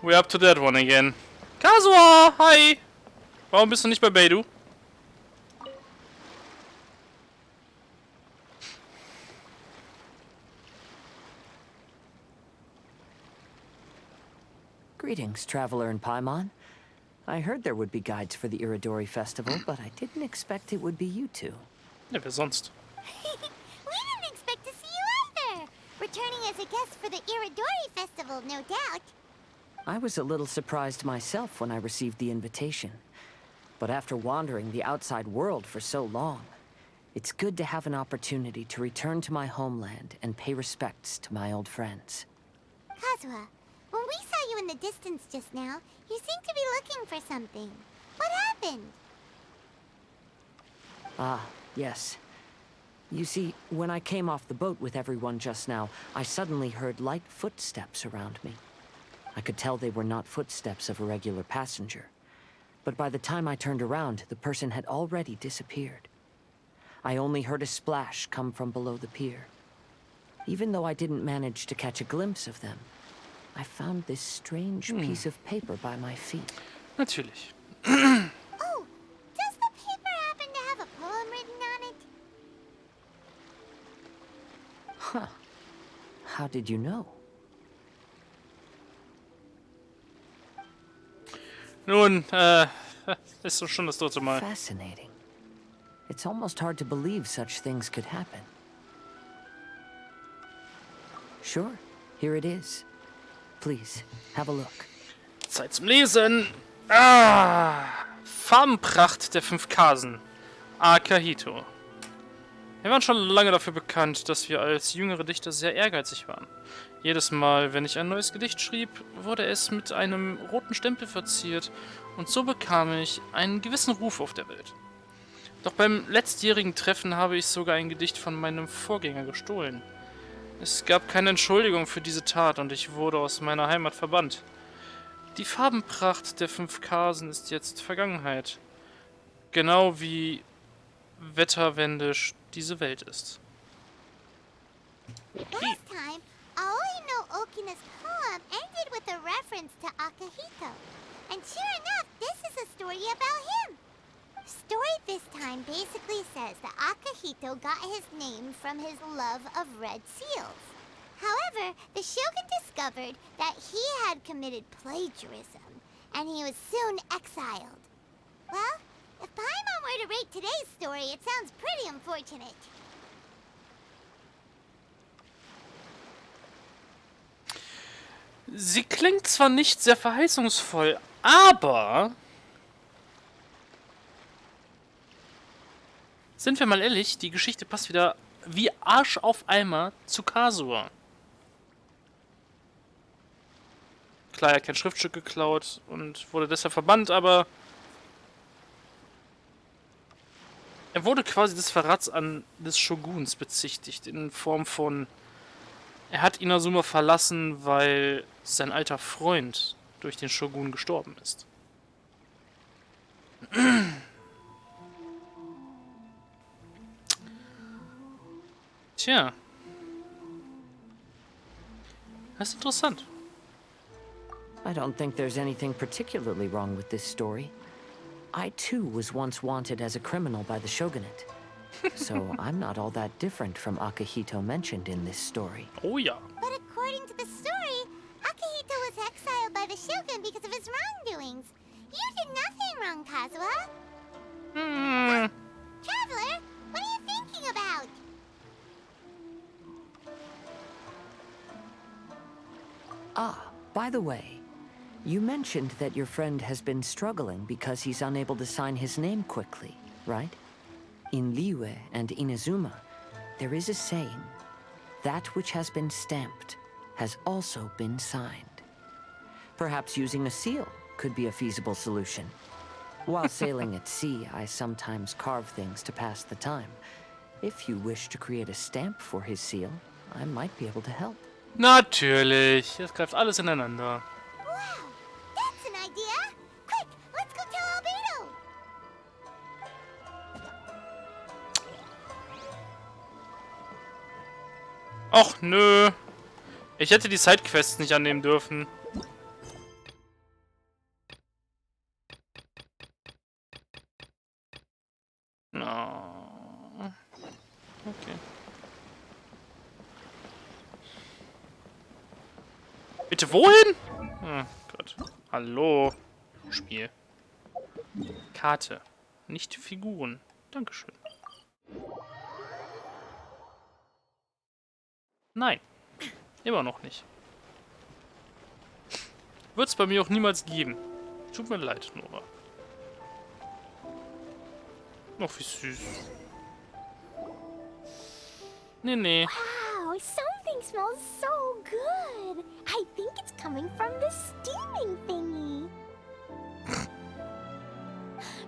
[SPEAKER 1] We're up to that one again. Kazuha, hi! Warum bist du nicht bei Beidou?
[SPEAKER 2] Greetings, traveler in Paimon. I heard there would be guides for the Iridori Festival, but I didn't expect it would be you two.
[SPEAKER 1] Ja, wer sonst?
[SPEAKER 5] We didn't expect to see you either. Returning as a guest for the Iridori Festival, no doubt.
[SPEAKER 2] I was a little surprised myself when I received the invitation. But after wandering the outside world for so long, it's good to have an opportunity to return to my homeland and pay respects to my old friends.
[SPEAKER 5] Kazuha, when we saw you in the distance just now, you seemed to be looking for something. What happened?
[SPEAKER 2] Ah, yes. You see, when I came off the boat with everyone just now, I suddenly heard light footsteps around me. I could tell they were not footsteps of a regular passenger. But by the time I turned around, the person had already disappeared. I only heard a splash come from below the pier. Even though I didn't manage to catch a glimpse of them, I found this strange piece of paper by my feet.
[SPEAKER 1] Natürlich.
[SPEAKER 5] Oh, does the paper happen to have a poem written on it?
[SPEAKER 2] Huh. How did you know?
[SPEAKER 1] Nun, ist so schon das dritte Mal.
[SPEAKER 2] Fascinating. It's almost hard to believe such things could happen. Sure, here it is. Please, have a look.
[SPEAKER 1] Zeit zum Lesen. Ah, Farbenpracht der 5 Kasen. Akahito. Wir waren schon lange dafür bekannt, dass wir als jüngere Dichter sehr ehrgeizig waren. Jedes Mal, wenn ich ein neues Gedicht schrieb, wurde es mit einem roten Stempel verziert und so bekam ich einen gewissen Ruf auf der Welt. Doch beim letztjährigen Treffen habe ich sogar ein Gedicht von meinem Vorgänger gestohlen. Es gab keine Entschuldigung für diese Tat und ich wurde aus meiner Heimat verbannt. Die Farbenpracht der 5 Kasen ist jetzt Vergangenheit. Genau wie wetterwendisch diese Welt ist.
[SPEAKER 5] Last time, Aoi no Okina's poem ended with a reference to Akahito. And sure enough, this is a story about him. Story this time basically says that Akahito got his name from his love of red seals. However, the Shogun discovered that he had committed plagiarism, and he was soon exiled. Well, if Paimon were to rate today's story, it sounds pretty unfortunate.
[SPEAKER 1] Sie klingt zwar nicht sehr verheißungsvoll, aber Sind wir mal ehrlich, die Geschichte passt wieder wie Arsch auf Eimer zu Kasua. Klar, er hat kein Schriftstück geklaut und wurde deshalb verbannt, aber er wurde quasi des Verrats an des Shoguns bezichtigt, in Form von: Er hat Inazuma verlassen, weil sein alter Freund durch den Shogun gestorben ist. Tja. Das ist interessant.
[SPEAKER 2] I don't think there's anything particularly wrong with this story. I too was once wanted as a criminal by the shogunate. So I'm not all that different from Akihito mentioned in this story.
[SPEAKER 1] Oh ja.
[SPEAKER 5] But according to the story, Akihito was exiled by the shogun because of his wrongdoings. You did nothing wrong, Kazuha. Traveler, what are you thinking about?
[SPEAKER 2] Ah, by the way, you mentioned that your friend has been struggling because he's unable to sign his name quickly, right? In Liyue and Inazuma, there is a saying, that which has been stamped has also been signed. Perhaps using a seal could be a feasible solution. While sailing at sea, I sometimes carve things to pass the time. If you wish to create a stamp for his seal, I might be able to help.
[SPEAKER 1] Natürlich. Das greift alles ineinander.
[SPEAKER 5] Wow, that's an idea. Quick, let's go tell Albedo.
[SPEAKER 1] Och, nö. Ich hätte die Sidequests nicht annehmen dürfen. Oh. Okay. Bitte wohin? Oh Gott. Hallo. Spiel. Karte. Nicht Figuren. Dankeschön. Nein. Immer noch nicht. Wird es bei mir auch niemals geben. Tut mir leid, Nora. Noch wie süß. Nee.
[SPEAKER 5] Wow, something smells so good. I think it's coming from the steaming thingy.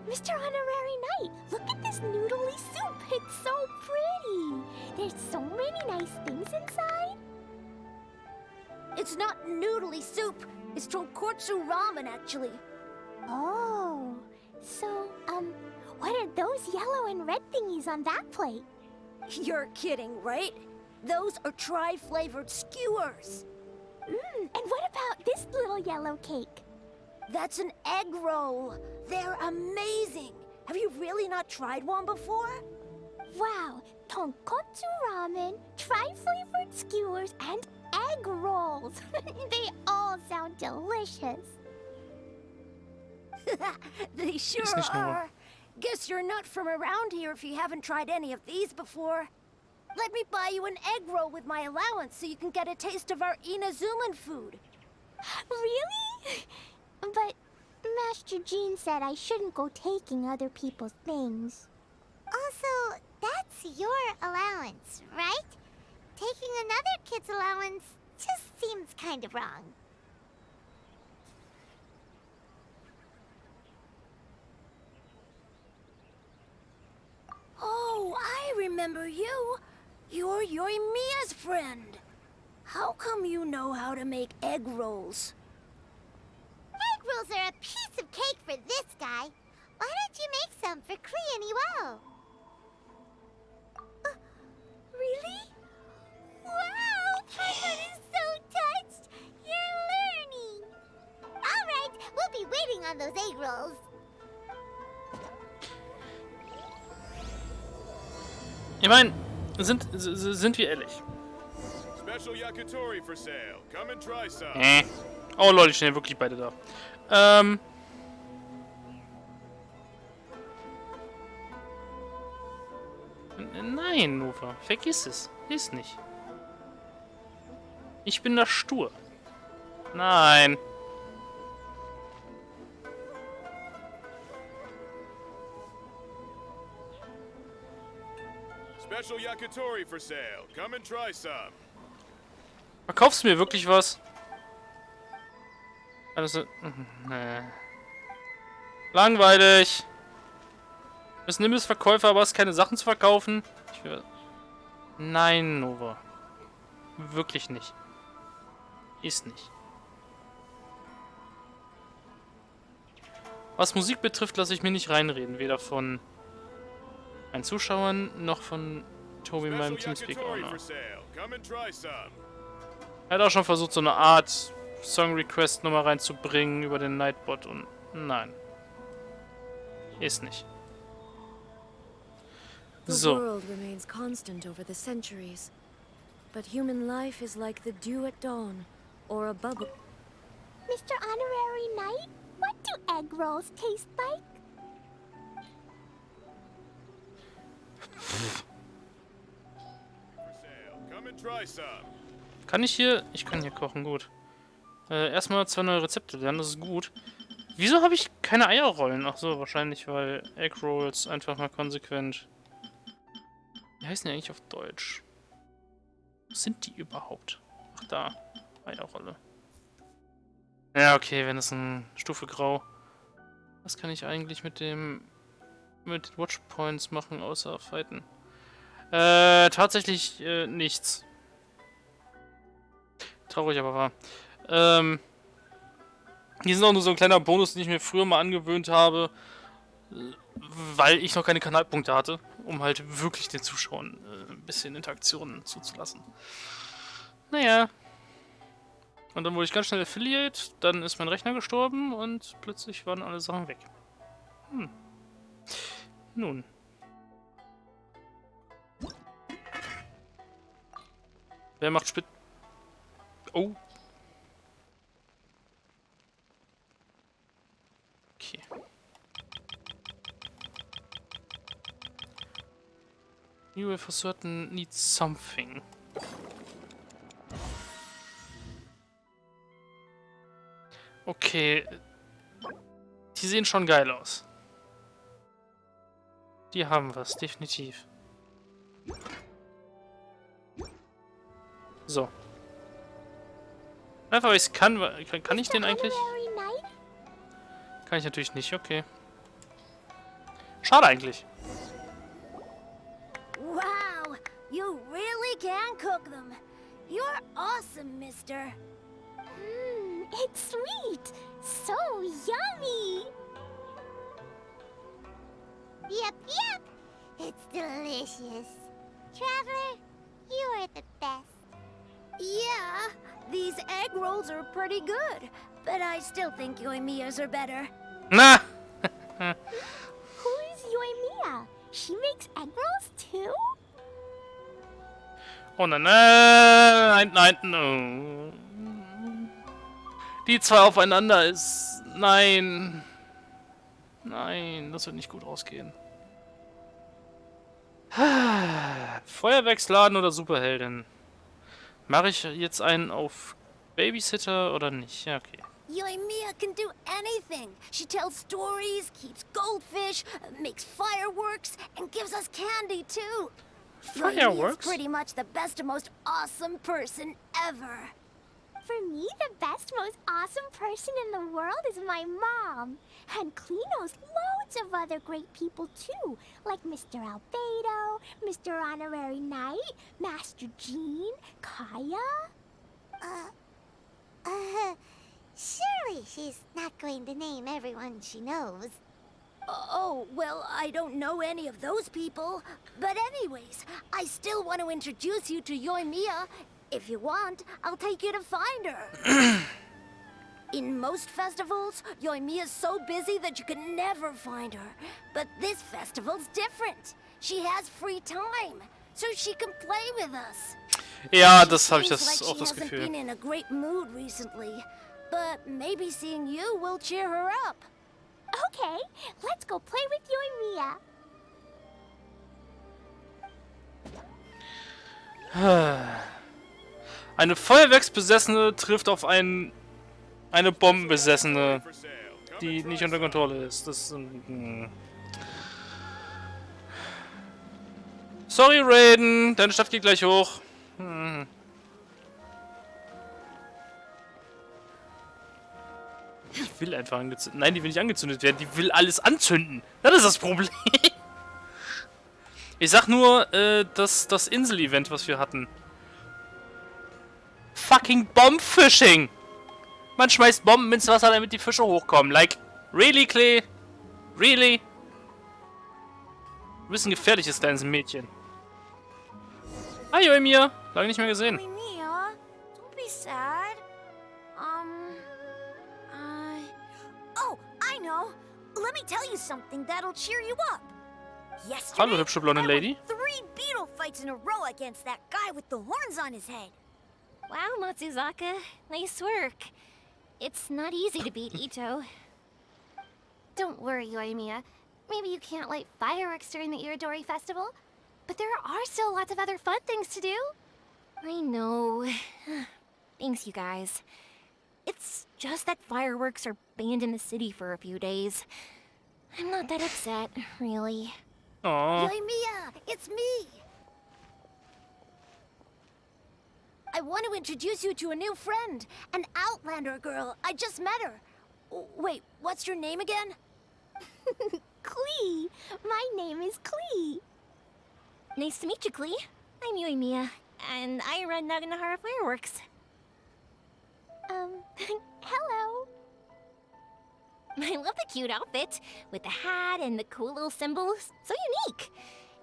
[SPEAKER 5] Mr. Honorary Knight, look at this noodly soup. It's so pretty. There's so many nice things inside.
[SPEAKER 12] It's not noodly soup. It's tonkotsu ramen, actually.
[SPEAKER 5] Oh, so, what are those yellow and red thingies on that plate?
[SPEAKER 12] You're kidding, right? Those are tri-flavored skewers.
[SPEAKER 5] And what about this little yellow cake?
[SPEAKER 12] That's an egg roll. They're amazing. Have you really not tried one before?
[SPEAKER 5] Wow, tonkotsu ramen, tri-flavored skewers, and egg rolls. They all sound delicious.
[SPEAKER 12] They sure are. Guess you're not from around here if you haven't tried any of these before. Let me buy you an egg roll with my allowance so you can get a taste of our Inazuman food.
[SPEAKER 5] Really? But Master Jean said I shouldn't go taking other people's things. Also, that's your allowance, right? Taking another kid's allowance just seems kind of wrong.
[SPEAKER 12] Oh, I remember you. You're Yoimiya's friend. How come you know how to make egg rolls?
[SPEAKER 5] Egg rolls are a piece of cake for this guy. Why don't you make some for Klee and Iwao? Really? Wow! Paimon is so touched! You're learning! Alright, we'll be waiting on those egg rolls.
[SPEAKER 1] Ich meine, sind wir ehrlich?
[SPEAKER 17] Special yakitori for sale. Come and try some.
[SPEAKER 1] Oh Leute, schnell wirklich beide da. Nein, Nova, vergiss es. Ist nicht. Ich bin da stur. Nein.
[SPEAKER 17] Special yakitori for sale. Come and try some.
[SPEAKER 1] Verkaufst du mir wirklich was? Also, nee. Langweilig. Du bist ein Imbissverkäufer, aber hast keine Sachen zu verkaufen? Ich will... Nein, Nova. Wirklich nicht. Ist nicht. Was Musik betrifft, lasse ich mir nicht reinreden. Weder von meinen Zuschauern noch von Tobi, meinem Teamspeak-Owner. Er hat auch schon versucht, so eine Art Song-Request-Nummer reinzubringen über den Nightbot und... Nein. Ist nicht.
[SPEAKER 16] The world remains constant over the centuries, but human life is like the dew at dawn, or a bubble.
[SPEAKER 5] Mr. Honorary Knight, what do egg rolls taste like?
[SPEAKER 1] Kann ich hier... Ich kann hier kochen, gut. Erstmal 2 neue Rezepte lernen, das ist gut. Wieso habe ich keine Eierrollen? Ach so, wahrscheinlich, weil Egg Rolls einfach mal konsequent... Wie heißen die eigentlich auf Deutsch? Was sind die überhaupt? Ach da, Eierrolle. Ja, okay, wenn es ein Stufe Grau. Was kann ich eigentlich mit den Watchpoints machen, außer fighten? Tatsächlich nichts. Traurig, aber wahr. Die sind auch nur so ein kleiner Bonus, den ich mir früher mal angewöhnt habe, weil ich noch keine Kanalpunkte hatte, um halt wirklich den Zuschauern ein bisschen Interaktionen zuzulassen. Naja. Und dann wurde ich ganz schnell Affiliate, dann ist mein Rechner gestorben und plötzlich waren alle Sachen weg. Nun. Wer macht Spit... Oh. Okay. You will for certain need something. Okay. Die sehen schon geil aus. Die haben was, definitiv. So. Einfach, weil ich es kann. Kann ich den eigentlich? Kann ich natürlich nicht, okay. Schade eigentlich.
[SPEAKER 12] Wow, you really can cook them. You're awesome, mister.
[SPEAKER 5] It's sweet. So yummy. Yep, yep. It's delicious. Traveler, you are the best.
[SPEAKER 12] Yeah, these egg rolls are pretty good, but I still think Yoimiya's are better.
[SPEAKER 1] Nah.
[SPEAKER 5] Who is Yoimiya? She makes egg rolls too?
[SPEAKER 1] Oh nein, nein, nein, no. Die zwei aufeinander ist... Nein. Nein, das wird nicht gut ausgehen. Feuerwerksladen oder Superheldin? Mache ich jetzt einen auf Babysitter oder nicht? Ja, okay.
[SPEAKER 12] Yoimiya can do anything. She tells stories, keeps goldfish, makes fireworks, and gives us candy too. Yoimiya's pretty much the best and most awesome person ever.
[SPEAKER 5] For me, the best, most awesome person in the world is my mom. And Klee knows loads of other great people too, like Mr. Albedo, Mr. Honorary Knight, Master Jean, Kaya. Surely she's not going to name everyone she knows.
[SPEAKER 12] Oh, well, I don't know any of those people. But anyways, I still want to introduce you to Yoimiya. If you want, I'll take you to find her. In most festivals, Yoimiya's so busy that you can never find her. But this festival's different. She has free time, so she can play with us.
[SPEAKER 1] Ja, das habe ich auch das
[SPEAKER 12] She
[SPEAKER 1] Gefühl.
[SPEAKER 12] hasn't been in a great mood recently, but maybe seeing you will cheer her up.
[SPEAKER 5] Okay, let's go play with Yoimiya.
[SPEAKER 1] Eine Feuerwerksbesessene trifft auf eine Bombenbesessene, die nicht unter Kontrolle ist. Das Sorry, Raiden. Deine Stadt geht gleich hoch. Hm. Die will einfach angezündet. Nein, die will nicht angezündet werden. Die will alles anzünden. Das ist das Problem. Ich sag nur, das Insel-Event, was wir hatten. Fucking Bomb-Fishing. Man schmeißt Bomben ins Wasser, damit die Fische hochkommen. Like, really, Klee? Really? Du bist ein gefährliches kleines Mädchen. Hi, Emir. Lange nicht mehr gesehen.
[SPEAKER 12] Mia, don't be sad. Oh, I know. Let me tell you something that'll cheer you up. Yesterday,
[SPEAKER 1] Hallo, hübsche blonde Lady.
[SPEAKER 12] 3 beetle fights in a row against that guy with the horns on his head.
[SPEAKER 19] Wow, Matsuzaka. Nice work. It's not easy to beat Ito.
[SPEAKER 6] Don't worry, Yoimiya. Maybe you can't light fireworks during the Irodori Festival, but there are still lots of other fun things to do.
[SPEAKER 19] I know. Thanks, you guys. It's just that fireworks are banned in the city for a few days. I'm not that upset, really.
[SPEAKER 1] Aww.
[SPEAKER 12] Yoimiya, it's me. I want to introduce you to a new friend, an Outlander girl. I just met her. Wait, what's your name again?
[SPEAKER 5] Klee. My name is Klee.
[SPEAKER 19] Nice to meet you, Klee. I'm Yoimiya, and I run Naganahara Fireworks.
[SPEAKER 6] Hello.
[SPEAKER 19] I love the cute outfit, with the hat and the cool little symbols. So unique.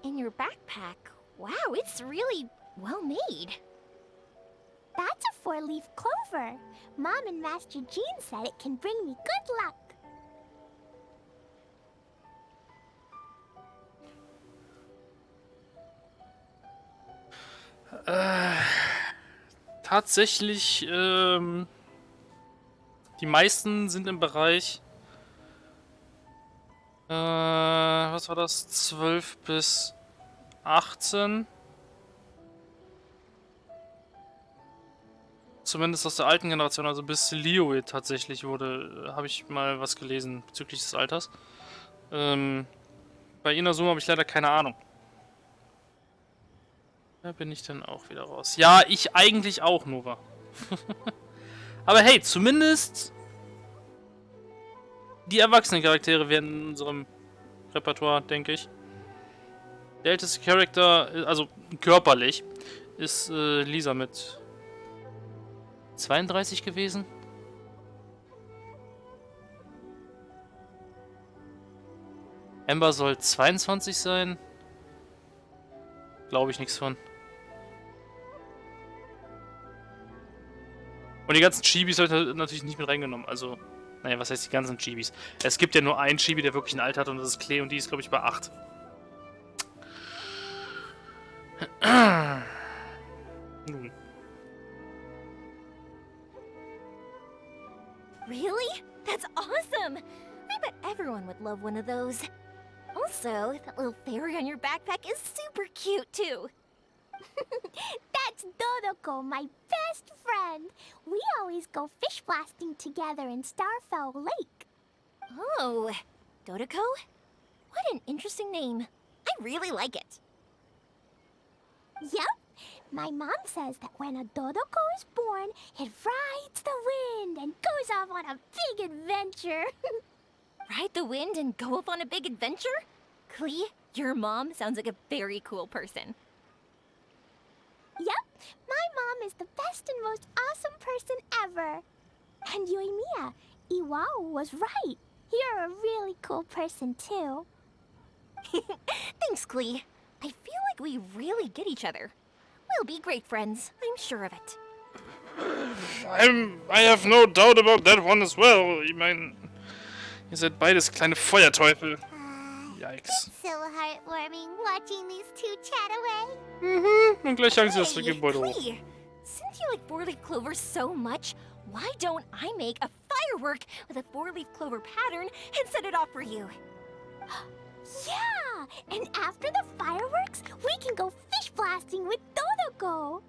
[SPEAKER 19] And your backpack, wow, it's really well made.
[SPEAKER 5] That's a 4-leaf clover. Mom and Master Jean said it can bring me good luck.
[SPEAKER 1] Tatsächlich, die meisten sind im Bereich, was war das? 12 bis 18. Zumindest aus der alten Generation, also bis Liyue tatsächlich wurde, habe ich mal was gelesen bezüglich des Alters. Bei Inazuma habe ich leider keine Ahnung. Da bin ich dann auch wieder raus. Ja, ich eigentlich auch, Nova. Aber hey, zumindest die erwachsenen Charaktere werden in unserem Repertoire, denke ich. Der älteste Charakter, also körperlich, ist Lisa mit 32 gewesen. Ember soll 22 sein. Glaube ich nichts von. Und die ganzen Chibis heute natürlich nicht mit reingenommen. Also, naja, was heißt die ganzen Chibis? Es gibt ja nur einen Chibi, der wirklich ein Alter hat, und das ist Klee, und die ist, glaube ich, bei 8. Nun.
[SPEAKER 19] Really? That's awesome! I bet everyone would love one of those. Also, that little fairy on your backpack is super cute, too.
[SPEAKER 5] That's Dodoko, my best friend. We always go fish blasting together in Starfell Lake.
[SPEAKER 19] Oh, Dodoko? What an interesting name. I really like it.
[SPEAKER 5] Yep. My mom says that when a Dodoko is born, it rides the wind and goes off on a big adventure.
[SPEAKER 19] Ride the wind and go off on a big adventure? Klee, your mom sounds like a very cool person.
[SPEAKER 5] Yep, my mom is the best and most awesome person ever. And Yoimiya, Iwao was right. You're a really cool person too.
[SPEAKER 19] Thanks, Klee. I feel like we really get each other. We'll be great friends, I'm sure of it.
[SPEAKER 1] I have no doubt about that one as well. Ich meine, ihr seid beides kleine Feuerteufel. Yikes.
[SPEAKER 5] It's so heartwarming watching these two chat away.
[SPEAKER 1] Und gleich jagen sie das Gebäude hoch.
[SPEAKER 19] Klee, since you like 4-leaf clover so much, why don't I make a firework with a 4-leaf clover pattern and set it off for you?
[SPEAKER 5] Yeah! And after the fireworks, we can go fish blasting with Dodoko.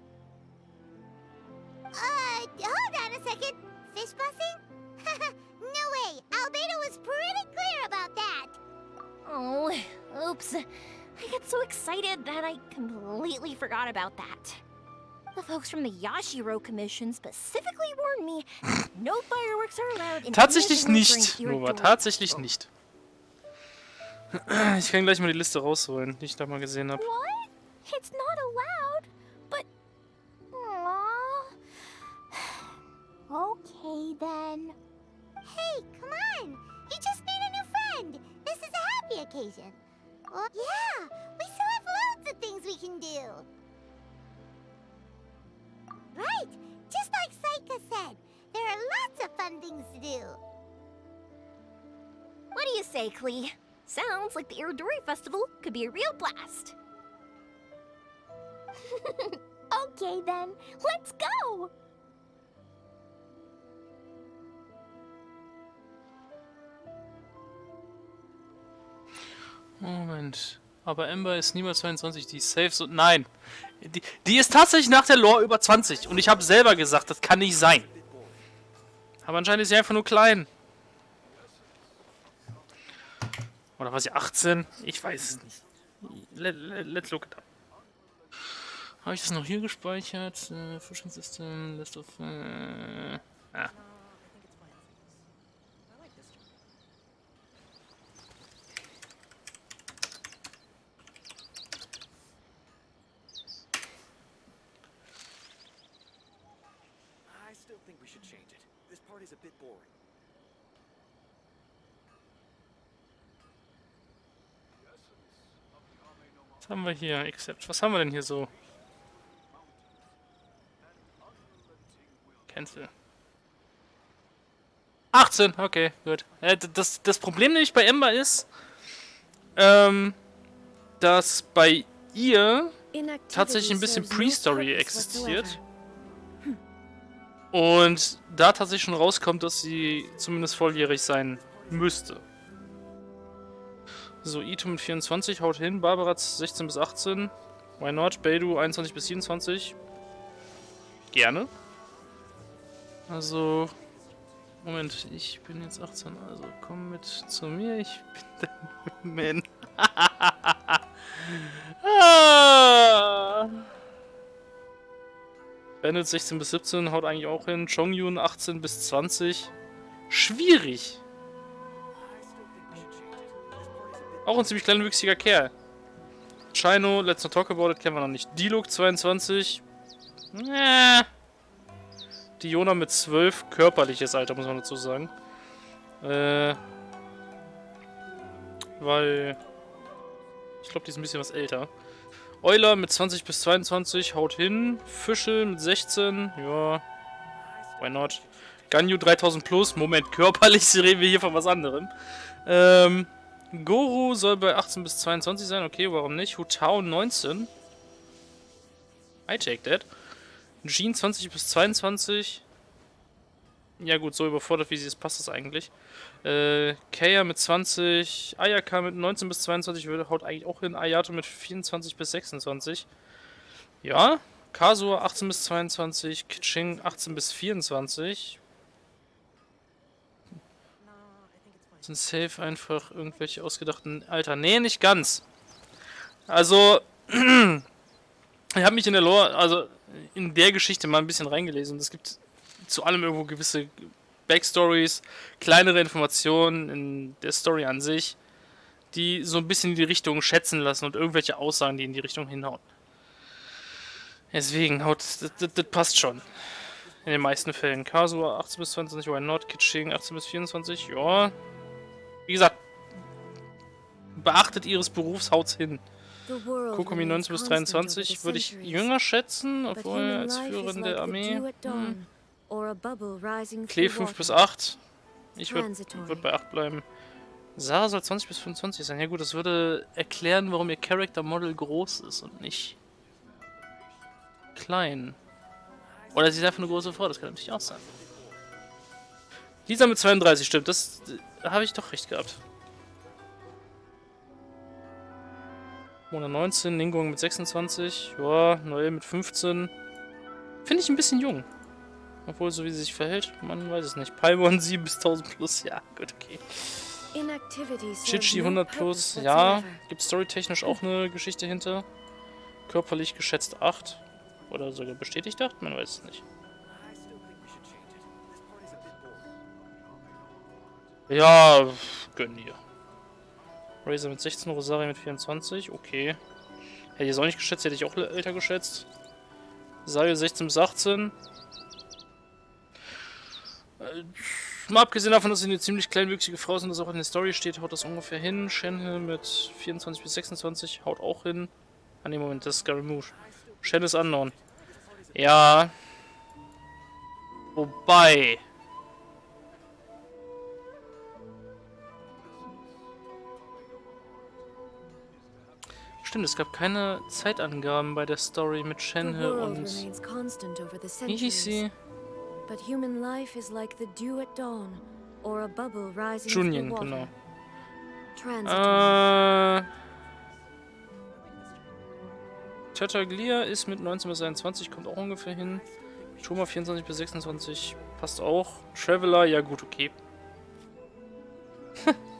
[SPEAKER 5] Hold on a second. Fish blasting? No way. Albedo was pretty clear about that.
[SPEAKER 19] Oh, oops. I got
[SPEAKER 12] so excited that I completely forgot about that. The folks from the Yashiro Commission specifically warned me that no fireworks are allowed in
[SPEAKER 1] Tatsächlich
[SPEAKER 12] Inazuma
[SPEAKER 1] nicht,
[SPEAKER 12] during
[SPEAKER 1] Nova.
[SPEAKER 12] Irodori
[SPEAKER 1] Tatsächlich
[SPEAKER 12] Festival.
[SPEAKER 1] nicht. Ich kann gleich mal die Liste rausholen, die ich da mal gesehen habe.
[SPEAKER 12] What? It's not allowed, but... Aww.
[SPEAKER 5] Okay, then. Hey, come on! You just made a new friend! This is a happy occasion. Well, yeah, we still have loads of things we can do. Right, just like Saika said, there are lots of fun things to do.
[SPEAKER 12] What do you say, Klee? Sounds like the Irodori Festival could be a real blast.
[SPEAKER 5] Okay, then, let's go!
[SPEAKER 1] Moment. Aber Ember ist niemals 22, die ist safe so... Nein. Die ist tatsächlich nach der Lore über 20. Und ich habe selber gesagt, das kann nicht sein. Aber anscheinend ist sie einfach nur klein. Oder war sie 18? Ich weiß es nicht. Let's look it up. Habe ich das noch hier gespeichert? Forschungssystem, List of... Ah.
[SPEAKER 11] I still think we should change it. This part is a bit boring.
[SPEAKER 1] Was haben wir hier? Except. Was haben wir denn hier so? Cancel. 18, okay, gut. Das Problem nämlich bei Ember ist, dass bei ihr tatsächlich ein bisschen Pre-Story existiert. Und da tatsächlich schon rauskommt, dass sie zumindest volljährig sein müsste. So, Ito mit 24 haut hin, Barbara 16 bis 18. Why not? Beidou 21 bis 27. Gerne. Also, Moment, ich bin jetzt 18, also komm mit zu mir, ich bin dein Man. Bennett 16 bis 17 haut eigentlich auch hin. Chongyun 18 bis 20. Schwierig. Auch ein ziemlich kleinwüchsiger Kerl. Chino, let's not talk about it, kennen wir noch nicht. Diluc 22. Diona mit 12. Körperliches Alter, muss man dazu sagen. Weil... Ich glaube, die ist ein bisschen was älter. Euler mit 20 bis 22 haut hin. Fischl mit 16. Ja. Why not? Ganyu 3000 plus. Moment, körperlich reden wir hier von was anderem. Goro soll bei 18 bis 22 sein. Okay, warum nicht? Hutao 19. I take that. Jean 20 bis 22. Ja gut, so überfordert wie sie ist, passt das eigentlich. Kaya mit 20. Ayaka mit 19 bis 22 haut eigentlich auch hin. Ayato mit 24 bis 26. Ja. Kazuo 18 bis 22. Kiching 18 bis 24. Sind safe einfach irgendwelche ausgedachten... Alter, nee, nicht ganz. Also, ich habe mich in der Lore, also in der Geschichte mal ein bisschen reingelesen. Es gibt zu allem irgendwo gewisse Backstories, kleinere Informationen in der Story an sich, die so ein bisschen in die Richtung schätzen lassen und irgendwelche Aussagen, die in die Richtung hinhauen. Deswegen, das passt schon. In den meisten Fällen. Kazuo 18 bis 22, why not? Kiching 18 bis 24, ja. Wie gesagt, beachtet ihres Berufs, haut's hin. Kokomi 19 bis 23 würde ich jünger schätzen, obwohl als Führerin der Armee. Klee 5 bis 8. Ich würde bei 8 bleiben. Sarah soll 20 bis 25 sein. Ja gut, das würde erklären, warum ihr Character Model groß ist und nicht klein. Oder sie ist einfach eine große Frau, das kann natürlich auch sein. Lisa mit 32, stimmt, das habe ich doch recht gehabt. Mona 19, Ningguang mit 26, ja, Noel mit 15. Finde ich ein bisschen jung. Obwohl, so wie sie sich verhält, man weiß es nicht. Paimon 7 bis 1000 plus, ja, gut, okay. Chichi 100 plus, ja. Gibt storytechnisch auch eine Geschichte hinter. Körperlich geschätzt 8. Oder sogar bestätigt 8, man weiß es nicht. Ja, gönn dir. Razor mit 16, Rosaria mit 24, okay. Hätte ich es auch nicht geschätzt, hätte ich auch älter geschätzt. Sayo 16 bis 18. Mal abgesehen davon, dass sie eine ziemlich kleinwüchsige Frau ist und das auch in der Story steht, haut das ungefähr hin. Shen mit 24 bis 26 haut auch hin. An dem Moment, das ist Scaramouche. Shen ist unknown. Ja. Wobei. Stimmt, es gab keine Zeitangaben bei der Story mit Shenhe und... Wie hieß sie? Junien, genau. Tataglia ist mit 19 bis 21, kommt auch ungefähr hin. Shoma 24 bis 26 passt auch. Traveler, ja gut, okay.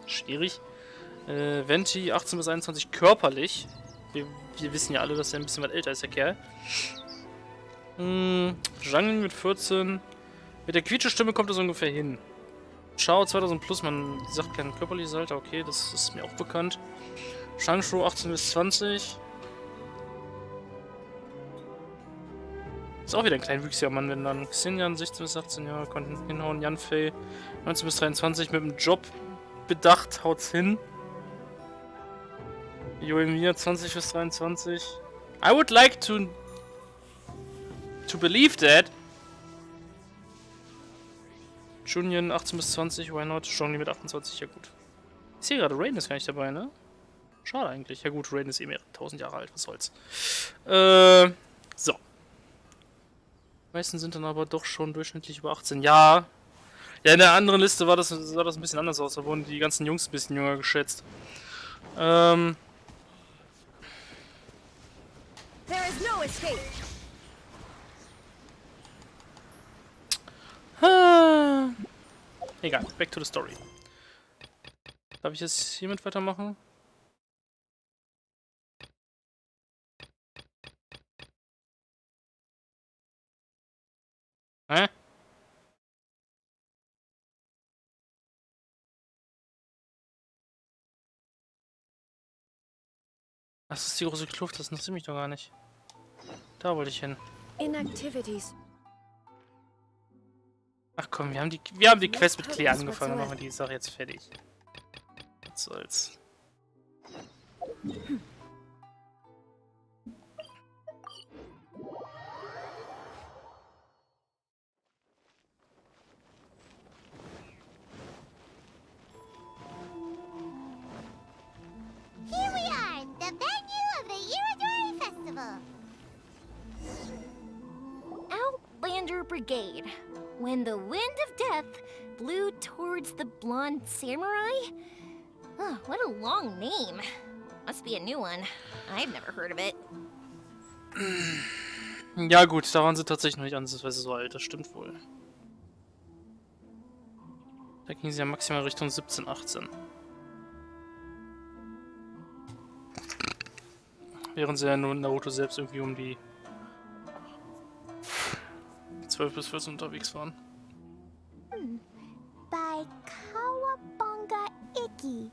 [SPEAKER 1] Schwierig. Venti 18 bis 21 körperlich. Wir wissen ja alle, dass er ein bisschen was älter ist, der Kerl. Zhang mit 14. Mit der Quietsche-Stimme kommt das ungefähr hin. Chao 2000 plus, man sagt kein körperliches Alter, okay, das ist mir auch bekannt. Shangshu 18 bis 20. Ist auch wieder ein kleinwüchsiger Mann, wenn dann. Xinyan 16 bis 18 Jahre, konnten hinhauen. Yan Fei 19 bis 23 mit dem Job bedacht, haut's hin. Yoemir 20 bis 23. I would like to believe that. Junien 18 bis 20, why not? Zhongli mit 28, ja gut. Ich sehe gerade, Rain ist gar nicht dabei, ne? Schade eigentlich. Ja gut, Rain ist eh mehr 1000 Jahre alt, was soll's. So. Die meisten sind dann aber doch schon durchschnittlich über 18. Ja. Ja, in der anderen Liste sah das ein bisschen anders aus. Da wurden die ganzen Jungs ein bisschen jünger geschätzt.
[SPEAKER 12] There is no escape.
[SPEAKER 1] Egal, back to the story. Darf ich jetzt hiermit weitermachen? Hä? Das ist die große Kluft, das interessiert mich doch gar nicht. Da wollte ich hin. Ach komm, wir haben die Quest mit Klee angefangen, dann machen wir die Sache jetzt fertig. Was soll's.
[SPEAKER 5] Here we are, the venue of the Iridori Festival.
[SPEAKER 12] Outlander Brigade. When the wind of death blew towards the blonde samurai? Oh, what a long name. Must be a new one. I've never heard of it.
[SPEAKER 1] Ja gut, da waren sie tatsächlich noch nicht ansatzweise so alt, das stimmt wohl. Da ging sie ja maximal Richtung 17, 18. Während sie ja nur in Naruto selbst irgendwie um die 12 bis 14 unterwegs waren.
[SPEAKER 5] By Kawabunga Iki.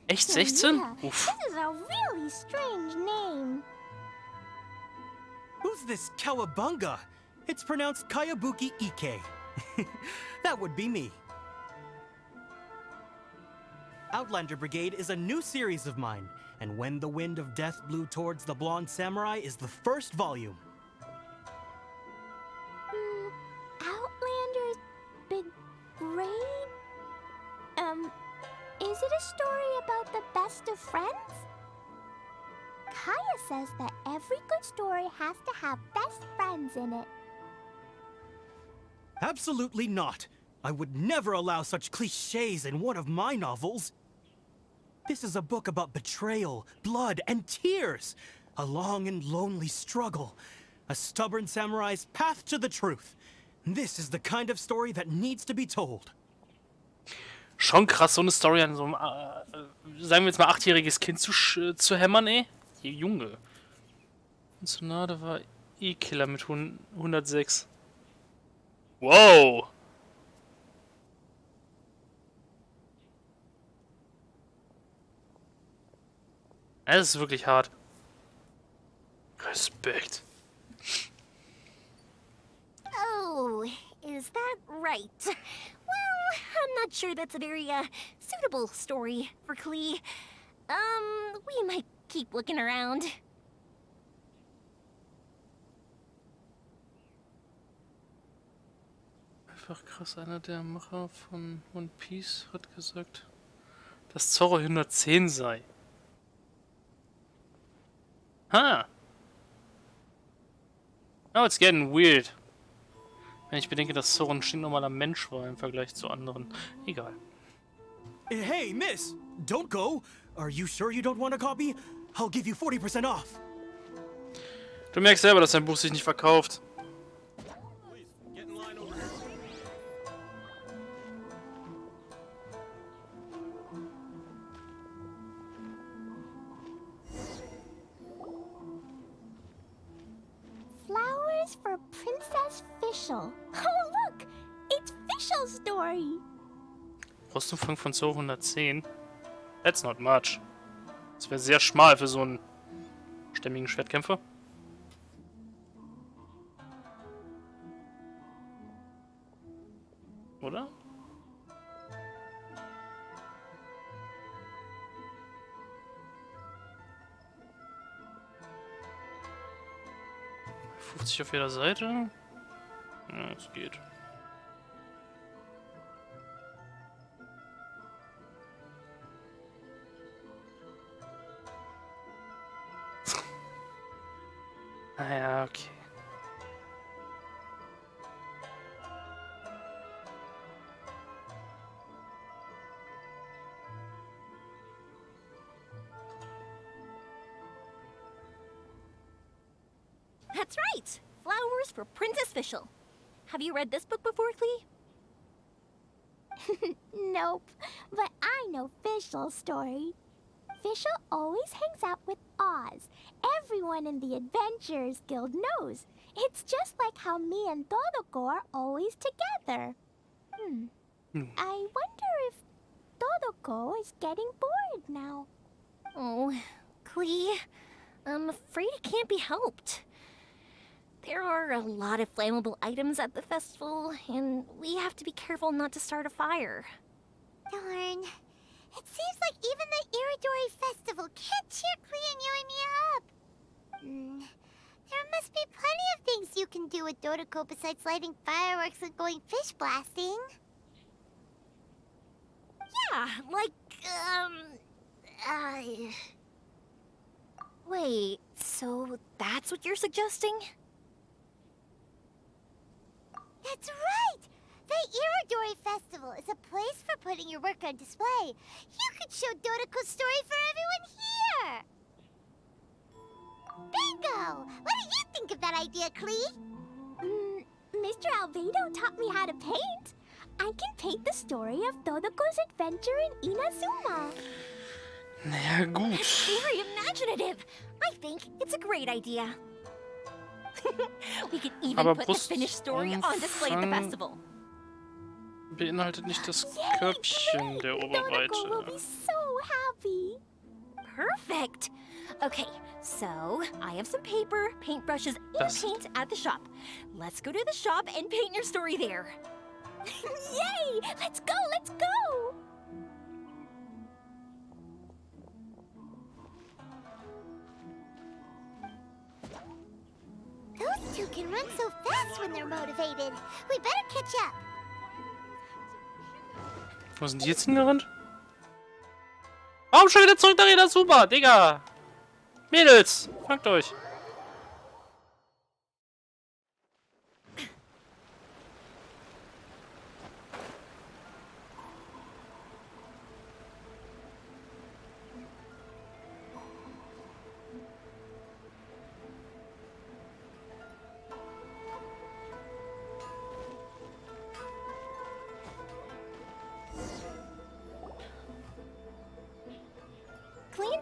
[SPEAKER 1] Echt 16?
[SPEAKER 5] Yeah,
[SPEAKER 1] Uff.
[SPEAKER 5] this is a really strange name.
[SPEAKER 3] Who's this Kawabunga? It's pronounced Kayabuki Ike. That would be me. Outlander Brigade is a new series of mine, and When the Wind of Death Blew Towards the Blonde Samurai is the first volume.
[SPEAKER 5] Outlander's Big Grade? Is it a story about the best of friends? Kaya says that every good story has to have best friends in it.
[SPEAKER 3] Absolutely not. I would never allow such cliches in one of my novels. This is a book about betrayal, blood, and tears. A long and lonely struggle. A stubborn samurai's path to the truth. This is the kind of story that needs to be told.
[SPEAKER 1] Schon krass, so eine Story an so einem, sagen wir jetzt mal, 8-jähriges Kind zu hämmern, ey. Die Junge. Tsunade war E-Killer mit 106. Wow. Das ist wirklich hart. Respekt.
[SPEAKER 12] Oh, is that right? Well, I'm not sure that's a very, suitable story for Klee. We might keep looking around.
[SPEAKER 1] Einfach krass, einer der Macher von One Piece hat gesagt, dass Zorro 110 sei. Ha! Now it's getting weird. Wenn ich bedenke, dass Zorro ein stinknormaler Mensch war im Vergleich zu anderen. Egal.
[SPEAKER 3] Hey, miss! Don't go! Are you sure you don't want a copy? I'll give you 40% off.
[SPEAKER 1] Du merkst selber, dass dein Buch sich nicht verkauft.
[SPEAKER 5] Flowers for Princess Fischl. Oh, look! It's Fischl's story!
[SPEAKER 1] Rüstung von Zorro 110. That's not much. Das wäre sehr schmal für so einen stämmigen Schwertkämpfer. Oder? $50 auf jeder Seite. Ja, es geht. Naja, okay.
[SPEAKER 12] That's right! Flowers for Princess Fischl. Have you read this book before, Klee?
[SPEAKER 5] Nope, but I know Fischl's story. Fischl always hangs out with Oz. Everyone in the Adventurers Guild knows. It's just like how me and Todoko are always together. I wonder if Todoko is getting bored now.
[SPEAKER 12] Oh, Klee, I'm afraid it can't be helped. There are a lot of flammable items at the festival, and we have to be careful not to start a fire.
[SPEAKER 5] Darn. It seems like even the Iridori Festival can't cheer Klee and you and me up. There must be plenty of things you can do with Dodoko besides lighting fireworks and going fish blasting.
[SPEAKER 12] Yeah, like, Wait, so that's what you're suggesting?
[SPEAKER 5] That's right! The Iridori Festival is a place for putting your work on display. You could show Dodoko's story for everyone here! Bingo! What do you think of that idea, Klee? Mr. Albedo taught me how to paint. I can paint the story of Dodoko's adventure in Inazuma.
[SPEAKER 1] Naja, gut.
[SPEAKER 12] That's very imaginative. I think it's a great idea. We could even put the finished story on display at the festival.
[SPEAKER 1] Beinhaltet nicht das Köpfchen der Oberweite.
[SPEAKER 5] Will be so happy.
[SPEAKER 12] Perfect. Okay, so I have some paper, paintbrushes, and paint at the shop. Let's go to the shop and paint your story there.
[SPEAKER 5] Yay! Let's go! Let's go! Those two can run so fast when they're motivated. We better catch up.
[SPEAKER 1] Wo sind die jetzt hingerannt? Warum schon wieder zurück nach Inazuma, Digga? Mädels, fangt euch.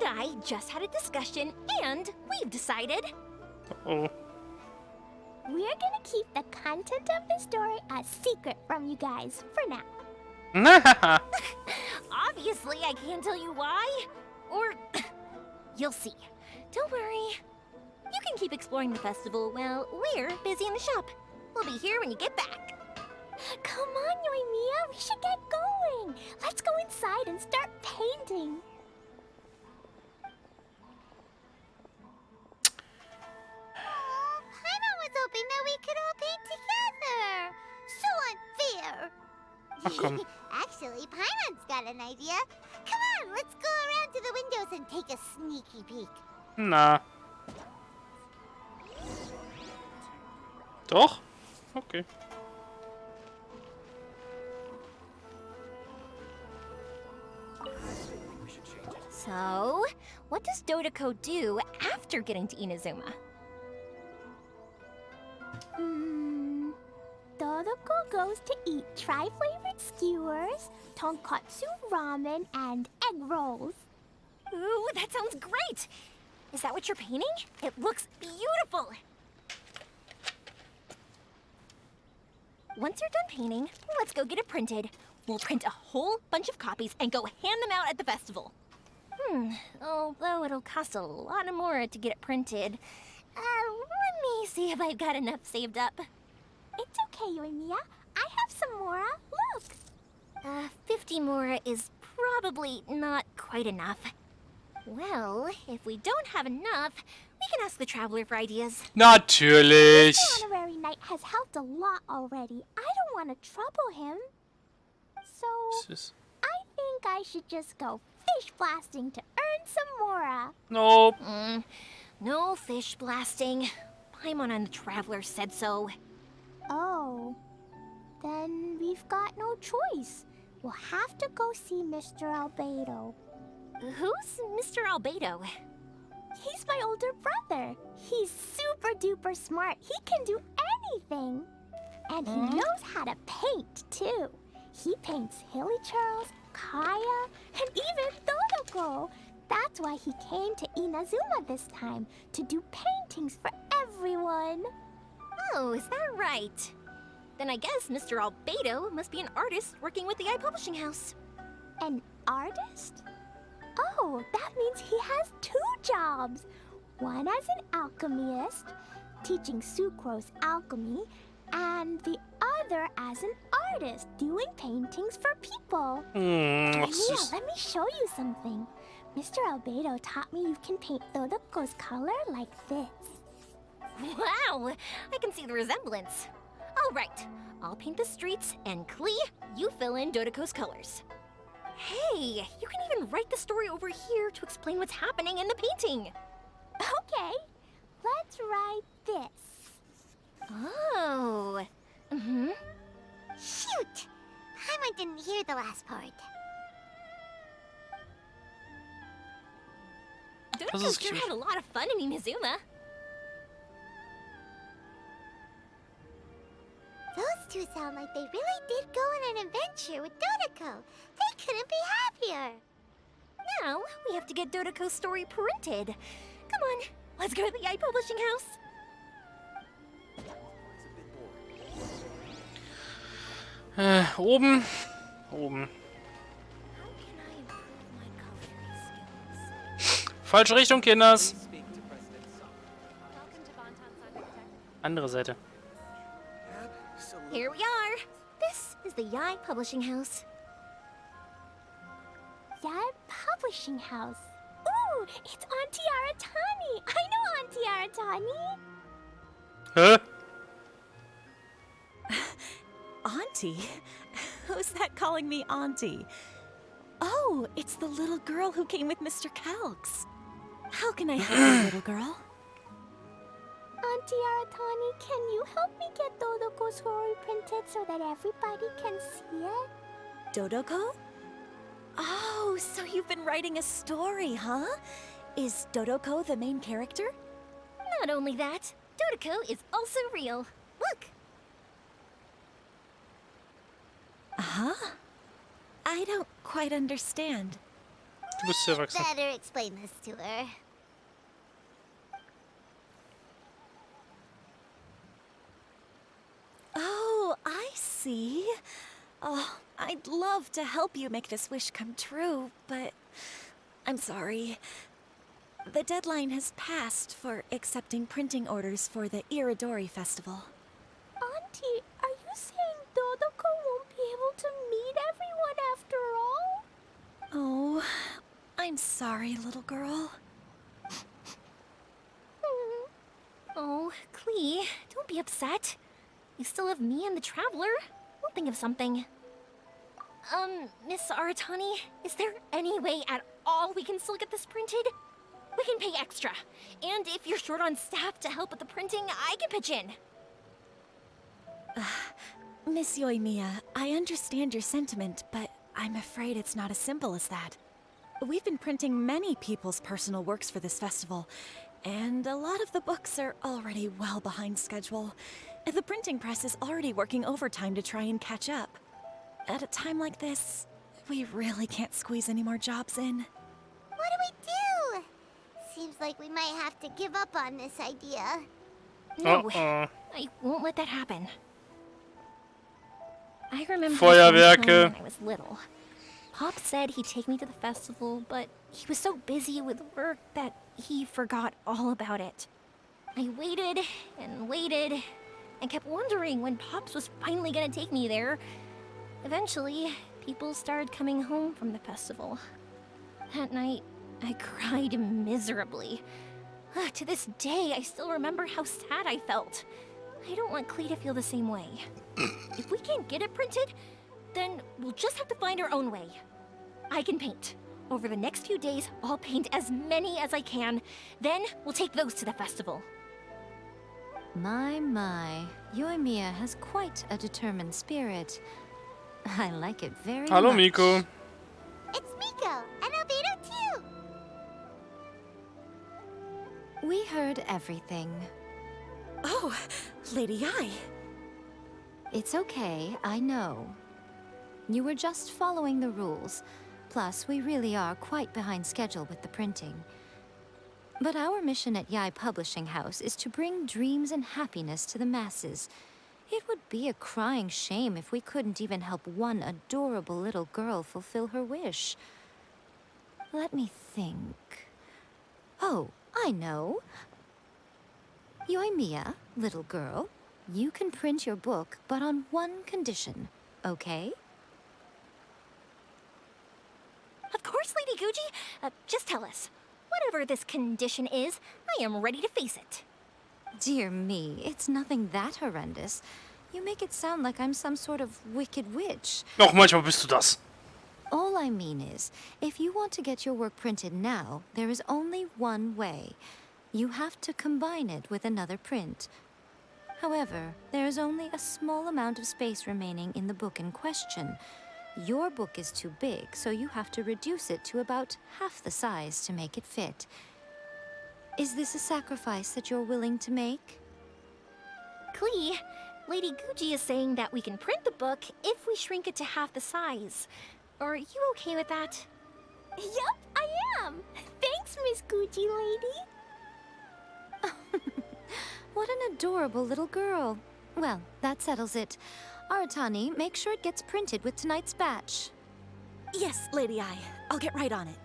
[SPEAKER 4] and I just had a discussion, and we've decided.
[SPEAKER 1] Oh.
[SPEAKER 5] We're gonna keep the content of the story a secret from you guys for now.
[SPEAKER 4] Obviously, I can't tell you why. Or, you'll see. Don't worry. You can keep exploring the festival while we're busy in the shop. We'll be here when you get back.
[SPEAKER 5] Come on, Yoimiya, we should get going. Let's go inside and start painting. Paimon was hoping that we could all paint together. So unfair.
[SPEAKER 1] Ach komm.
[SPEAKER 5] Actually, Paimon's got an idea. Come on, let's go around to the windows and take a sneaky peek.
[SPEAKER 1] Na. Doch? Okay.
[SPEAKER 4] So, what does Dodoko do after getting to Inazuma?
[SPEAKER 5] Dodoko goes to eat tri-flavored skewers, tonkatsu ramen, and egg rolls.
[SPEAKER 4] Ooh, that sounds great! Is that what you're painting? It looks beautiful! Once you're done painting, let's go get it printed. We'll print a whole bunch of copies and go hand them out at the festival. Although it'll cost a lot more to get it printed. Let me see if I've got enough saved up.
[SPEAKER 5] It's okay, Yoimiya. I have some more. Look.
[SPEAKER 4] 50 more is probably not quite enough. Well, if we don't have enough, we can ask the Traveler for ideas.
[SPEAKER 1] Natürlich.
[SPEAKER 5] Mr. Honorary Knight has helped a lot already. I don't want to trouble him. So, I think I should just go fish blasting to earn some more.
[SPEAKER 1] Nope.
[SPEAKER 4] No fish blasting. Paimon and the Traveler said so.
[SPEAKER 5] Oh. Then we've got no choice. We'll have to go see Mr. Albedo.
[SPEAKER 4] Who's Mr. Albedo?
[SPEAKER 5] He's my older brother. He's super duper smart. He can do anything. And he knows how to paint, too. He paints Hilichurls, Kaya, and even Dodoko. That's why he came to Inazuma this time, to do paintings for everyone.
[SPEAKER 4] Oh, is that right? Then I guess Mr. Albedo must be an artist working with the Publishing House.
[SPEAKER 5] An artist? Oh, that means he has 2 jobs. One as an alchemist, teaching Sucrose alchemy, and the other as an artist, doing paintings for people. Here, let me show you something. Mr. Albedo taught me you can paint Dodoko's color like this.
[SPEAKER 4] Wow, I can see the resemblance. All right, I'll paint the streets, and Klee, you fill in Dodoko's colors. Hey, you can even write the story over here to explain what's happening in the painting.
[SPEAKER 5] Okay, let's write this.
[SPEAKER 4] Oh.
[SPEAKER 5] Shoot! Paimon didn't hear the last part.
[SPEAKER 4] Dodoko sure had a lot of fun in Inazuma.
[SPEAKER 5] Those two sound like they really did go on an adventure with Dodoko. They couldn't be happier.
[SPEAKER 4] Now, we have to get Dodoko's story printed. Come on, let's go to the Publishing House.
[SPEAKER 1] Oben. Falsche Richtung, Kinders. Andere Seite.
[SPEAKER 4] Here we are. This is the Yai Publishing House.
[SPEAKER 5] Yai Publishing House. Ooh, it's Auntie Aratani. I know Auntie Aratani.
[SPEAKER 1] Huh?
[SPEAKER 13] Auntie? Who's that calling me Auntie? Oh, it's the little girl who came with Mr. Calx. How can I help you, little girl?
[SPEAKER 5] Auntie Aratani, can you help me get Dodoko's story printed so that everybody can see it?
[SPEAKER 13] Dodoko? Oh, so you've been writing a story, huh? Is Dodoko the main character?
[SPEAKER 4] Not only that, Dodoko is also real. Look!
[SPEAKER 13] Huh? I don't quite understand.
[SPEAKER 1] Du bist sehr erwachsen.
[SPEAKER 5] Better explain this to her.
[SPEAKER 13] Oh, I see. Oh, I'd love to help you make this wish come true, but I'm sorry. The deadline has passed for accepting printing orders for the Iridori Festival.
[SPEAKER 12] Auntie, are you saying Dodoko won't be able to meet everyone after all?
[SPEAKER 13] Oh, I'm sorry, little girl.
[SPEAKER 4] Oh, Klee, don't be upset. You still have me and the Traveler. We'll think of something. Miss Aratani, is there any way at all we can still get this printed? We can pay extra. And if you're short on staff to help with the printing, I can pitch in.
[SPEAKER 13] Miss Yoimiya, I understand your sentiment, but I'm afraid it's not as simple as that. We've been printing many people's personal works for this festival, and a lot of the books are already well behind schedule. The printing press is already working overtime to try and catch up. At a time like this, we really can't squeeze any more jobs in.
[SPEAKER 5] What do we do? Seems like we might have to give up on this idea.
[SPEAKER 4] No, I won't let that happen. I remember
[SPEAKER 1] Feuerwerke.
[SPEAKER 4] when I was little. Pop said he'd take me to the festival, but he was so busy with work that he forgot all about it. I waited and kept wondering when Pops was finally gonna take me there. Eventually, people started coming home from the festival. That night, I cried miserably. To this day, I still remember how sad I felt. I don't want Klee to feel the same way. If we can't get it printed, then we'll just have to find our own way. I can paint. Over the next few days, I'll paint as many as I can. Then we'll take those to the festival.
[SPEAKER 20] My, Yoimiya has quite a determined spirit. I like it very
[SPEAKER 1] Hallo,
[SPEAKER 20] much.
[SPEAKER 1] Miko.
[SPEAKER 5] It's Miko, and Albedo too.
[SPEAKER 20] We heard everything.
[SPEAKER 13] Oh, Lady Ai.
[SPEAKER 20] It's okay, I know. You were just following the rules. Plus, we really are quite behind schedule with the printing. But our mission at Yae Publishing House is to bring dreams and happiness to the masses. It would be a crying shame if we couldn't even help one adorable little girl fulfill her wish. Let me think. Oh, I know. Yoimiya, little girl, you can print your book, but on one condition, okay?
[SPEAKER 4] Of course, Lady Guji. Just tell us. Whatever this condition is, I am ready to face it.
[SPEAKER 20] Dear me, it's nothing that horrendous. You make it sound like I'm some sort of wicked witch.
[SPEAKER 1] Doch, manchmal bist du das.
[SPEAKER 20] All I mean is, if you want to get your work printed now, there is only one way. You have to combine it with another print. However, there is only a small amount of space remaining in the book in question. Your book is too big, so you have to reduce it to about half the size to make it fit. Is this a sacrifice that you're willing to make?
[SPEAKER 4] Klee, Lady Guji is saying that we can print the book if we shrink it to half the size. Are you okay with that?
[SPEAKER 12] Yup, I am. Thanks, Miss Guji lady.
[SPEAKER 20] What an adorable little girl. Well, that settles it. Aratani, make sure it gets printed with tonight's batch.
[SPEAKER 13] Yes, Lady Ai. I'll get right on it.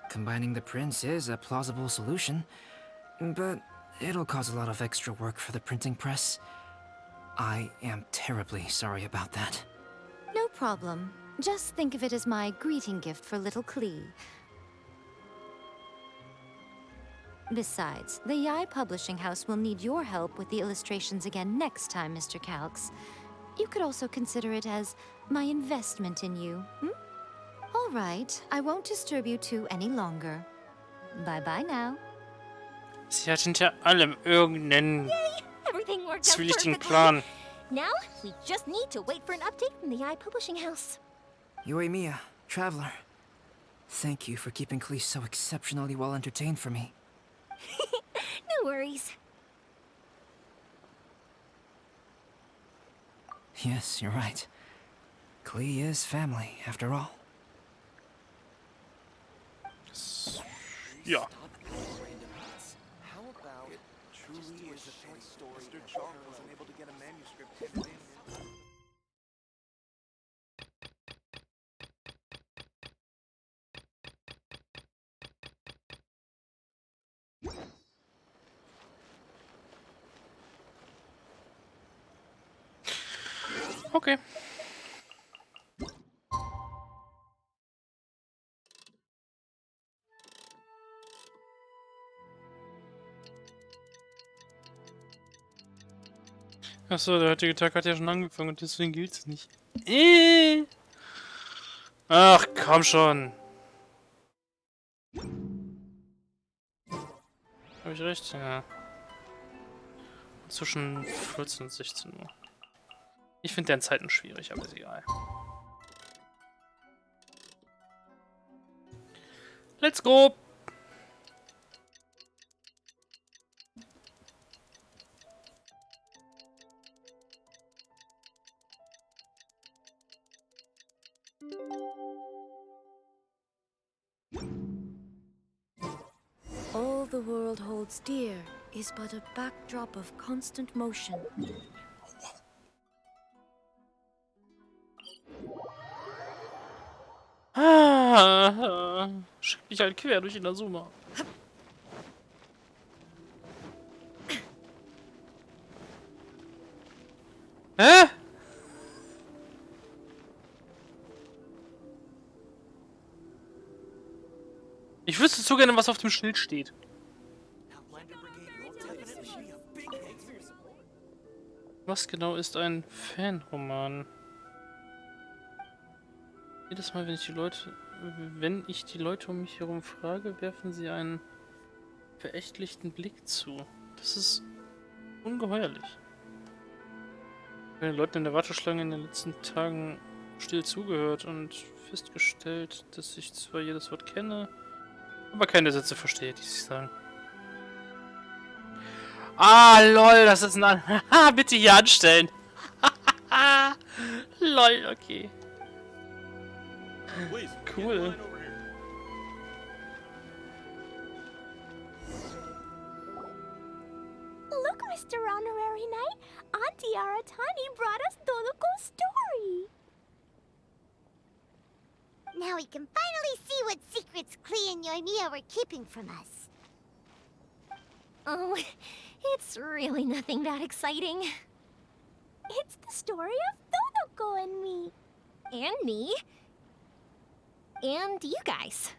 [SPEAKER 22] Combining the prints is a plausible solution, but it'll cause a lot of extra work for the printing press. I am terribly sorry about that.
[SPEAKER 20] No problem. Just think of it as my greeting gift for little Klee. Besides, the Yae Publishing House will need your help with the illustrations again next time, Mr. Calx. You could also consider it as my investment in you, All right, I won't disturb you two any longer. Bye-bye now.
[SPEAKER 1] Sie hat hinter allem irgendeinen
[SPEAKER 4] Yay! Everything worked out
[SPEAKER 1] zwielichtigen
[SPEAKER 4] perfectly.
[SPEAKER 1] Plan.
[SPEAKER 4] Now, we just need to wait for an update from the Yae Publishing House.
[SPEAKER 22] Yoimiya, Traveler. Thank you for keeping Klee so exceptionally well entertained for me.
[SPEAKER 4] No worries.
[SPEAKER 22] Yes, you're right. Klee is family, after all.
[SPEAKER 1] Ja.
[SPEAKER 11] How about it truly is a short story? Mr. Chong wasn't able to get a manuscript handed in.
[SPEAKER 1] Okay. Achso, der heutige Tag hat ja schon angefangen und deswegen gilt's nicht. Ach, komm schon. Habe ich recht? Ja. Zwischen 14 und 16 Uhr. Ich finde deren Zeiten schwierig, aber ist egal. Let's go!
[SPEAKER 16] All the world holds dear is but a backdrop of constant motion.
[SPEAKER 1] Schick mich halt quer durch Inazuma. Hä? Ich wüsste so gerne, was auf dem Schild steht. Was genau ist ein Fanroman? Jedes Mal, wenn ich die Leute um mich herum frage, werfen sie einen verächtlichen Blick zu. Das ist ungeheuerlich. Ich habe den Leuten in der Warteschlange in den letzten Tagen still zugehört und festgestellt, dass ich zwar jedes Wort kenne, aber keine Sätze verstehe, die sie sagen. Ah, lol, das ist ein... Haha, bitte hier anstellen. Lol, okay. Cool.
[SPEAKER 5] Look, Mr. Honorary Knight, Auntie Aratani brought us Doloko's story. Now we can finally see what secrets Klee and Yoimiya were keeping from us.
[SPEAKER 4] Oh, it's really nothing that exciting.
[SPEAKER 5] It's the story of Dodoko and me.
[SPEAKER 4] And me. And you guys.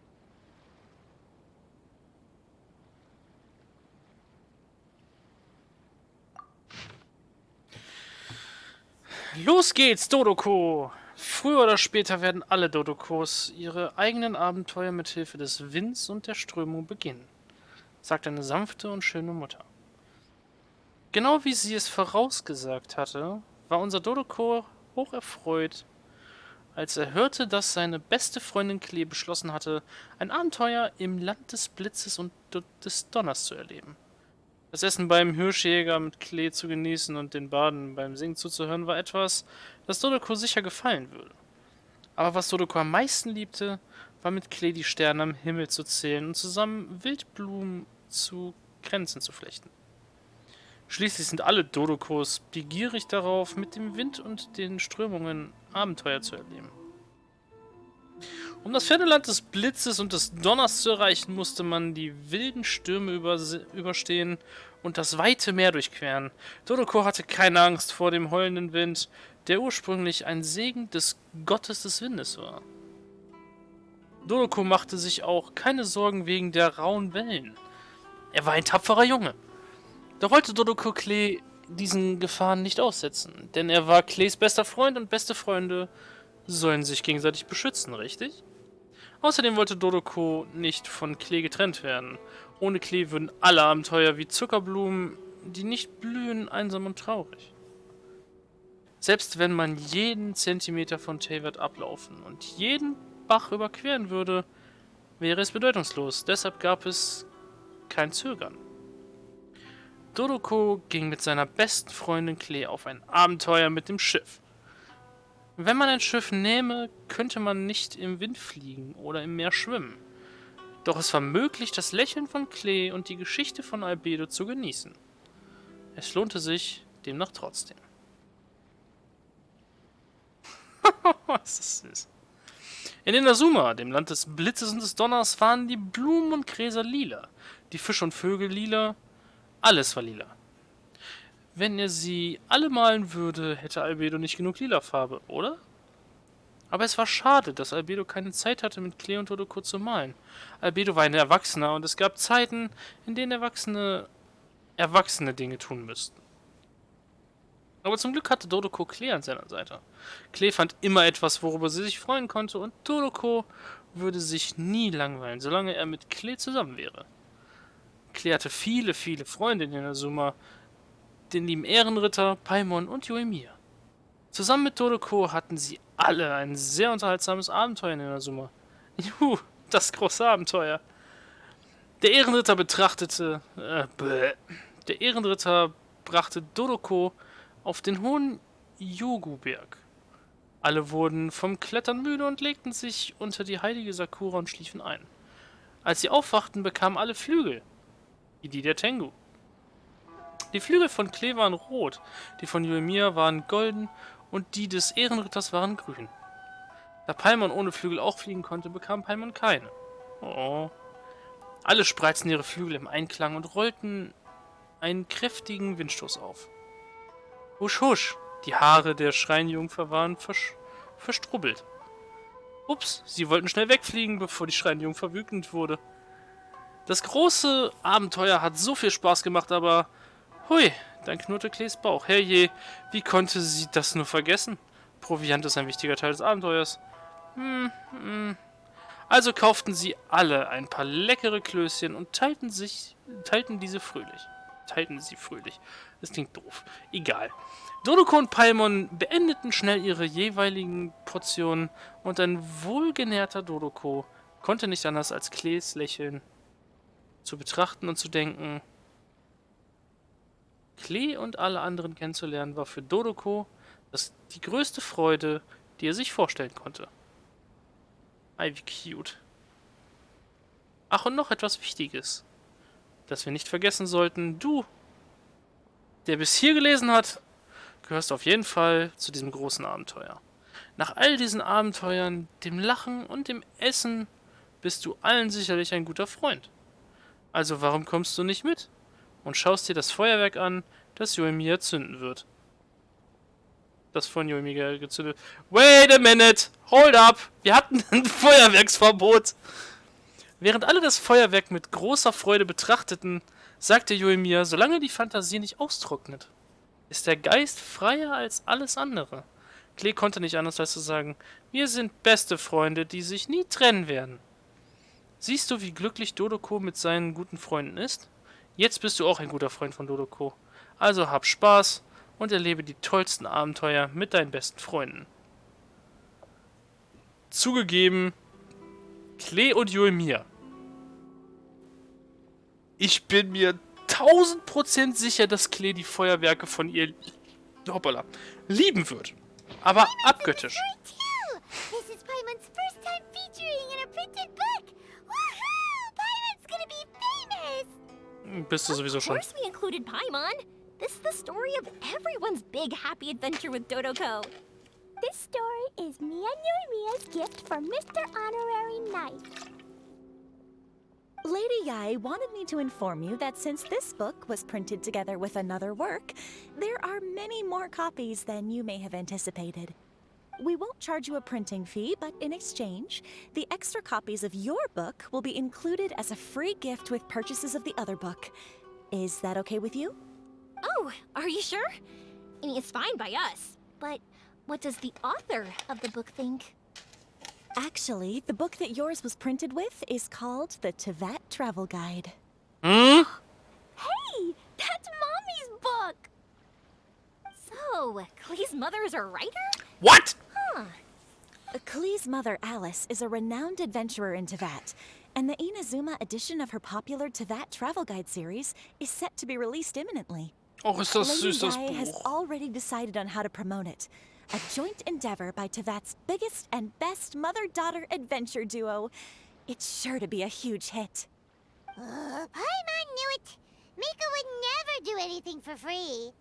[SPEAKER 1] Los geht's, Dodoko! Früher oder später werden alle Dodokos ihre eigenen Abenteuer mit Hilfe des Winds und der Strömung beginnen, sagt eine sanfte und schöne Mutter. Genau wie sie es vorausgesagt hatte, war unser Dodoko hocherfreut, als er hörte, dass seine beste Freundin Klee beschlossen hatte, ein Abenteuer im Land des Blitzes und des Donners zu erleben. Das Essen beim Hirschjäger mit Klee zu genießen und den Baden beim Singen zuzuhören, war etwas, das Dodoko sicher gefallen würde. Aber was Dodoko am meisten liebte, war mit Klee die Sterne am Himmel zu zählen und zusammen Wildblumen zu Kränzen zu flechten. Schließlich sind alle Dodokos begierig darauf, mit dem Wind und den Strömungen Abenteuer zu erleben. Um das Pferdeland des Blitzes und des Donners zu erreichen, musste man die wilden Stürme überstehen und das weite Meer durchqueren. Dodoko hatte keine Angst vor dem heulenden Wind, der ursprünglich ein Segen des Gottes des Windes war. Dodoko machte sich auch keine Sorgen wegen der rauen Wellen. Er war ein tapferer Junge. Doch wollte Dodoko Klee diesen Gefahren nicht aussetzen, denn er war Klees bester Freund und beste Freunde sollen sich gegenseitig beschützen, richtig? Außerdem wollte Dodoko nicht von Klee getrennt werden. Ohne Klee würden alle Abenteuer wie Zuckerblumen, die nicht blühen, einsam und traurig. Selbst wenn man jeden Zentimeter von Teyvat ablaufen und jeden Bach überqueren würde, wäre es bedeutungslos. Deshalb gab es kein Zögern. Dodoko ging mit seiner besten Freundin Klee auf ein Abenteuer mit dem Schiff. Wenn man ein Schiff nähme, könnte man nicht im Wind fliegen oder im Meer schwimmen. Doch es war möglich, das Lächeln von Klee und die Geschichte von Albedo zu genießen. Es lohnte sich demnach trotzdem. Was ist das süß. In Inazuma, dem Land des Blitzes und des Donners, waren die Blumen und Gräser lila, die Fische und Vögel lila, alles war lila. Wenn er sie alle malen würde, hätte Albedo nicht genug lila Farbe, oder? Aber es war schade, dass Albedo keine Zeit hatte, mit Klee und Dodoko zu malen. Albedo war ein Erwachsener und es gab Zeiten, in denen Erwachsene Dinge tun müssten. Aber zum Glück hatte Dodoko Klee an seiner Seite. Klee fand immer etwas, worüber sie sich freuen konnte, und Dodoko würde sich nie langweilen, solange er mit Klee zusammen wäre. Klee hatte viele, viele Freunde in Inazuma, den lieben Ehrenritter, Paimon und Yoimiya. Zusammen mit Dodoko hatten sie alle ein sehr unterhaltsames Abenteuer in Inazuma. Juhu, das große Abenteuer. Der Ehrenritter brachte Dodoko auf den hohen Yogu-Berg. Alle wurden vom Klettern müde und legten sich unter die heilige Sakura und schliefen ein. Als sie aufwachten, bekamen alle Flügel, wie die der Tengu. Die Flügel von Klee waren rot, die von Yoimiya waren golden und die des Ehrenritters waren grün. Da Paimon ohne Flügel auch fliegen konnte, bekam Paimon keine. Oh. Alle spreizten ihre Flügel im Einklang und rollten einen kräftigen Windstoß auf. Husch, husch, die Haare der Schreinjungfer waren verstrubbelt. Ups, sie wollten schnell wegfliegen, bevor die Schreinjungfer wütend wurde. Das große Abenteuer hat so viel Spaß gemacht, aber... Hui, dann knurrte Klees Bauch. Herrje, wie konnte sie das nur vergessen? Proviant ist ein wichtiger Teil des Abenteuers. Also kauften sie alle ein paar leckere Klößchen und teilten sie fröhlich. Das klingt doof. Egal. Dodoko und Paimon beendeten schnell ihre jeweiligen Portionen und ein wohlgenährter Dodoko konnte nicht anders als Klees Lächeln zu betrachten und zu denken, Klee und alle anderen kennenzulernen war für Dodoko die größte Freude, die er sich vorstellen konnte. Ei, wie cute. Ach, und noch etwas Wichtiges, das wir nicht vergessen sollten. Du, der bis hier gelesen hat, gehörst auf jeden Fall zu diesem großen Abenteuer. Nach all diesen Abenteuern, dem Lachen und dem Essen, bist du allen sicherlich ein guter Freund. Also warum kommst du nicht mit und schaust dir das Feuerwerk an, das Yoimiya zünden wird? Das von Yoimiya gezündet. Wait a minute! Hold up! Wir hatten ein Feuerwerksverbot! Während alle das Feuerwerk mit großer Freude betrachteten, sagte Yoimiya, solange die Fantasie nicht austrocknet, ist der Geist freier als alles andere. Klee konnte nicht anders als zu sagen, wir sind beste Freunde, die sich nie trennen werden. Siehst du, wie glücklich Dodoko mit seinen guten Freunden ist? Jetzt bist du auch ein guter Freund von Dodoko. Also hab Spaß und erlebe die tollsten Abenteuer mit deinen besten Freunden. Zugegeben, Klee und Yoimiya. Ich bin mir 1000% sicher, dass Klee die Feuerwerke von ihr lieben wird. Aber abgöttisch.
[SPEAKER 5] This is Paimon's first time featuring in a printed book. Woohoo! Paimon's gonna be famous.
[SPEAKER 1] Bist du sowieso schon.
[SPEAKER 4] Of course we included Paimon. This is the story of everyone's big happy adventure with Dodoko.
[SPEAKER 5] This story is me and Yoimiya's gift for Mr. Honorary Knight.
[SPEAKER 13] Lady Yae wanted me to inform you that since this book was printed together with another work, there are many more copies than you may have anticipated. We won't charge you a printing fee, but in exchange, the extra copies of your book will be included as a free gift with purchases of the other book. Is that okay with you?
[SPEAKER 4] Oh, are you sure? I mean, it's fine by us. But what does the author of the book think?
[SPEAKER 13] Actually, the book that yours was printed with is called the Tevat Travel Guide.
[SPEAKER 4] Hey, that's Mommy's book! So, Klee's mother is a writer?
[SPEAKER 1] What?
[SPEAKER 4] Huh.
[SPEAKER 13] Klee's mother, Alice, is a renowned adventurer in Tevat, and the Inazuma edition of her popular Tevat Travel Guide series is set to be released imminently.
[SPEAKER 1] Oh, ist das süß, das
[SPEAKER 13] Lady Yae has
[SPEAKER 1] Buch.
[SPEAKER 13] already decided on how to promote it. a joint endeavor by Tevat's biggest and best mother-daughter adventure duo. It's sure to be a huge hit.
[SPEAKER 5] Paimon knew it! Miko would never do anything for free.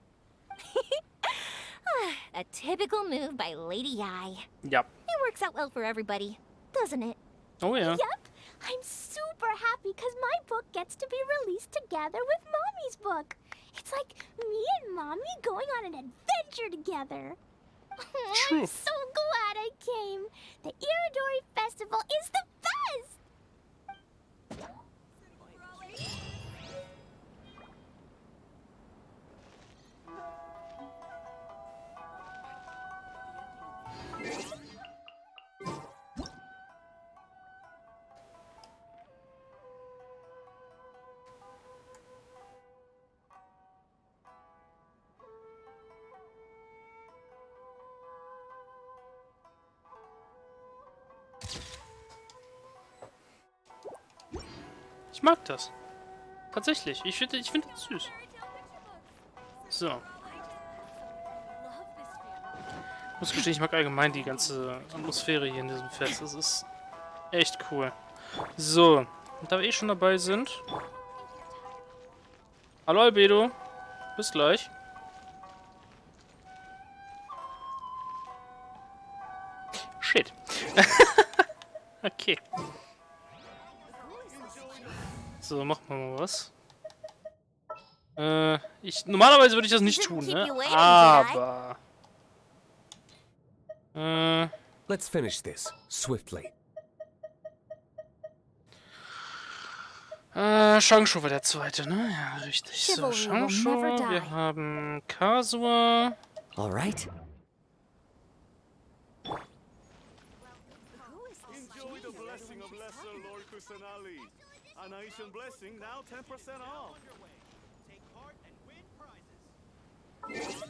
[SPEAKER 4] A typical move by Lady Ai.
[SPEAKER 1] Yep.
[SPEAKER 4] It works out well for everybody, doesn't it?
[SPEAKER 1] Oh yeah.
[SPEAKER 10] Yep. I'm super happy because my book gets to be released together with Mommy's book. It's like me and Mommy going on an adventure together.
[SPEAKER 1] True.
[SPEAKER 10] I'm so glad I came. The Irodori Festival is the best!
[SPEAKER 1] Ich mag das. Tatsächlich. Ich finde das süß. So. Ich muss gestehen, ich mag allgemein die ganze Atmosphäre hier in diesem Fest. Das ist echt cool. So. Und da wir eh schon dabei sind. Hallo Albedo. Bis gleich. Shit. Okay. So, machen wir mal was. Normalerweise würde ich das nicht tun, ne? Aber...
[SPEAKER 21] Let's finish this swiftly.
[SPEAKER 1] Shangshu war der zweite, ne? Ja, richtig. So, Shangshu, wir haben Kazuha.
[SPEAKER 21] Alright.
[SPEAKER 17] Enjoy the blessing of Lesser Lord Kusanali. Anation blessing now 10% off. Take part and win prizes.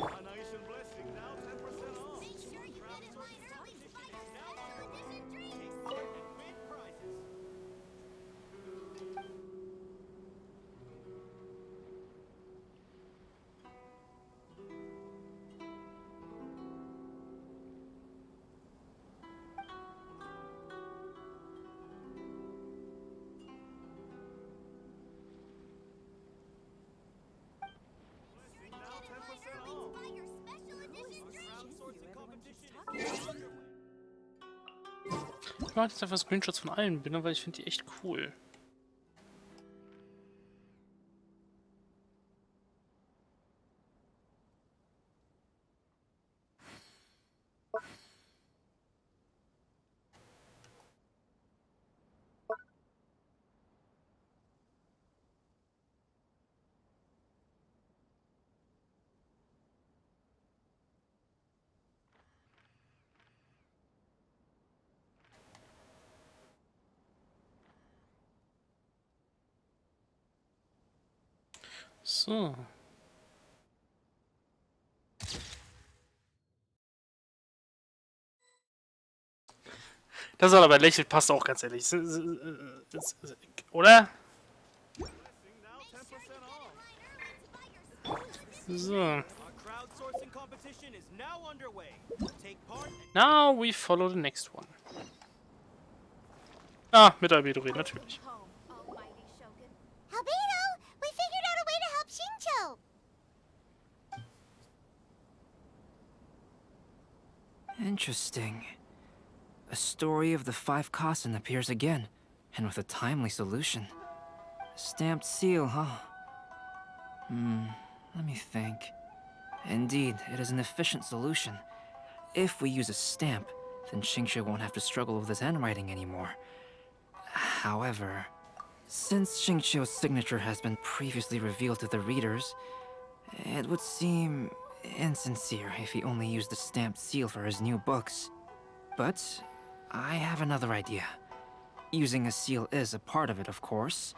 [SPEAKER 17] Anation blessing now 10% off. Make sure you get it by early to buy yourself audition drinks. Take part and win prizes.
[SPEAKER 1] Ich mache jetzt einfach Screenshots von allen Bildern, weil ich finde die echt cool. So. Das aber lächelt passt auch ganz ehrlich. Oder? So. Now we follow the next one. Ah, mit Albedo reden, natürlich.
[SPEAKER 5] Albedo, we figured out a way to help Shincho.
[SPEAKER 22] Interesting. A story of the 5 Kasen appears again, and with a timely solution. Stamped seal, huh? Let me think. Indeed, it is an efficient solution. If we use a stamp, then Xingqiu won't have to struggle with his handwriting anymore. However, since Xingqiu's signature has been previously revealed to the readers, it would seem insincere if he only used the stamped seal for his new books. But I have another idea. Using a seal is a part of it, of course.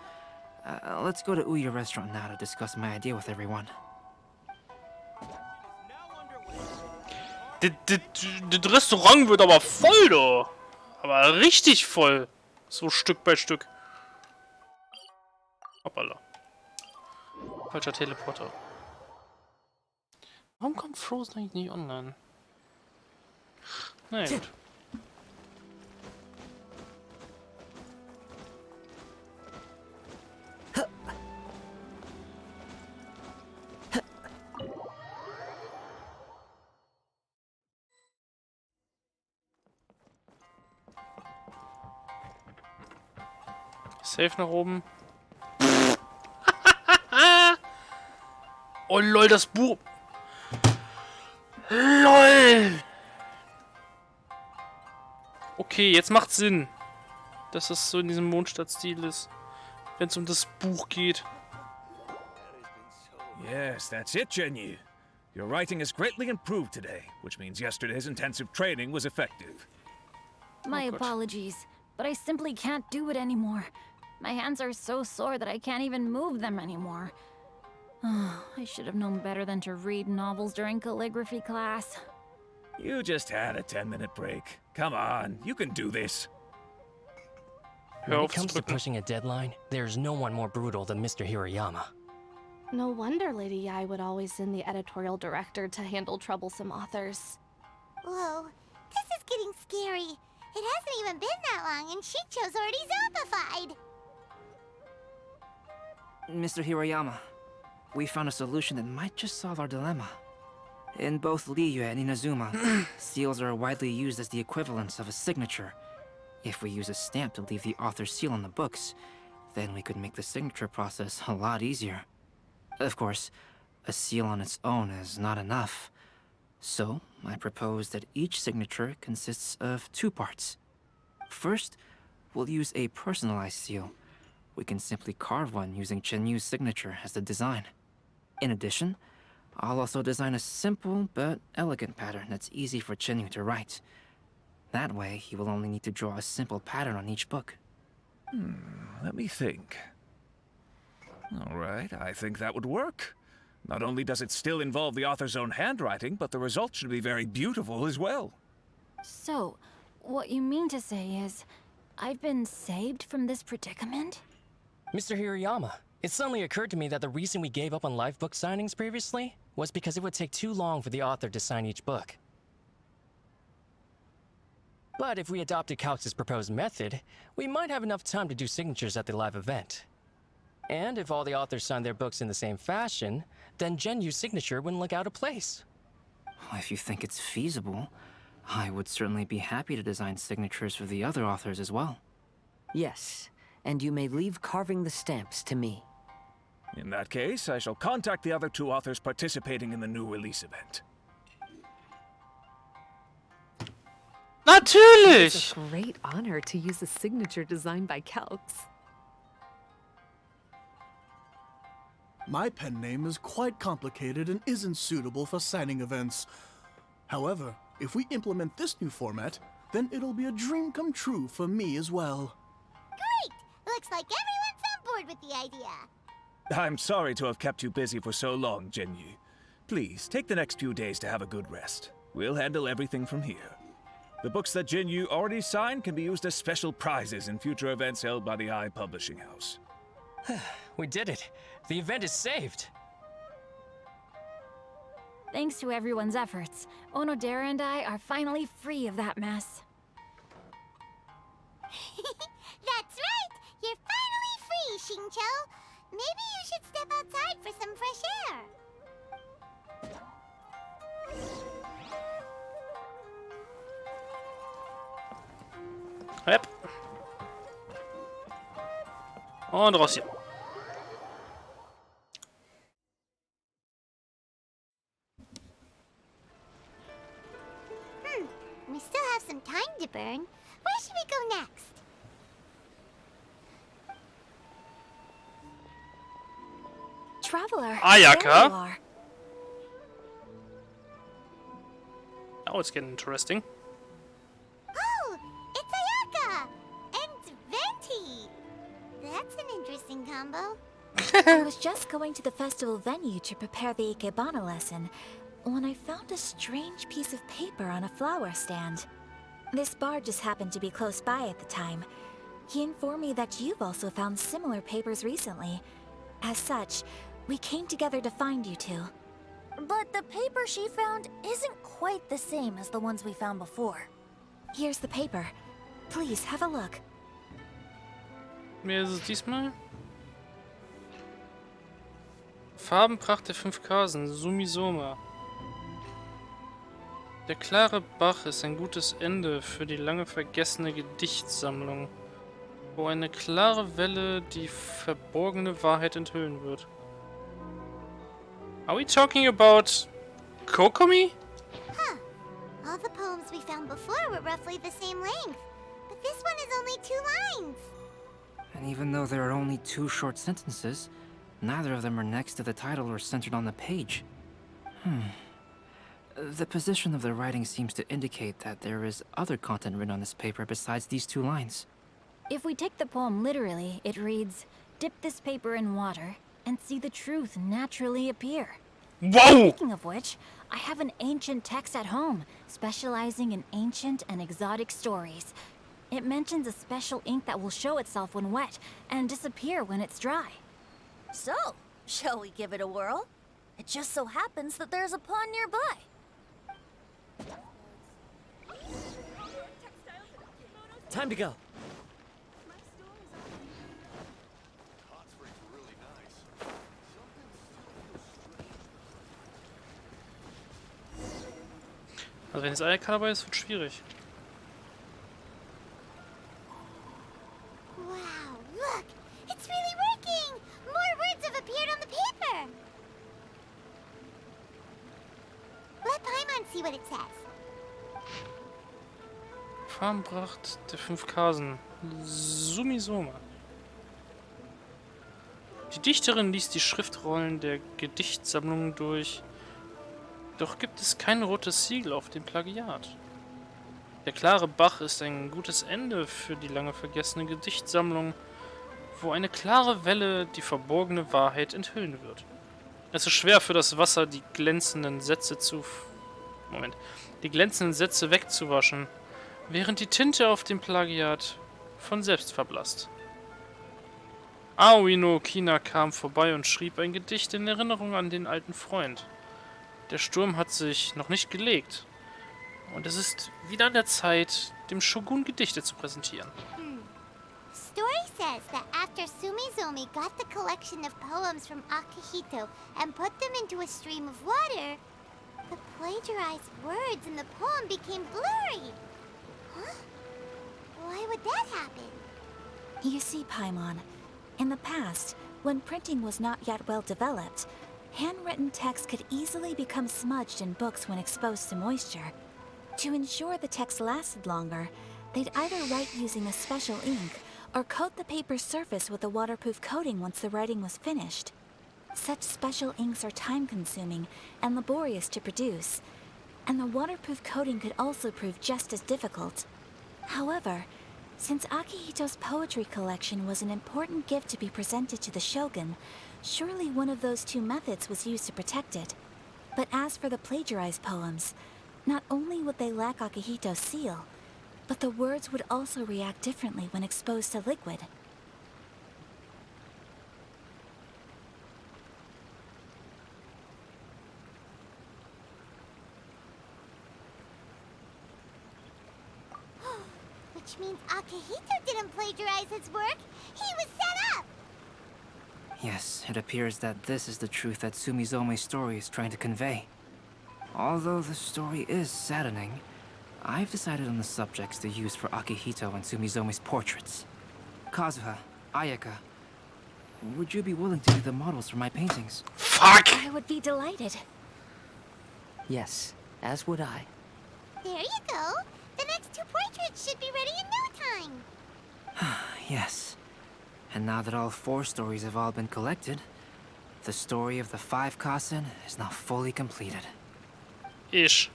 [SPEAKER 22] Let's go to Ouya restaurant now to discuss my idea with everyone.
[SPEAKER 1] Das Restaurant wird aber voll, da. Aber richtig voll. So Stück bei Stück. Hoppala. Falscher Teleporter. Warum kommt Frozen eigentlich nicht online? Na gut. Safe nach oben. Oh lol, das Buch. LOL. Okay, jetzt macht Sinn, dass es so in diesem Mondstadt-Stil ist, wenn es um das Buch geht.
[SPEAKER 14] Yes, that's it, Genyu. Your writing has greatly improved today, which means yesterday's intensive training was effective.
[SPEAKER 19] My apologies, but I simply can't do it anymore. My hands are so sore that I can't even move them anymore. I should have known better than to read novels during calligraphy class.
[SPEAKER 14] You just had a 10-minute break. Come on, you can do this.
[SPEAKER 7] When it comes to pushing a deadline, there's no one more brutal than Mr. Hirayama.
[SPEAKER 6] No wonder Lady Yai would always send the editorial director to handle troublesome authors.
[SPEAKER 5] Whoa, this is getting scary. It hasn't even been that long and Xingqiu's already zombified.
[SPEAKER 22] Mr. Hirayama, we found a solution that might just solve our dilemma. In both Liyue and Inazuma, seals are widely used as the equivalents of a signature. If we use a stamp to leave the author's seal on the books, then we could make the signature process a lot easier. Of course, a seal on its own is not enough. So, I propose that each signature consists of 2 parts. First, we'll use a personalized seal. We can simply carve one using Chenyu's signature as the design. In addition, I'll also design a simple but elegant pattern that's easy for Chenyu to write. That way, he will only need to draw a simple pattern on each book.
[SPEAKER 14] Let me think. All right, I think that would work. Not only does it still involve the author's own handwriting, but the result should be very beautiful as well.
[SPEAKER 19] So, what you mean to say is, I've been saved from this predicament?
[SPEAKER 7] Mr. Hirayama, it suddenly occurred to me that the reason we gave up on live book signings previously was because it would take too long for the author to sign each book. But if we adopted Calx's proposed method, we might have enough time to do signatures at the live event. And if all the authors signed their books in the same fashion, then Genyu's signature wouldn't look out of place.
[SPEAKER 22] If you think it's feasible, I would certainly be happy to design signatures for the other authors as well.
[SPEAKER 9] Yes, and you may leave carving the stamps to me.
[SPEAKER 14] In that case, I shall contact the other 2 authors participating in the new release event.
[SPEAKER 1] Natürlich!
[SPEAKER 15] It's a great honor to use a signature designed by Calx.
[SPEAKER 23] My pen name is quite complicated and isn't suitable for signing events. However, if we implement this new format, then it'll be a dream come true for me as well.
[SPEAKER 5] Great! Looks like everyone's on board with the idea.
[SPEAKER 14] I'm sorry to have kept you busy for so long, Genyu. Please, take the next few days to have a good rest. We'll handle everything from here. The books that Genyu already signed can be used as special prizes in future events held by the I Publishing House.
[SPEAKER 7] We did it! The event is saved!
[SPEAKER 19] Thanks to everyone's efforts, Onodera and I are finally free of that mess.
[SPEAKER 5] That's right! You're finally free, Xingqiu! Maybe you should step outside for some fresh air.
[SPEAKER 1] Yep. Und raus hier.
[SPEAKER 10] traveler.
[SPEAKER 1] Ayaka?
[SPEAKER 10] There you are.
[SPEAKER 1] Now it's getting interesting.
[SPEAKER 5] Oh, it's Ayaka! And Venti! That's an interesting combo.
[SPEAKER 10] I was just going to the festival venue to prepare the Ikebana lesson when I found a strange piece of paper on a flower stand. This bard just happened to be close by at the time. He informed me that you've also found similar papers recently. As such, we came together to find you two.
[SPEAKER 12] But the paper she found isn't quite the same as the ones we found before.
[SPEAKER 10] Here's the paper. Please have a look.
[SPEAKER 1] Wer ist es diesmal? Farbenpracht der 5 Kasen, Sumisoma. Der klare Bach ist ein gutes Ende für die lange vergessene Gedichtsammlung, wo eine klare Welle die verborgene Wahrheit enthüllen wird. Are we talking about Kokomi?
[SPEAKER 5] Huh. All the poems we found before were roughly the same length, but this one is only 2 lines.
[SPEAKER 22] And even though there are only 2 short sentences, neither of them are next to the title or centered on the page. The position of the writing seems to indicate that there is other content written on this paper besides these 2 lines.
[SPEAKER 19] If we take the poem literally, it reads, "Dip this paper in water and see the truth naturally appear."
[SPEAKER 1] Whoa!
[SPEAKER 19] Speaking of which, I have an ancient text at home, specializing in ancient and exotic stories. It mentions a special ink that will show itself when wet and disappear when it's dry.
[SPEAKER 12] So, shall we give it a whirl? It just so happens that there's a pond nearby.
[SPEAKER 2] Time to go.
[SPEAKER 1] Also wenn jetzt Ayaka dabei ist, wird schwierig.
[SPEAKER 5] Wow, look! It's really working! More words have appeared on the paper! Let Paimon see what it says.
[SPEAKER 1] Farbenpracht der 5 Kasen, Sumisoma. Die Dichterin liest die Schriftrollen der Gedichtsammlung durch. Doch gibt es kein rotes Siegel auf dem Plagiat. Der klare Bach ist ein gutes Ende für die lange vergessene Gedichtsammlung, wo eine klare Welle die verborgene Wahrheit enthüllen wird. Es ist schwer für das Wasser die glänzenden Sätze wegzuwaschen, während die Tinte auf dem Plagiat von selbst verblasst. Aoi no Kina kam vorbei und schrieb ein Gedicht in Erinnerung an den alten Freund. Der Sturm hat sich noch nicht gelegt. Und es ist wieder an der Zeit, dem Shogun Gedichte zu präsentieren.
[SPEAKER 5] Story says that after Sumizomi got the collection of poems from Akihito and put them into a stream of water, the plagiarized words in the poem became blurry. Huh? Why would that happen?
[SPEAKER 10] You see, Paimon, in the past, when printing was not yet well developed, handwritten text could easily become smudged in books when exposed to moisture. To ensure the text lasted longer, they'd either write using a special ink or coat the paper's surface with a waterproof coating once the writing was finished. Such special inks are time-consuming and laborious to produce, and the waterproof coating could also prove just as difficult. However, since Akihito's poetry collection was an important gift to be presented to the Shogun, surely one of those 2 methods was used to protect it. But as for the plagiarized poems, not only would they lack Akihito's seal, but the words would also react differently when exposed to liquid.
[SPEAKER 5] Which means Akihito didn't plagiarize his work. He was set up!
[SPEAKER 22] Yes, it appears that this is the truth that Sumizome's story is trying to convey. Although the story is saddening, I've decided on the subjects to use for Akihito and Sumizome's portraits. Kazuha, Ayaka, would you be willing to be the models for my paintings?
[SPEAKER 1] Fuck!
[SPEAKER 10] I would be delighted.
[SPEAKER 2] Yes, as would I.
[SPEAKER 5] There you go. The next 2 portraits should be ready in no time.
[SPEAKER 22] Yes. And now that all 4 stories have all been collected, The story of the 5 Kasen is now fully completed.
[SPEAKER 1] Ish.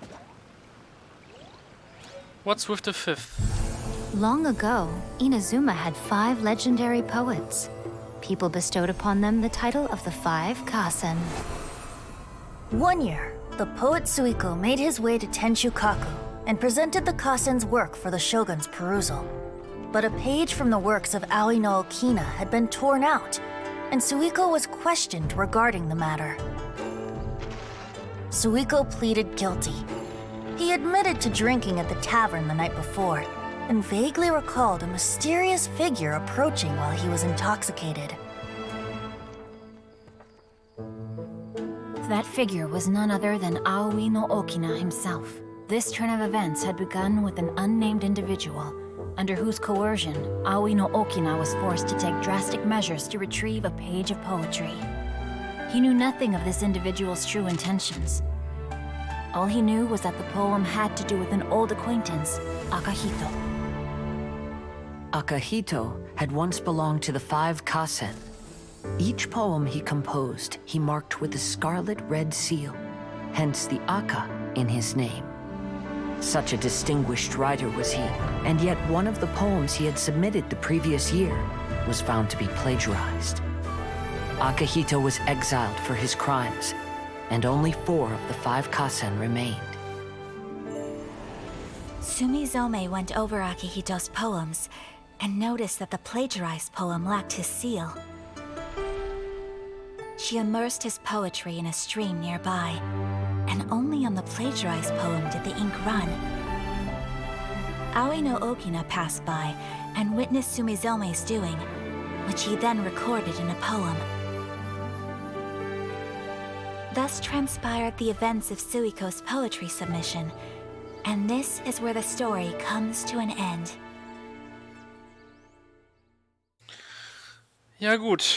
[SPEAKER 1] What's with the 5th?
[SPEAKER 20] Long ago, Inazuma had 5 legendary poets. People bestowed upon them the title of the 5 Kasen.
[SPEAKER 12] One year, the poet Suiko made his way to Tenshukaku and presented the Kasen's work for the shogun's perusal. But a page from the works of Aoi no Okina had been torn out, and Suiko was questioned regarding the matter. Suiko pleaded guilty. He admitted to drinking at the tavern the night before, and vaguely recalled a mysterious figure approaching while he was intoxicated.
[SPEAKER 19] That figure was none other than Aoi no Okina himself. This turn of events had begun with an unnamed individual, under whose coercion, Aoi no Okina was forced to take drastic measures to retrieve a page of poetry. He knew nothing of this individual's true intentions. All he knew was that the poem had to do with an old acquaintance, Akahito.
[SPEAKER 9] Akahito had once belonged to the 5 Kasen. Each poem he composed, he marked with a scarlet red seal, hence the Aka in his name. Such a distinguished writer was he, and yet one of the poems he had submitted the previous year was found to be plagiarized. Akahito was exiled for his crimes, and only 4 of the 5 Kasen remained.
[SPEAKER 10] Sumizome went over Akihito's poems and noticed that the plagiarized poem lacked his seal. She immersed his poetry in a stream nearby, and only on the plagiarized poem did the ink run. Aoi no Okina passed by and witnessed Sumizome's doing, which he then recorded in a poem. Thus transpired the events of Suiko's poetry submission, and this is where the story comes to an end.
[SPEAKER 1] Ja gut.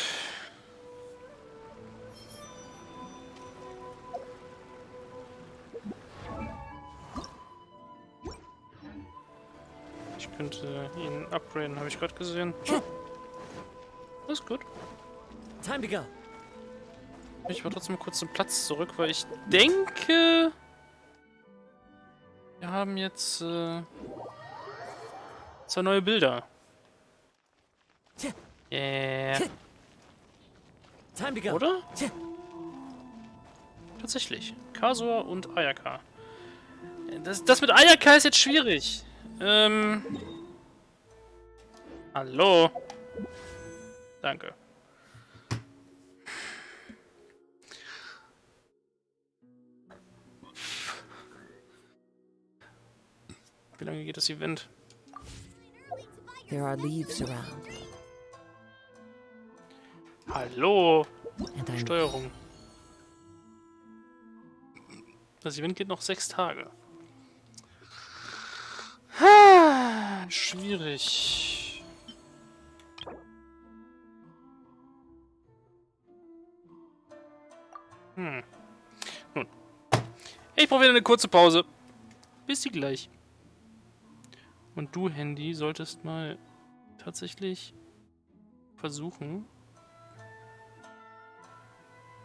[SPEAKER 1] Ich könnte ihn upgraden, habe ich gerade gesehen. Ah. Das ist gut.
[SPEAKER 2] Time to go.
[SPEAKER 1] Ich war trotzdem kurz zum Platz zurück, weil ich denke, wir haben jetzt 2 neue Bilder. Oder? Tatsächlich. Kasua und Ayaka. Das mit Ayaka ist jetzt schwierig. Hallo. Danke. Wie lange geht das Event?
[SPEAKER 9] There are leaves around.
[SPEAKER 1] Hallo. Steuerung. Das Event geht noch 6 Tage. Schwierig. Nun. Ich brauche wieder eine kurze Pause. Bis gleich. Und du, Handy, solltest mal tatsächlich versuchen,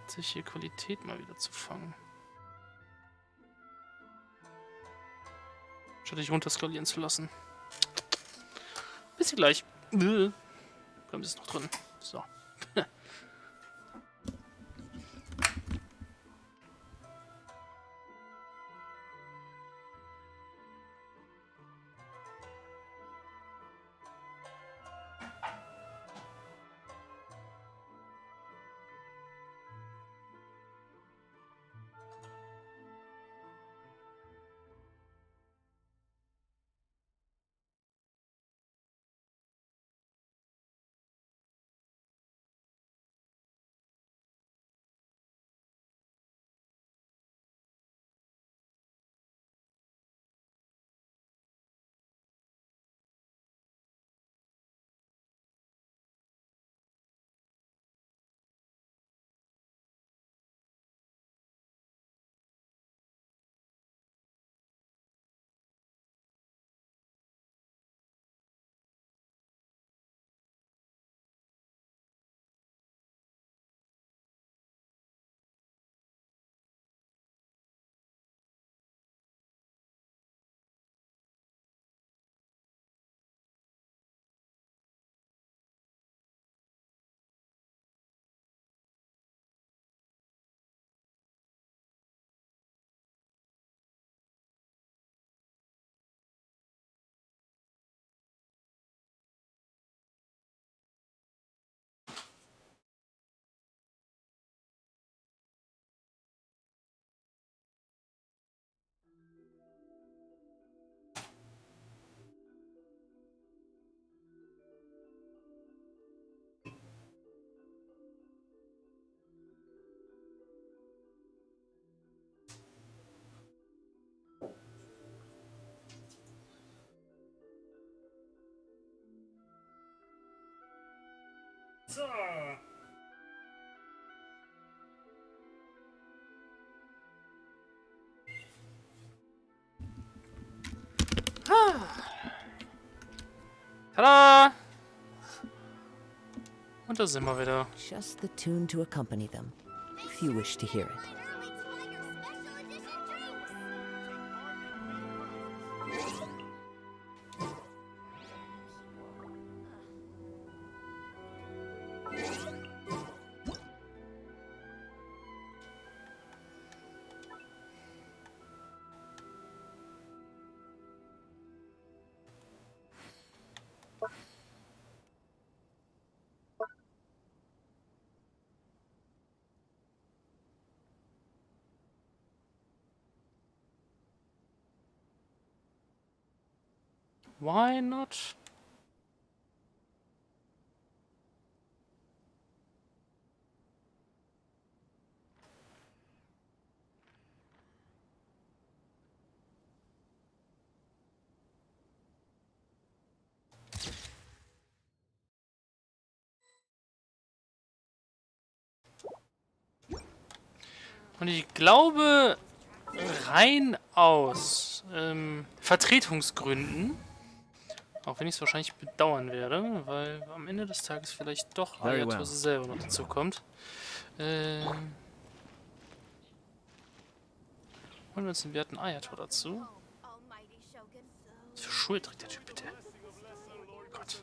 [SPEAKER 1] sich hier Qualität mal wieder zu fangen. Statt dich runterskalieren zu lassen. Bis gleich. Bremse ist noch drin. So. So. Tada! Und da sind wir wieder.
[SPEAKER 9] Just the tune to accompany them, if you wish to hear it.
[SPEAKER 1] Why not? Und ich glaube, rein aus Vertretungsgründen, auch wenn ich es wahrscheinlich bedauern werde, weil am Ende des Tages vielleicht doch Ayato selber noch dazu kommt. Holen wir uns den werten Ayato dazu. Was für Schuhe trägt der Typ bitte? Gott.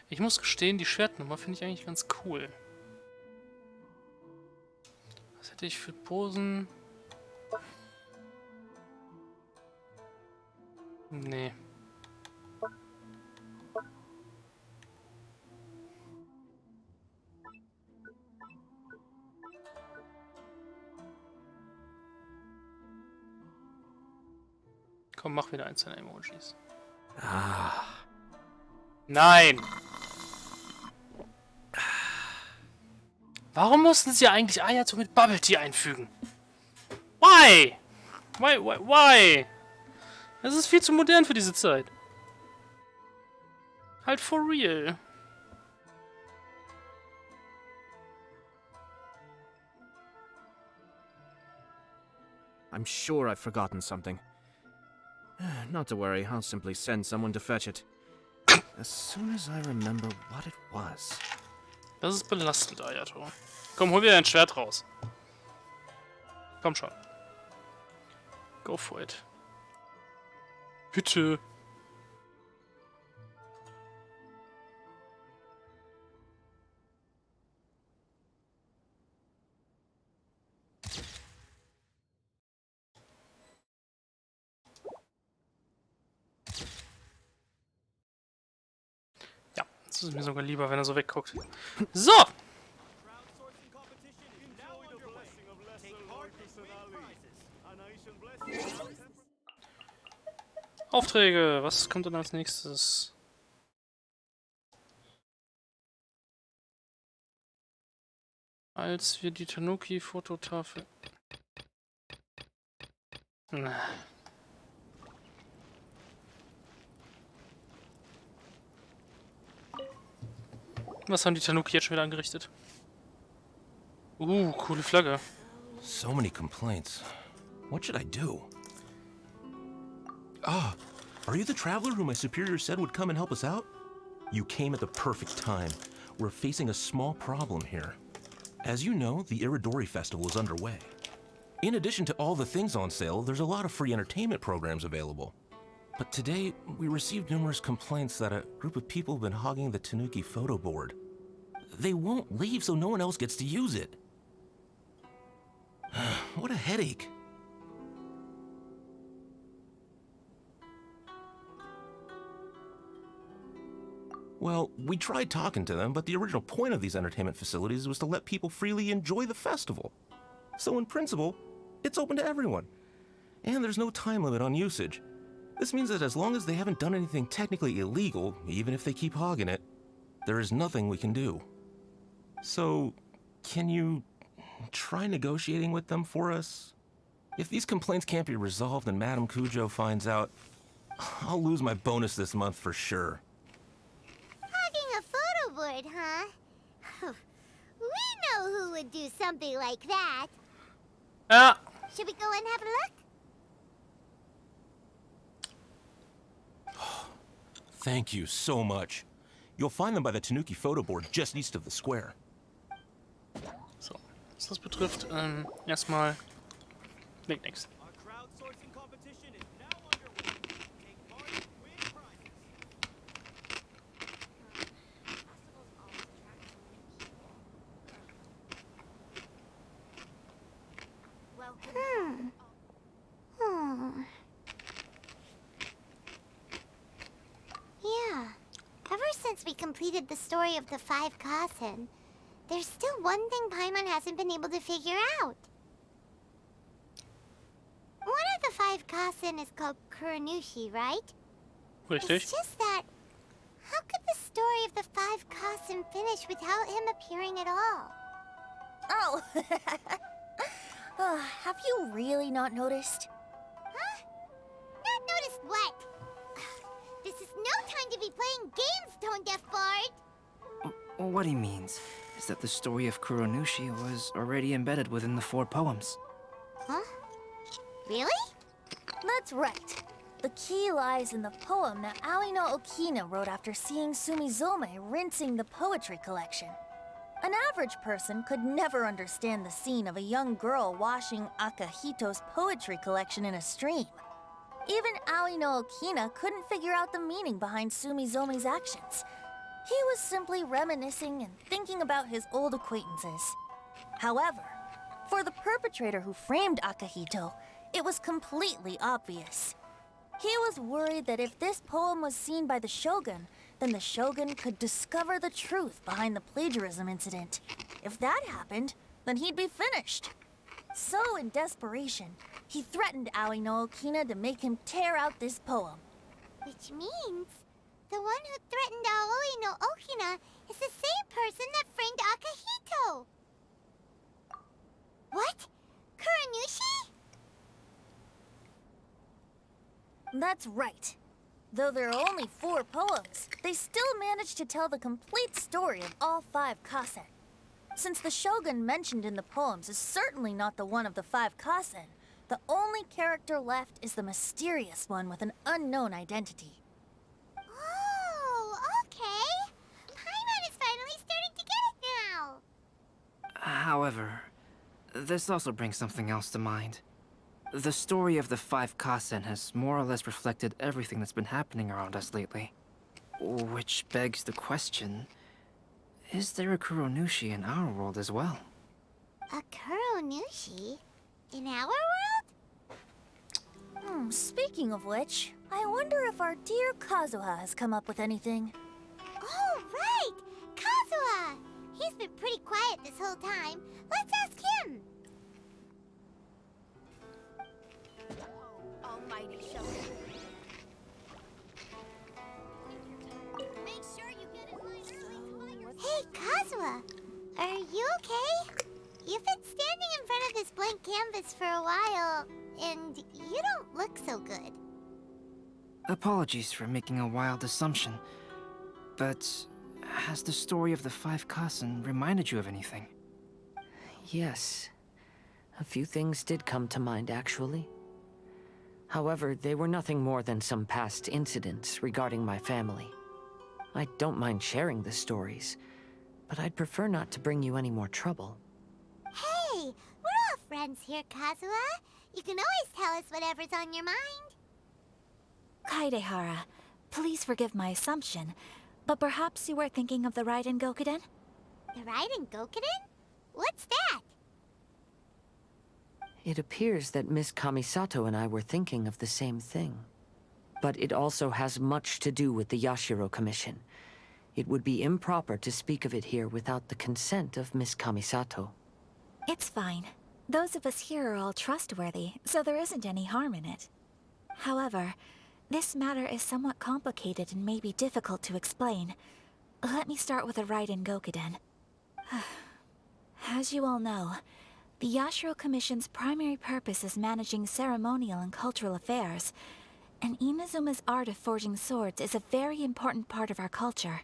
[SPEAKER 1] Ich muss gestehen, die Schwertnummer finde ich eigentlich ganz cool. Was hätte ich für Posen? Nee. Komm, mach wieder einzelne Emojis.
[SPEAKER 21] Ah.
[SPEAKER 1] Nein! Warum mussten sie eigentlich Ayato mit Bubble Tea einfügen? Why? Why? Das ist viel zu modern für diese Zeit. Halt for real.
[SPEAKER 3] I'm sure I've forgotten something. Not to worry, I'll simply send someone to fetch it. As soon as I remember what it was.
[SPEAKER 1] Das ist belastend, Ayato. Komm, hol wieder dein Schwert raus. Komm schon. Go for it. Bitte. Ja, das ist mir sogar lieber, wenn er so wegguckt. So! Aufträge, was kommt denn als nächstes? Als wir die Tanuki-Fototafel... Was haben die Tanuki jetzt schon wieder angerichtet? Coole Flagge.
[SPEAKER 8] So many complaints. What should I do? Ah, are you the traveler who my superior said would come and help us out? You came at the perfect time. We're facing a small problem here. As you know, the Iridori Festival is underway. In addition to all the things on sale, there's a lot of free entertainment programs available. But today, we received numerous complaints that a group of people have been hogging the Tanuki photo board. They won't leave so no one else gets to use it. What a headache. Well, we tried talking to them, but the original point of these entertainment facilities was to let people freely enjoy the festival. So in principle, it's open to everyone. And there's no time limit on usage. This means that as long as they haven't done anything technically illegal, even if they keep hogging it, there is nothing we can do. So, can you try negotiating with them for us? If these complaints can't be resolved and Madame Cujo finds out, I'll lose my bonus this month for sure.
[SPEAKER 5] Hogging a photo board, huh? We know who would do something like that. Should we go and have a look?
[SPEAKER 8] Thank you so much. You'll find them by the Tanuki photo board just east of the square.
[SPEAKER 1] So, was das betrifft, erstmal nix.
[SPEAKER 5] Yeah. Ever since we completed the story of the 5 Kasen, there's still one thing Paimon hasn't been able to figure out. One of the 5 Kasen is called Kuranushi, right?
[SPEAKER 1] Richtig.
[SPEAKER 5] It's just that, how could the story of the 5 Kasen finish without him appearing at all?
[SPEAKER 12] Oh. Have you really not noticed?
[SPEAKER 5] Huh? Not noticed what? This is no time to be playing games, Tone Deaf Bard!
[SPEAKER 22] What he means is that the story of Kuronushi was already embedded within the 4 poems.
[SPEAKER 5] Huh? Really?
[SPEAKER 12] That's right. The key lies in the poem that Aoi no Okina wrote after seeing Sumizome rinsing the poetry collection. An average person could never understand the scene of a young girl washing Akahito's poetry collection in a stream. Even Aoi no Okina couldn't figure out the meaning behind Sumizome's actions. He was simply reminiscing and thinking about his old acquaintances. However, for the perpetrator who framed Akahito, it was completely obvious. He was worried that if this poem was seen by the Shogun, then the Shogun could discover the truth behind the plagiarism incident. If that happened, then he'd be finished. So, in desperation, he threatened Aoi no Okina to make him tear out this poem.
[SPEAKER 5] Which means the one who threatened Aoi no Okina is the same person that framed Akahito. What? Kuranushi?
[SPEAKER 12] That's right. Though there are only 4 poems, they still managed to tell the complete story of all 5 Kasen. Since the Shogun mentioned in the poems is certainly not the one of the 5 Kasen, the only character left is the mysterious one with an unknown identity.
[SPEAKER 5] Oh, okay. Paimon is finally starting to get it now.
[SPEAKER 22] However, this also brings something else to mind. The story of the 5 Kasen has more or less reflected everything that's been happening around us lately. Which begs the question, is there a Kuronushi in our world as well?
[SPEAKER 5] A Kuronushi? In our world?
[SPEAKER 12] Speaking of which, I wonder if our dear Kazuha has come up with anything.
[SPEAKER 5] Oh, right! Kazuha! He's been pretty quiet this whole time. Let's ask him.
[SPEAKER 4] Almighty Shogun. Make sure you get in line early.
[SPEAKER 5] Hey, Kazuha! Are you okay? You've been standing in front of this blank canvas for a while, and you don't look so good.
[SPEAKER 22] Apologies for making a wild assumption, but has the story of the 5 Kasen reminded you of anything?
[SPEAKER 9] Yes. A few things did come to mind, actually. However, they were nothing more than some past incidents regarding my family. I don't mind sharing the stories, but I'd prefer not to bring you any more trouble.
[SPEAKER 5] Hey, we're all friends here, Kazuha. You can always tell us whatever's on your mind.
[SPEAKER 10] Kaidehara, please forgive my assumption, but perhaps you were thinking of the Raiden Gokuden?
[SPEAKER 5] The Raiden Gokuden? What's that?
[SPEAKER 9] It appears that Miss Kamisato and I were thinking of the same thing. But it also has much to do with the Yashiro Commission. It would be improper to speak of it here without the consent of Miss Kamisato.
[SPEAKER 10] It's fine. Those of us here are all trustworthy, so there isn't any harm in it. However, this matter is somewhat complicated and may be difficult to explain. Let me start with the Raiden Gokuden. As you all know, the Yashiro Commission's primary purpose is managing ceremonial and cultural affairs, and Inazuma's art of forging swords is a very important part of our culture.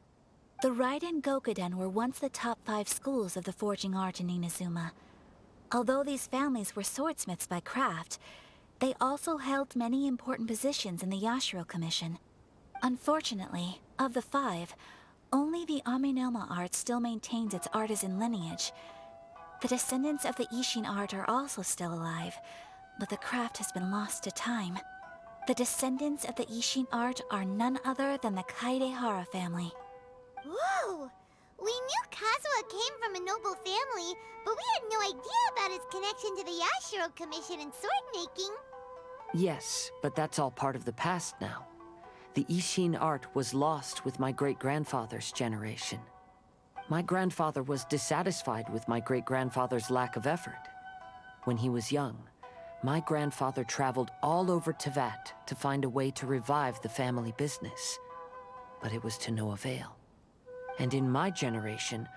[SPEAKER 10] The Raiden Gokuden were once the top 5 schools of the forging art in Inazuma. Although these families were swordsmiths by craft, they also held many important positions in the Yashiro Commission. Unfortunately, of the 5, only the Aminoma art still maintains its artisan lineage. The descendants of the Ishin art are also still alive, but the craft has been lost to time. The descendants of the Ishin art are none other than the Kaidehara family.
[SPEAKER 5] Whoa! We knew Kazuha came from a noble family, but we had no idea about his connection to the Yashiro Commission and sword making.
[SPEAKER 9] Yes, but that's all part of the past now. The Ishin art was lost with my great-grandfather's generation. My grandfather was dissatisfied with my great-grandfather's lack of effort. When he was young, my grandfather traveled all over Tevat to find a way to revive the family business. But it was to no avail. And in my generation,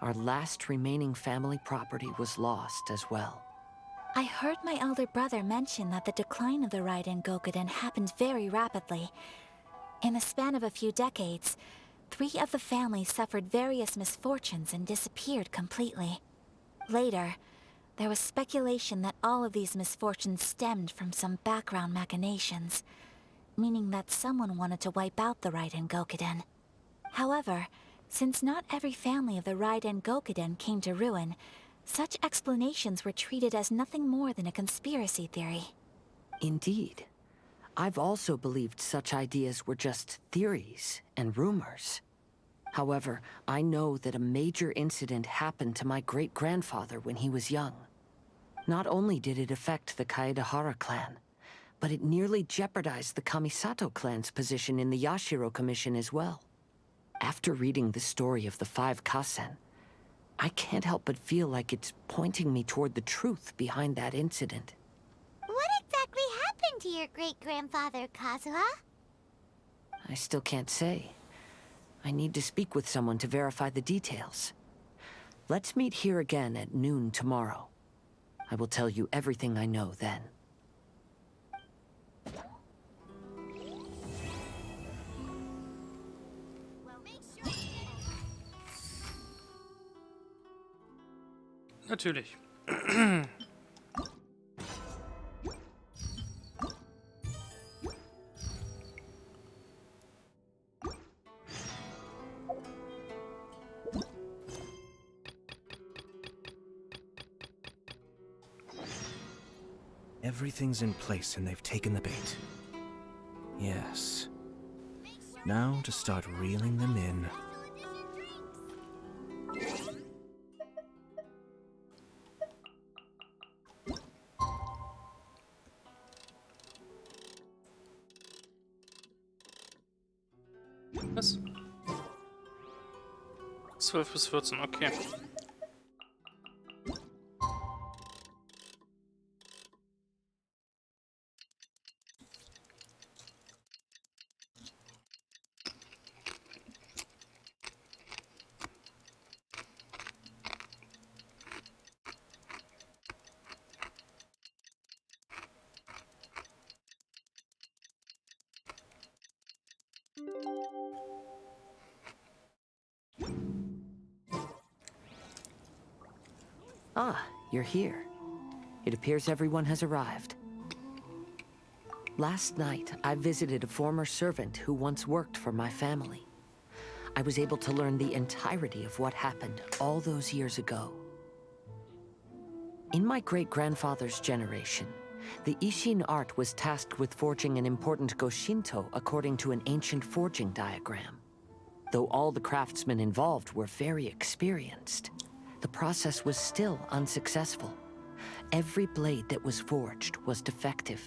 [SPEAKER 9] our last remaining family property was lost as well.
[SPEAKER 10] I heard my elder brother mention that the decline of the Raiden Gokuden happened very rapidly. In the span of a few decades, 3 of the families suffered various misfortunes and disappeared completely. Later, there was speculation that all of these misfortunes stemmed from some background machinations, meaning that someone wanted to wipe out the Raiden Gokuden. However, since not every family of the Raiden Gokuden came to ruin, such explanations were treated as nothing more than a conspiracy theory.
[SPEAKER 9] Indeed. I've also believed such ideas were just theories and rumors. However, I know that a major incident happened to my great-grandfather when he was young. Not only did it affect the Kaedehara clan, but it nearly jeopardized the Kamisato clan's position in the Yashiro Commission as well. After reading the story of the 5 Kasen, I can't help but feel like it's pointing me toward the truth behind that incident.
[SPEAKER 5] What exactly happened to your great-grandfather, Kazuha?
[SPEAKER 9] I still can't say. I need to speak with someone to verify the details. Let's meet here again at noon tomorrow. I will tell you everything I know then.
[SPEAKER 1] Natürlich.
[SPEAKER 3] Everything's in place and they've taken the bait. Yes. Now to start reeling them in.
[SPEAKER 1] Was? 12 bis 14, okay.
[SPEAKER 9] Ah, you're here. It appears everyone has arrived. Last night, I visited a former servant who once worked for my family. I was able to learn the entirety of what happened all those years ago. In my great-grandfather's generation, the Ishin art was tasked with forging an important Goshinto according to an ancient forging diagram. Though all the craftsmen involved were very experienced, the process was still unsuccessful. Every blade that was forged was defective.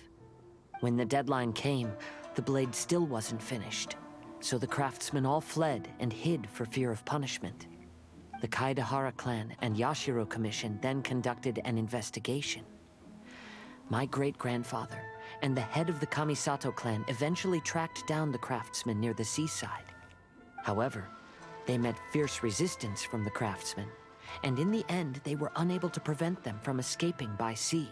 [SPEAKER 9] When the deadline came, the blade still wasn't finished, so the craftsmen all fled and hid for fear of punishment. The Kaedahara clan and Yashiro Commission then conducted an investigation. My great-grandfather and the head of the Kamisato clan eventually tracked down the craftsmen near the seaside. However, they met fierce resistance from the craftsmen, and in the end they were unable to prevent them from escaping by sea.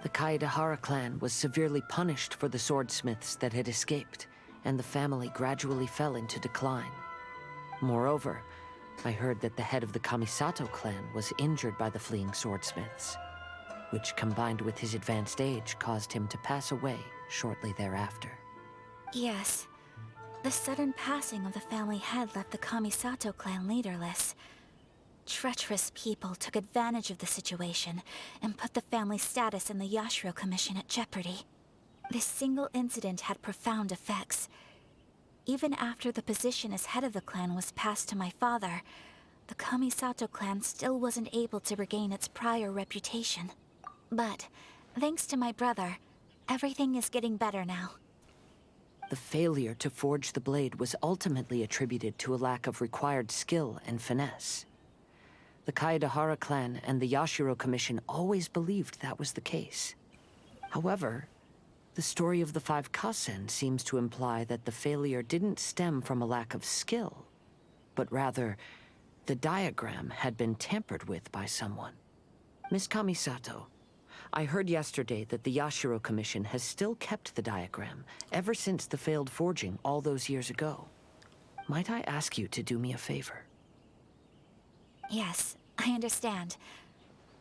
[SPEAKER 9] The Kaedahara clan was severely punished for the swordsmiths that had escaped, and the family gradually fell into decline. Moreover, I heard that the head of the Kamisato clan was injured by the fleeing swordsmiths, which combined with his advanced age caused him to pass away shortly thereafter.
[SPEAKER 10] Yes. The sudden passing of the family head left the Kamisato clan leaderless. Treacherous people took advantage of the situation and put the family's status in the Yashiro Commission at jeopardy. This single incident had profound effects. Even after the position as head of the clan was passed to my father, the Kamisato clan still wasn't able to regain its prior reputation. But, thanks to my brother, everything is getting better now.
[SPEAKER 9] The failure to forge the blade was ultimately attributed to a lack of required skill and finesse. The Kaedahara clan and the Yashiro Commission always believed that was the case. However, the story of the 5 Kasen seems to imply that the failure didn't stem from a lack of skill, but rather, the diagram had been tampered with by someone. Miss Kamisato, I heard yesterday that the Yashiro Commission has still kept the diagram ever since the failed forging all those years ago. Might I ask you to do me a favor?
[SPEAKER 10] Yes, I understand.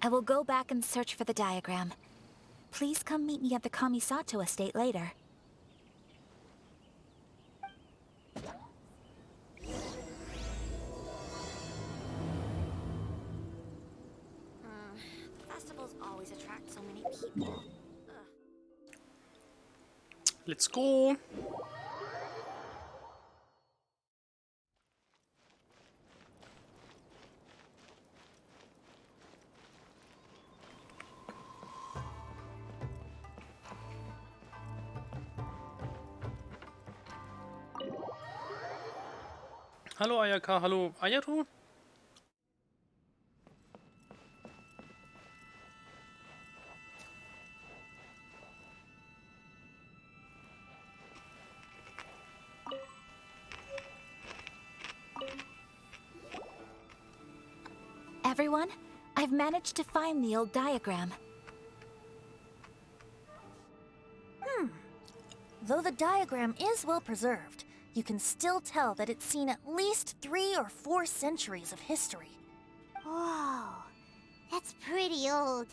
[SPEAKER 10] I will go back and search for the diagram. Please come meet me at the Kamisato estate later.
[SPEAKER 4] Festivals always attract so many people.
[SPEAKER 1] Let's go. Hallo Ayaka, hallo Ayato.
[SPEAKER 10] Everyone, I've managed to find the old diagram.
[SPEAKER 12] Though the diagram is well preserved, you can still tell that it's seen at least 3 or 4 centuries of history.
[SPEAKER 5] Whoa, that's pretty old.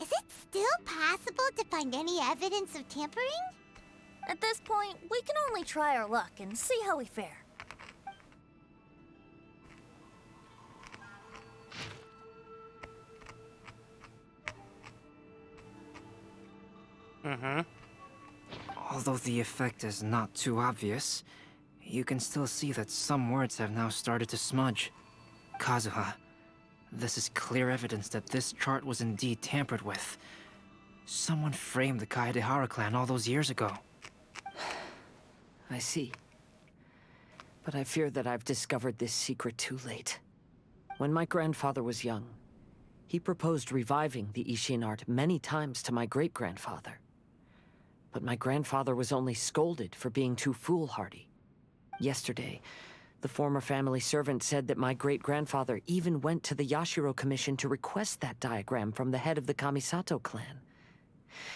[SPEAKER 5] Is it still possible to find any evidence of tampering?
[SPEAKER 12] At this point, we can only try our luck and see how we fare.
[SPEAKER 22] Although the effect is not too obvious, you can still see that some words have now started to smudge. Kazuha, this is clear evidence that this chart was indeed tampered with. Someone framed the Kaedahara clan all those years ago.
[SPEAKER 9] I see. But I fear that I've discovered this secret too late. When my grandfather was young, he proposed reviving the Ishin art many times to my great-grandfather. But my grandfather was only scolded for being too foolhardy. Yesterday, the former family servant said that my great-grandfather even went to the Yashiro Commission to request that diagram from the head of the Kamisato clan.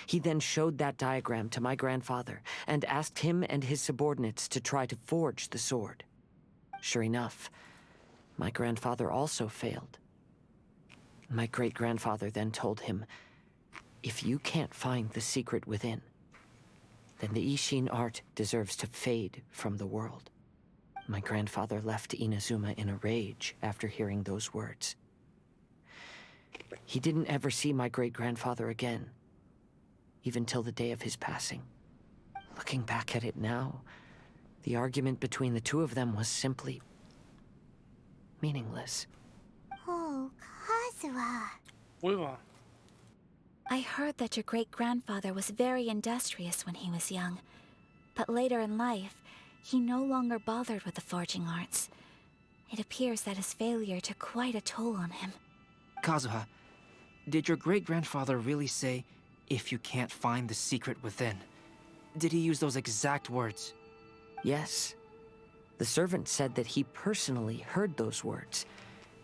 [SPEAKER 9] He then showed that diagram to my grandfather and asked him and his subordinates to try to forge the sword. Sure enough, my grandfather also failed. My great-grandfather then told him, if you can't find the secret within, then the Ishin art deserves to fade from the world. My grandfather left Inazuma in a rage after hearing those words. He didn't ever see my great-grandfather again, even till the day of his passing. Looking back at it now, the argument between the two of them was simply meaningless.
[SPEAKER 5] Oh, Kazuha.
[SPEAKER 10] I heard that your great-grandfather was very industrious when he was young, but later in life, he no longer bothered with the forging arts. It appears that his failure took quite a toll on him.
[SPEAKER 22] Kazuha, did your great-grandfather really say, "If you can't find the secret within"? Did he use those exact words?
[SPEAKER 9] Yes. The servant said that he personally heard those words,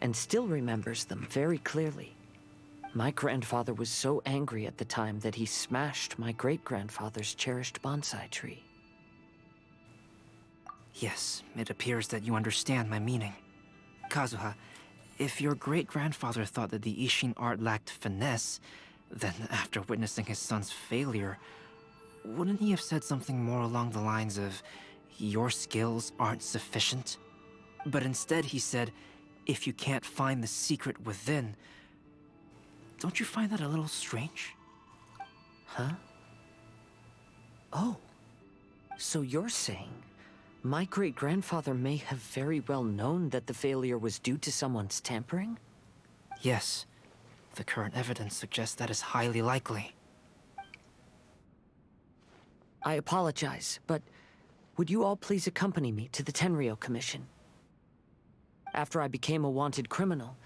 [SPEAKER 9] and still remembers them very clearly. My grandfather was so angry at the time that he smashed my great-grandfather's cherished bonsai tree.
[SPEAKER 22] Yes, it appears that you understand my meaning. Kazuha, if your great-grandfather thought that the Ishin art lacked finesse, then after witnessing his son's failure, wouldn't he have said something more along the lines of, "Your skills aren't sufficient"? But instead he said, "If you can't find the secret within." Don't you find that a little strange?
[SPEAKER 9] Huh? Oh. So you're saying my great-grandfather may have very well known that the failure was due to someone's tampering?
[SPEAKER 22] Yes. The current evidence suggests that is highly likely.
[SPEAKER 9] I apologize, but would you all please accompany me to the Tenryou Commission? After I became a wanted criminal,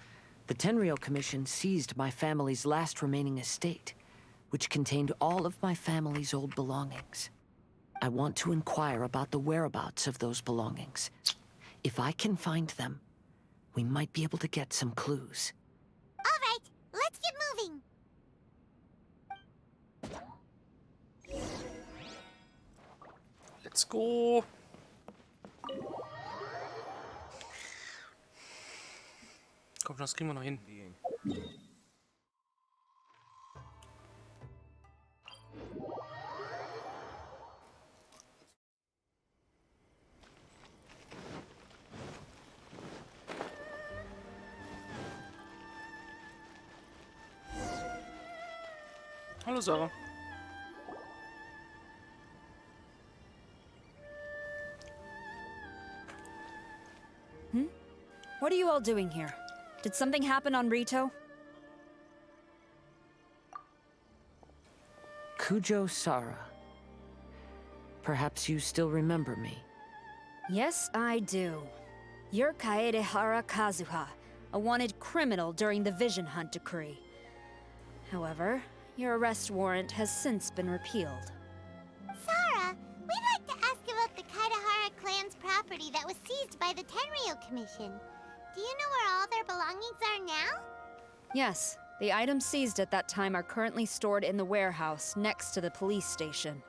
[SPEAKER 9] the Tenryou Commission seized my family's last remaining estate, which contained all of my family's old belongings. I want to inquire about the whereabouts of those belongings. If I can find them, we might be able to get some clues.
[SPEAKER 5] All right, let's get moving.
[SPEAKER 1] Let's go. Komm, das kriegen wir noch hin. Hallo Sarah.
[SPEAKER 11] What are you all doing here? Did something happen on Rito?
[SPEAKER 9] Kujo Sara. Perhaps you still remember me.
[SPEAKER 11] Yes, I do. You're Kaedehara Kazuha, a wanted criminal during the Vision Hunt decree. However, your arrest warrant has since been repealed.
[SPEAKER 5] Sarah, we'd like to ask about the Kaedehara clan's property that was seized by the Tenryou Commission. Do you know where all their belongings are now?
[SPEAKER 11] Yes, the items seized at that time are currently stored in the warehouse next to the police station.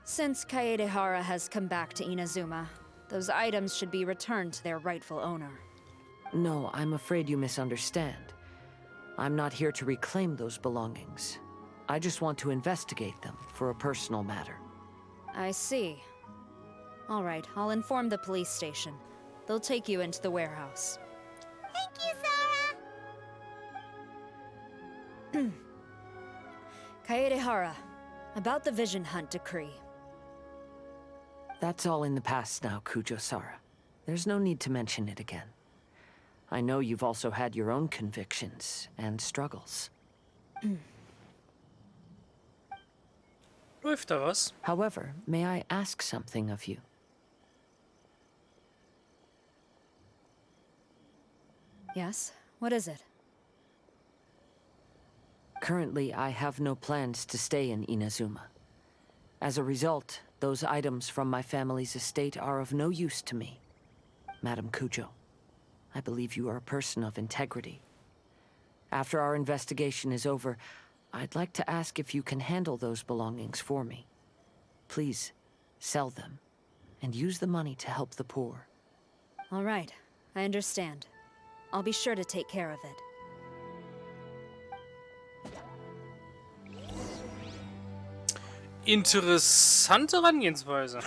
[SPEAKER 11] Since Kaedehara has come back to Inazuma, those items should be returned to their rightful owner.
[SPEAKER 9] No, I'm afraid you misunderstand. I'm not here to reclaim those belongings. I just want to investigate them for a personal matter.
[SPEAKER 11] I see. All right, I'll inform the police station. They'll take you into the warehouse.
[SPEAKER 5] Thank you, Sarah!
[SPEAKER 11] Kaedehara, about the Vision Hunt decree.
[SPEAKER 9] That's all in the past now, Kujo Sara. There's no need to mention it again. I know you've also had your own convictions and struggles.
[SPEAKER 1] Läuft da was?
[SPEAKER 9] However, may I ask something of you?
[SPEAKER 11] Yes? What is it?
[SPEAKER 9] Currently, I have no plans to stay in Inazuma. As a result, those items from my family's estate are of no use to me. Madam Kujo, I believe you are a person of integrity. After our investigation is over, I'd like to ask if you can handle those belongings for me. Please, sell them, and use the money to help the poor.
[SPEAKER 11] All right, I understand. I'll be sure to take care of it.
[SPEAKER 1] Interessante Herangehensweise.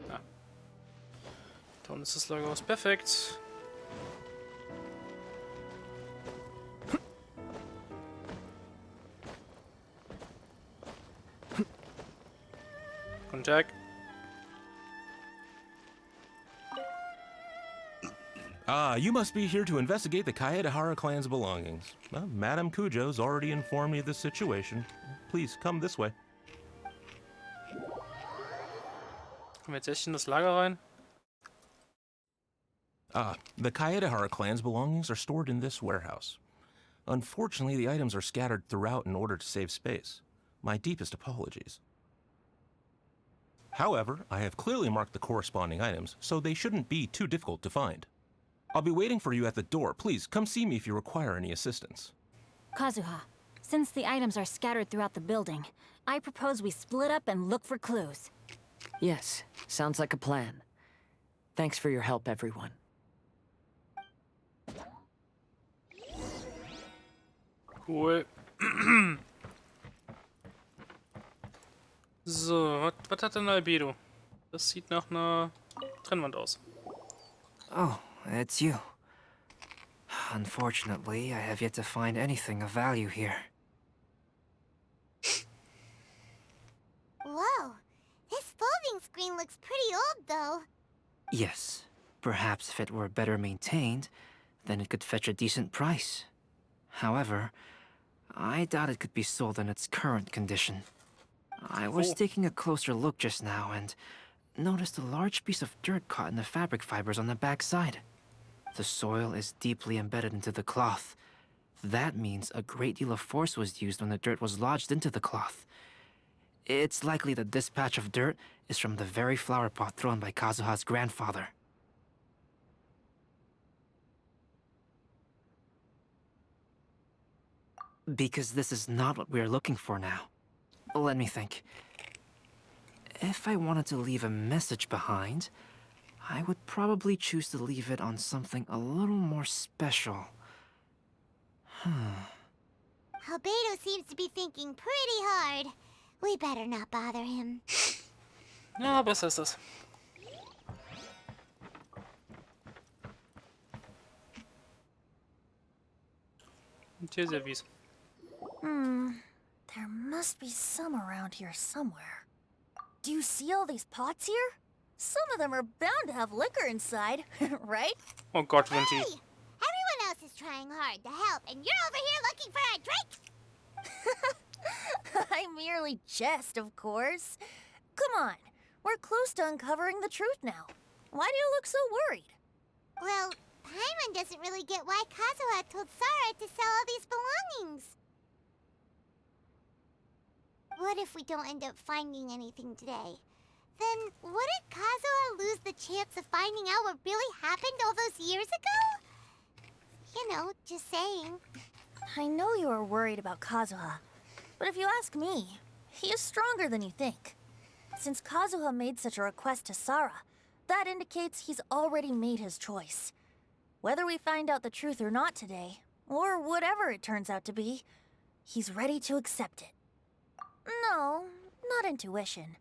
[SPEAKER 1] Ja. Da unten ist das Lagerhaus perfekt. Guten Tag.
[SPEAKER 8] Ah, you must be here to investigate the Kaedehara clan's belongings. Well, Madame Kujo's already informed me of the situation. Please, come this way.
[SPEAKER 1] Kommen wir jetzt echt in das Lager rein?
[SPEAKER 8] The Kaedehara clan's belongings are stored in this warehouse. Unfortunately, the items are scattered throughout in order to save space. My deepest apologies. However, I have clearly marked the corresponding items, so they shouldn't be too difficult to find. I'll be waiting for you at the door. Please, come see me if you require any assistance.
[SPEAKER 19] Kazuha, since the items are scattered throughout the building, I propose we split up and look for clues.
[SPEAKER 9] Yes, sounds like a plan. Thanks for your help, everyone.
[SPEAKER 1] Cool. So, was hat denn Albedo? Das sieht nach einer Trennwand aus.
[SPEAKER 22] Oh, it's you. Unfortunately, I have yet to find anything of value here.
[SPEAKER 5] Whoa, this folding screen looks pretty old, though.
[SPEAKER 22] Yes, perhaps if it were better maintained, then it could fetch a decent price. However, I doubt it could be sold in its current condition. I was taking a closer look just now and noticed a large piece of dirt caught in the fabric fibers on the back side. The soil is deeply embedded into the cloth. That means a great deal of force was used when the dirt was lodged into the cloth. It's likely that this patch of dirt is from the very flower pot thrown by Kazuha's grandfather. Because this is not what we are looking for now. Let me think. If I wanted to leave a message behind, I would probably choose to leave it on something a little more special.
[SPEAKER 5] Albedo seems to be thinking pretty hard. We better not bother him.
[SPEAKER 1] Ja, besser ist das. Und hier ist der Wies.
[SPEAKER 12] There must be some around here somewhere. Do you see all these pots here? Some of them are bound to have liquor inside, right?
[SPEAKER 1] Oh Gott, Venti.
[SPEAKER 5] Hey! Everyone else is trying hard to help, and you're over here looking for a drink?
[SPEAKER 12] I merely jest, of course. Come on, we're close to uncovering the truth now. Why do you look so worried?
[SPEAKER 5] Well, Paimon doesn't really get why Kazuha told Sara to sell all these belongings. What if we don't end up finding anything today? Then wouldn't Kazuha lose the chance of finding out what really happened all those years ago? You know, just saying.
[SPEAKER 12] I know you are worried about Kazuha, but if you ask me, he is stronger than you think. Since Kazuha made such a request to Sara, that indicates he's already made his choice. Whether we find out the truth or not today, or whatever it turns out to be, he's ready to accept it. No, not intuition.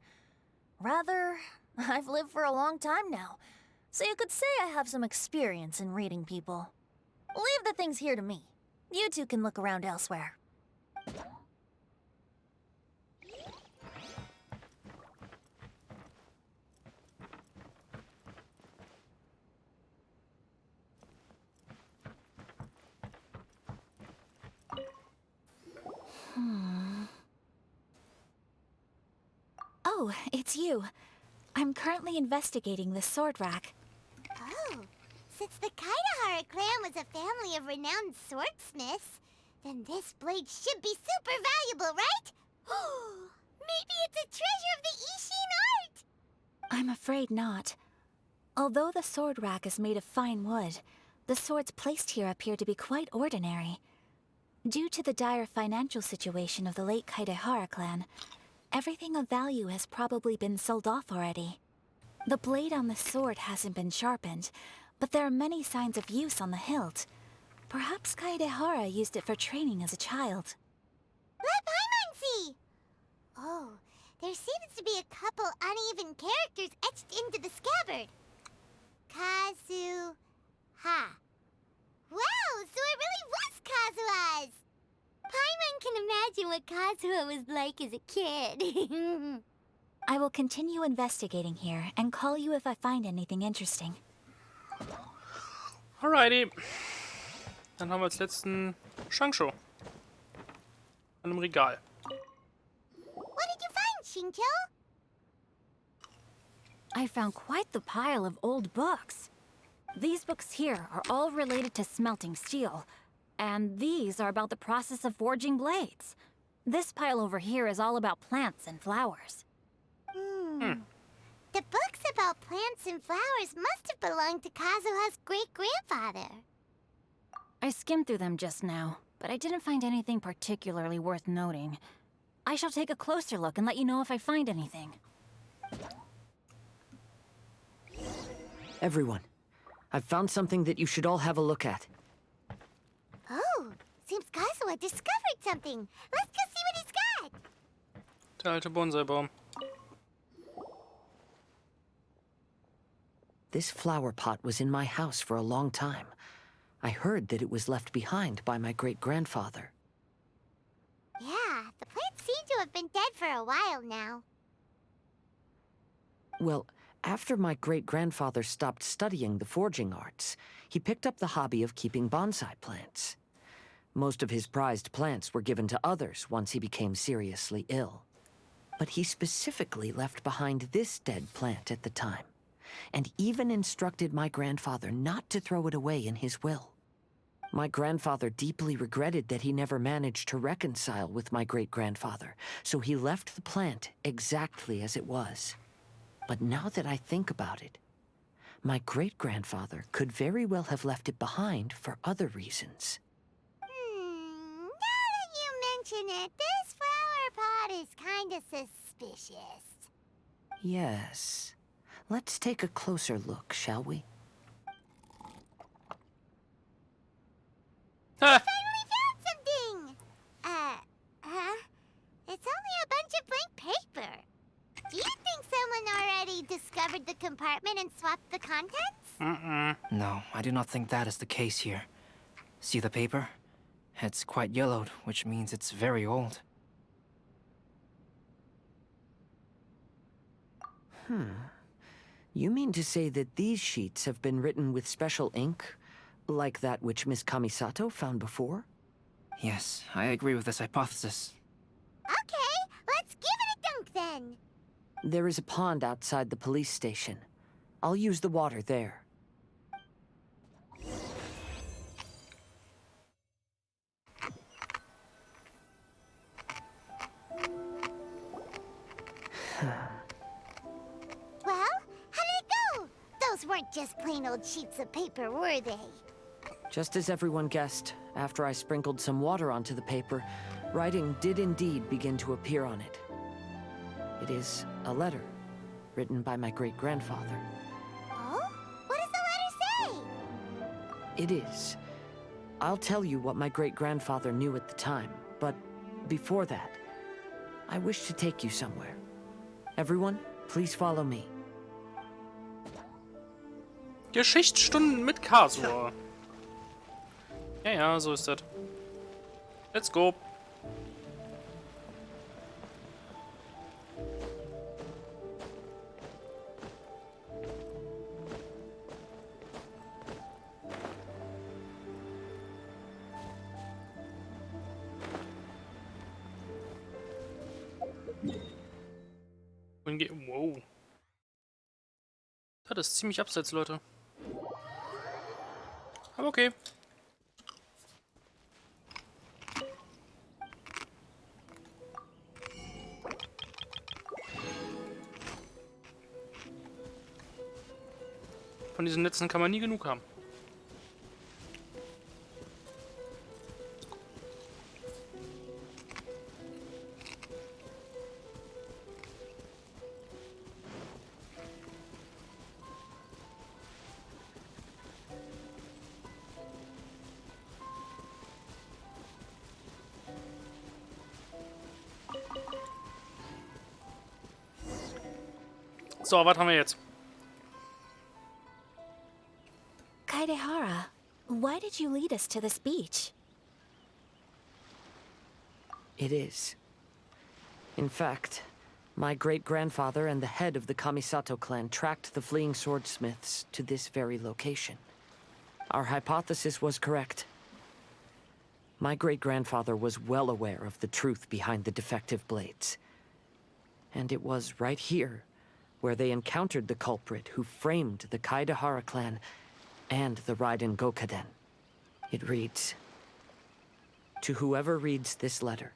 [SPEAKER 12] Rather, I've lived for a long time now, so you could say I have some experience in reading people. Leave the things here to me. You two can look around elsewhere.
[SPEAKER 10] Oh, it's you. I'm currently investigating the sword rack.
[SPEAKER 5] Oh, since the Kaedehara clan was a family of renowned swordsmiths, then this blade should be super valuable, right? Maybe it's a treasure of the Ishin art!
[SPEAKER 10] I'm afraid not. Although the sword rack is made of fine wood, the swords placed here appear to be quite ordinary. Due to the dire financial situation of the late Kaedehara clan, everything of value has probably been sold off already. The blade on the sword hasn't been sharpened, but there are many signs of use on the hilt. Perhaps Kaedehara used it for training as a child.
[SPEAKER 5] Let Paimon see! Oh, there seems to be a couple uneven characters etched into the scabbard. Kazu-ha. Wow, so it really was Kazuha's! Paimon can imagine what Kazuha was like as a kid.
[SPEAKER 10] I will continue investigating here and call you if I find anything interesting.
[SPEAKER 1] Alrighty. Dann haben wir als letzten Shangsho. An einem Regal.
[SPEAKER 5] What did you find, Shincho?
[SPEAKER 19] I found quite the pile of old books. These books here are all related to smelting steel, and these are about the process of forging blades. This pile over here is all about plants and flowers.
[SPEAKER 5] The books about plants and flowers must have belonged to Kazuha's great-grandfather.
[SPEAKER 19] I skimmed through them just now, but I didn't find anything particularly worth noting. I shall take a closer look and let you know if I find anything.
[SPEAKER 9] Everyone, I've found something that you should all have a look at.
[SPEAKER 5] Oh, seems Kazuha discovered something. Let's go see what he's got.
[SPEAKER 1] Der alte Bonsai-Baum.
[SPEAKER 9] This flower pot was in my house for a long time. I heard that it was left behind by my great-grandfather.
[SPEAKER 5] Yeah, the plants seem to have been dead for a while now.
[SPEAKER 9] Well, after my great-grandfather stopped studying the forging arts, he picked up the hobby of keeping bonsai plants. Most of his prized plants were given to others once he became seriously ill. But he specifically left behind this dead plant at the time, and even instructed my grandfather not to throw it away in his will. My grandfather deeply regretted that he never managed to reconcile with my great-grandfather, so he left the plant exactly as it was. But now that I think about it, my great-grandfather could very well have left it behind for other reasons.
[SPEAKER 5] Now that you mention it, this flower pot is kinda suspicious.
[SPEAKER 9] Yes. Let's take a closer look, shall we?
[SPEAKER 5] I finally found something! It's only a bunch of blank paper. Do you think someone already discovered the compartment and swapped the contents?
[SPEAKER 22] No, I do not think that is the case here. See the paper? It's quite yellowed, which means it's very old.
[SPEAKER 9] You mean to say that these sheets have been written with special ink, like that which Miss Kamisato found before?
[SPEAKER 22] Yes, I agree with this hypothesis.
[SPEAKER 5] Okay, let's give it a dunk then.
[SPEAKER 9] There is a pond outside the police station. I'll use the water there.
[SPEAKER 5] Well, how did it go? Those weren't just plain old sheets of paper, were they?
[SPEAKER 9] Just as everyone guessed, after I sprinkled some water onto the paper, writing did indeed begin to appear on it. It is a letter, written by my great-grandfather.
[SPEAKER 5] Oh? What does the letter say?
[SPEAKER 9] It is. I'll tell you what my great-grandfather knew at the time, but before that, I wish to take you somewhere. Everyone, please follow me.
[SPEAKER 1] Geschichtsstunden mit Kazuha. Ja, so ist das. Let's go. Wow. Das ist ziemlich abseits, Leute. Aber okay. Von diesen Netzen kann man nie genug haben. So, was haben wir jetzt?
[SPEAKER 10] Kaedehara, why did you lead us to this beach?
[SPEAKER 9] It is. In fact, my great-grandfather and the head of the Kamisato clan tracked the fleeing swordsmiths to this very location. Our hypothesis was correct. My great-grandfather was well aware of the truth behind the defective blades. And it was right here, where they encountered the culprit who framed the Kaedehara clan and the Raiden Gokaden. It reads, "To whoever reads this letter,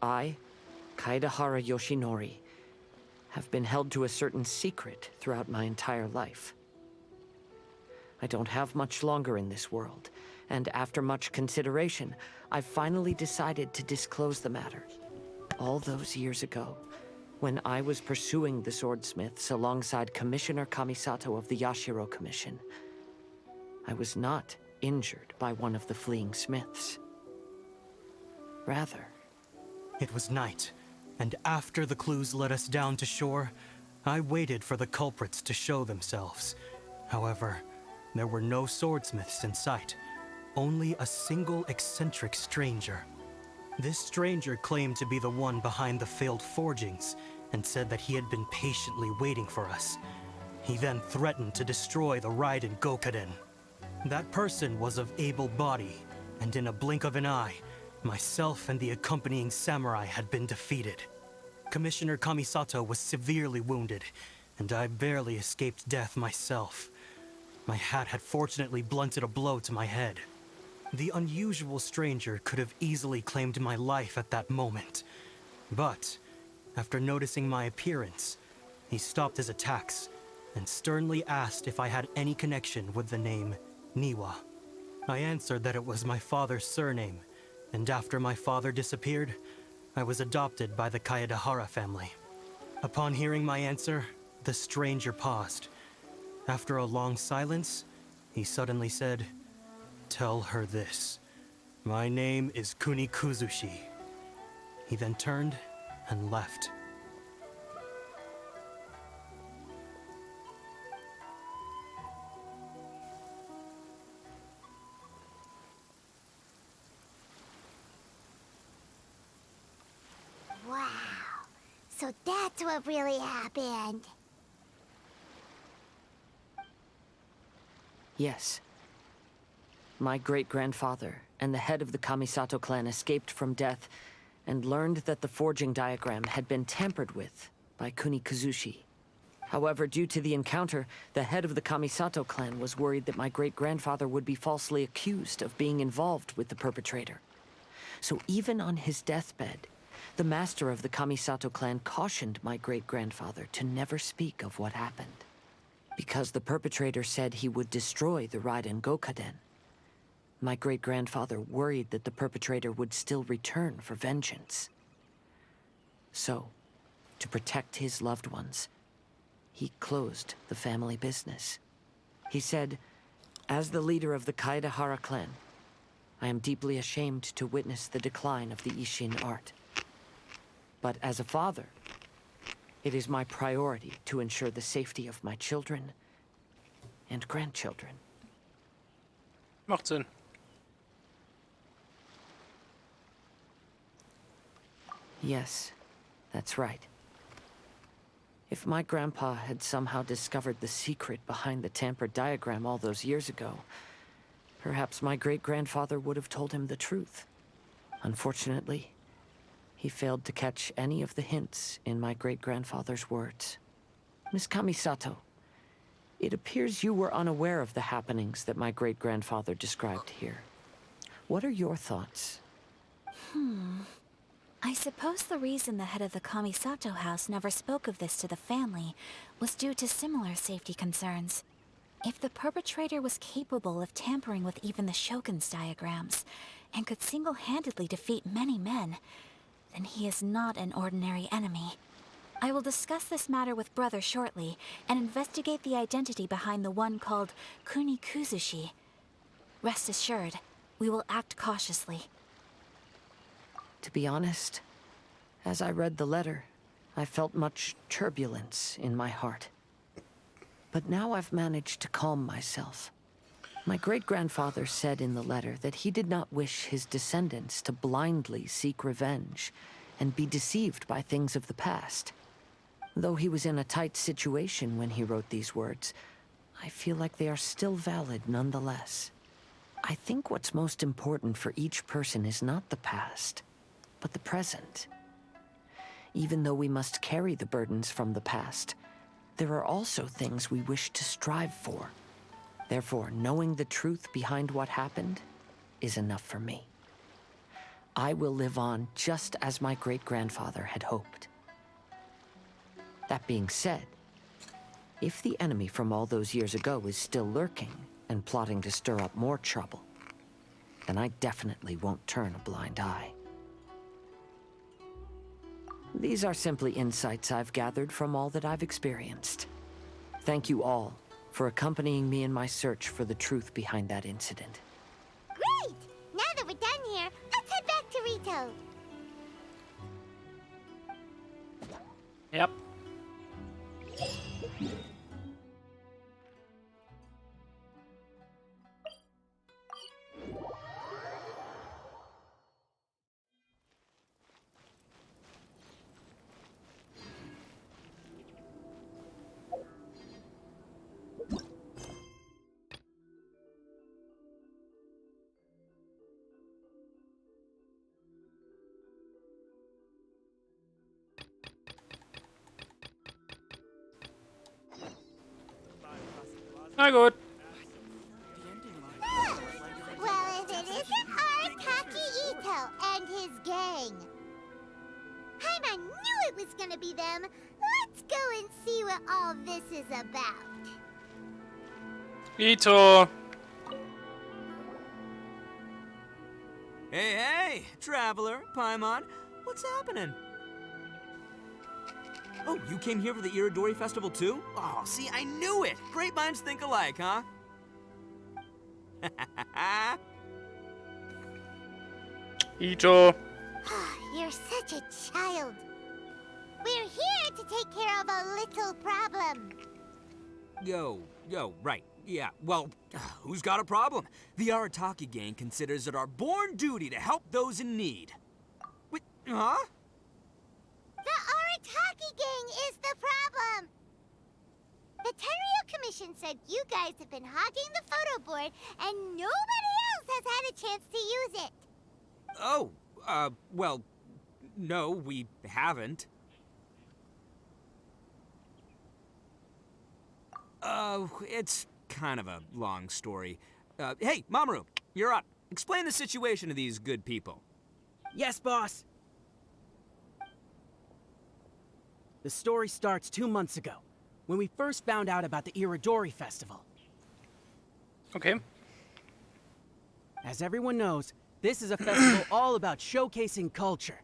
[SPEAKER 9] I, Kaedehara Yoshinori, have been held to a certain secret throughout my entire life. I don't have much longer in this world, and after much consideration, I've finally decided to disclose the matter. All those years ago, when I was pursuing the swordsmiths alongside Commissioner Kamisato of the Yashiro Commission, I was not injured by one of the fleeing smiths. Rather,
[SPEAKER 13] it was night, and after the clues led us down to shore, I waited for the culprits to show themselves. However, there were no swordsmiths in sight, only a single eccentric stranger. This stranger claimed to be the one behind the failed forgings, and said that he had been patiently waiting for us. He then threatened to destroy the Raiden Gokaden. That person was of able body, and in a blink of an eye, myself and the accompanying samurai had been defeated. Commissioner Kamisato was severely wounded, and I barely escaped death myself. My hat had fortunately blunted a blow to my head. The unusual stranger could have easily claimed my life at that moment. But, after noticing my appearance, he stopped his attacks and sternly asked if I had any connection with the name Niwa. I answered that it was my father's surname, and after my father disappeared, I was adopted by the Kaedehara family. Upon hearing my answer, the stranger paused. After a long silence, he suddenly said, "Tell her this. My name is Kunikuzushi." He then turned and left.
[SPEAKER 5] Wow. So that's what really happened.
[SPEAKER 9] Yes. My great-grandfather and the head of the Kamisato clan escaped from death and learned that the forging diagram had been tampered with by Kunikuzushi. However, due to the encounter, the head of the Kamisato clan was worried that my great-grandfather would be falsely accused of being involved with the perpetrator. So even on his deathbed, the master of the Kamisato clan cautioned my great-grandfather to never speak of what happened, because the perpetrator said he would destroy the Raiden Gokaden. My great-grandfather worried that the perpetrator would still return for vengeance. So, to protect his loved ones, he closed the family business. He said, "As the leader of the Kaedehara clan, I am deeply ashamed to witness the decline of the Isshin art. But as a father, it is my priority to ensure the safety of my children and grandchildren."
[SPEAKER 1] Macht Sinn.
[SPEAKER 9] Yes, that's right. If my grandpa had somehow discovered the secret behind the tampered diagram all those years ago, perhaps my great-grandfather would have told him the truth. Unfortunately, he failed to catch any of the hints in my great-grandfather's words. Miss Kamisato, it appears you were unaware of the happenings that my great-grandfather described here. What are your thoughts?
[SPEAKER 10] I suppose the reason the head of the Kamisato house never spoke of this to the family was due to similar safety concerns. If the perpetrator was capable of tampering with even the Shogun's diagrams, and could single-handedly defeat many men, then he is not an ordinary enemy. I will discuss this matter with Brother shortly, and investigate the identity behind the one called Kunikuzushi. Rest assured, we will act cautiously.
[SPEAKER 9] To be honest, as I read the letter, I felt much turbulence in my heart. But now I've managed to calm myself. My great-grandfather said in the letter that he did not wish his descendants to blindly seek revenge and be deceived by things of the past. Though he was in a tight situation when he wrote these words, I feel like they are still valid nonetheless. I think what's most important for each person is not the past, but the present. Even though we must carry the burdens from the past, there are also things we wish to strive for. Therefore, knowing the truth behind what happened is enough for me. I will live on just as my great-grandfather had hoped. That being said, if the enemy from all those years ago is still lurking and plotting to stir up more trouble, then I definitely won't turn a blind eye. These are simply insights I've gathered from all that I've experienced. Thank you all for accompanying me in my search for the truth behind that incident.
[SPEAKER 5] Great! Now that we're done here, let's head back to Rito.
[SPEAKER 1] Yep. Na gut.
[SPEAKER 5] Well, if it isn't Arataki Ito and his gang. Paimon knew it was gonna be them. Let's go and see what all this is about.
[SPEAKER 1] Ito.
[SPEAKER 16] Hey, hey, Traveler, Paimon, what's happening? Oh, you came here for the Iridori Festival too? Oh, see, I knew it! Great minds think alike, huh?
[SPEAKER 1] Ito.
[SPEAKER 5] You're such a child. We're here to take care of a little problem.
[SPEAKER 16] Yo, right. Yeah, well, who's got a problem? The Arataki gang considers it our born duty to help those in need. Wait, huh?
[SPEAKER 5] The Arataki gang is the problem! The Tenryo Commission said you guys have been hogging the photo board and nobody else has had a chance to use it.
[SPEAKER 16] Oh, well, no, we haven't. It's kind of a long story. Hey, Mamoru, you're up. Explain the situation to these good people.
[SPEAKER 17] Yes, boss. The story starts 2 months ago, when we first found out about the Iridori Festival.
[SPEAKER 1] Okay.
[SPEAKER 17] As everyone knows, this is a festival all about showcasing culture,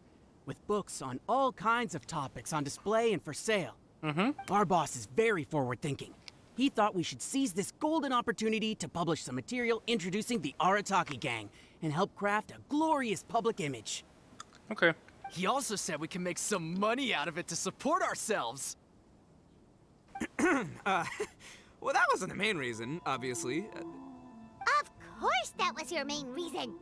[SPEAKER 17] with books on all kinds of topics on display and for sale. Our boss is very forward-thinking. He thought we should seize this golden opportunity to publish some material introducing the Arataki gang and help craft a glorious public image.
[SPEAKER 1] Okay.
[SPEAKER 18] He also said we can make some money out of it to support ourselves.
[SPEAKER 16] Well, that wasn't the main reason, obviously.
[SPEAKER 5] Of course that was your main reason.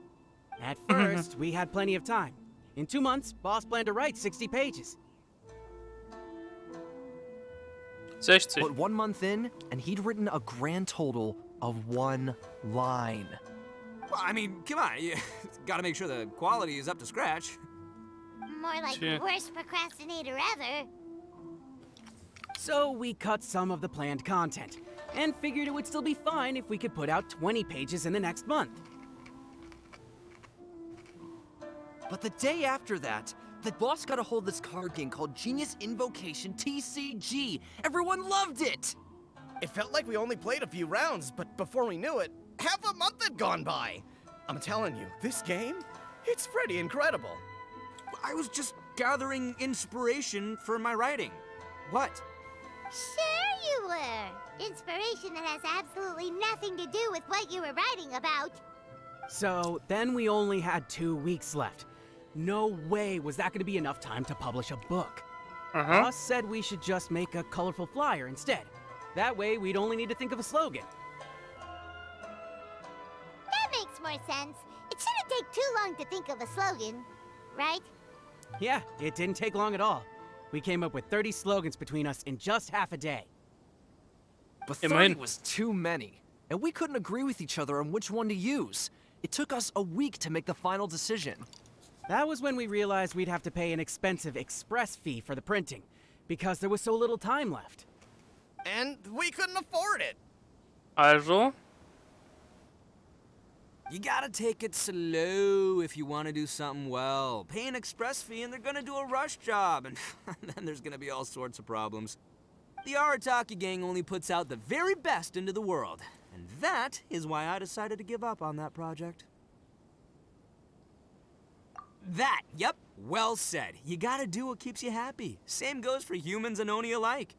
[SPEAKER 17] At first, we had plenty of time. In 2 months, boss planned to write 60 pages.
[SPEAKER 1] 60.
[SPEAKER 24] But 1 month in, and he'd written a grand total of 1 line.
[SPEAKER 16] Well, I mean, come on, you gotta make sure the quality is up to scratch.
[SPEAKER 5] More like worst procrastinator ever.
[SPEAKER 17] So we cut some of the planned content, and figured it would still be fine if we could put out 20 pages in the next month.
[SPEAKER 24] But the day after that, the boss got a hold of this card game called Genius Invocation TCG. Everyone loved it!
[SPEAKER 25] It felt like we only played a few rounds, but before we knew it, half a month had gone by. I'm telling you, this game, it's pretty incredible.
[SPEAKER 16] I was just gathering inspiration for my writing. What?
[SPEAKER 5] Sure you were. Inspiration that has absolutely nothing to do with what you were writing about.
[SPEAKER 17] So then we only had 2 weeks left. No way was that going to be enough time to publish a book. Boss said we should just make a colorful flyer instead. That way we'd only need to think of a slogan.
[SPEAKER 5] That makes more sense. It shouldn't take too long to think of a slogan, right?
[SPEAKER 17] Yeah, it didn't take long at all. We came up with 30 slogans between us in just half a day.
[SPEAKER 24] But 30 was too many, and we couldn't agree with each other on which one to use. It took us a week to make the final decision.
[SPEAKER 17] That was when we realized we'd have to pay an expensive express fee for the printing, because there was so little time left.
[SPEAKER 25] And we couldn't afford it.
[SPEAKER 1] Also?
[SPEAKER 16] You gotta take it slow if you want to do something well. Pay an express fee and they're gonna do a rush job, and then there's gonna be all sorts of problems. The Arataki gang only puts out the very best into the world, and that is why I decided to give up on that project. Yep, well said. You gotta do what keeps you happy. Same goes for humans and Oni alike.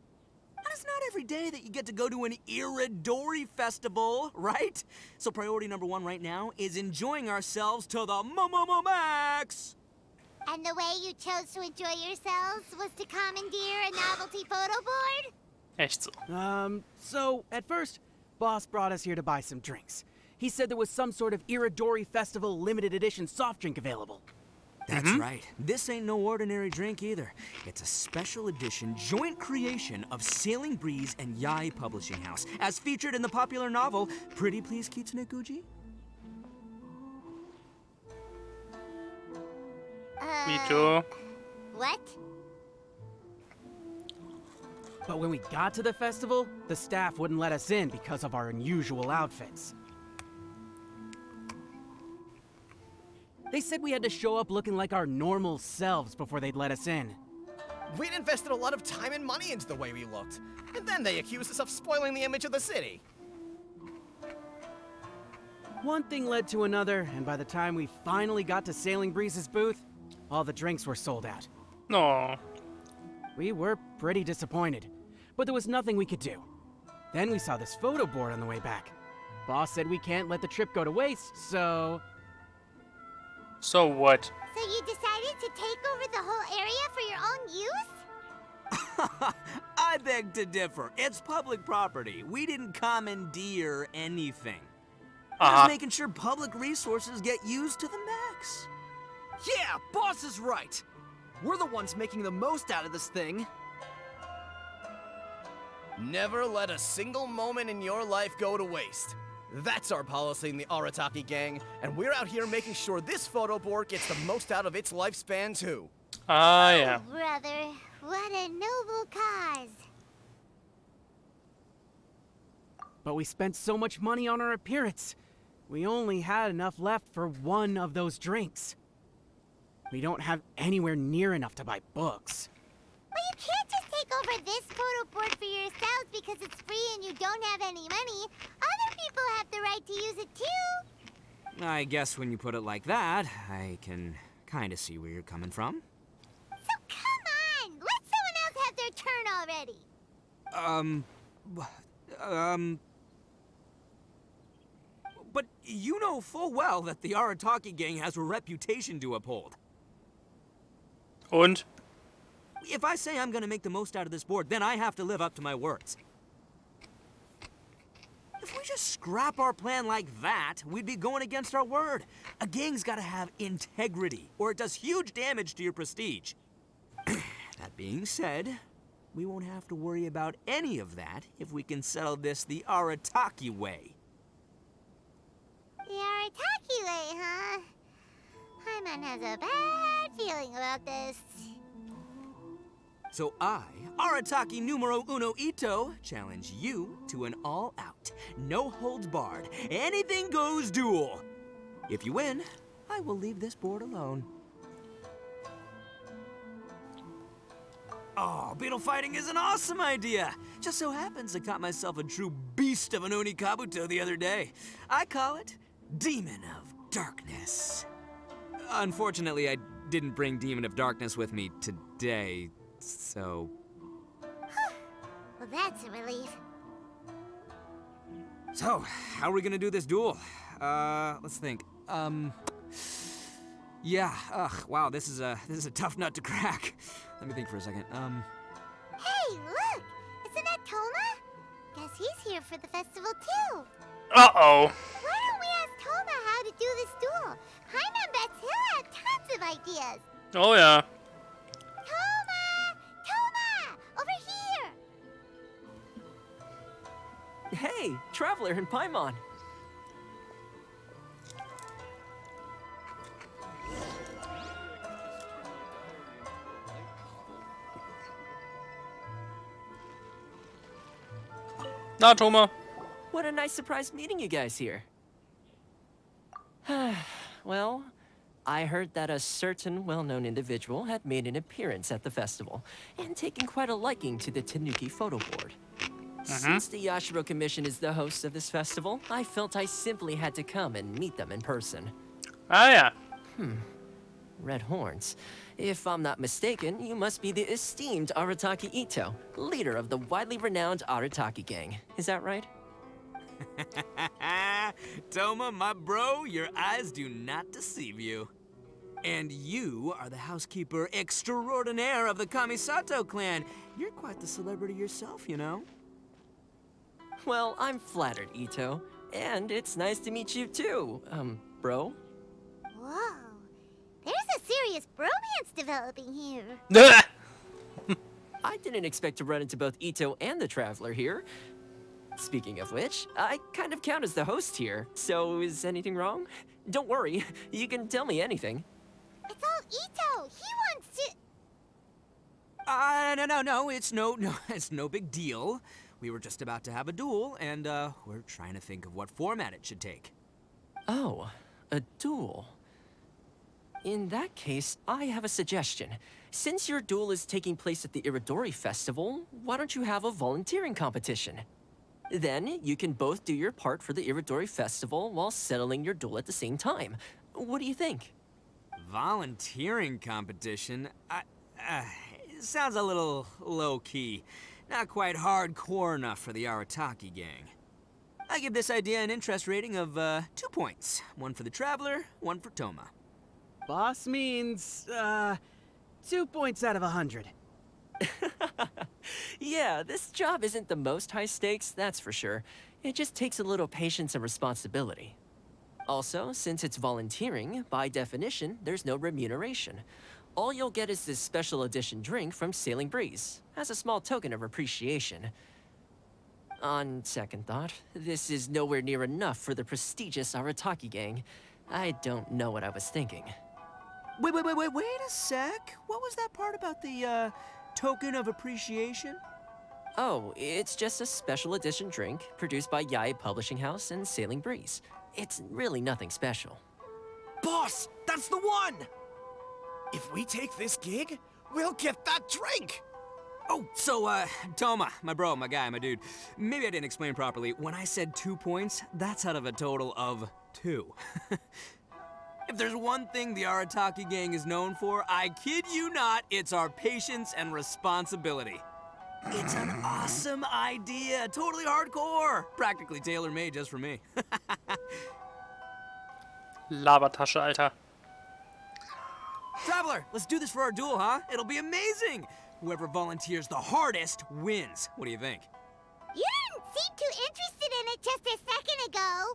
[SPEAKER 16] And it's not every day that you get to go to an Iridori festival, right? So priority number 1 right now is enjoying ourselves to the max!
[SPEAKER 5] And the way you chose to enjoy yourselves was to commandeer a novelty photo board?
[SPEAKER 1] Echt so.
[SPEAKER 17] So, at first, Boss brought us here to buy some drinks. He said there was some sort of Iridori Festival limited edition soft drink available.
[SPEAKER 16] That's right. This ain't no ordinary drink either. It's a special edition joint creation of Sailing Breeze and Yai Publishing House, as featured in the popular novel Pretty Please Kitsune Guji.
[SPEAKER 1] Me too.
[SPEAKER 5] What?
[SPEAKER 17] But when we got to the festival, the staff wouldn't let us in because of our unusual outfits. They said we had to show up looking like our normal selves before they'd let us in.
[SPEAKER 25] We'd invested a lot of time and money into the way we looked, and then they accused us of spoiling the image of the city.
[SPEAKER 17] One thing led to another, and by the time we finally got to Sailing Breeze's booth, all the drinks were sold out.
[SPEAKER 1] No.
[SPEAKER 17] We were pretty disappointed, but there was nothing we could do. Then we saw this photo board on the way back. Boss said we can't let the trip go to waste, so...
[SPEAKER 1] So what?
[SPEAKER 5] So you decided to take over the whole area for your own use?
[SPEAKER 16] I beg to differ. It's public property. We didn't commandeer anything. Just making sure public resources get used to the max.
[SPEAKER 18] Yeah, boss is right. We're the ones making the most out of this thing.
[SPEAKER 25] Never let a single moment in your life go to waste. That's our policy in the Arataki gang, and we're out here making sure this photo board gets the most out of its lifespan too.
[SPEAKER 1] Yeah.
[SPEAKER 5] Oh, brother, what a noble cause.
[SPEAKER 17] But we spent so much money on our appearance. We only had enough left for one of those drinks. We don't have anywhere near enough to buy books.
[SPEAKER 5] Well, you can't just take over this photo board for yourselves because it's free and you don't have any money. Other people have the right to use it too.
[SPEAKER 16] I guess when you put it like that, I can kind of see where you're coming from.
[SPEAKER 5] So come on, let someone else have their turn already.
[SPEAKER 16] But you know full well that the Arataki gang has a reputation to uphold.
[SPEAKER 1] Und?
[SPEAKER 16] If I say I'm gonna make the most out of this board, then I have to live up to my words. If we just scrap our plan like that, we'd be going against our word. A gang's gotta have integrity, or it does huge damage to your prestige. That being said, we won't have to worry about any of that if we can settle this the Arataki way.
[SPEAKER 5] The Arataki way, huh? Paimon has a bad feeling about this.
[SPEAKER 16] So I, Arataki numero uno Ito, challenge you to an all-out, no-holds-barred, anything-goes duel. If you win, I will leave this board alone. Oh, beetle fighting is an awesome idea! Just so happens I caught myself a true beast of an Oni Kabuto the other day. I call it Demon of Darkness. Unfortunately, I didn't bring Demon of Darkness with me today, so...
[SPEAKER 5] Well, that's a relief.
[SPEAKER 16] So, how are we gonna do this duel? Let's think. Yeah, wow, this is a tough nut to crack. Let me think for a second.
[SPEAKER 5] Hey, look! Isn't that Toma? Guess he's here for the festival too.
[SPEAKER 1] Uh-oh.
[SPEAKER 5] Why don't we ask Toma how to do this duel? Paimon bets he'll have tons of ideas.
[SPEAKER 1] Oh yeah.
[SPEAKER 5] Toma! Toma! Over here!
[SPEAKER 24] Hey, Traveler and Paimon.
[SPEAKER 1] Na, Toma.
[SPEAKER 22] What a nice surprise meeting you guys here. Well, I heard that a certain well-known individual had made an appearance at the festival and taken quite a liking to the Tanuki photo board. Since the Yashiro Commission is the host of this festival, I felt I simply had to come and meet them in person.
[SPEAKER 1] Ah, ja.
[SPEAKER 22] Red horns. If I'm not mistaken, you must be the esteemed Arataki Ito, leader of the widely renowned Arataki gang. Is that right?
[SPEAKER 16] Toma, my bro, your eyes do not deceive you. And you are the housekeeper extraordinaire of the Kamisato clan. You're quite the celebrity yourself, you know.
[SPEAKER 22] Well, I'm flattered, Ito. And it's nice to meet you too, bro.
[SPEAKER 5] Whoa. There's a serious bromance developing here.
[SPEAKER 22] I didn't expect to run into both Ito and the Traveler here. Speaking of which, I kind of count as the host here, so is anything wrong? Don't worry, you can tell me anything.
[SPEAKER 5] It's all Ito. He wants to...
[SPEAKER 16] No, it's no big deal. We were just about to have a duel, and, we're trying to think of what format it should take.
[SPEAKER 22] Oh, a duel. In that case, I have a suggestion. Since your duel is taking place at the Iridori Festival, why don't you have a volunteering competition? Then, you can both do your part for the Iridori Festival while settling your duel at the same time. What do you think?
[SPEAKER 16] Volunteering competition? It sounds a little low-key. Not quite hardcore enough for the Arataki gang. I give this idea an interest rating of, 2 points. One for the Traveler, one for Toma.
[SPEAKER 17] Boss means, 2 points out of 100.
[SPEAKER 22] Yeah, this job isn't the most high stakes, that's for sure. It just takes a little patience and responsibility. Also, since it's volunteering, by definition, there's no remuneration. All you'll get is this special edition drink from Sailing Breeze, as a small token of appreciation. On second thought, this is nowhere near enough for the prestigious Arataki gang. I don't know what I was thinking.
[SPEAKER 16] Wait a sec. What was that part about the, token of appreciation?
[SPEAKER 22] Oh, it's just a special edition drink produced by Yae Publishing House and Sailing Breeze. It's really nothing special.
[SPEAKER 18] Boss, that's the one! If we take this gig, we'll get that drink!
[SPEAKER 16] Oh, so, Toma, my bro, my guy, my dude. Maybe I didn't explain properly. When I said 2 points, that's out of a total of 2. If there's one thing the Arataki gang is known for, I kid you not, it's our patience and responsibility. It's an awesome idea, totally hardcore. Practically tailor-made just for me.
[SPEAKER 1] Labertasche, Alter.
[SPEAKER 16] Traveler, let's do this for our duel, huh? It'll be amazing! Whoever volunteers the hardest wins. What do you think?
[SPEAKER 5] You didn't seem too interested in it just a second ago.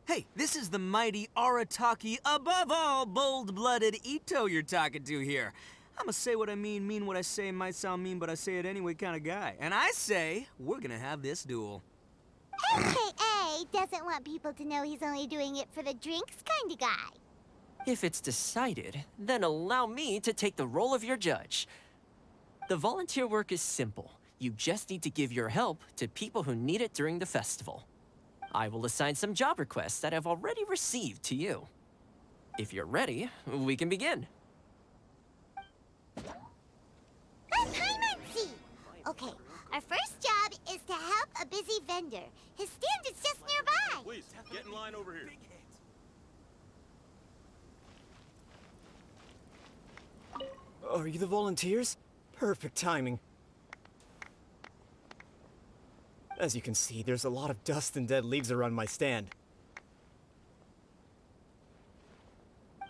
[SPEAKER 16] Hey, this is the mighty Arataki, above all bold-blooded Ito you're talking to here. I'ma say what I mean what I say, might sound mean, but I say it anyway kind of guy. And I say, we're gonna have this duel.
[SPEAKER 5] AKA doesn't want people to know he's only doing it for the drinks kind of guy.
[SPEAKER 22] If it's decided, then allow me to take the role of your judge. The volunteer work is simple. You just need to give your help to people who need it during the festival. I will assign some job requests that I've already received to you. If you're ready, we can begin.
[SPEAKER 5] Okay, our first job is to help a busy vendor. His stand is just nearby.
[SPEAKER 6] Please, get in line over here.
[SPEAKER 18] Are you the volunteers? Perfect timing. As you can see, there's a lot of dust and dead leaves around my stand.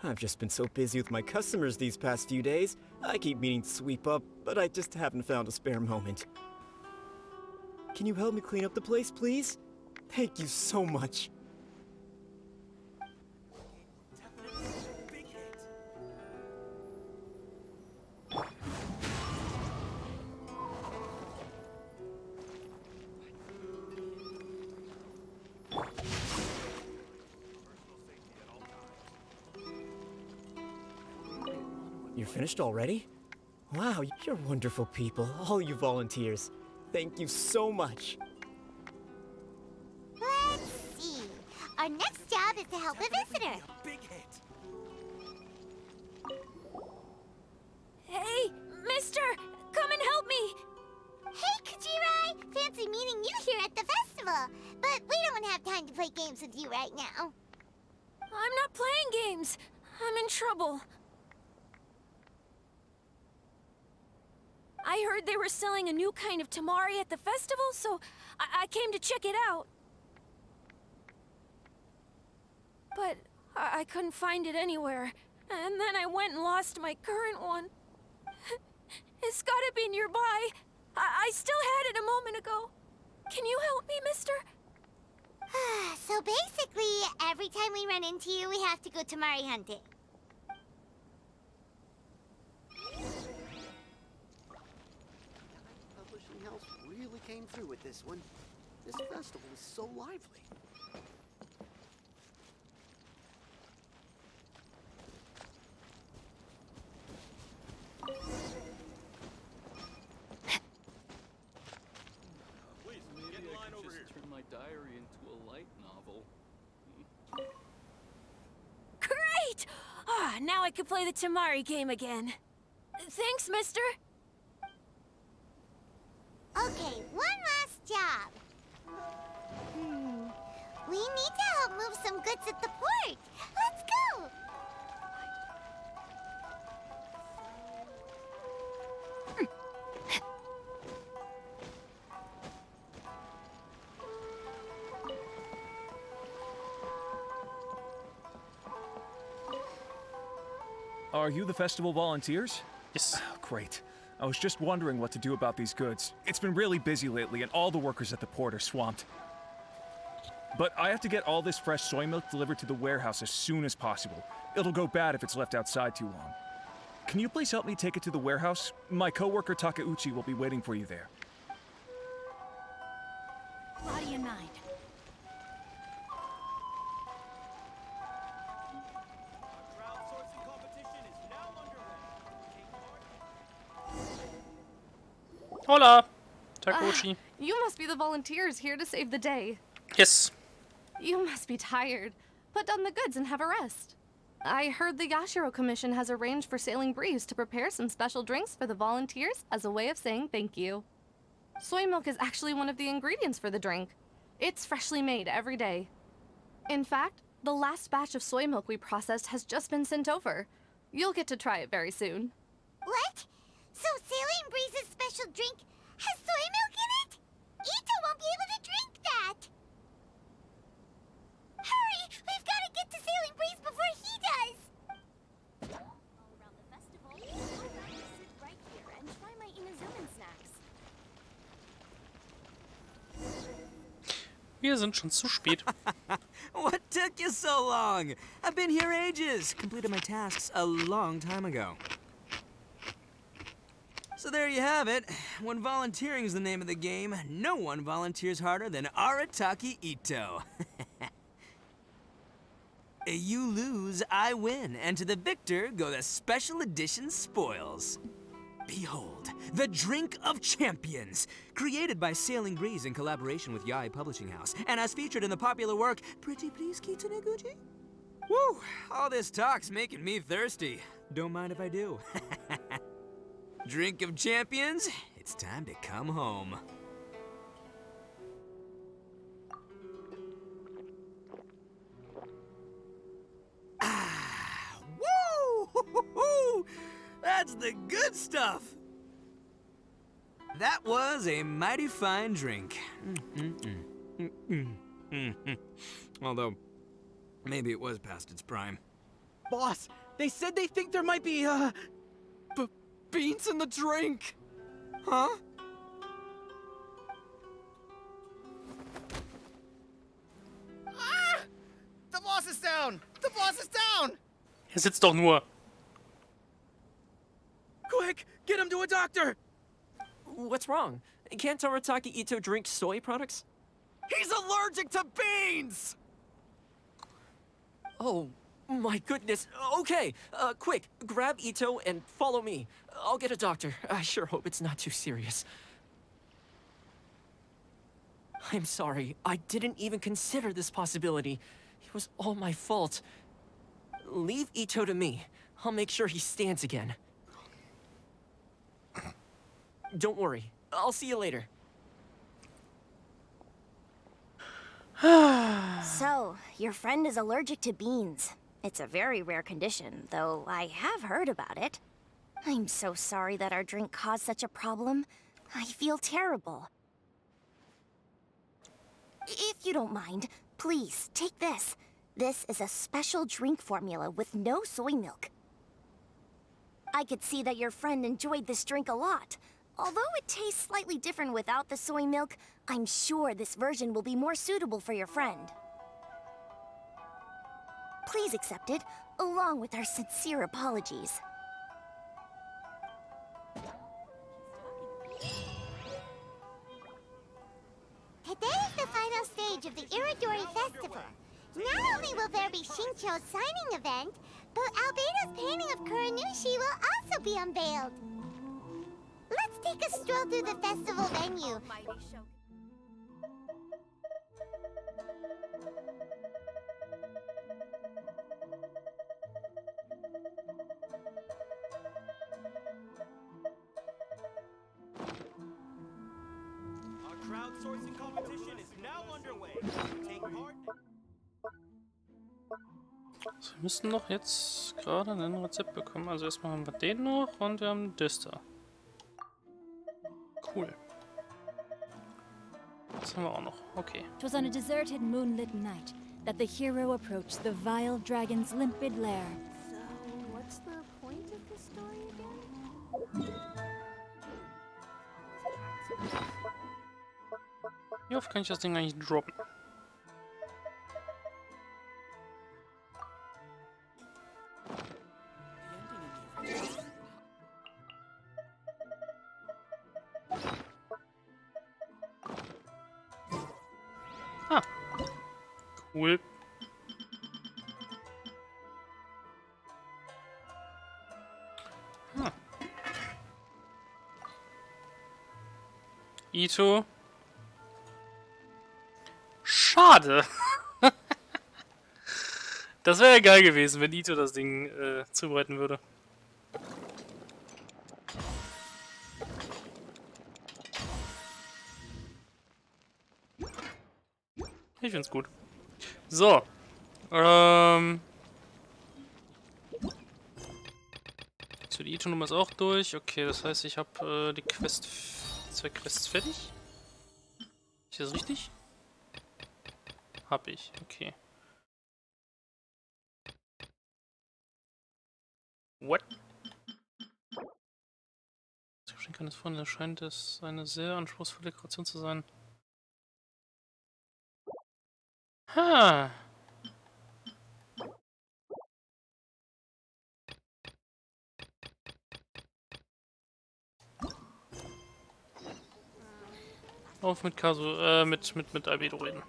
[SPEAKER 18] I've just been so busy with my customers these past few days. I keep meaning to sweep up, but I just haven't found a spare moment. Can you help me clean up the place, please? Thank you so much. you're finished already? Wow, you're wonderful people, all you volunteers. Thank you so much.
[SPEAKER 5] Let's see. Our next job is to help a visitor.
[SPEAKER 25] Big hit.
[SPEAKER 10] Hey, mister! Come and help me!
[SPEAKER 5] Hey, Kujirai! Fancy meeting you here at the festival. But we don't have time to play games with you right now.
[SPEAKER 10] I'm not playing games. I'm in trouble. I heard they were selling a new kind of tamari at the festival, so I came to check it out. But I couldn't find it anywhere. And then I went and lost my current one. It's gotta be nearby. I still had it a moment ago. Can you help me, mister?
[SPEAKER 5] So basically, every time we run into you, we have to go tamari hunting.
[SPEAKER 6] Publishing house really came through with this one. This festival is so lively.
[SPEAKER 7] Turn my diary into a light novel.
[SPEAKER 10] Great! Now I can play the tamari game again. Thanks, mister.
[SPEAKER 5] Okay, one last job. We need to help move some goods at the port. Let's go!
[SPEAKER 14] Are you the festival volunteers?
[SPEAKER 1] Yes.
[SPEAKER 14] Great. I was just wondering what to do about these goods. It's been really busy lately, and all the workers at the port are swamped. But I have to get all this fresh soy milk delivered to the warehouse as soon as possible. It'll go bad if it's left outside too long. Can you please help me take it to the warehouse? My coworker Takeuchi will be waiting for you there.
[SPEAKER 19] How do you mind?
[SPEAKER 1] Hola, Takeuchi.
[SPEAKER 15] You must be the volunteers here to save the day.
[SPEAKER 1] Yes.
[SPEAKER 15] You must be tired. Put down the goods and have a rest. I heard the Yashiro Commission has arranged for Sailing Breeze to prepare some special drinks for the volunteers as a way of saying thank you. Soy milk is actually one of the ingredients for the drink. It's freshly made every day. In fact, the last batch of soy milk we processed has just been sent over. You'll get to try it very soon.
[SPEAKER 5] What? So Sailing Breeze's special drink has soy milk in it? Ito won't be able to drink that! Hurry! We've got to get to Sailing Breeze before he does!
[SPEAKER 4] All around the festival, I'd rather sit right here and try my Inazuman snacks.
[SPEAKER 1] Wir sind schon zu spät.
[SPEAKER 16] What took you so long? I've been here ages. Completed my tasks a long time ago. So there you have it. When volunteering is the name of the game, no one volunteers harder than Arataki Ito. You lose, I win, and to the victor go the special edition spoils. Behold, the Drink of Champions, created by Sailing Breeze in collaboration with Yae Publishing House, and as featured in the popular work, Pretty Please Kitsune Guji? Woo, all this talk's making me thirsty. Don't mind if I do. Drink of Champions, it's time to come home. Woo! That's the good stuff! That was a mighty fine drink. Although, maybe it was past its prime.
[SPEAKER 17] Boss, they said they think there might be, beans in the drink.
[SPEAKER 16] Huh?
[SPEAKER 25] Ah! The boss is down! The boss is down!
[SPEAKER 1] Er sitzt doch nur.
[SPEAKER 17] Quick, get him to a doctor!
[SPEAKER 24] What's wrong? Can't Arataki Ito drink soy products?
[SPEAKER 17] He's allergic to beans!
[SPEAKER 24] Oh, My goodness. Okay, quick, grab Ito and follow me. I'll get a doctor. I sure hope it's not too serious. I'm sorry. I didn't even consider this possibility. It was all my fault. Leave Ito to me. I'll make sure he stands again. Don't worry. I'll see you later.
[SPEAKER 4] So, your friend is allergic to beans. It's a very rare condition, though I have heard about it. I'm so sorry that our drink caused such a problem. I feel terrible. If you don't mind, please, take this. This is a special drink formula with no soy milk. I could see that your friend enjoyed this drink a lot. Although it tastes slightly different without the soy milk, I'm sure this version will be more suitable for your friend. Please accept it, along with our sincere apologies.
[SPEAKER 5] Today is the final stage of the Iridori Festival. Not only will there be Shincho's signing event, but Albedo's painting of Kuranushi will also be unveiled. Let's take a stroll through the festival venue.
[SPEAKER 2] Our crowdsourcing competition is now underway. Take part.
[SPEAKER 1] So, wir müssen doch jetzt gerade ein Rezept bekommen. Also erstmal haben wir den noch und wir haben das da. Cool. Das haben wir auch noch. Okay.
[SPEAKER 19] It was on a deserted moonlit night that the hero approached the vile dragon's limpid lair.
[SPEAKER 12] So, what's the point of the story again?
[SPEAKER 1] Wie oft kann ich das Ding eigentlich droppen? Ah. Cool. Ah. Ito. Schade. Das wäre ja geil gewesen, wenn Ito das Ding zubereiten würde. Ich find's gut. So. So, die Ito-Nummer ist auch durch. Okay, das heißt, ich habe die Quest... 2 Quests fertig. Ist das richtig? Hab ich, okay. What? Ich kann es vorhin, scheint es eine sehr anspruchsvolle Kreation zu sein. Ha! Auf mit Kasu, mit Albedo reden.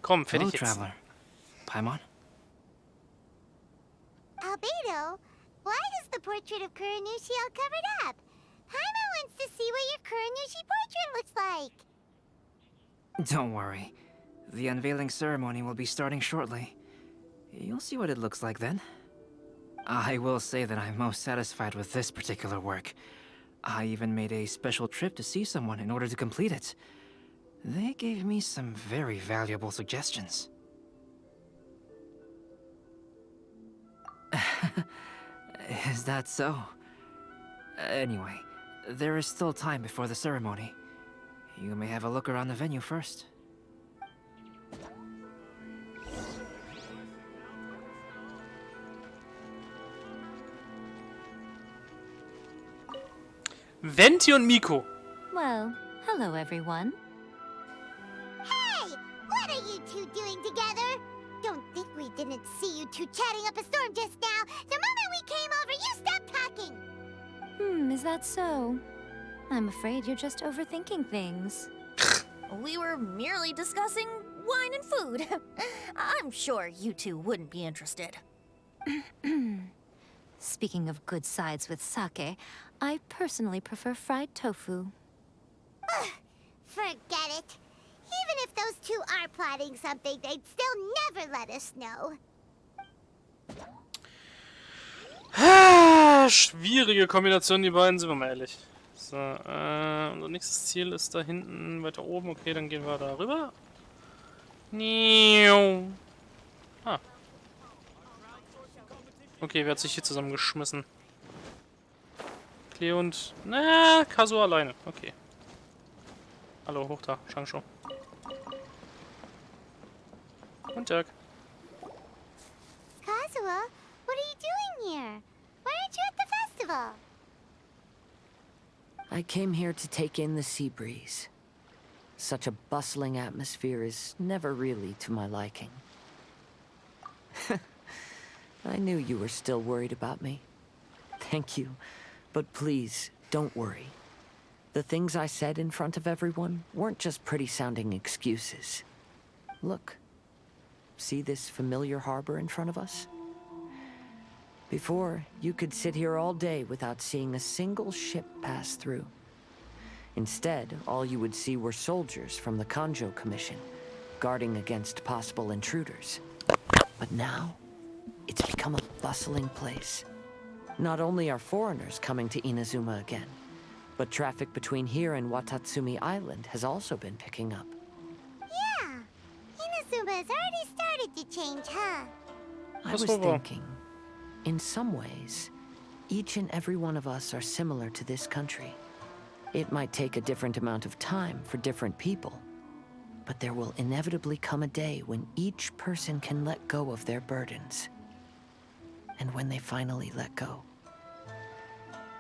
[SPEAKER 1] Komm, fertig jetzt.
[SPEAKER 22] Traveler. Paimon?
[SPEAKER 5] Albedo, why is the portrait of Kuranushi all covered up? Paimon wants to see what your Kuranushi portrait looks like.
[SPEAKER 22] Don't worry. The unveiling ceremony will be starting shortly. You'll see what it looks like then. I will say that I'm most satisfied with this particular work. I even made a special trip to see someone in order to complete it. They gave me some very valuable suggestions. Is that so? Anyway, there is still time before the ceremony. You may have a look around the venue first.
[SPEAKER 1] Venti und Miko.
[SPEAKER 19] Well, hello everyone.
[SPEAKER 5] Hey! What are you two doing together? Don't think we didn't see you two chatting up a storm just now. The moment we came over, you stopped talking.
[SPEAKER 19] Is that so? I'm afraid you're just overthinking things.
[SPEAKER 12] We were merely discussing wine and food. I'm sure you two wouldn't be interested.
[SPEAKER 3] Speaking of good sides with sake, I personally prefer fried tofu.
[SPEAKER 5] Forget it. Even if those two are plotting something, they'd still never let us know.
[SPEAKER 1] Schwierige Kombination, die beiden, sind wir mal ehrlich. So, unser nächstes Ziel ist da hinten, weiter oben. Okay, dann gehen wir da rüber. Ah. Okay, wer hat sich hier zusammengeschmissen? Cleo und... Na, Kazuo alleine. Okay. Hallo, hoch da, Shangsho. Guten Tag.
[SPEAKER 5] Kazuo, what are you doing here? Why aren't you at the festival?
[SPEAKER 9] I came here to take in the sea breeze. Such a bustling atmosphere is never really to my liking. I knew you were still worried about me. Thank you, but please, don't worry. The things I said in front of everyone weren't just pretty-sounding excuses. Look. See this familiar harbor in front of us? Before, you could sit here all day without seeing a single ship pass through. Instead, all you would see were soldiers from the Kanjo Commission, guarding against possible intruders. But now, it's become a bustling place. Not only are foreigners coming to Inazuma again, but traffic between here and Watatsumi Island has also been picking up.
[SPEAKER 5] Yeah, Inazuma has already started to change, huh?
[SPEAKER 9] I was thinking, in some ways, each and every one of us are similar to this country. It might take a different amount of time for different people, but there will inevitably come a day when each person can let go of their burdens. And when they finally let go,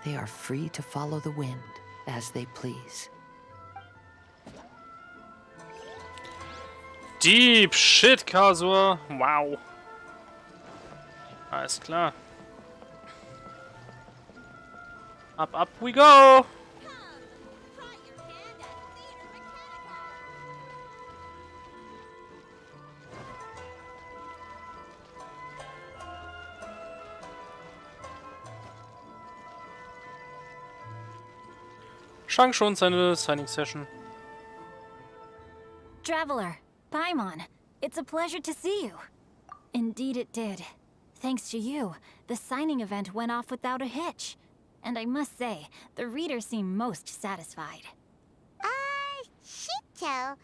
[SPEAKER 9] they are free to follow the wind as they please.
[SPEAKER 1] Deep shit, Kazuo. Wow. Alles klar. Up we go! Shangsho und seine Signing-Session.
[SPEAKER 19] Traveler, Paimon, it's a pleasure to see you. Indeed it did. Thanks to you, the signing event went off without a hitch. And I must say, the readers seem most satisfied.
[SPEAKER 5] Shito,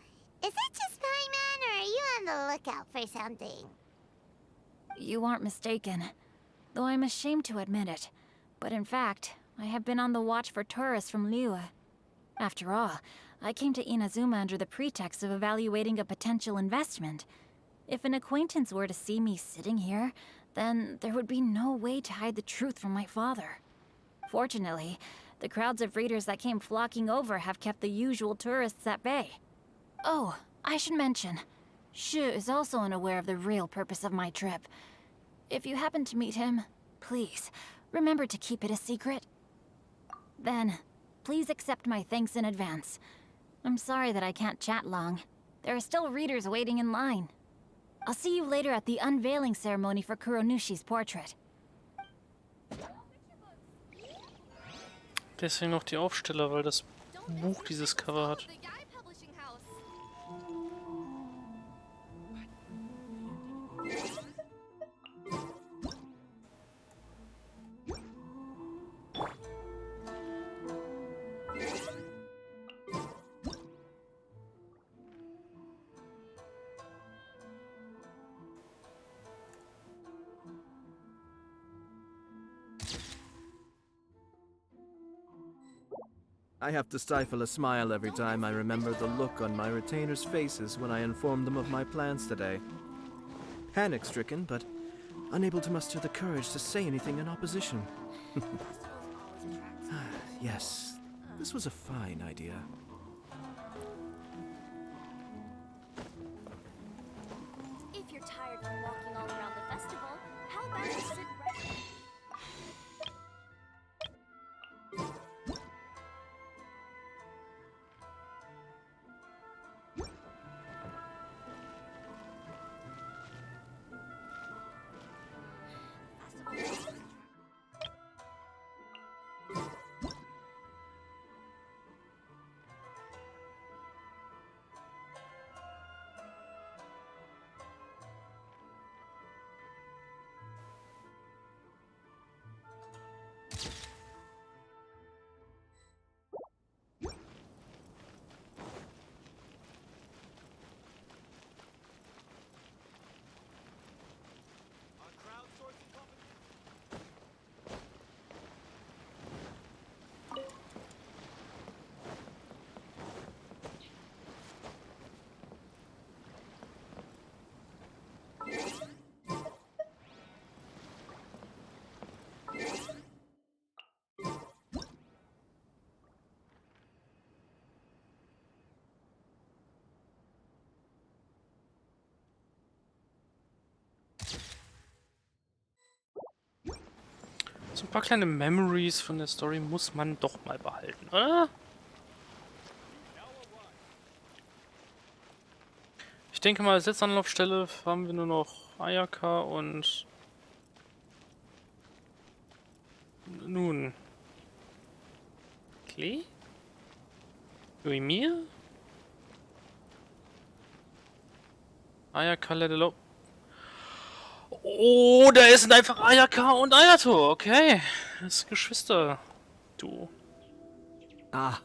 [SPEAKER 5] is that just Paimon, or are you on the lookout for something?
[SPEAKER 19] You aren't mistaken, though I'm ashamed to admit it. But in fact, I have been on the watch for tourists from Liyue. After all, I came to Inazuma under the pretext of evaluating a potential investment. If an acquaintance were to see me sitting here, then there would be no way to hide the truth from my father. Fortunately, the crowds of readers that came flocking over have kept the usual tourists at bay. Oh, I should mention, Shu is also unaware of the real purpose of my trip. If you happen to meet him, please, remember to keep it a secret. Then, please accept my thanks in advance. I'm sorry that I can't chat long. There are still readers waiting in line. I'll see you later at the unveiling ceremony for Kuronushi's portrait.
[SPEAKER 1] Deswegen noch die Aufsteller, weil das Buch dieses Cover hat.
[SPEAKER 11] I have to stifle a smile every time I remember the look on my retainers' faces when I informed them of my plans today. Panic-stricken, but unable to muster the courage to say anything in opposition. Yes, this was a fine idea.
[SPEAKER 12] If you're tired from walking all around the festival, how about you sit right...
[SPEAKER 1] So ein paar kleine Memories von der Story muss man doch mal behalten, oder? Ich denke mal, als letzte Anlaufstelle haben wir nur noch Ayaka und... Nun... Klee? Mir? Ayaka, let it up. Oh, da sind einfach Ayaka und Ayato, okay. Das ist Geschwister. Du.
[SPEAKER 11] Ah,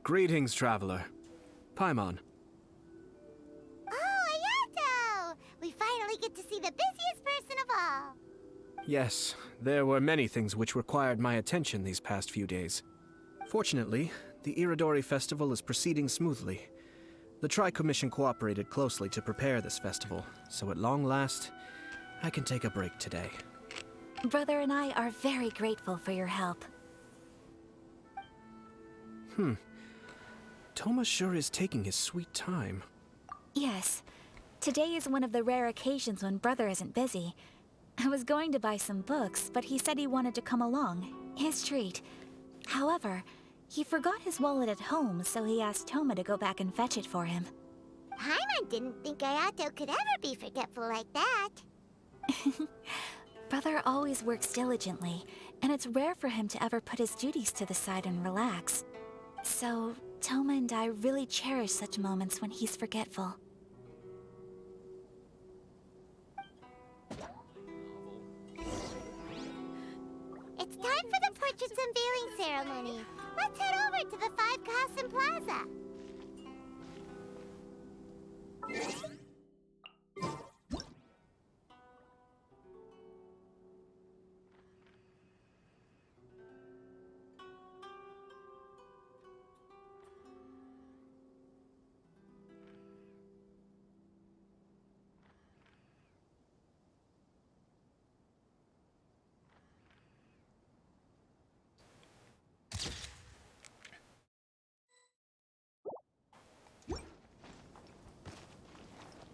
[SPEAKER 11] greetings, traveler. Paimon.
[SPEAKER 5] Oh, Ayato! We finally get to see the busiest person of all.
[SPEAKER 11] Yes, there were many things which required my attention these past few days. Fortunately, the Iridori Festival is proceeding smoothly. The Tri-Commission cooperated closely to prepare this festival, so at long last, I can take a break today.
[SPEAKER 10] Brother and I are very grateful for your help.
[SPEAKER 11] Toma sure is taking his sweet time.
[SPEAKER 10] Yes. Today is one of the rare occasions when Brother isn't busy. I was going to buy some books, but he said he wanted to come along. His treat. However, he forgot his wallet at home, so he asked Toma to go back and fetch it for him.
[SPEAKER 5] Paimon didn't think Ayato could ever be forgetful like that.
[SPEAKER 10] Brother always works diligently, and it's rare for him to ever put his duties to the side and relax. So, Toma and I really cherish such moments when he's forgetful.
[SPEAKER 5] It's time for the portraits unveiling ceremony. Let's head over to the 5 Kasen Plaza.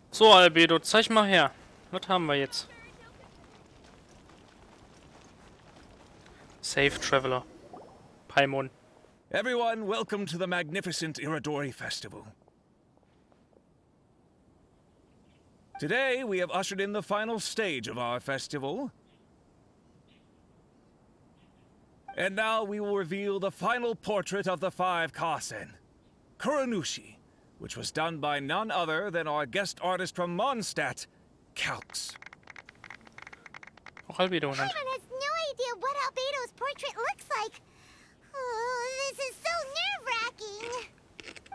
[SPEAKER 1] So, Albedo, zeig mal her. Was haben wir jetzt? Safe Traveler. Paimon.
[SPEAKER 14] Everyone, welcome to the magnificent Iridori Festival. Today, we have ushered in the final stage of our festival. And now we will reveal the final portrait of the 5 Kasen, Kuronushi, which was done by none other than our guest artist from Mondstadt, Calx.
[SPEAKER 1] Albedo
[SPEAKER 5] Paimon has no idea what Albedo's portrait looks like. Oh, this is so nerve-wracking.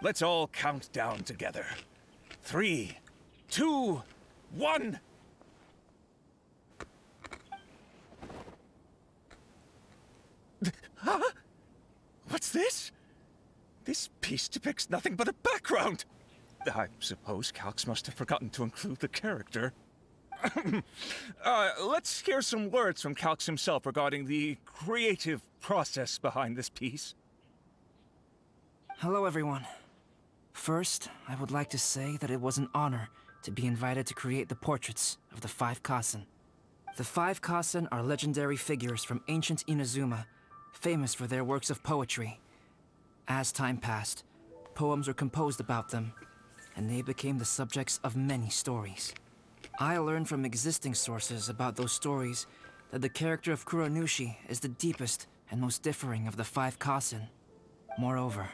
[SPEAKER 14] Let's all count down together. 3, 2, 1. Huh? What's this? This piece depicts nothing but a background. I suppose Calx must have forgotten to include the character. Let's hear some words from Calx himself regarding the creative process behind this piece.
[SPEAKER 22] Hello, everyone. First, I would like to say that it was an honor to be invited to create the portraits of the 5 Kasen. The 5 Kasen are legendary figures from ancient Inazuma, famous for their works of poetry. As time passed, poems were composed about them, and they became the subjects of many stories. I learned from existing sources about those stories that the character of Kuronushi is the deepest and most differing of the 5 Kasen. Moreover,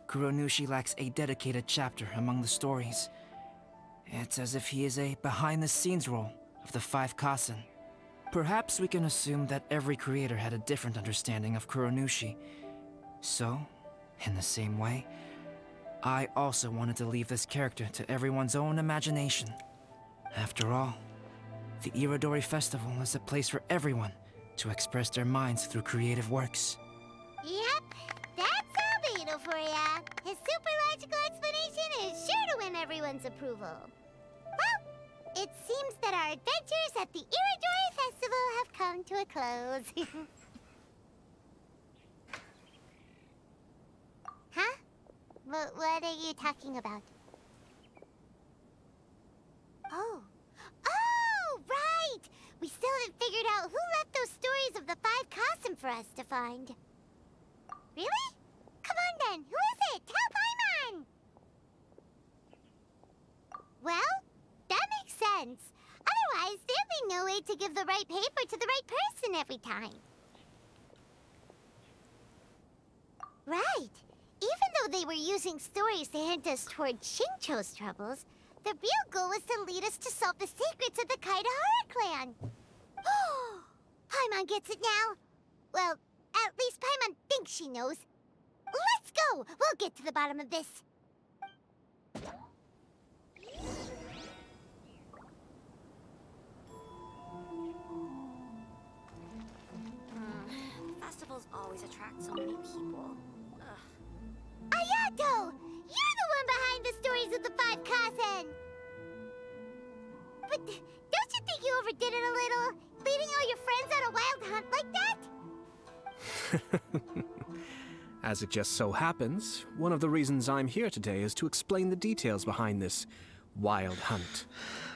[SPEAKER 22] Kuronushi lacks a dedicated chapter among the stories. It's as if he is a behind-the-scenes role of the 5 Kasen. Perhaps we can assume that every creator had a different understanding of Kuronushi. So, in the same way, I also wanted to leave this character to everyone's own imagination. After all, the Iridori Festival is a place for everyone to express their minds through creative works.
[SPEAKER 5] Yep, that's Albedo for ya. His super logical explanation is sure to win everyone's approval. Well, it seems that our adventures at the Iridori Festival have come to a close. Huh? What are you talking about? Oh. Oh, right! We still haven't figured out who left those stories of the 5 Kasen him for us to find. Really? Come on then, who is it? Tell Paimon! Well, that makes sense. Otherwise, there'd be no way to give the right paper to the right person every time. Right. Even though they were using stories to hint us toward Xingqiu's troubles, the real goal was to lead us to solve the secrets of the Kaedehara clan. Paimon gets it now. Well, at least Paimon thinks she knows. Let's go! We'll get to the bottom of this.
[SPEAKER 10] Festivals always attract so many people.
[SPEAKER 5] Ayato! You're the one behind the stories of the 5 Kasen! But don't you think you overdid it a little? Leading all your friends on a wild hunt like that?
[SPEAKER 11] As it just so happens, one of the reasons I'm here today is to explain the details behind this wild hunt.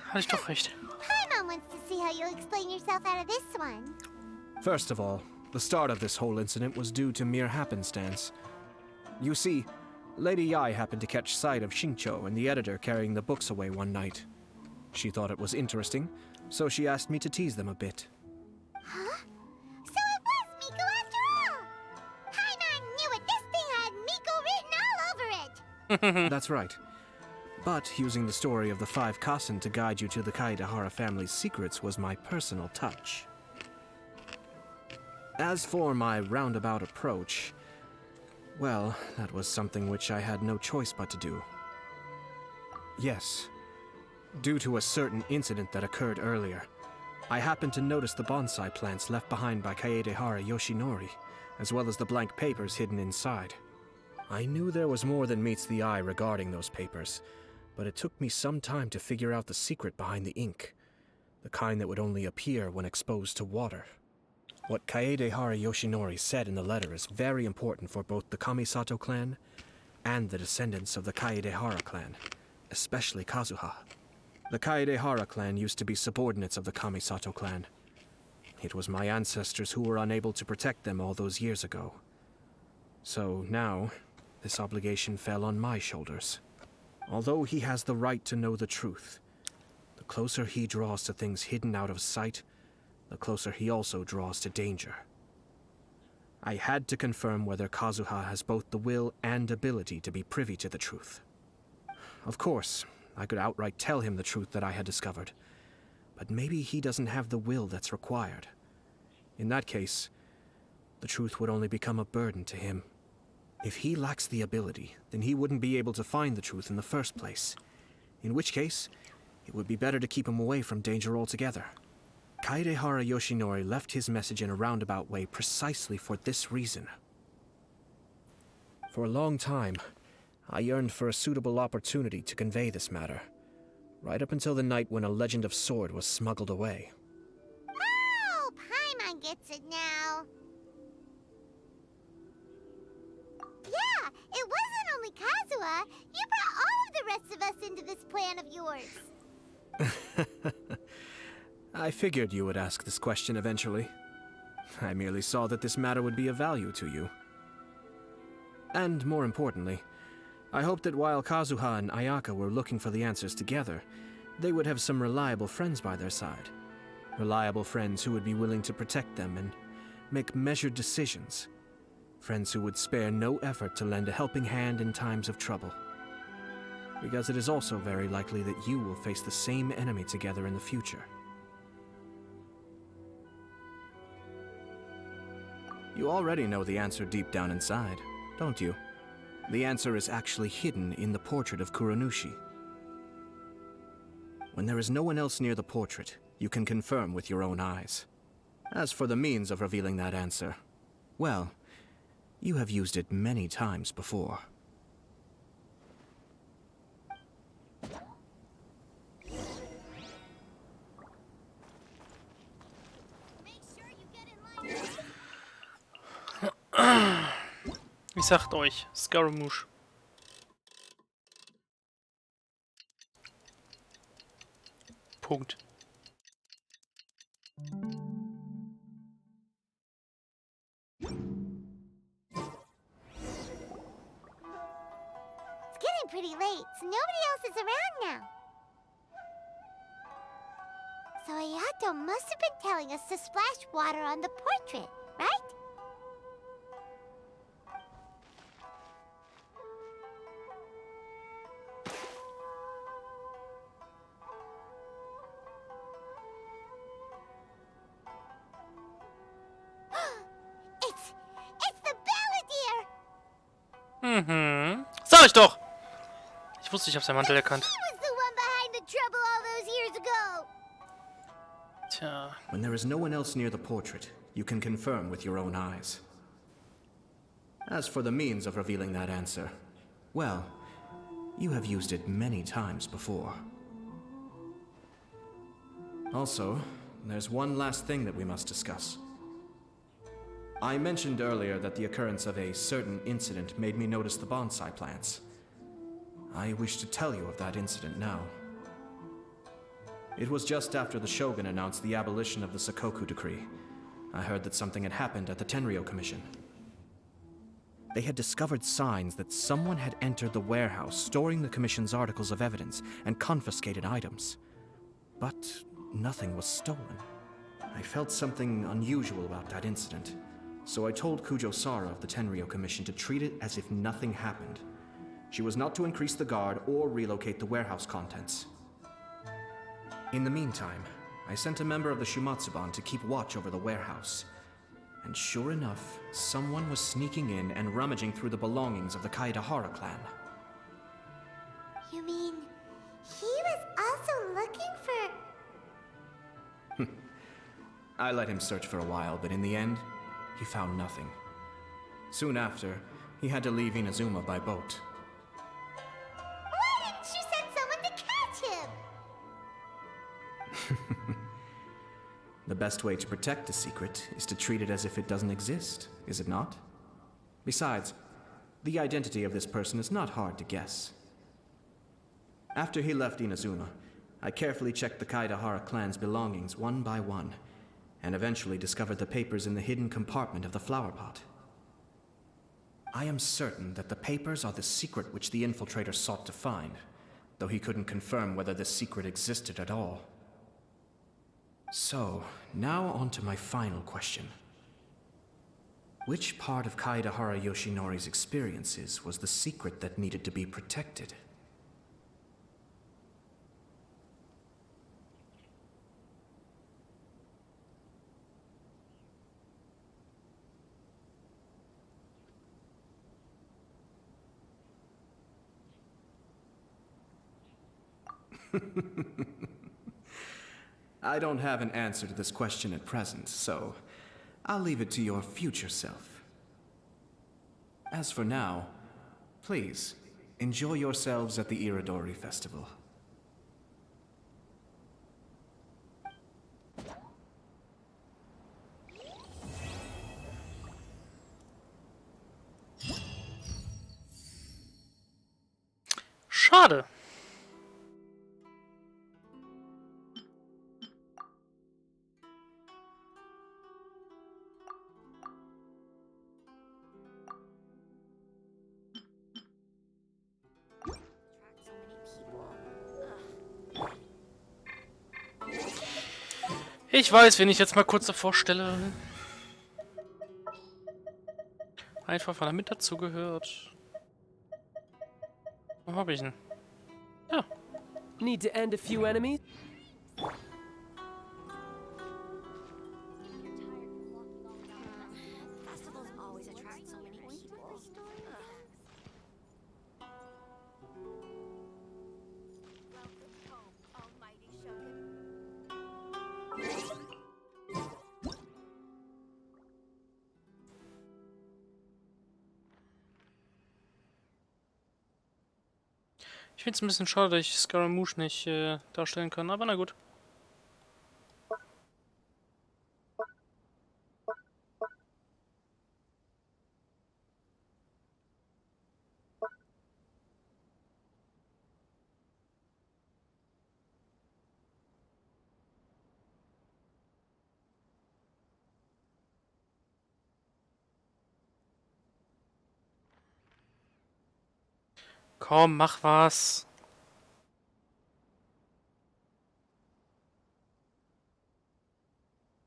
[SPEAKER 1] Hatte ich doch recht.
[SPEAKER 5] Paimon wants to see how you'll explain yourself out of this one.
[SPEAKER 11] First of all, the start of this whole incident was due to mere happenstance. You see, Lady Yai happened to catch sight of Xingqiu and the editor carrying the books away one night. She thought it was interesting, so she asked me to tease them a bit.
[SPEAKER 5] Huh? So it was Miko after all! Paimon knew it! This thing had Miko written all over it!
[SPEAKER 11] That's right. But using the story of the 5 Kasen to guide you to the Kaedehara family's secrets was my personal touch. As for my roundabout approach, well, that was something which I had no choice but to do. Yes, due to a certain incident that occurred earlier, I happened to notice the bonsai plants left behind by Kaedehara Yoshinori, as well as the blank papers hidden inside. I knew there was more than meets the eye regarding those papers, but it took me some time to figure out the secret behind the ink, the kind that would only appear when exposed to water. What Kaedehara Yoshinori said in the letter is very important for both the Kamisato clan and the descendants of the Kaedehara clan, especially Kazuha. The Kaedehara clan used to be subordinates of the Kamisato clan. It was my ancestors who were unable to protect them all those years ago. So now, this obligation fell on my shoulders. Although he has the right to know the truth, the closer he draws to things hidden out of sight, the closer he also draws to danger. I had to confirm whether Kazuha has both the will and ability to be privy to the truth. Of course, I could outright tell him the truth that I had discovered, but maybe he doesn't have the will that's required. In that case, the truth would only become a burden to him. If he lacks the ability, then he wouldn't be able to find the truth in the first place, in which case, it would be better to keep him away from danger altogether. Kaedehara Yoshinori left his message in a roundabout way precisely for this reason. For a long time, I yearned for a suitable opportunity to convey this matter, right up until the night when a legend of sword was smuggled away.
[SPEAKER 5] Oh, Paimon gets it now. Yeah, it wasn't only Kazuha. You brought all of the rest of us into this plan of yours.
[SPEAKER 11] I figured you would ask this question eventually. I merely saw that this matter would be of value to you. And more importantly, I hoped that while Kazuha and Ayaka were looking for the answers together, they would have some reliable friends by their side. Reliable friends who would be willing to protect them and make measured decisions. Friends who would spare no effort to lend a helping hand in times of trouble. Because it is also very likely that you will face the same enemy together in the future. You already know the answer deep down inside, don't you? The answer is actually hidden in the portrait of Kuranushi. When there is no one else near the portrait, you can confirm with your own eyes. As for the means of revealing that answer, well, you have used it many times before.
[SPEAKER 1] Ich sagt euch, Scaramouche. Punkt.
[SPEAKER 5] lights. Nobody else is around now. So Ayato must have been telling us to splash water on the portrait, right? It's the Balladeer!
[SPEAKER 1] Sag ich doch! Ich wusste, ich habe seinen Mantel erkannt.
[SPEAKER 5] He was the one behind the trouble all those years ago.
[SPEAKER 1] Tja.
[SPEAKER 11] When there is no one else near the portrait, you can confirm with your own eyes. As for the means of revealing that answer, well, you have used it many times before. Also, there's one last thing that we must discuss. I mentioned earlier that the occurrence of a certain incident made me notice the bonsai plants. I wish to tell you of that incident now. It was just after the Shogun announced the abolition of the Sakoku Decree. I heard that something had happened at the Tenryou Commission. They had discovered signs that someone had entered the warehouse storing the Commission's articles of evidence and confiscated items. But nothing was stolen. I felt something unusual about that incident, so I told Kujo-Sara of the Tenryou Commission to treat it as if nothing happened. She was not to increase the guard or relocate the warehouse contents. In the meantime, I sent a member of the Shumatsuban to keep watch over the warehouse. And sure enough, someone was sneaking in and rummaging through the belongings of the Kaedahara clan.
[SPEAKER 5] You mean he was also looking for...
[SPEAKER 11] I let him search for a while, but in the end, he found nothing. Soon after, he had to leave Inazuma by boat.
[SPEAKER 5] Why didn't you send someone to catch him?
[SPEAKER 11] The best way to protect a secret is to treat it as if it doesn't exist, is it not? Besides, the identity of this person is not hard to guess. After he left Inazuma, I carefully checked the Kaedahara clan's belongings one by one, and eventually discovered the papers in the hidden compartment of the flower pot. I am certain that the papers are the secret which the infiltrator sought to find, though he couldn't confirm whether this secret existed at all. So, now on to my final question. Which part of Kaedahara Yoshinori's experiences was the secret that needed to be protected? I don't have an answer to this question at present, so I'll leave it to your future self. As for now, please, enjoy yourselves at the Iridori Festival.
[SPEAKER 1] Schade. Ich weiß, wen ich jetzt mal kurz davor stelle. Einfach, weil er mit dazugehört. Wo hab ich ihn? Ja.
[SPEAKER 8] Need to end a few enemies?
[SPEAKER 4] Festivals always attract so many people. Welcome home, almighty Shogun.
[SPEAKER 1] Ich finde es ein bisschen schade, dass ich Scaramouche nicht darstellen kann, aber na gut. Komm, mach was.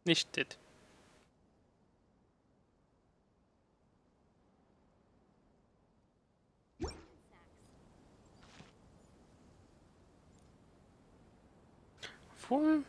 [SPEAKER 1] Nicht dit. Wohl.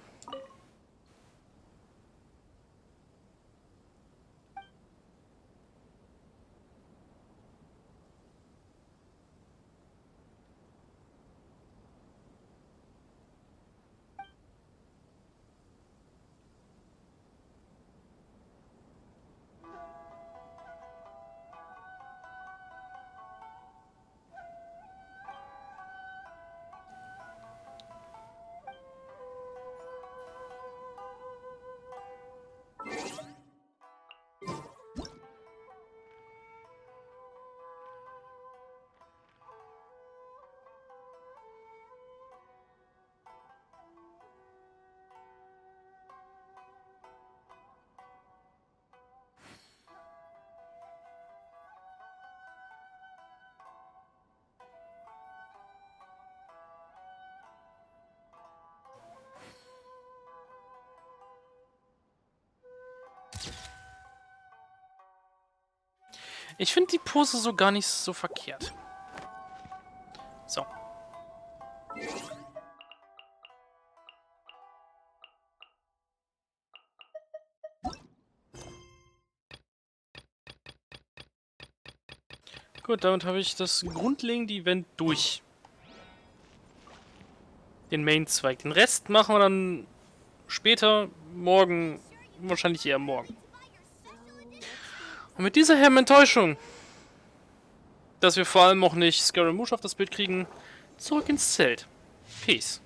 [SPEAKER 1] Ich finde die Pose so gar nicht so verkehrt. So. Gut, damit habe ich das grundlegende Event durch. Den Main-Zweig. Den Rest machen wir dann später, morgen, wahrscheinlich eher morgen. Und mit dieser herben Enttäuschung, dass wir vor allem auch nicht Scaramouche auf das Bild kriegen, zurück ins Zelt. Peace.